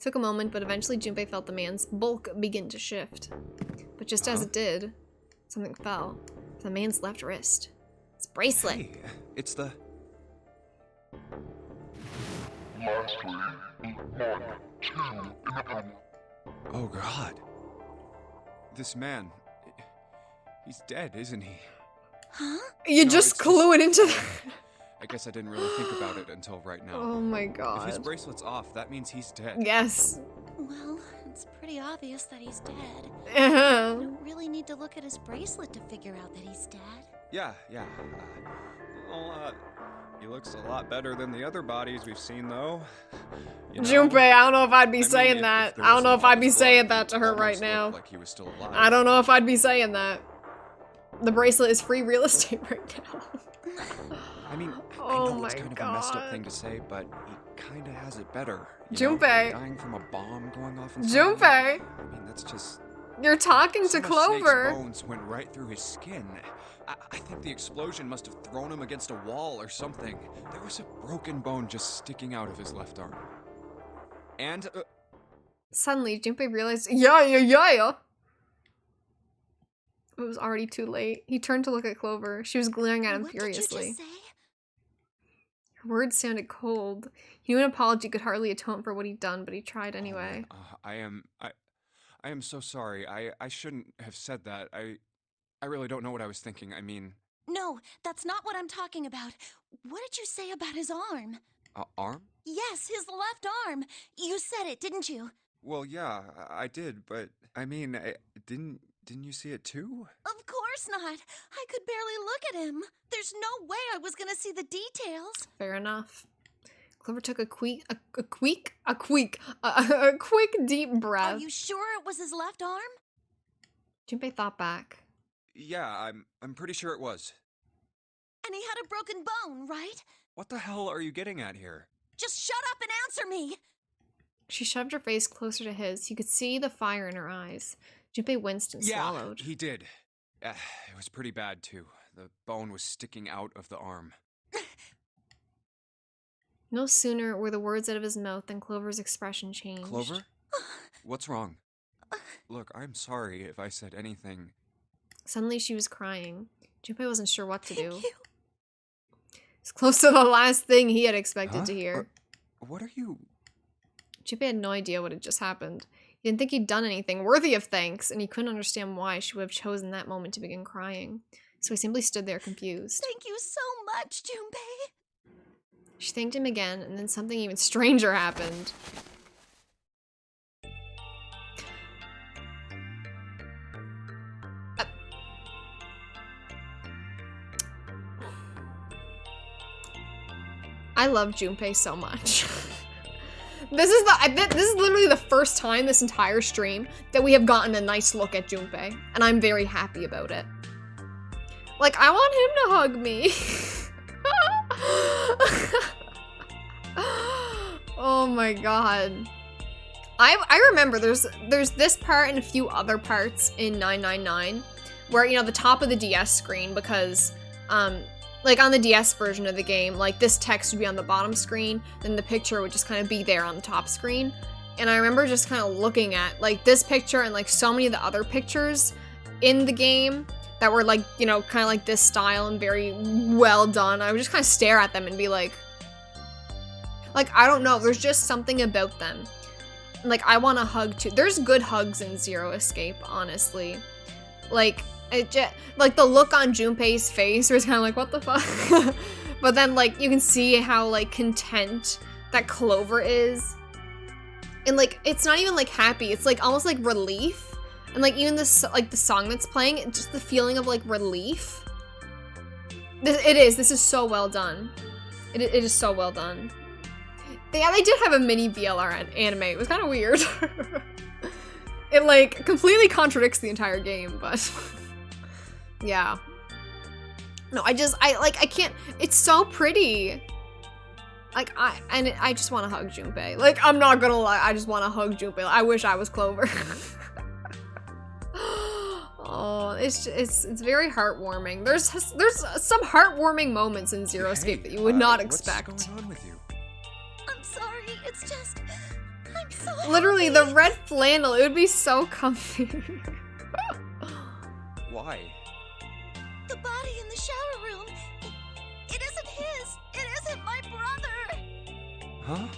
Took a moment, but eventually Junpei felt the man's bulk begin to shift. But just as it did, something fell from the man's left wrist. His bracelet. Hey, it's the... Oh god. This man... He's dead, isn't he? Huh? You No, just it's clue it into the... I guess I didn't really think about it until right now. Oh my If his god. bracelet's off, that means he's dead. Yes. Well, it's pretty obvious that he's dead. You Yeah. don't really need to look at his bracelet to figure out that he's dead. Yeah. He looks a lot better than the other bodies we've seen, though. You know? Junpei, I don't know if I'd be I mean, saying if that. there I don't wasn't know if all I'd be this saying blood, that to he her right almost now. looked like he was still alive. I don't know if I'd be saying that. The bracelet is free real estate right now. I mean, I Oh know it's my kind of a messed up God. thing to say, but he kind of has it better. You know? Junpei. Dying from a bomb going off inside him. Junpei, I mean, that's just... you're talking to Some of Snake's Clover. bones went right through his skin. I think the explosion must have thrown him against a wall or something. There was a broken bone just sticking out of his left arm. And, Suddenly, Junpei realized, yeah. It was already too late. He turned to look at Clover. She was glaring at him What did you furiously. just say? Her words sounded cold. He knew an apology could hardly atone for what he'd done, but he tried anyway. I am so sorry. I shouldn't have said that. I really don't know what I was thinking. I mean... No, that's not what I'm talking about. What did you say about his arm? Arm? Yes, his left arm. You said it, didn't you? Well, yeah, I did, but... I mean, didn't you see it too? Of course not. I could barely look at him. There's no way I was gonna see the details. Fair enough. Clover took a quick deep breath. Are you sure it was his left arm? Junpei thought back. Yeah, I'm pretty sure it was. And he had a broken bone, right? What the hell are you getting at here? Just shut up and answer me! She shoved her face closer to his. You could see the fire in her eyes. Junpei winced and swallowed. He did. It was pretty bad, too. The bone was sticking out of the arm. No sooner were the words out of his mouth than Clover's expression changed. Clover? What's wrong? Look, I'm sorry if I said anything. Suddenly she was crying. Junpei wasn't sure what to do. Thank you. It's close to the last thing he had expected to hear. What are you... Junpei had no idea what had just happened. He didn't think he'd done anything worthy of thanks, and he couldn't understand why she would have chosen that moment to begin crying. So he simply stood there confused. Thank you so much, Junpei. She thanked him again, and then something even stranger happened. I love Junpei so much. This is literally the first time this entire stream that we have gotten a nice look at Junpei, and I'm very happy about it. Like, I want him to hug me. Oh my god. I remember there's this part and a few other parts in 999 where, you know, the top of the DS screen, because like on the DS version of the game, like this text would be on the bottom screen, then the picture would just kind of be there on the top screen. And I remember just kind of looking at like this picture and like so many of the other pictures in the game that were like, you know, kind of like this style and very well done. I would just kind of stare at them and be like, I don't know, there's just something about them. Like, I want a hug too. There's good hugs in Zero Escape, honestly. Like, it just, like, the look on Junpei's face was kind of like, what the fuck? But then, like, you can see how, like, content that Clover is. And, like, it's not even, like, happy. It's, like, almost, like, relief. And, like, even this, like, the song that's playing, just the feeling of, like, relief. This is so well done. It is so well done. Yeah, they did have a mini VLR anime. It was kind of weird. It, like, completely contradicts the entire game, but... yeah. No, I can't... It's so pretty. Like, I just want to hug Junpei. Like, I'm not gonna lie, I just want to hug Junpei. I wish I was Clover. Oh, it's very heartwarming. There's some heartwarming moments in Zero Escape that you would not expect. What's going on with you? I'm sorry. It's just... I'm so Literally, happy. the red flannel, it would be so comfy. Why? The body in the shower room. It isn't his. It isn't my brother. Huh?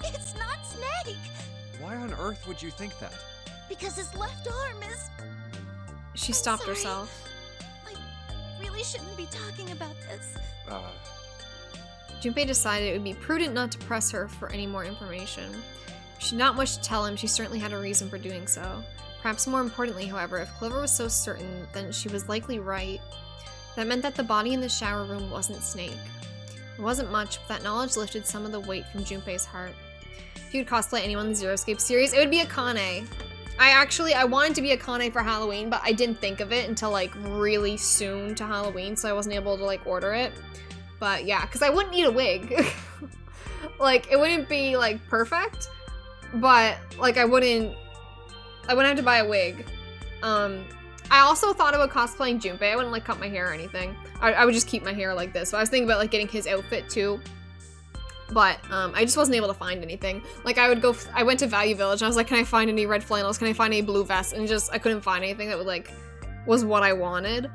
It's not Snake. Why on earth would you think that? Because his left arm is... She I'm stopped sorry. herself. I really shouldn't be talking about this. Junpei decided it would be prudent not to press her for any more information. She had not much to tell him, she certainly had a reason for doing so. Perhaps more importantly, however, if Clover was so certain, then she was likely right. That meant that the body in the shower room wasn't Snake. It wasn't much, but that knowledge lifted some of the weight from Junpei's heart. If you'd cosplay anyone in the Zero Escape series, it would be Akane. I wanted to be Akane for Halloween, but I didn't think of it until like really soon to Halloween, so I wasn't able to like order it. But yeah, because I wouldn't need a wig. Like, it wouldn't be like perfect, but like I wouldn't have to buy a wig. I also thought about cosplaying Junpei. I wouldn't like cut my hair or anything. I would just keep my hair like this. So I was thinking about like getting his outfit too. But I just wasn't able to find anything. Like I went to Value Village and I was like, can I find any red flannels? Can I find any blue vests? And just, I couldn't find anything that would like, was what I wanted.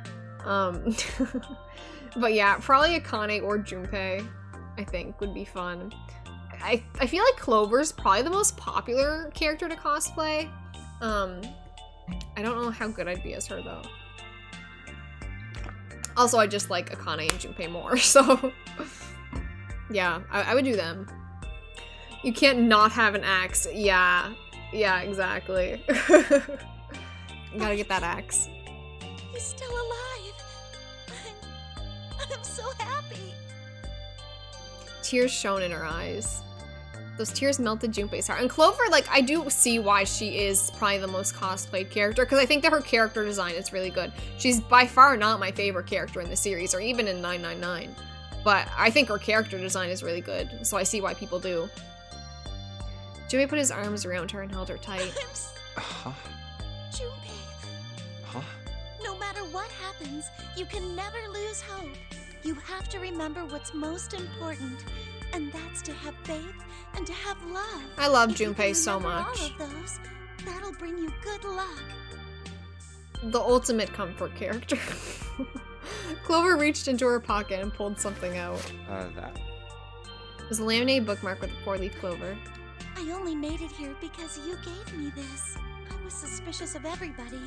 But yeah, probably Akane or Junpei, I think, would be fun. I feel like Clover's probably the most popular character to cosplay. I don't know how good I'd be as her though. Also, I just like Akane and Junpei more, so yeah, I would do them. You can't not have an axe. Yeah, exactly. You gotta get that axe. He's still alive. I'm so happy. Tears shone in her eyes. Those tears melted Junpei's heart. And Clover, like, I do see why she is probably the most cosplayed character, because I think that her character design is really good. She's by far not my favorite character in the series, or even in 999. But I think her character design is really good, so I see why people do. Junpei put his arms around her and held her tight. Huh? Junpei, Huh? no matter what happens, you can never lose hope. You have to remember what's most important, and that's to have faith and to have love. I love If you Junpei can so remember much. all of those, that'll bring you good luck. The ultimate comfort character. Clover reached into her pocket and pulled something out. That? It was a laminated bookmark with a 4-leaf clover. I only made it here because you gave me this. I was suspicious of everybody,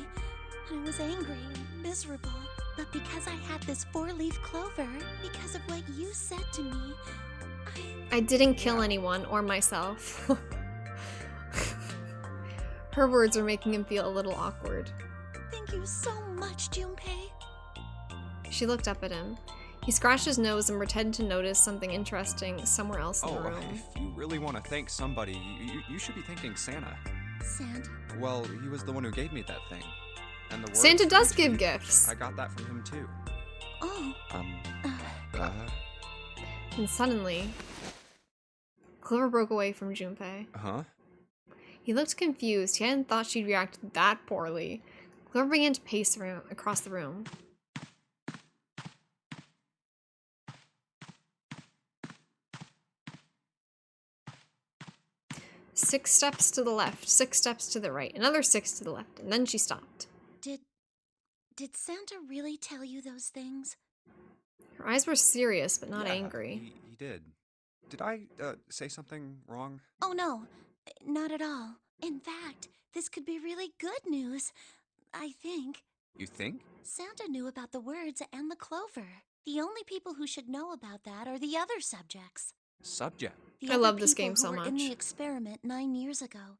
and I was angry and miserable. But because I had this 4-leaf clover, because of what you said to me, I didn't kill anyone or myself. Her words were making him feel a little awkward. Thank you so much, Junpei. She looked up at him. He scratched his nose and pretended to notice something interesting somewhere else in the room. If you really want to thank somebody, you should be thanking Santa. Santa? Well, he was the one who gave me that thing. And the Santa words does to give me, gifts. I got that from him too. Oh. And suddenly, Clover broke away from Junpei. Huh? He looked confused. He hadn't thought she'd react that poorly. Clover began to pace across the room. Six steps to the left, 6 steps to the right, another 6 to the left, and then she stopped. Did Santa really tell you those things? Her eyes were serious, but not Yeah, angry. He did. Did I say something wrong? Oh no, not at all. In fact, this could be really good news. I think. You think? Santa knew about the words and the clover. The only people who should know about that are the other subjects. Subject. The I other love this people game who so were in the much. experiment 9 years ago,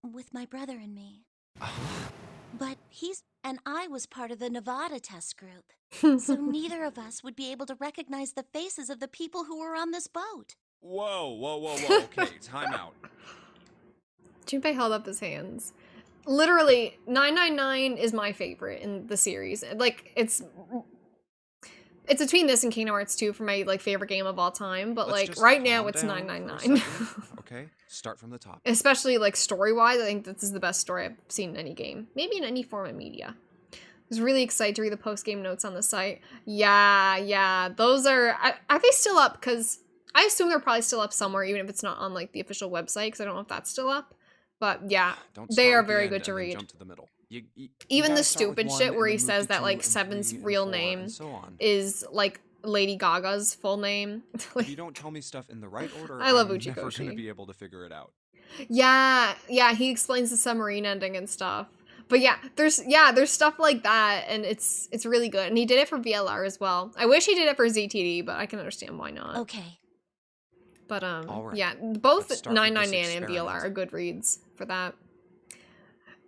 with my brother and me. But I was part of the Nevada test group. So neither of us would be able to recognize the faces of the people who were on this boat. Whoa. Okay, time out. Junpei held up his hands. Literally, 999 is my favorite in the series. Like, it's between this and Kingdom Hearts 2 for my like favorite game of all time, but Let's like just right now calm it's down for a 999. second, okay? Start from the top. Especially like story-wise, I think this is the best story I've seen in any game. Maybe in any form of media. I was really excited to read the post-game notes on the site. Yeah, those are they still up? Because I assume they're probably still up somewhere, even if it's not on like the official website, because I don't know if that's still up. But yeah, Don't they start are at the very end good to and then read. jump to the middle. You Even gotta the start with stupid one shit and where he then move says to that two like and Seven's three and real four name and so on. is like Lady Gaga's full name. If you don't tell me stuff in the right order, I love I'm never Uchikoshi. gonna be able to figure it out. Yeah, he explains the submarine ending and stuff. But yeah, there's stuff like that, and it's really good. And he did it for VLR as well. I wish he did it for ZTD, but I can understand why not. Okay. But All right. yeah, both Let's start with this 999 and VLR experiment. are good reads for that.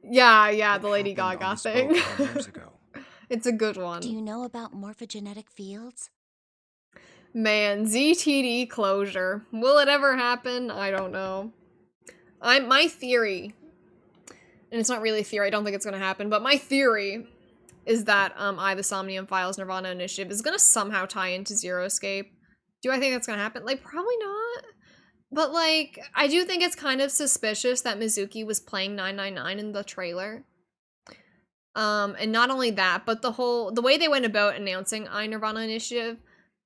Yeah, the What Lady happened on Gaga this thing. boat 10 years ago? It's a good one. Do you know about morphogenetic fields? Man, ZTD closure. Will it ever happen? I don't know. My theory, and it's not really a theory, I don't think it's gonna happen, but my theory is that the Somnium Files Nirvana Initiative is gonna somehow tie into Zero Escape. Do I think that's gonna happen? Like, probably not. But like, I do think it's kind of suspicious that Mizuki was playing 999 in the trailer. And not only that, but the way they went about announcing Nirvana Initiative,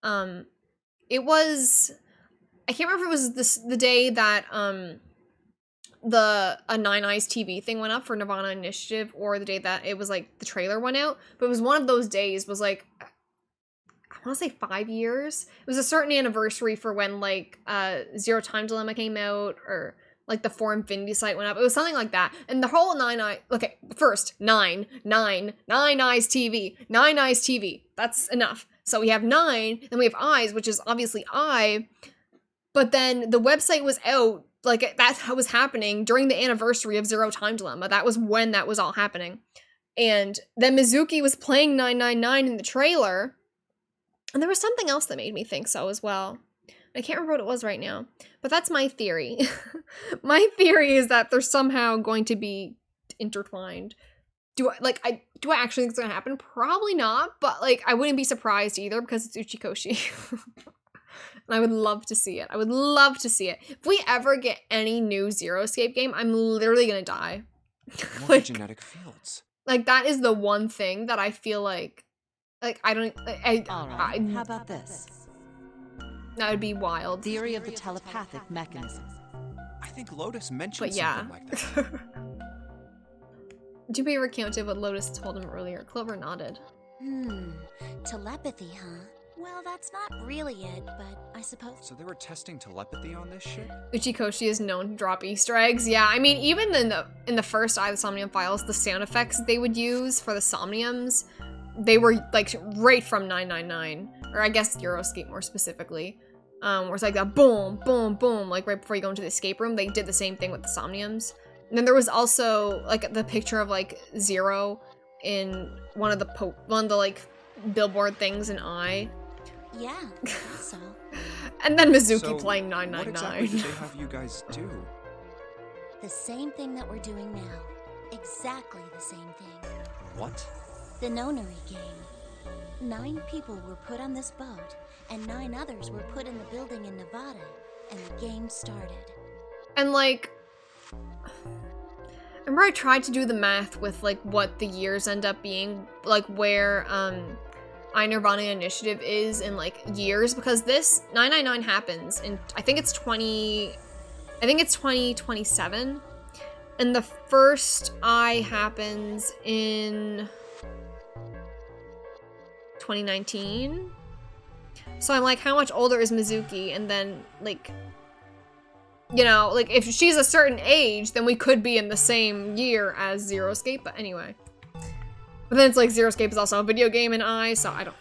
it was, I can't remember if it was the day that a Nine Eyes TV thing went up for Nirvana Initiative, or the day that it was like the trailer went out, but it was one of those days. Was like, I want to say 5 years. It was a certain anniversary for when like Zero Time Dilemma came out, or like the 4Infinity site went up. It was something like that. And the whole first Nine Eyes TV. That's enough. So we have 9, then we have Eyes, which is obviously I. But then the website was out, like that was happening during the anniversary of Zero Time Dilemma. That was when that was all happening. And then Mizuki was playing 999 in the trailer. And there was something else that made me think so as well. I can't remember what it was right now. But that's my theory. My theory is that they're somehow going to be intertwined. Do I actually think it's gonna happen? Probably not, but like I wouldn't be surprised either because it's Uchikoshi. And I would love to see it. I would love to see it. If we ever get any new Zero Escape game, I'm literally gonna die. More genetic fields. Like that is the one thing that I feel like I don't All right, how about this? That would be wild. Theory of the telepathic mechanism. I think Lotus mentioned But yeah. something like that. Junpei recounted what Lotus told him earlier. Clover nodded. Telepathy, huh? Well, that's not really it, but I suppose. So they were testing telepathy on this shit? Uchikoshi is known to drop Easter eggs. Yeah, I mean, even in the first the Somnium Files, the sound effects they would use for the Somniums, they were like right from 999, or I guess Euroscape more specifically. Where it's like that boom, boom, boom, like right before you go into the escape room. They did the same thing with the Somniums. And then there was also like the picture of like Zero in one of the like billboard things in I. Yeah, I guess so. And then Mizuki So, playing what 999. exactly did they have you guys do? The same thing that we're doing now. Exactly the same thing. What? The Nonary game. 9 people were put on this boat, and 9 others were put in the building in Nevada, and the game started. And like, remember I tried to do the math with like what the years end up being, like where Nirvana Initiative is in like years, because this 999 happens in I think it's 2027, and the first I happens in 2019. So I'm like, how much older is Mizuki? And then like, you know, like if she's a certain age, then we could be in the same year as Zero Escape. But anyway, but then it's like Zero Escape is also a video game in I, so I don't.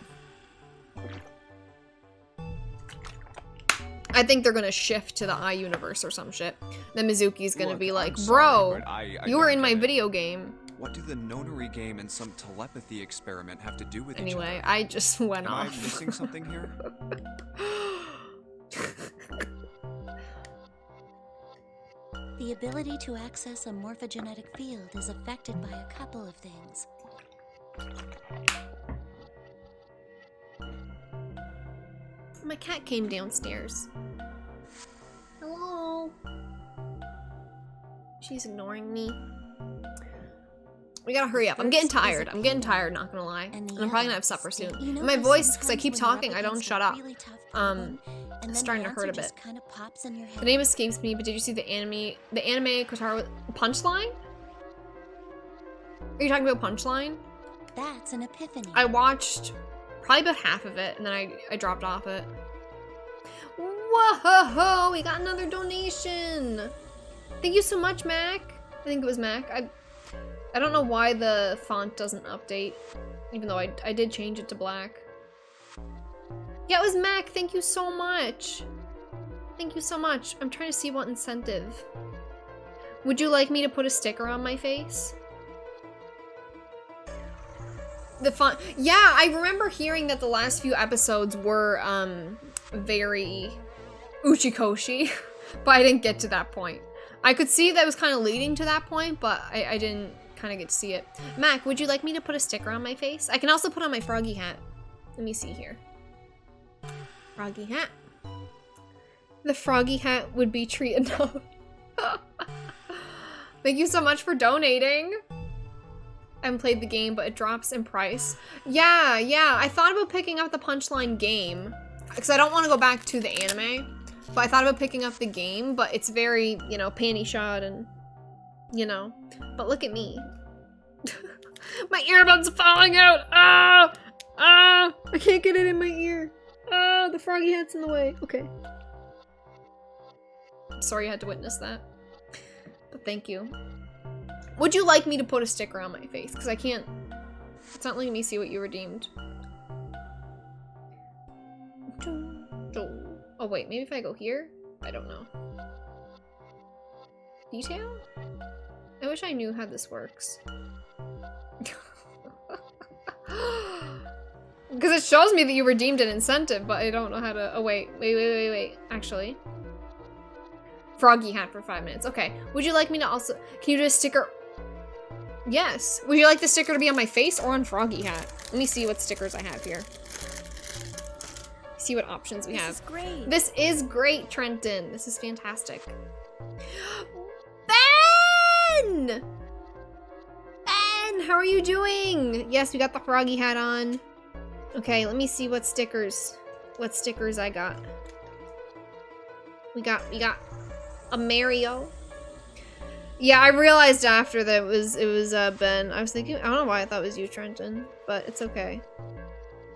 I think they're gonna shift to the I universe or some shit. Then Mizuki's gonna Look, be like, I'm bro, sorry, but I you were don't in my get it. video game. What do the Nonary game and some telepathy experiment have to do with Anyway, each I just went other? Am I off. missing something here? The ability to access a morphogenetic field is affected by a couple of things. My cat came downstairs. Hello. She's ignoring me. We gotta hurry up. I'm getting tired. I'm getting tired, not gonna lie. And I'm probably gonna have supper soon. You know And my how voice, because I sometimes keep when you're up talking, I don't against shut a up. really tough problem, And It's then starting the to hurt answer a just bit. kind of pops in your head. The name escapes me, but did you see the anime Kotaro Punchline? Are you talking about Punchline? That's an epiphany. I watched probably about half of it, and then I dropped off it. Whoa! We got another donation! Thank you so much, Mac. I think it was Mac. I don't know why the font doesn't update, even though I did change it to black. Yeah, it was Mac. Thank you so much. Thank you so much. I'm trying to see what incentive. Would you like me to put a sticker on my face? The font. Yeah, I remember hearing that the last few episodes were very uchikoshi, but I didn't get to that point. I could see that was kind of leading to that point, but I didn't kind of get to see it. Mac, would you like me to put a sticker on my face? I can also put on my froggy hat. Let me see here. Froggy hat. The froggy hat would be treat enough. Thank you so much for donating. I haven't played the game, but it drops in price. Yeah. I thought about picking up the Punchline game because I don't want to go back to the anime. But I thought about picking up the game, but it's very, you know, panty shot and, you know. But look at me. My earbud's falling out. Ah! I can't get it in my ear. The froggy hat's in the way. Okay. Sorry you had to witness that. But thank you. Would you like me to put a sticker on my face? Because I can't. It's not letting me see what you redeemed. Oh wait, maybe if I go here? I don't know. Detail? I wish I knew how this works. Because it shows me that you redeemed an incentive, but I don't know how to. Oh wait. Actually. Froggy hat for 5 minutes. Okay. Would you like me to also. Can you do a sticker? Yes. Would you like the sticker to be on my face or on Froggy hat? Let me see what stickers I have here. See what options we have. This is great. This is great, Trenton. This is fantastic. Ben! Ben, how are you doing? Yes, we got the froggy hat on. Okay, let me see what stickers I got. We got a Mario. Yeah, I realized after that it was Ben. I was thinking, I don't know why I thought it was you, Trenton, but it's okay.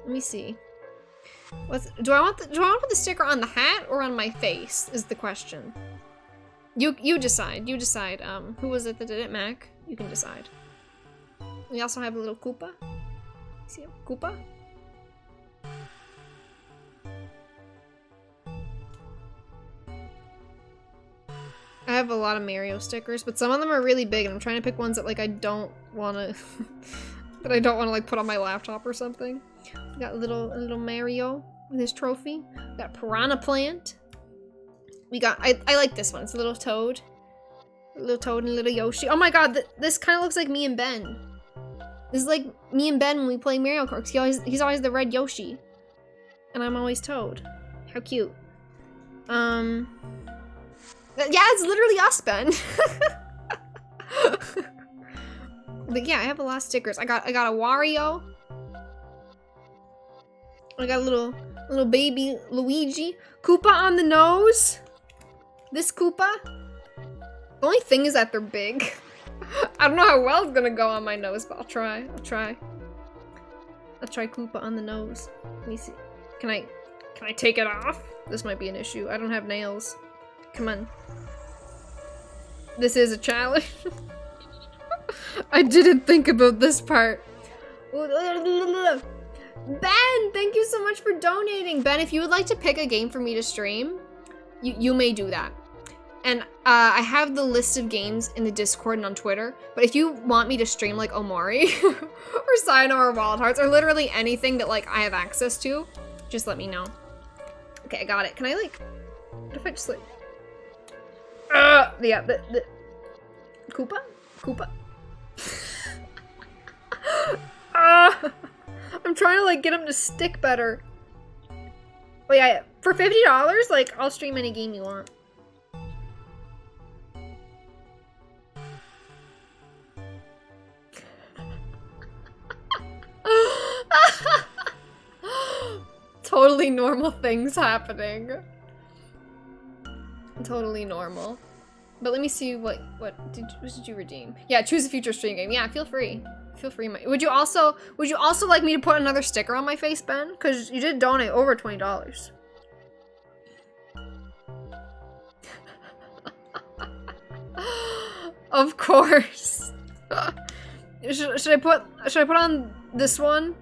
Let me see. Do I want to put the sticker on the hat or on my face is the question. You decide. You decide. Who was it that did it, Mac? You can decide. We also have a little Koopa. See a Koopa? I have a lot of Mario stickers, but some of them are really big, and I'm trying to pick ones that like I don't want to that I don't want to like put on my laptop or something. We got a little Mario with his trophy. We got Piranha Plant. We got I like this one. It's a little Toad. A little Toad and a little Yoshi. Oh my god, this kind of looks like me and Ben. This is like me and Ben when we play Mario Kart. He's always the red Yoshi. And I'm always Toad. How cute. Yeah, it's literally us, Ben. But yeah, I have a lot of stickers. I got a Wario. I got a little baby Luigi. Koopa on the nose. This Koopa. The only thing is that they're big. I don't know how well it's gonna go on my nose, but I'll try. I'll try Koopa on the nose. Let me see. Can I take it off? This might be an issue. I don't have nails. Come on. This is a challenge. I didn't think about this part. Ben, thank you so much for donating. Ben, if you would like to pick a game for me to stream, you may do that. And I have the list of games in the Discord and on Twitter, but if you want me to stream like Omori or Sayonara Wild Hearts or literally anything that like I have access to, just let me know. Okay, I got it. Can I like, what if I just like, yeah, the Koopa? I'm trying to like get him to stick better. But yeah, for $50, like I'll stream any game you want. Totally normal things happening. Totally normal. But let me see what did you redeem? Yeah, choose a future stream game. Yeah, feel free. Feel free. Would you also like me to put another sticker on my face, Ben? Because you did donate over $20. Of course. should I put on this one?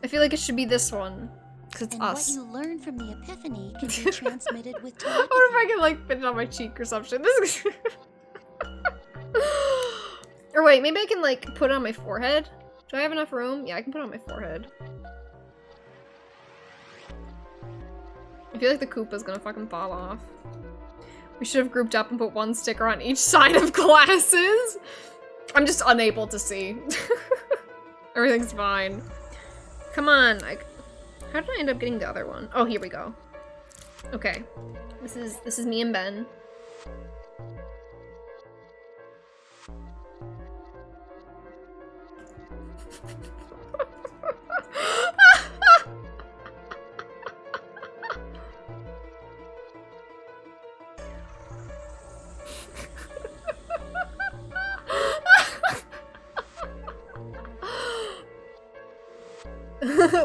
I feel like it should be this one. Cause it's us. What you learn from the epiphany can be transmitted with I telepathy. wonder if I can like fit it on my cheek or something. This is or wait, maybe I can like put it on my forehead? Do I have enough room? Yeah, I can put it on my forehead. I feel like the Koopa's gonna fucking fall off. We should have grouped up and put one sticker on each side of glasses. I'm just unable to see. Everything's fine. Come on, how did I end up getting the other one? Oh, here we go. Okay. This is me and Ben.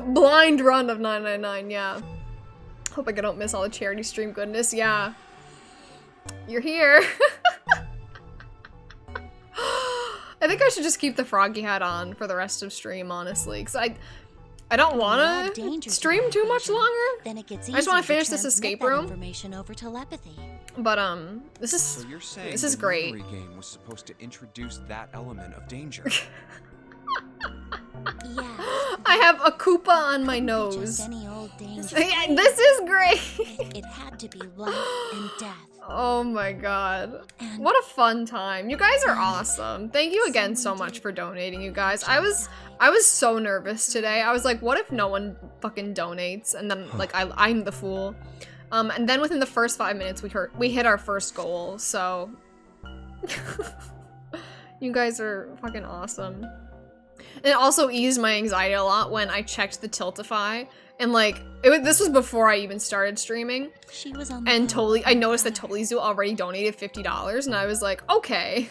Blind run of 999, yeah. Hope I don't miss all the charity stream goodness, yeah. You're here. I think I should just keep the froggy hat on for the rest of stream, honestly, because I don't want to stream too much longer. Then it gets I just want to finish this transmit escape that room. information over telepathy. But this is So you're saying this is the great. memory game was supposed to introduce that element of danger. Yeah. I have a Koopa on my nose. Just any old danger. Yeah, this is great. It had to be life and death. Oh my god. And What a fun time. You guys are awesome. Thank you again so much for donating, you guys. I was so nervous today. I was like, what if no one fucking donates? And then like I'm the fool. And then within the first 5 minutes we hit our first goal, so you guys are fucking awesome. And it also eased my anxiety a lot when I checked the Tiltify, and like this was before I even started streaming. She was on the And phone I noticed that Totally already donated $50, and I was like, okay,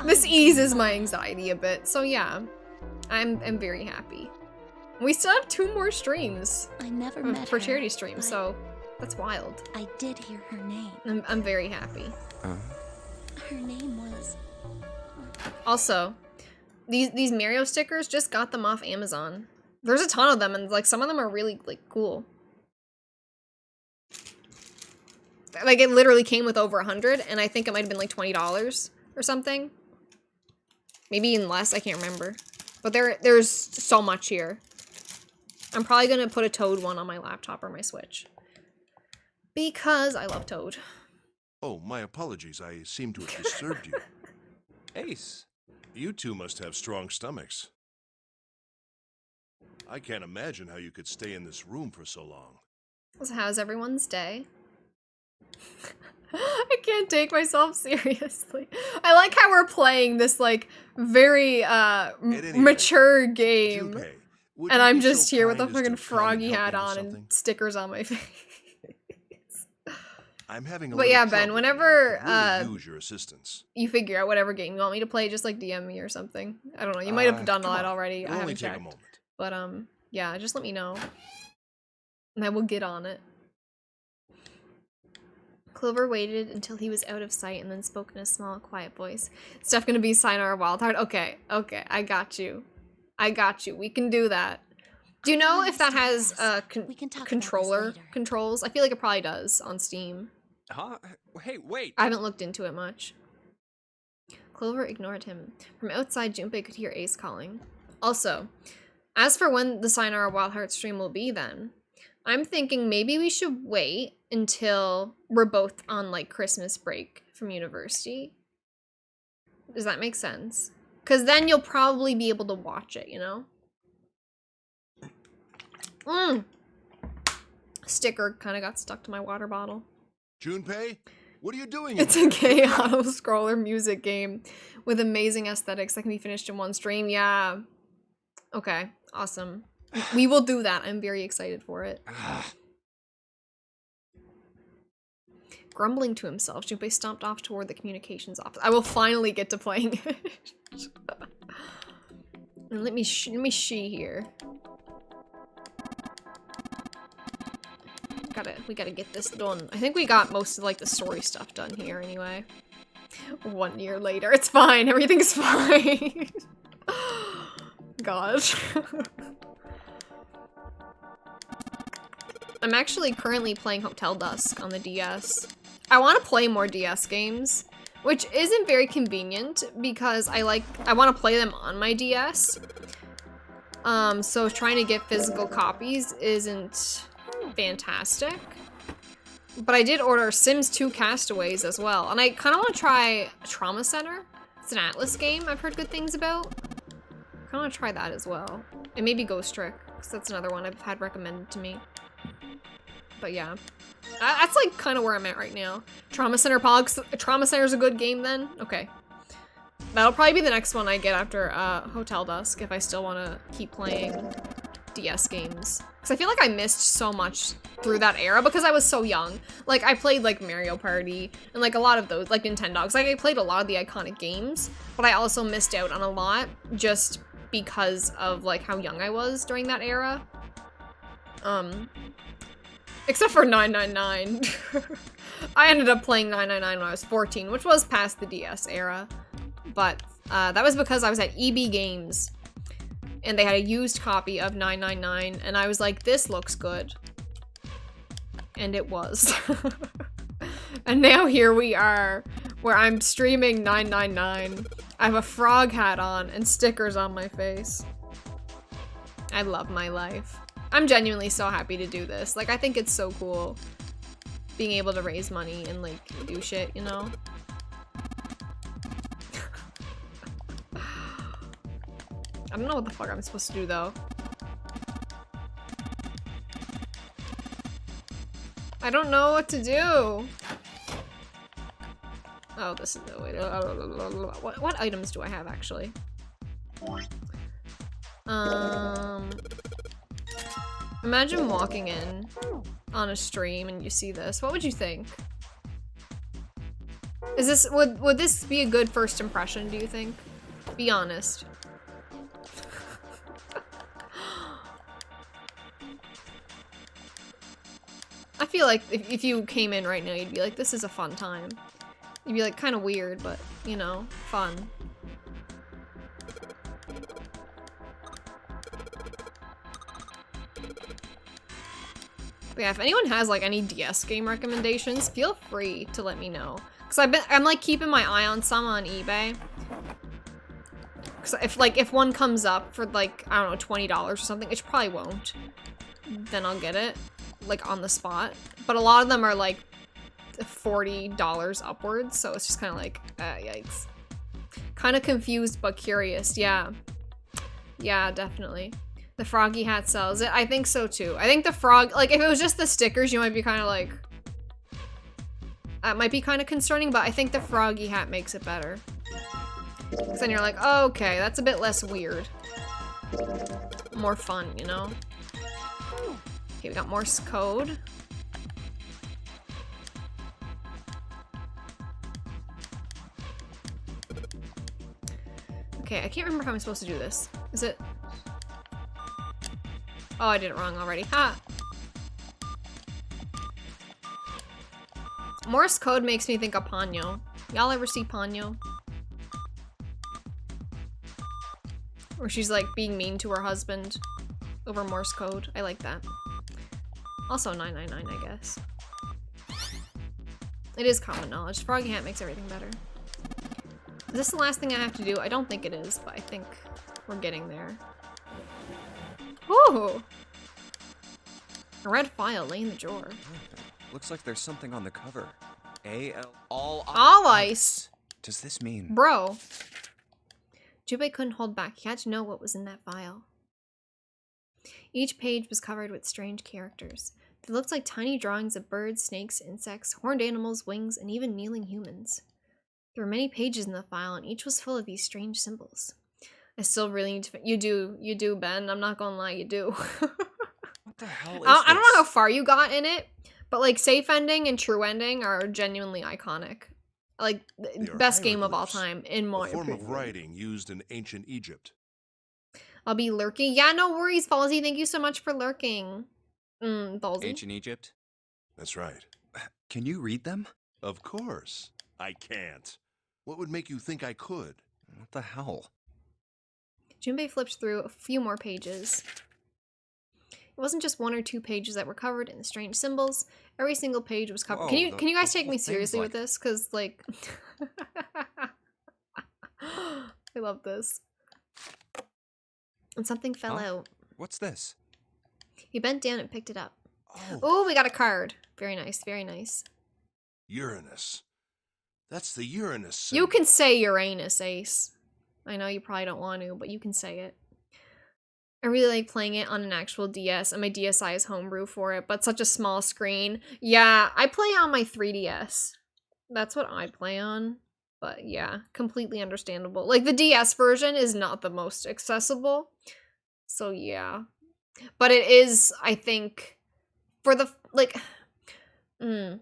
this eases my anxiety a bit. So yeah, I'm very happy. We still have 2 more streams I never met for her, charity streams, but so that's wild. I did hear her name. I'm very happy. Her name was... Also, these Mario stickers, just got them off Amazon. There's a ton of them, and like some of them are really like cool. Like it literally came with over 100, and I think it might have been like $20 or something. Maybe even less, I can't remember. But there's so much here. I'm probably gonna put a Toad one on my laptop or my Switch. Because I love Toad. Oh, my apologies. I seem to have disturbed you. Ace. You two must have strong stomachs. I can't imagine how you could stay in this room for so long. So how's everyone's day? I can't take myself seriously. I like how we're playing this like very mature game. Junpei, would And you I'm be just so here with a kind as to fucking come and froggy help hat me with on and something? stickers on my face. I'm having a But little yeah, Ben, trouble. whenever I could really use your assistance. you figure out whatever game you want me to play, just like DM me or something. I don't know. You might have done come that on. already. It'll I only haven't take a checked. moment. But yeah, just let me know. And I will get on it. Clover waited until he was out of sight and then spoke in a small, quiet voice. Is Steph gonna be Sayonara Wild Heart? Okay, I got you. I got you. We can do that. Do you know if that has We can talk about this controller later. controls? I feel like it probably does on Steam. Huh? Hey, wait. I haven't looked into it much. Clover ignored him. From outside, Junpei could hear Ace calling. Also, as for when the Sayonara Wild Heart stream will be then, I'm thinking maybe we should wait until we're both on like Christmas break from university. Does that make sense? Because then you'll probably be able to watch it, you know? Sticker kind of got stuck to my water bottle. Junpei, what are you doing? It's a gay auto-scroller music game with amazing aesthetics that can be finished in one stream. Yeah. Okay, awesome. We will do that. I'm very excited for it. Grumbling to himself, Junpei stomped off toward the communications office. I will finally get to playing it. And let me see here. We gotta get this done. I think we got most of like the story stuff done here anyway. 1 year later, it's fine. Everything's fine. Gosh. I'm actually currently playing Hotel Dusk on the DS. I want to play more DS games, which isn't very convenient because I want to play them on my DS. So trying to get physical copies isn't fantastic. But I did order Sims 2 Castaways as well, and I kind of want to try Trauma Center. It's an Atlas game I've heard good things about. I kind of want to try that as well. And maybe Ghost Trick, because that's another one I've had recommended to me. But yeah, that's like kind of where I'm at right now. Trauma Center Pogs. Trauma Center's a good game then? Okay. That'll probably be the next one I get after Hotel Dusk if I still want to keep playing DS games. Because I feel like I missed so much through that era because I was so young. Like, I played like Mario Party and like a lot of those, like Nintendogs. Like, I played a lot of the iconic games, but I also missed out on a lot just because of like how young I was during that era. Except for 999. I ended up playing 999 when I was 14, which was past the DS era. But that was because I was at EB Games and they had a used copy of 999 and I was like, this looks good. And it was. And now here we are where I'm streaming 999. I have a frog hat on and stickers on my face. I love my life. I'm genuinely so happy to do this. Like, I think it's so cool being able to raise money and like do shit, you know? I don't know what the fuck I'm supposed to do though. I don't know what to do. Oh, this is the way to... What items do I have actually? Imagine walking in on a stream and you see this. What would you think? Is this would this be a good first impression, do you think? Be honest. I feel like if you came in right now, you'd be like, this is a fun time. You'd be like, kind of weird, but, you know, fun. But yeah, if anyone has like any DS game recommendations, feel free to let me know. Cause I'm like keeping my eye on some on eBay. Cause if one comes up for like, I don't know, $20 or something, which probably won't, then I'll get it like on the spot. But a lot of them are like $40 upwards, so it's just kind of like, yikes. Kind of confused but curious, yeah. Yeah, definitely. The froggy hat sells it. I think so too. I think the frog, like if it was just the stickers, you might be kind of like, that might be kind of concerning, but I think the froggy hat makes it better. Because then you're like, oh, okay, that's a bit less weird. More fun, you know? Okay, we got Morse code. Okay, I can't remember how I'm supposed to do this. Is it? Oh, I did it wrong already. Ha! Morse code makes me think of Ponyo. Y'all ever see Ponyo? Where she's like being mean to her husband over Morse code. I like that. Also 999, I guess. It is common knowledge. Froggy hat makes everything better. Is this the last thing I have to do? I don't think it is, but I think we're getting there. Ooh! A red file lay in the drawer. Looks like there's something on the cover. All ice. Does this mean? Bro. Jubei couldn't hold back. He had to know what was in that file. Each page was covered with strange characters. They looked like tiny drawings of birds, snakes, insects, horned animals, wings, and even kneeling humans. There were many pages in the file, and each was full of these strange symbols. I still really need to. You do, Ben. I'm not gonna lie, you do. What the hell is I don't know how this? far you got in it, but like safe ending and true ending are genuinely iconic. Like They are best game of all hieroglyphs, time in my a form opinion. of writing used in ancient Egypt. I'll be lurking. Yeah, no worries, Falsey. Thank you so much for lurking. Falsey. Ancient Egypt? That's right. Can you read them? Of course. I can't. What would make you think I could? What the hell? Junpei flipped through a few more pages. It wasn't just 1 or 2 pages that were covered in the strange symbols. Every single page was covered. Whoa, can you guys the take whole me thing's seriously with like- this? Cause like, I love this. And something fell Huh? out. What's this? He bent down and picked it up. Oh, Oh, we got a card. Very nice. Very nice. Uranus. That's the Uranus You symbol. can say Uranus, Ace. I know you probably don't want to, but you can say it. I really like playing it on an actual DS, and my DSi is homebrew for it, but such a small screen. Yeah, I play on my 3DS. That's what I play on. But yeah, completely understandable. Like, the DS version is not the most accessible. So yeah. But it is, I think, for the, like, like,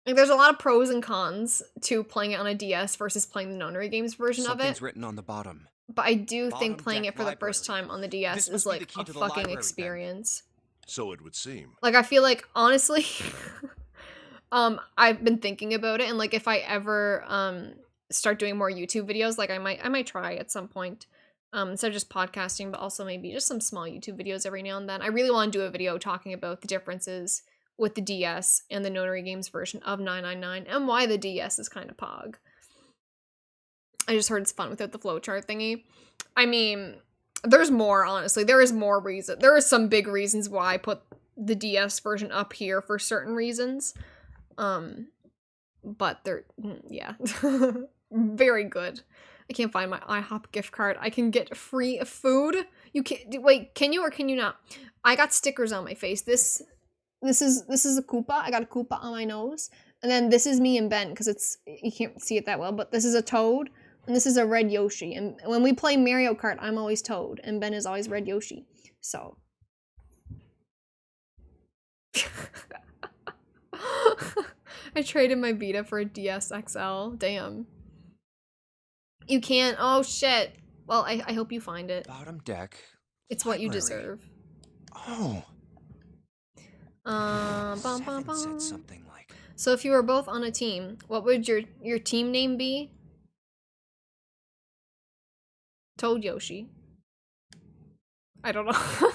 there's a lot of pros and cons to playing it on a DS versus playing the Nonary Games version of Something's it. written on the bottom. But I do Bottom think playing deck it for the first library. time on the DS This is must be the like key a to the fucking library, then. experience. So it would seem. Like, I feel like, honestly, I've been thinking about it, and like if I ever start doing more YouTube videos, like I might try at some point. Instead of just podcasting, but also maybe just some small YouTube videos every now and then. I really want to do a video talking about the differences with the DS and the Nonary Games version of 999 and why the DS is kind of pog. I just heard it's fun without the flowchart thingy. I mean, there's more, honestly. There is more reason. There are some big reasons why I put the DS version up here for certain reasons. But they're, yeah. Very good. I can't find my IHOP gift card. I can get free food. You can't, wait, can you or can you not? I got stickers on my face. This is a Koopa. I got a Koopa on my nose. And then this is me and Ben, because it's, you can't see it that well, but this is a Toad, and this is a Red Yoshi. And when we play Mario Kart, I'm always Toad, and Ben is always Red Yoshi. So. I traded my Vita for a DS XL. Damn. You can't. Oh, shit. Well, I hope you find it. Bottom deck. It's what you library. deserve. Oh. Bum, bum, Seven bum. said something like. So if you were both on a team, what would your team name be? Toad Yoshi. I don't know.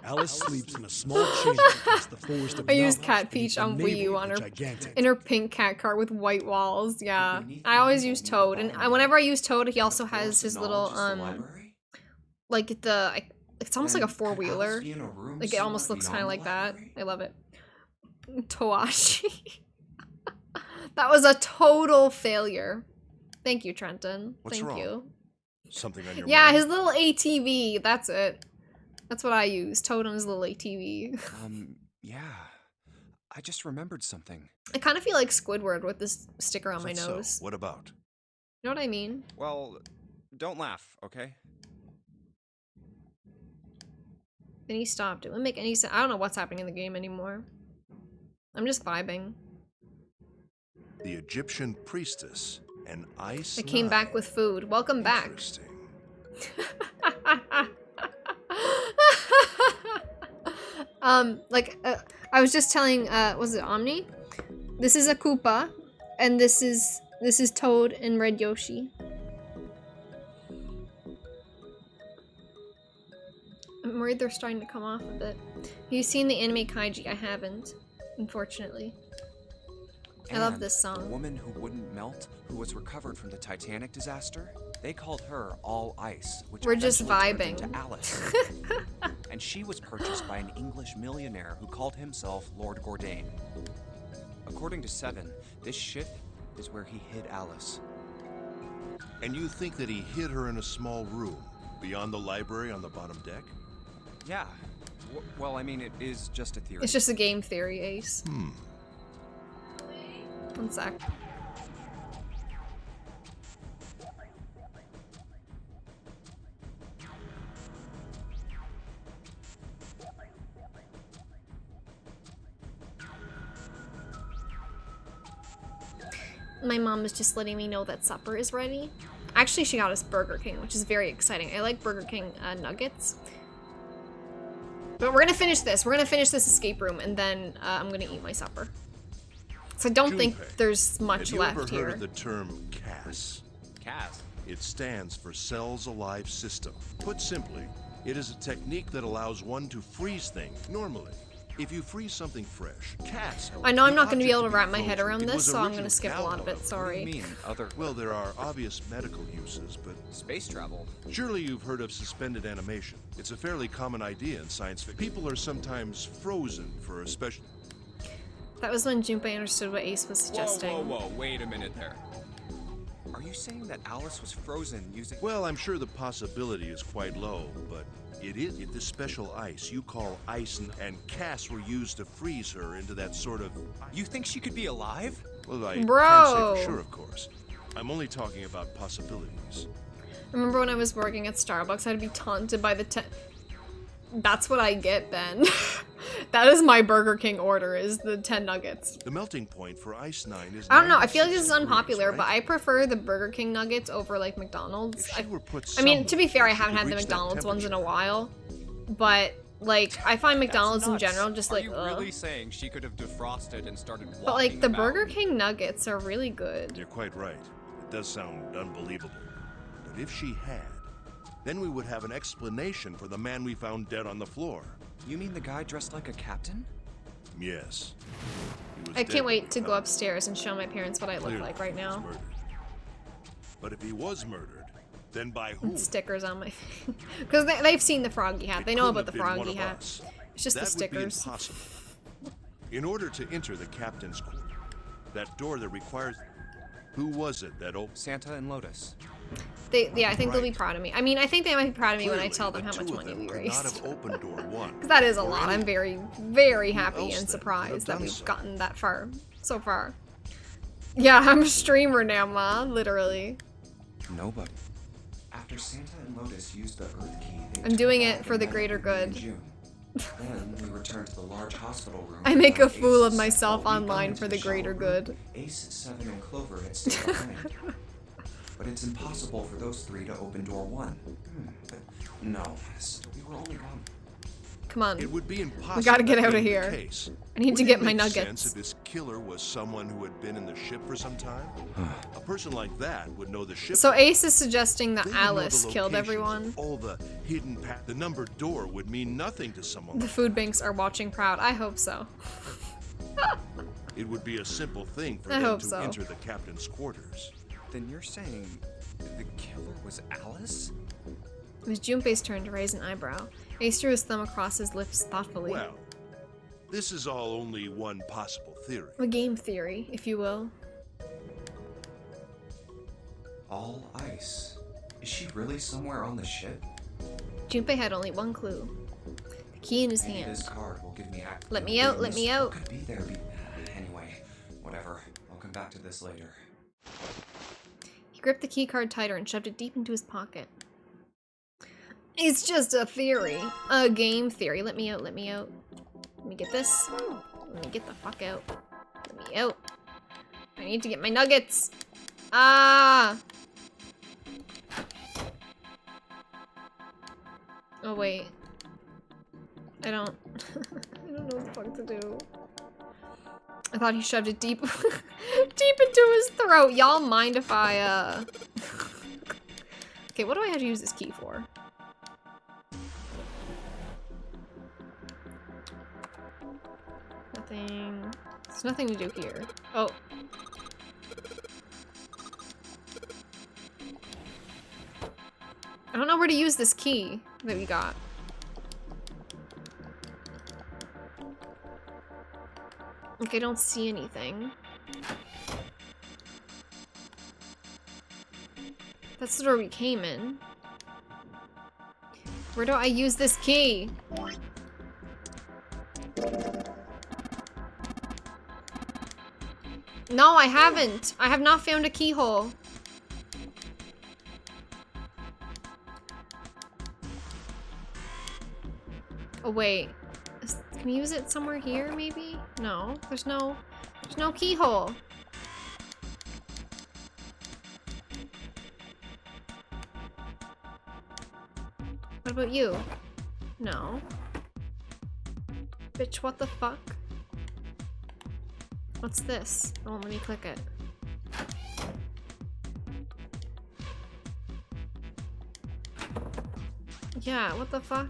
Alice sleeps in a small chamber across the forest of I used knowledge Cat beneath Peach the on Wii navel U of on the her gigantic. in her pink cat cart with white walls. Yeah, I always use Toad, and whenever I use Toad, he also has his little like it's almost like a 4-wheeler. Like it almost looks kind of like that. I love it. Toashi. That was a total failure. Thank you, Trenton. What's Thank wrong? you. Something on your Yeah, mind? his little ATV. That's it. That's what I use. Toad on his little ATV. Yeah. I just remembered something. I kind of feel like Squidward with this sticker on my Is that so? nose. What about? You know what I mean? Well, don't laugh, okay? Then he stopped. It wouldn't make any sense. I don't know what's happening in the game anymore. I'm just vibing. The Egyptian priestess, an ice. I came back with food. Welcome back. Interesting. I was just telling, was it Omni? This is a Koopa, and this is Toad and Red Yoshi. I'm worried they're starting to come off a bit. Have you seen the anime Kaiji? I haven't, unfortunately. I love And this song. The woman who wouldn't melt, who was recovered from the Titanic disaster, they called her All Ice, which We're just eventually turned vibing. into Alice. And she was purchased by an English millionaire who called himself Lord Gordain. According to Seven, this ship is where he hid Alice. And you think that he hid her in a small room beyond the library on the bottom deck? Yeah. Well, I mean, it is just a theory. It's just a game theory, Ace. One sec. My mom was just letting me know that supper is ready. Actually, she got us Burger King, which is very exciting. I like Burger King nuggets. But we're gonna finish this. We're gonna finish this escape room, and then I'm gonna eat my supper. So I don't think there's much left Have you here. ever heard of the term CAS? CAS? It stands for Cells Alive System. Put simply, it is a technique that allows one to freeze things normally. If you freeze something fresh, CAS. I know I'm not going to be object able to wrap my frozen, head around it this, was so I'm going to originally skip a lot of it. cataloged. Sorry. What do you mean, other Well, there are obvious medical uses, but space travel? surely you've heard of suspended animation. It's a fairly common idea in science fiction. People are sometimes frozen for a special... That was when Junpei understood what Ace was suggesting. Whoa, whoa, whoa, wait a minute there. Are you saying that Alice was frozen using... Well, I'm sure the possibility is quite low, but it is. This special ice you call ice and CAS were used to freeze her into that sort of... You think she could be alive? Well, I can't Bro. say for sure, of course. I'm only talking about possibilities. Remember when I was working at Starbucks, I'd be taunted by the That's what I get then. That is my Burger King order, is the 10 nuggets. The melting point for Ice 9 is... I don't know, I feel like this is 96 unpopular, degrees, but right? I prefer the Burger King nuggets over like McDonald's. If she were put I mean, to be fair, I somewhere, haven't she had could the reach that McDonald's ones in a temperature. while, but like I find McDonald's in That's general nuts. just Are like you really saying she could have defrosted and started walking But like the about? Burger King nuggets are really good. You're quite right. It does sound unbelievable. But if she had, then we would have an explanation for the man we found dead on the floor. You mean the guy dressed like a captain? Yes. He was I dead can't when wait we to go found him. upstairs and show my parents what I look Clearly, like right he was now. murdered. But if he was murdered, then by whom? Stickers on my because they've seen the froggy hat. It They know couldn't about the have been one froggy of hat. us. It's just the That would be stickers. impossible. In order to enter the captain's quarters, that door that requires... Who was it that opened? Santa and Lotus. Yeah, I think they'll be Right. proud of me. I mean, I think they might be proud of me when I Clearly, tell them the how much two of money them we could not raised. have opened door one. Because that is a or lot. I'm any- very, very happy else and then could surprised have that done we've so? gotten that far. So far. Yeah, I'm a streamer now, Ma. Literally. Nobody. After Santa and Lotus used the Earth Key, they I'm doing turned it back for and the met greater in good. June. Then we returned to the large hospital room. I make a where fool of Ace myself sat while we online got for into the greater shower room. good. Ace, Seven, and Clover had stayed behind. But it's impossible for those three to open door one. But no, we were only gone. Come on. It would be impossible. We gotta get that out of being the here. case. I need to Wouldn't get it my make nuggets. sense if this killer was someone who had been in the ship for some time? A person like that would know the ship. So Ace is suggesting that They would know the Alice killed locations everyone. of all the hidden the numbered door would mean nothing to someone. The food banks are watching proud. I hope so. It would be a simple thing for I them hope to so. enter the captain's quarters. Then you're saying the killer was Alice? It was Junpei's turn to raise an eyebrow. Ace drew his thumb across his lips thoughtfully. Well, this is all only one possible theory. A game theory, if you will. All ice. Is she really somewhere on the ship? Junpei had only one clue. The key in his Maybe hand. this card will give me access. Let me out, let me out. Could be there. Anyway, whatever. I'll come back to this later. He gripped the key card tighter and shoved it deep into his pocket. It's just a theory. A game theory. Let me out, let me out. Let me get this. Let me get the fuck out. Let me out. I need to get my nuggets. Ah! Oh wait. I don't know what the fuck to do. I thought he shoved it deep deep into his throat. Y'all mind if I Okay, what do I have to use this key for? Nothing. There's nothing to do here. Oh. I don't know where to use this key that we got. Like, I don't see anything. That's the door we came in. Where do I use this key? No, I haven't. I have not found a keyhole. Oh wait, can we use it somewhere here maybe? No, there's no keyhole. about you? No. Bitch, what the fuck? What's this? Oh, let me click it. Yeah, what the fuck?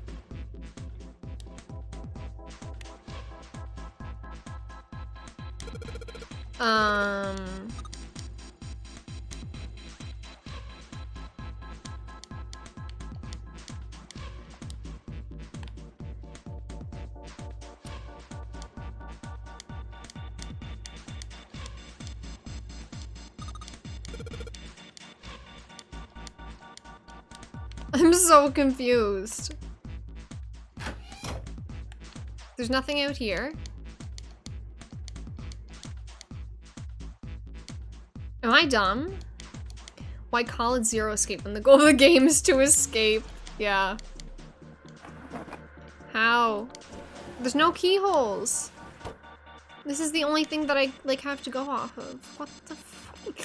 I'm so confused. There's nothing out here. Am I dumb? Why call it Zero Escape when the goal of the game is to escape? Yeah. How? There's no keyholes. This is the only thing that I like have to go off of. What the fuck?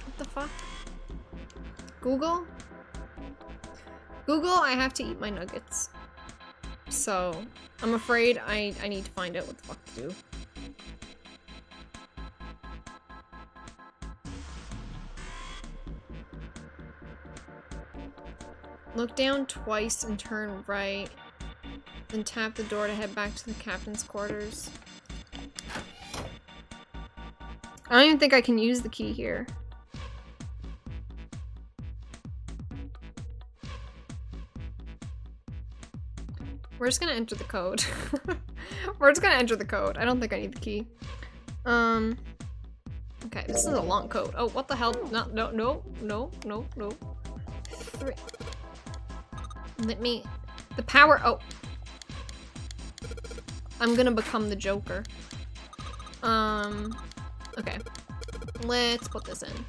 What the fuck? Google? Google, I have to eat my nuggets. So, I'm afraid I need to find out what the fuck to do. Look down twice and turn right. Then tap the door to head back to the captain's quarters. I don't even think I can use the key here. We're just gonna enter the code. We're just gonna enter the code. I don't think I need the key. Okay, this is a long code. Oh, what the hell? No. 3. Let me... The power... Oh. I'm gonna become the Joker. Okay. Let's put this in.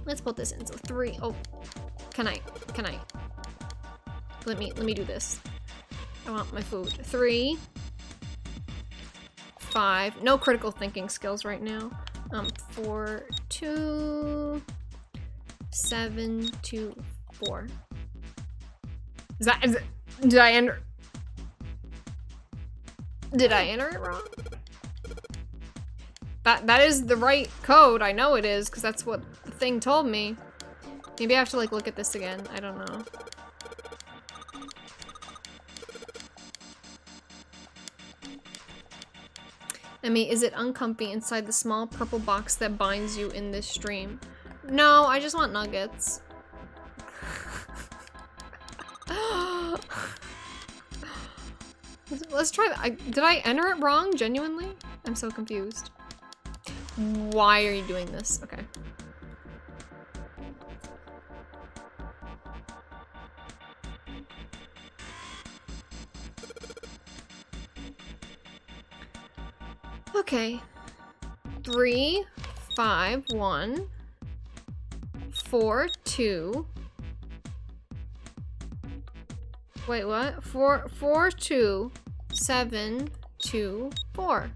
Let's put this in. So 3... Oh. Can I? Let me do this. I want my food. 3, 5. No critical thinking skills right now. 4, 2, 7, 2, 4. Is it, did I enter? Did I enter it wrong? That is the right code. I know it is because that's what the thing told me. Maybe I have to like look at this again. I don't know. Emmy, is it uncomfy inside the small purple box that binds you in this stream? No, I just want nuggets. Let's try that. Did I enter it wrong? Genuinely? I'm so confused. Why are you doing this? Okay. Okay. 3, 5, 1, 4, 2. Wait, what? 4, 4, 2, 7, 2, 4.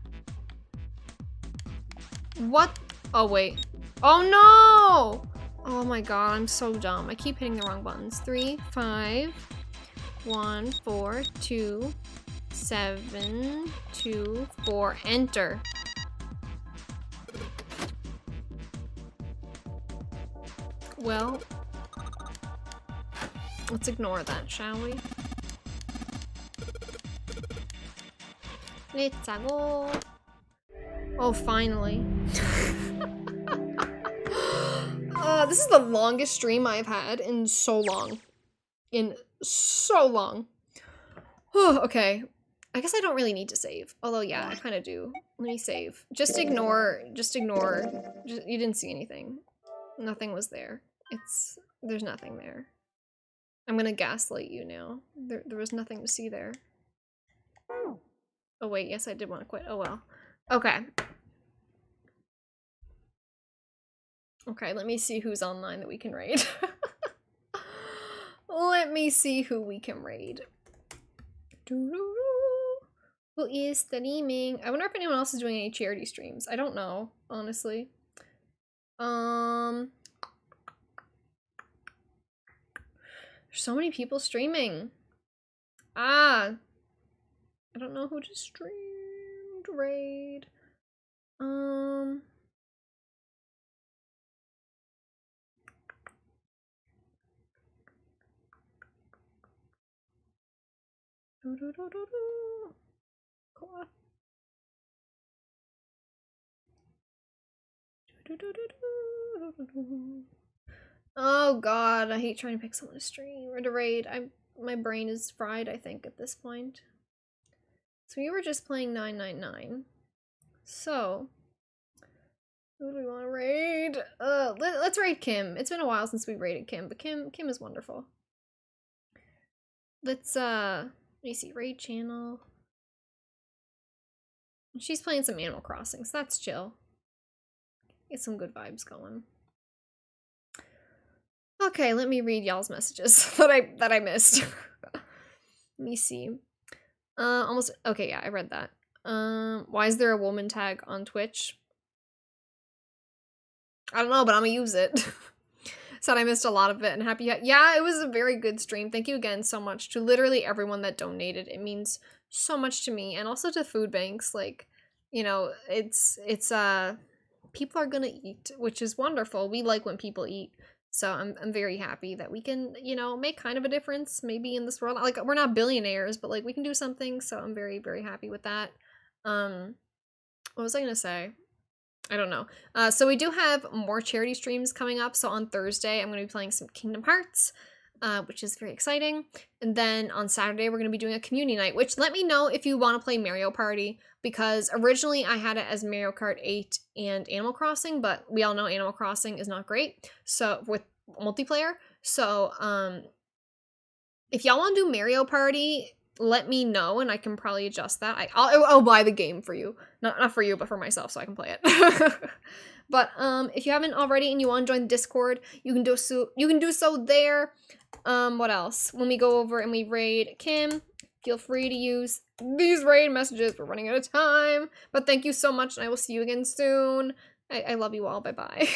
What? Oh, wait. Oh, no! Oh my god, I'm so dumb. I keep hitting the wrong buttons. 3, 5, 1, 4, 2, 7, 2, 4. Enter. Well, let's ignore that, shall we? Let's go. Oh, finally. This is the longest stream I've had in so long. Okay. I guess I don't really need to save. Although, yeah, I kind of do. Let me save. Just ignore. You didn't see anything. Nothing was there. There's nothing there. I'm gonna gaslight you now. There was nothing to see there. Oh wait, yes I did want to quit. Oh well. Okay. Okay, let me see who's online that we can raid. Let me see who we can raid. Who is streaming? I wonder if anyone else is doing any charity streams. I don't know, honestly. There's so many people streaming. Ah. I don't know who to stream to raid. Oh god, I hate trying to pick someone to stream or to raid. My brain is fried, I think, at this point. So we were just playing 999. So who do we want to raid? Let's raid Kim. It's been a while since we raided Kim, but Kim is wonderful. Let's let me see, raid channel. She's playing some Animal Crossing, so that's chill. Get some good vibes going. Okay, let me read y'all's messages that I missed. Let me see. Almost okay, yeah, I read that. Why is there a woman tag on Twitch? I don't know, but I'm gonna use it. Said I missed a lot of it and happy. Yeah, it was a very good stream. Thank you again so much to literally everyone that donated. It means so much to me, and also to food banks. Like, you know, it's people are gonna eat, which is wonderful. We like when people eat. So I'm very happy that we can, you know, make kind of a difference maybe in this world. Like, we're not billionaires, but like we can do something. So I'm very, very happy with that. What was I gonna say? I don't know. So we do have more charity streams coming up. So on Thursday, I'm going to be playing some Kingdom Hearts, which is very exciting. And then on Saturday, we're going to be doing a community night, which let me know if you want to play Mario Party, because originally I had it as Mario Kart 8 and Animal Crossing, but we all know Animal Crossing is not great. So with multiplayer. So if y'all want to do Mario Party, let me know and I can probably adjust that. I'll buy the game for you. Not for you, but for myself so I can play it. But if you haven't already and you want to join the Discord, you can do so there. What else? When we go over and we raid Kim, feel free to use these raid messages. We're running out of time. But thank you so much and I will see you again soon. I love you all. Bye-bye.